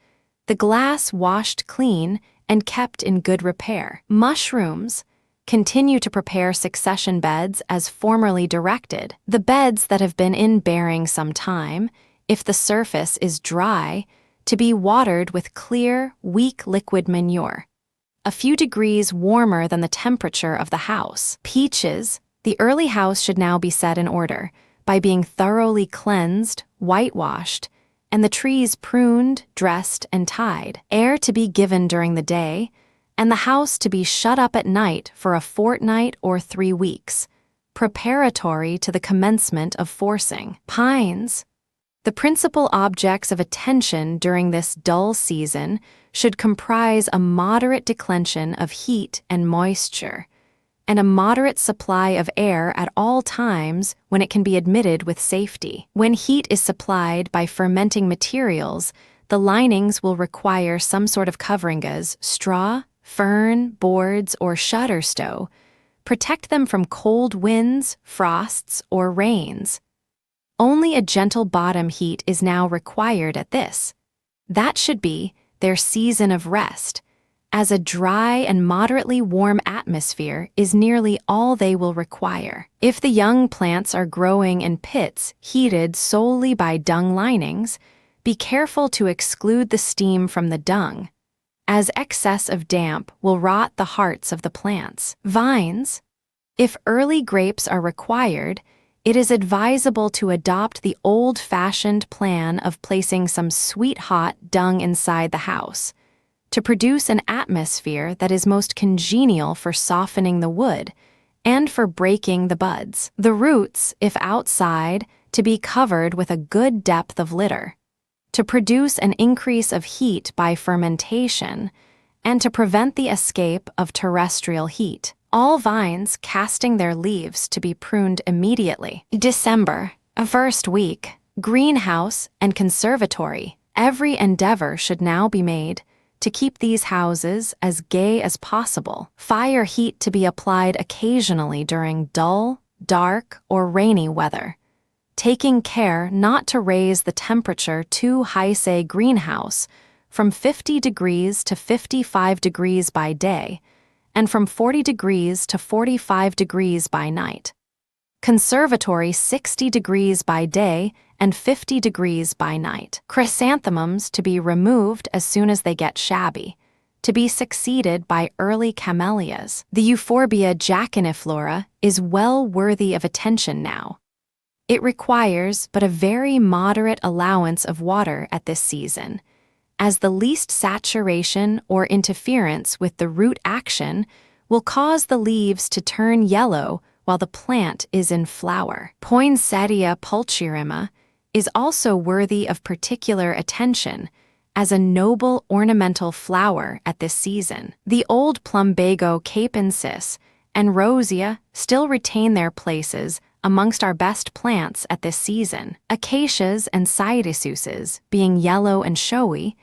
A: the glass washed clean and kept in good repair. Mushrooms. Continue to prepare succession beds as formerly directed. The beds that have been in bearing some time, if the surface is dry, to be watered with clear, weak liquid manure, a few degrees warmer than the temperature of the house. Peaches. The early house should now be set in order by being thoroughly cleansed, whitewashed, and the trees pruned, dressed, and tied. Air to be given during the day, and the house to be shut up at night for a fortnight or 3 weeks, preparatory to the commencement of forcing. Pines. The principal objects of attention during this dull season should comprise a moderate declension of heat and moisture, and a moderate supply of air at all times when it can be admitted with safety. When heat is supplied by fermenting materials, the linings will require some sort of covering as straw, fern, boards, or shutter stow, Protect them from cold winds, frosts, or rains. Only a gentle bottom heat is now required at this. That should be their season of rest, as a dry and moderately warm atmosphere is nearly all they will require. If the young plants are growing in pits heated solely by dung linings, be careful to exclude the steam from the dung, as excess of damp will rot the hearts of the plants. Vines. If early grapes are required, it is advisable to adopt the old-fashioned plan of placing some sweet-hot dung inside the house, to produce an atmosphere that is most congenial for softening the wood and for breaking the buds. The roots, if outside, to be covered with a good depth of litter, to produce an increase of heat by fermentation, and to prevent the escape of terrestrial heat. All vines casting their leaves to be pruned immediately. December, a first week, greenhouse and conservatory. Every endeavor should now be made to keep these houses as gay as possible. Fire heat to be applied occasionally during dull, dark, or rainy weather, taking care not to raise the temperature too high. Say greenhouse from 50 degrees to 55 degrees by day, and from 40 degrees to 45 degrees by night. Conservatory 60 degrees by day and 50 degrees by night. Chrysanthemums to be removed as soon as they get shabby, to be succeeded by early camellias. The Euphorbia jacquiniflora is well worthy of attention now. It requires but a very moderate allowance of water at this season, as the least saturation or interference with the root action will cause the leaves to turn yellow while the plant is in flower. Poinsettia pulcherrima is also worthy of particular attention as a noble ornamental flower at this season. The old plumbago capensis and rosea still retain their places amongst our best plants at this season. Acacias and cytisus, being yellow and showy,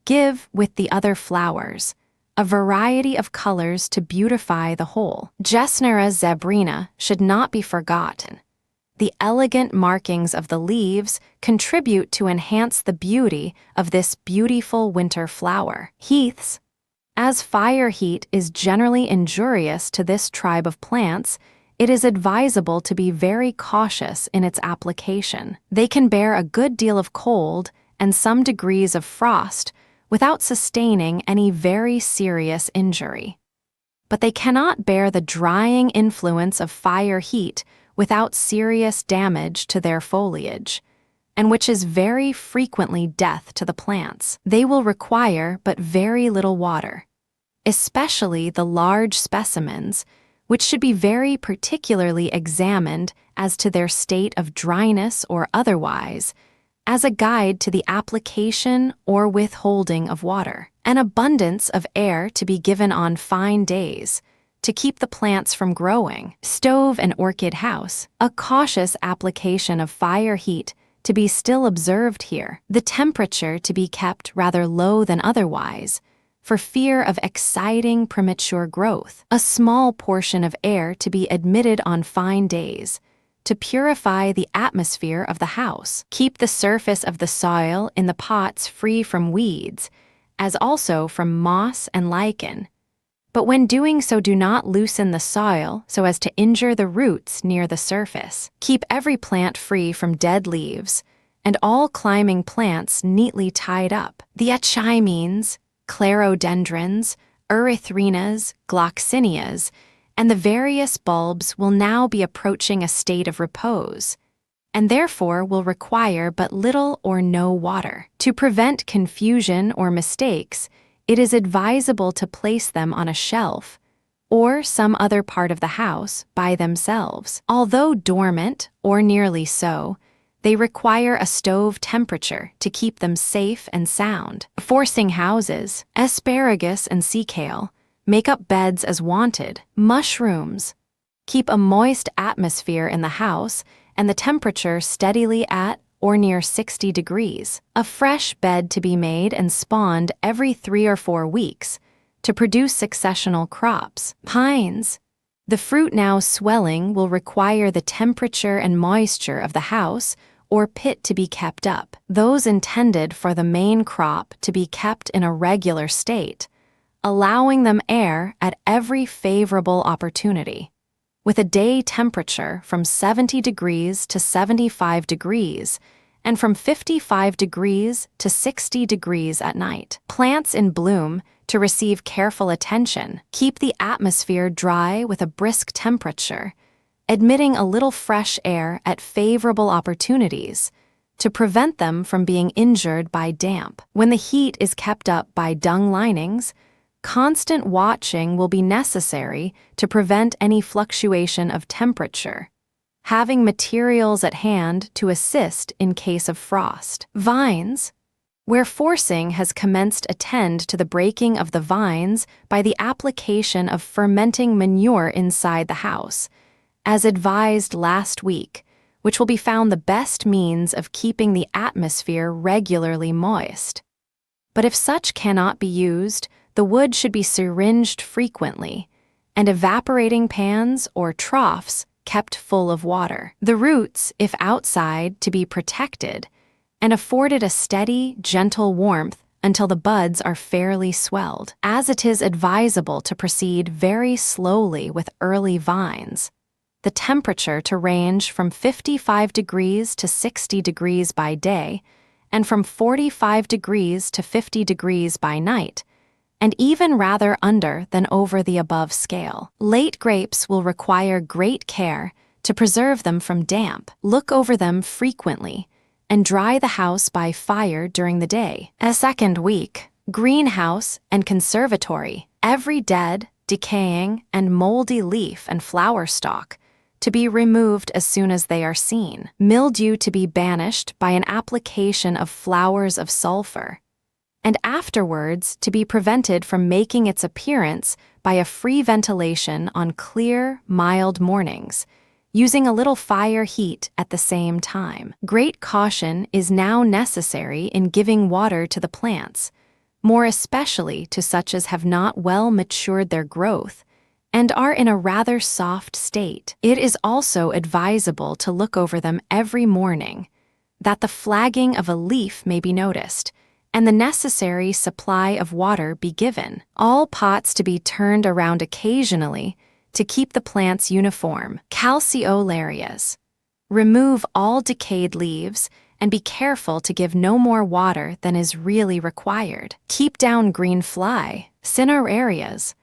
A: give, with the other flowers, a variety of colors to beautify the whole. Gesnera zebrina should not be forgotten. The elegant markings of the leaves contribute to enhance the beauty of this beautiful winter flower. Heaths. As fire heat is generally injurious to this tribe of plants, it is advisable to be very cautious in its application. They can bear a good deal of cold and some degrees of frost without sustaining any very serious injury. But they cannot bear the drying influence of fire heat without serious damage to their foliage, and which is very frequently death to the plants. They will require but very little water, especially the large specimens, which should be very particularly examined as to their state of dryness or otherwise, as a guide to the application or withholding of water. An abundance of air to be given on fine days, to keep the plants from growing. Stove and orchid house, a cautious application of fire heat to be still observed here. The temperature to be kept rather low than otherwise, for fear of exciting premature growth. A small portion of air to be admitted on fine days, to purify the atmosphere of the house. Keep the surface of the soil in the pots free from weeds, as also from moss and lichen. But when doing so, do not loosen the soil so as to injure the roots near the surface. Keep every plant free from dead leaves, and all climbing plants neatly tied up. The echimines, clerodendrons, erythrinas, gloxinias, and the various bulbs will now be approaching a state of repose, and therefore will require but little or no water. To prevent confusion or mistakes, it is advisable to place them on a shelf or some other part of the house by themselves. Although dormant, or nearly so, they require a stove temperature to keep them safe and sound. Forcing houses, asparagus and sea kale, make up beds as wanted. Mushrooms. Keep a moist atmosphere in the house and the temperature steadily at or near 60 degrees. A fresh bed to be made and spawned every 3 or 4 weeks to produce successional crops. Pines. The fruit now swelling will require the temperature and moisture of the house or pit to be kept up, those intended for the main crop to be kept in a regular state, allowing them air at every favorable opportunity. With a day temperature from 70 degrees to 75 degrees, and from 55 degrees to 60 degrees at night. Plants in bloom to receive careful attention. Keep the atmosphere dry with a brisk temperature, admitting a little fresh air at favorable opportunities to prevent them from being injured by damp. When the heat is kept up by dung linings, constant watching will be necessary to prevent any fluctuation of temperature, having materials at hand to assist in case of frost. Vines, where forcing has commenced, attend to the breaking of the vines by the application of fermenting manure inside the house, as advised last week, which will be found the best means of keeping the atmosphere regularly moist. But if such cannot be used, the wood should be syringed frequently, and evaporating pans or troughs kept full of water. The roots, if outside, to be protected, and afforded a steady, gentle warmth until the buds are fairly swelled, as it is advisable to proceed very slowly with early vines. The temperature to range from 55 degrees to 60 degrees by day, and from 45 degrees to 50 degrees by night, and even rather under than over the above scale. Late grapes will require great care to preserve them from damp. Look over them frequently, and dry the house by fire during the day. A second week, greenhouse and conservatory, every dead, decaying, and moldy leaf and flower stalk to be removed as soon as they are seen. Mildew to be banished by an application of flowers of sulfur, and afterwards to be prevented from making its appearance by a free ventilation on clear, mild mornings, using a little fire heat at the same time. Great caution is now necessary in giving water to the plants, more especially to such as have not well matured their growth and are in a rather soft state. It is also advisable to look over them every morning, that the flagging of a leaf may be noticed, and the necessary supply of water be given. All pots to be turned around occasionally to keep the plants uniform. Calceolarias. Remove all decayed leaves and be careful to give no more water than is really required. Keep down green fly. Cinerarias.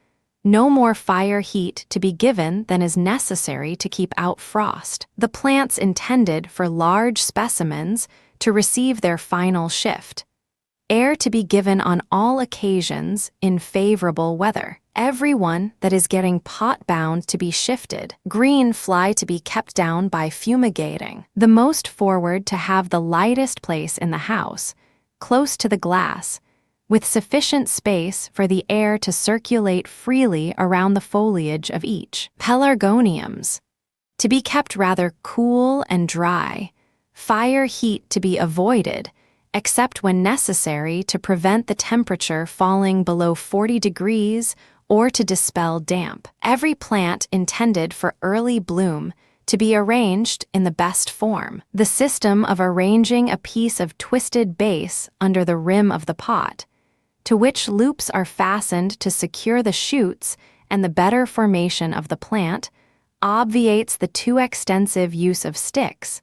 A: No more fire heat to be given than is necessary to keep out frost. The plants intended for large specimens to receive their final shift. Air to be given on all occasions in favorable weather. Every one that is getting pot-bound to be shifted. Green fly to be kept down by fumigating. The most forward to have the lightest place in the house, close to the glass, with sufficient space for the air to circulate freely around the foliage of each. Pelargoniums. To be kept rather cool and dry. Fire heat to be avoided, except when necessary to prevent the temperature falling below 40 degrees or to dispel damp. Every plant intended for early bloom to be arranged in the best form. The system of arranging a piece of twisted base under the rim of the pot, to which loops are fastened to secure the shoots and the better formation of the plant, obviates the too extensive use of sticks,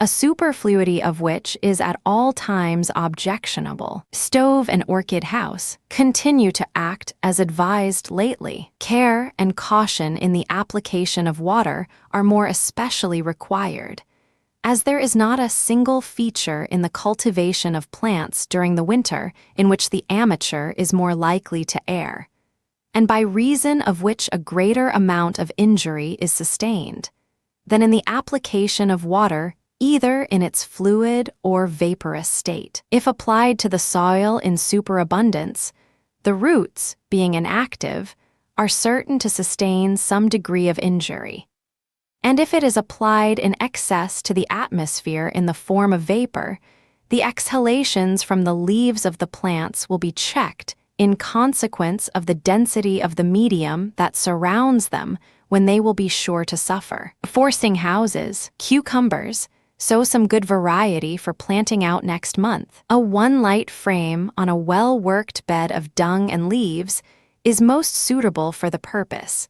A: a superfluity of which is at all times objectionable. Stove and orchid house continue to act as advised lately. Care and caution in the application of water are more especially required, as there is not a single feature in the cultivation of plants during the winter in which the amateur is more likely to err, and by reason of which a greater amount of injury is sustained, than in the application of water either in its fluid or vaporous state. If applied to the soil in superabundance, the roots, being inactive, are certain to sustain some degree of injury. And if it is applied in excess to the atmosphere in the form of vapor, the exhalations from the leaves of the plants will be checked in consequence of the density of the medium that surrounds them when they will be sure to suffer. Forcing houses, cucumbers, sow some good variety for planting out next month. A one-light frame on a well-worked bed of dung and leaves is most suitable for the purpose,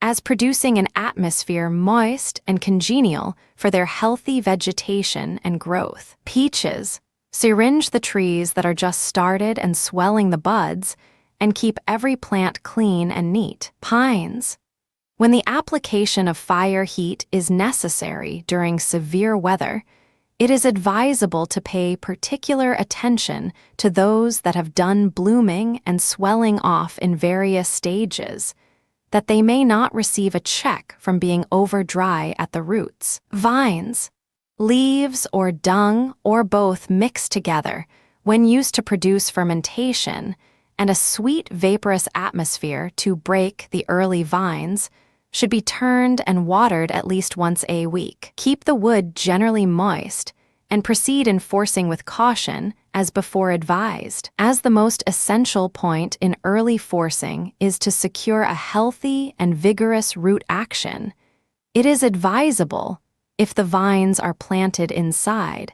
A: as producing an atmosphere moist and congenial for their healthy vegetation and growth. Peaches, syringe the trees that are just started and swelling the buds, and keep every plant clean and neat. Pines, when the application of fire heat is necessary during severe weather, it is advisable to pay particular attention to those that have done blooming and swelling off in various stages, that they may not receive a check from being over dry at the roots. Vines, leaves or dung or both mixed together when used to produce fermentation and a sweet vaporous atmosphere to break the early vines, should be turned and watered at least once a week. Keep the wood generally moist and proceed in forcing with caution as before advised, as the most essential point in early forcing is to secure a healthy and vigorous root action. It is advisable, if the vines are planted inside,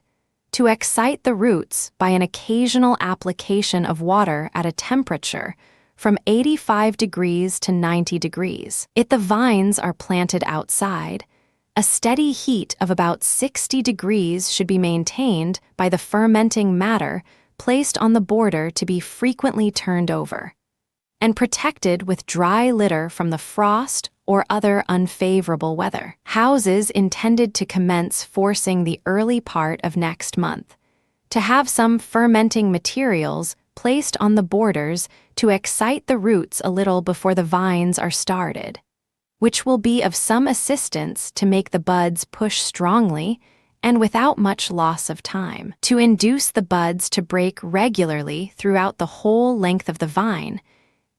A: to excite the roots by an occasional application of water at a temperature from 85 degrees to 90 degrees. If the vines are planted outside, a steady heat of about 60 degrees should be maintained by the fermenting matter placed on the border to be frequently turned over, and protected with dry litter from the frost or other unfavorable weather. Houses intended to commence forcing the early part of next month, to have some fermenting materials placed on the borders to excite the roots a little before the vines are started, which will be of some assistance to make the buds push strongly and without much loss of time. To induce the buds to break regularly throughout the whole length of the vine,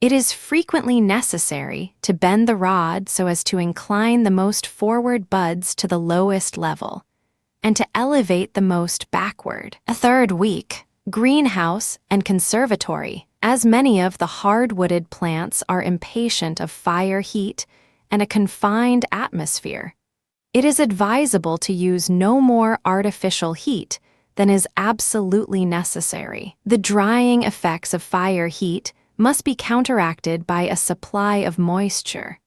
A: it is frequently necessary to bend the rod so as to incline the most forward buds to the lowest level, and to elevate the most backward. A third week, greenhouse and conservatory, as many of the hard-wooded plants are impatient of fire heat and a confined atmosphere, it is advisable to use no more artificial heat than is absolutely necessary. The drying effects of fire heat must be counteracted by a supply of moisture.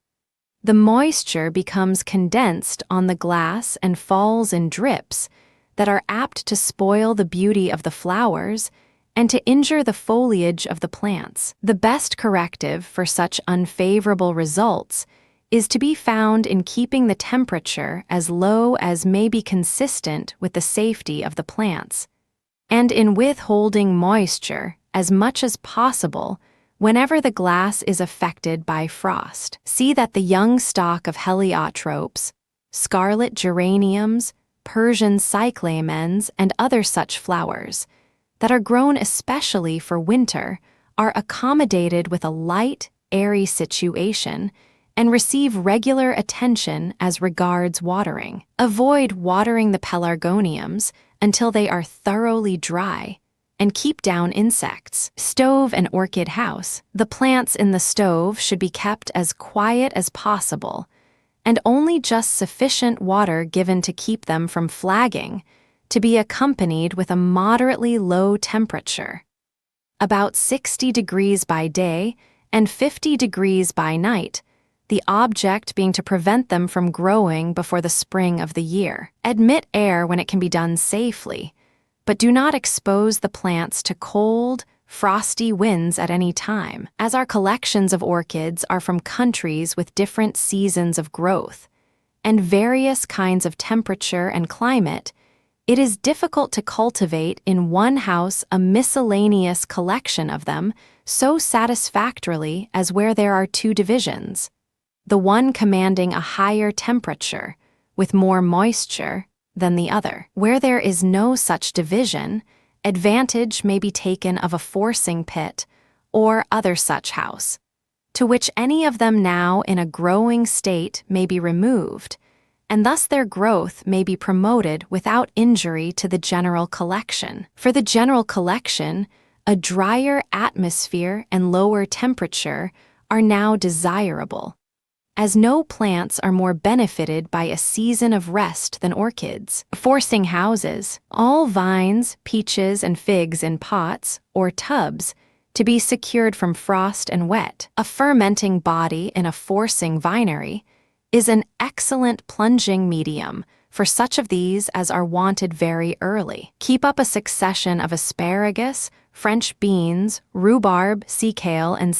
A: The moisture becomes condensed on the glass and falls in drips that are apt to spoil the beauty of the flowers and to injure the foliage of the plants. The best corrective for such unfavorable results is to be found in keeping the temperature as low as may be consistent with the safety of the plants, and in withholding moisture as much as possible whenever the glass is affected by frost. See that the young stock of heliotropes, scarlet geraniums, Persian cyclamens, and other such flowers, that are grown especially for winter, are accommodated with a light, airy situation, and receive regular attention as regards watering. Avoid watering the pelargoniums until they are thoroughly dry, and keep down insects. Stove and orchid house. The plants in the stove should be kept as quiet as possible, and only just sufficient water given to keep them from flagging, to be accompanied with a moderately low temperature, about 60 degrees by day and 50 degrees by night, the object being to prevent them from growing before the spring of the year. Admit air when it can be done safely, but do not expose the plants to cold, frosty winds at any time. As our collections of orchids are from countries with different seasons of growth and various kinds of temperature and climate, it is difficult to cultivate in one house a miscellaneous collection of them so satisfactorily as where there are two divisions, the one commanding a higher temperature, with more moisture, than the other. Where there is no such division, advantage may be taken of a forcing pit or other such house, to which any of them now in a growing state may be removed, and thus their growth may be promoted without injury to the general collection. For the general collection, a drier atmosphere and lower temperature are now desirable. as no plants are more benefited by a season of rest than orchids. Forcing houses, all vines, peaches, and figs in pots or tubs to be secured from frost and wet. A fermenting body in a forcing vinery is an excellent plunging medium for such of these as are wanted very early. Keep up a succession of asparagus, French beans, rhubarb, sea kale, and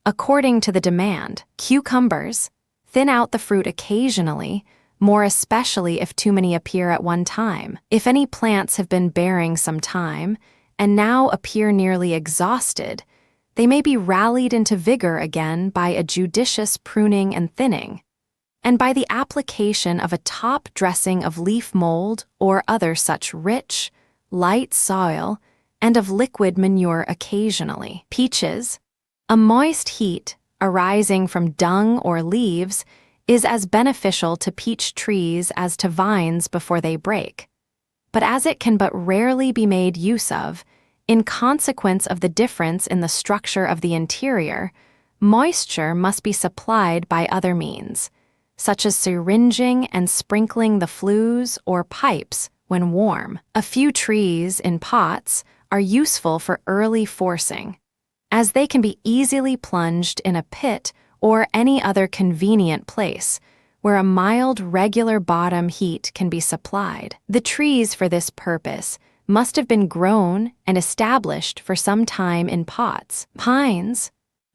A: according to the demand. Cucumbers, thin out the fruit occasionally, more especially if too many appear at one time. If any plants have been bearing some time and now appear nearly exhausted, they may be rallied into vigor again by a judicious pruning and thinning, and by the application of a top dressing of leaf mold or other such rich, light soil, and of liquid manure occasionally. Peaches, a moist heat arising from dung or leaves is as beneficial to peach trees as to vines before they break, but as it can but rarely be made use of, in consequence of the difference in the structure of the interior, moisture must be supplied by other means, such as syringing and sprinkling the flues or pipes when warm. A few trees in pots are useful for early forcing, as they can be easily plunged in a pit or any other convenient place where a mild regular bottom heat can be supplied. The trees for this purpose must have been grown and established for some time in pots. Pines,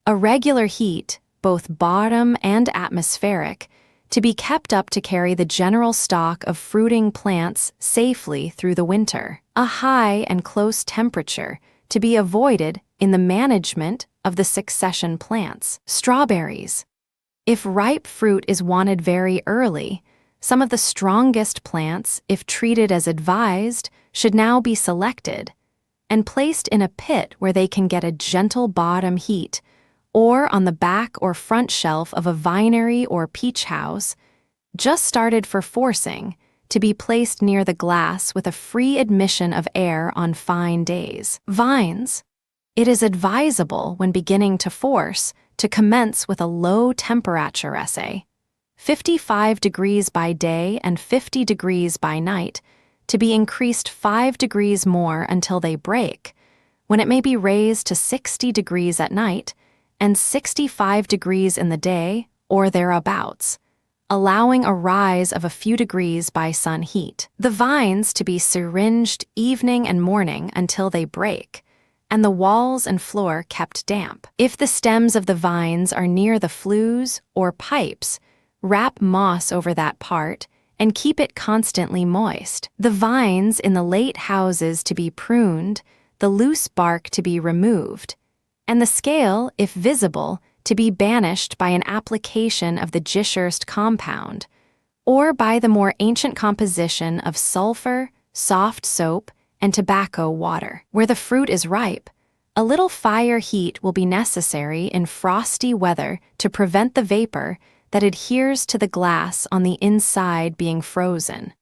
A: a regular heat, both bottom and atmospheric, to be kept up to carry the general stock of fruiting plants safely through the winter. A high and close temperature to be avoided in the management of the succession plants. Strawberries. If ripe fruit is wanted very early, some of the strongest plants, if treated as advised, should now be selected and placed in a pit where they can get a gentle bottom heat, or on the back or front shelf of a vinery or peach house, just started for forcing, to be placed near the glass with a free admission of air on fine days. Vines. It is advisable when beginning to force to commence with a low temperature essay, 55 degrees by day and 50 degrees by night, to be increased 5 degrees more until they break, when it may be raised to 60 degrees at night and 65 degrees in the day or thereabouts, allowing a rise of a few degrees by sun heat. The vines to be syringed evening and morning until they break, and the walls and floor kept damp. If the stems of the vines are near the flues or pipes, wrap moss over that part and keep it constantly moist. The vines in the late houses to be pruned, the loose bark to be removed, and the scale, if visible, to be banished by an application of the Gischerst compound, or by the more ancient composition of sulfur, soft soap, and tobacco water. Where the fruit is ripe, a little fire heat will be necessary in frosty weather to prevent the vapor that adheres to the glass on the inside being frozen,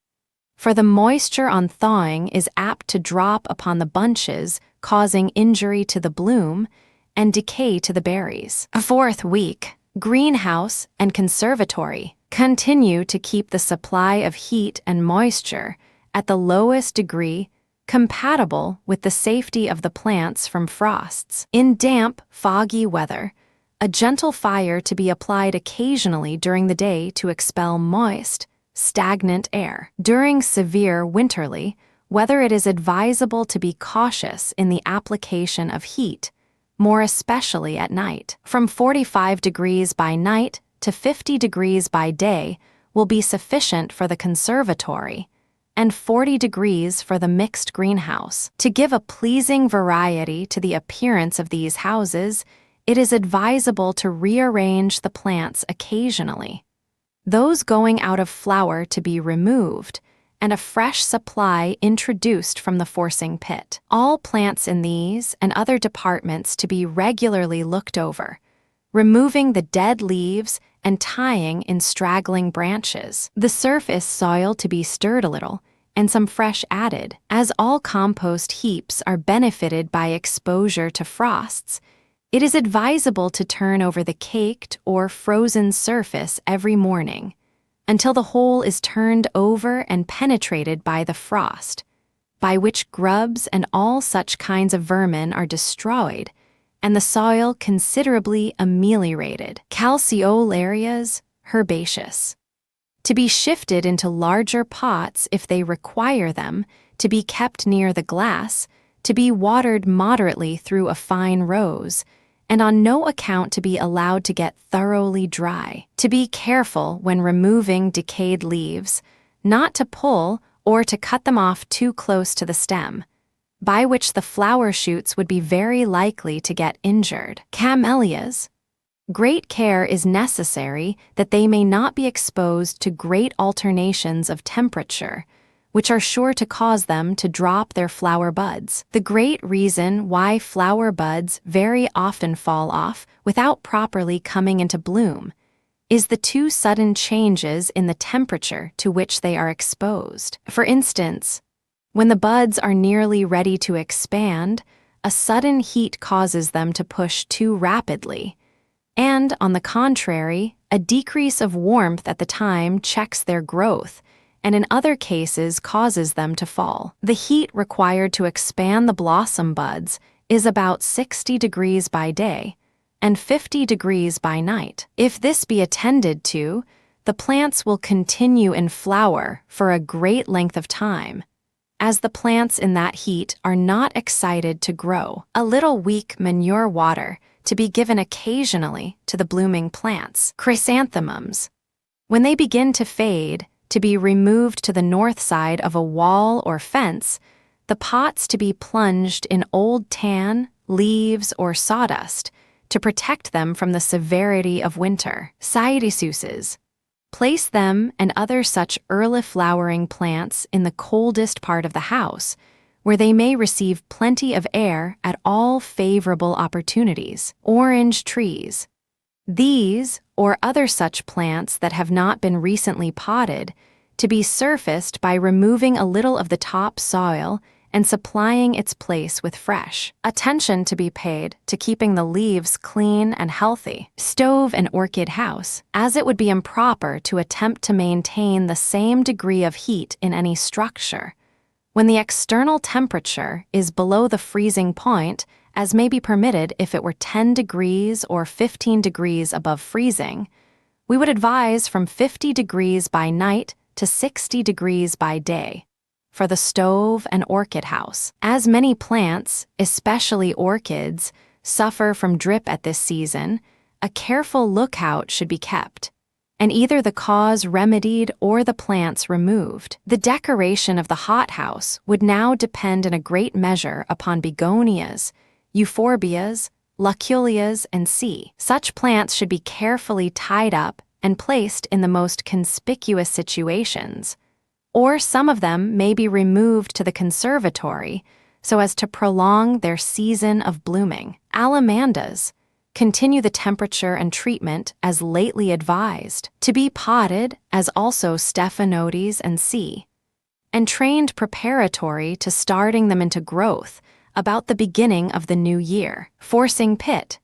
A: for the moisture on thawing is apt to drop upon the bunches, causing injury to the bloom and decay to the berries. A fourth week, greenhouse and conservatory continue to keep the supply of heat and moisture at the lowest degree compatible with the safety of the plants from frosts. In damp, foggy weather, a gentle fire to be applied occasionally during the day to expel moist, stagnant air. During severe winterly weather, it is advisable to be cautious in the application of heat, more especially at night. From 45 degrees by night to 50 degrees by day will be sufficient for the conservatory, and 40 degrees for the mixed greenhouse. To give a pleasing variety to the appearance of these houses, it is advisable to rearrange the plants occasionally, those going out of flower to be removed, and a fresh supply introduced from the forcing pit. All plants in these and other departments to be regularly looked over, removing the dead leaves and tying in straggling branches. The surface soil to be stirred a little, and some fresh added. As all compost heaps are benefited by exposure to frosts, It is advisable to turn over the caked or frozen surface every morning until the whole is turned over and penetrated by the frost, by which grubs and all such kinds of vermin are destroyed and the soil considerably ameliorated. Calceolarias herbaceous. To be shifted into larger pots if they require them, to be kept near the glass, to be watered moderately through a fine rose, and on no account to be allowed to get thoroughly dry. To be careful when removing decayed leaves, not to pull or to cut them off too close to the stem, by which the flower shoots would be very likely to get injured. Camellias. Great care is necessary that they may not be exposed to great alternations of temperature, which are sure to cause them to drop their flower buds. The great reason why flower buds very often fall off without properly coming into bloom is the too sudden changes in the temperature to which they are exposed. For instance, when the buds are nearly ready to expand, a sudden heat causes them to push too rapidly, and, on the contrary, a decrease of warmth at the time checks their growth, and in other cases causes them to fall. The heat required to expand the blossom buds is about 60 degrees by day and 50 degrees by night. If this be attended to, the plants will continue in flower for a great length of time, as the plants in that heat are not excited to grow. A little weak manure water to be given occasionally to the blooming plants. Chrysanthemums. When they begin to fade, to be removed to the north side of a wall or fence, the pots to be plunged in old tan, leaves, or sawdust to protect them from the severity of winter. Cyadesuses. Place them and other such early flowering plants in the coldest part of the house, where they may receive plenty of air at all favorable opportunities. Orange trees. These, or other such plants that have not been recently potted, to be surfaced by removing a little of the top soil and supplying its place with fresh. Attention to be paid to keeping the leaves clean and healthy. Stove and orchid house, as it would be improper to attempt to maintain the same degree of heat in any structure when the external temperature is below the freezing point, as may be permitted if it were 10 degrees or 15 degrees above freezing. We would advise from 50 degrees by night to 60 degrees by day for the stove and orchid house. As many plants, especially orchids, suffer from drip at this season, a careful lookout should be kept, and either the cause remedied or the plants removed. The decoration of the hothouse would now depend in a great measure upon begonias, euphorbias, loculias, and such plants should be carefully tied up and placed in the most conspicuous situations, or some of them may be removed to the conservatory so as to prolong their season of blooming. Alamandas. Continue the temperature and treatment as lately advised, to be potted as also stephanotis and and trained preparatory to starting them into growth about the beginning of the new year. Forcing pit.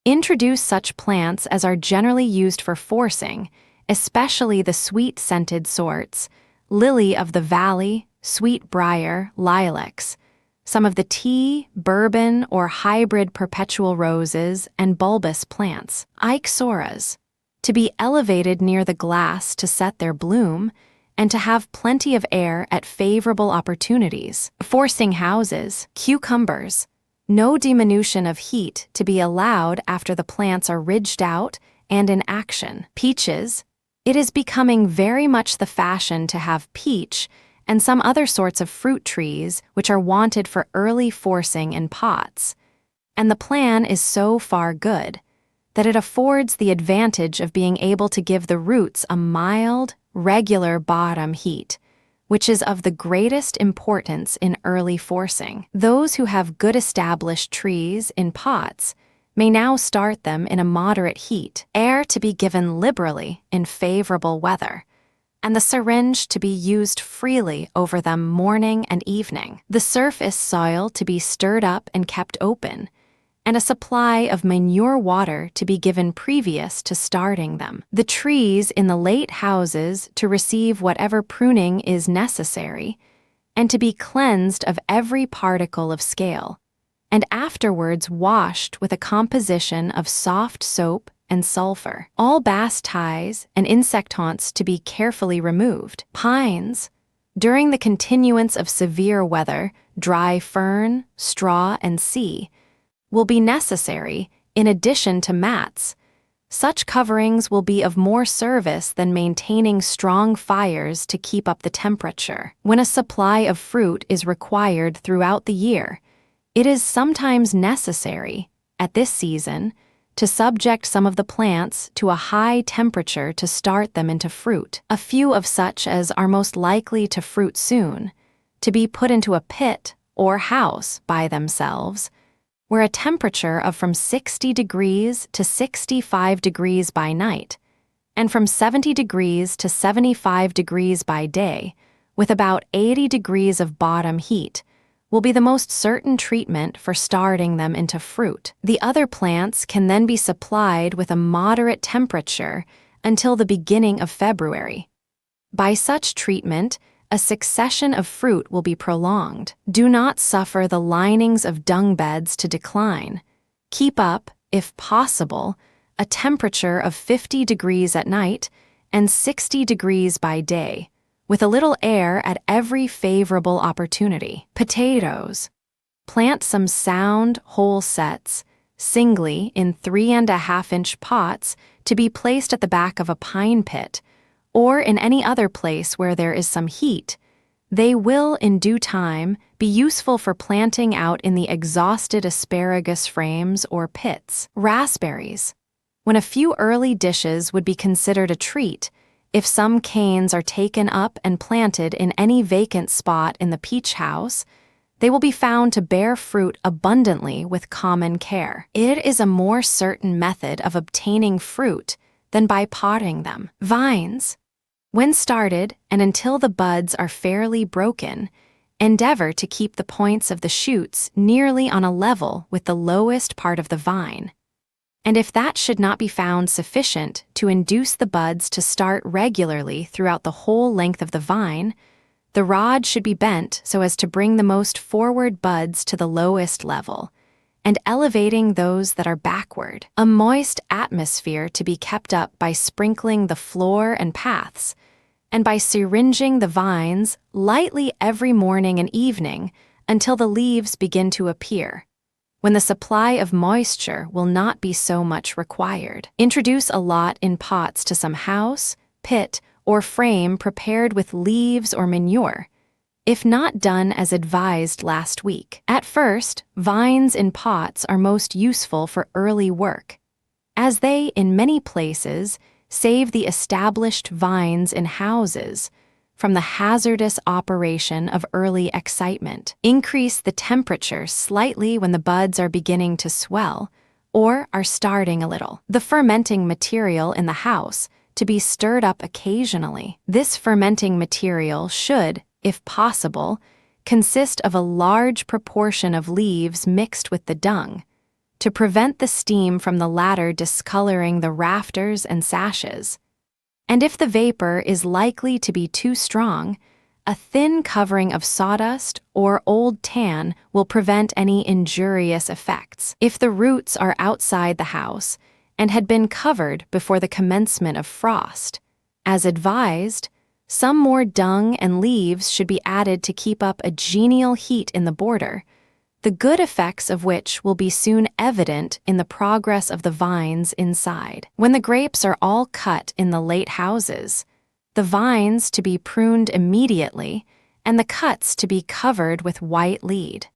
A: Introduce such plants as are generally used for forcing, especially the sweet-scented sorts, lily of the valley, sweetbriar, lilacs, some of the tea, bourbon, or hybrid perpetual roses and bulbous plants. Ixoras, to be elevated near the glass to set their bloom, and to have plenty of air at favorable opportunities. Forcing houses. Cucumbers. No diminution of heat to be allowed after the plants are ridged out and in action. Peaches. It is becoming very much the fashion to have peach and some other sorts of fruit trees which are wanted for early forcing in pots, and the plan is so far good that it affords the advantage of being able to give the roots a mild, regular bottom heat, which is of the greatest importance in early forcing. Those who have good established trees in pots may now start them in a moderate heat, air to be given liberally in favorable weather, and the syringe to be used freely over them morning and evening. The surface soil to be stirred up and kept open, and a supply of manure water to be given previous to starting them. The trees in the late houses to receive whatever pruning is necessary, and to be cleansed of every particle of scale, and afterwards washed with a composition of soft soap and sulfur. All bast ties and insect haunts to be carefully removed. Pines, during the continuance of severe weather, dry fern, straw, and sea, will be necessary in addition to mats. Such coverings will be of more service than maintaining strong fires to keep up the temperature. When a supply of fruit is required throughout the year, it is sometimes necessary, at this season, to subject some of the plants to a high temperature to start them into fruit. A few of such as are most likely to fruit soon, to be put into a pit or house by themselves, where a temperature of from 60 degrees to 65 degrees by night, and from 70 degrees to 75 degrees by day, with about 80 degrees of bottom heat, will be the most certain treatment for starting them into fruit. The other plants can then be supplied with a moderate temperature until the beginning of February. By such treatment, a succession of fruit will be prolonged. Do not suffer the linings of dung beds to decline. Keep up, if possible, a temperature of 50 degrees at night and 60 degrees by day, with a little air at every favorable opportunity. Potatoes. Plant some sound, whole sets, singly in 3.5-inch pots to be placed at the back of a pine pit, or in any other place where there is some heat. They will, in due time, be useful for planting out in the exhausted asparagus frames or pits. Raspberries. When a few early dishes would be considered a treat, if some canes are taken up and planted in any vacant spot in the peach house, they will be found to bear fruit abundantly with common care. It is a more certain method of obtaining fruit than by potting them. Vines. When started and until the buds are fairly broken, endeavor to keep the points of the shoots nearly on a level with the lowest part of the vine. And if that should not be found sufficient to induce the buds to start regularly throughout the whole length of the vine, the rod should be bent so as to bring the most forward buds to the lowest level, and elevating those that are backward. A moist atmosphere to be kept up by sprinkling the floor and paths, and by syringing the vines lightly every morning and evening until the leaves begin to appear, when the supply of moisture will not be so much required. Introduce a lot in pots to some house, pit, or frame prepared with leaves or manure, if not done as advised last week. At first, vines in pots are most useful for early work, as they, in many places, save the established vines in houses from the hazardous operation of early excitement. Increase the temperature slightly when the buds are beginning to swell or are starting a little. The fermenting material in the house to be stirred up occasionally. This fermenting material should, if possible, consist of a large proportion of leaves mixed with the dung, to prevent the steam from the latter discoloring the rafters and sashes. And if the vapor is likely to be too strong, a thin covering of sawdust or old tan will prevent any injurious effects. If the roots are outside the house and had been covered before the commencement of frost, as advised, some more dung and leaves should be added to keep up a genial heat in the border, the good effects of which will be soon evident in the progress of the vines inside. When the grapes are all cut in the late houses, the vines to be pruned immediately and the cuts to be covered with white lead.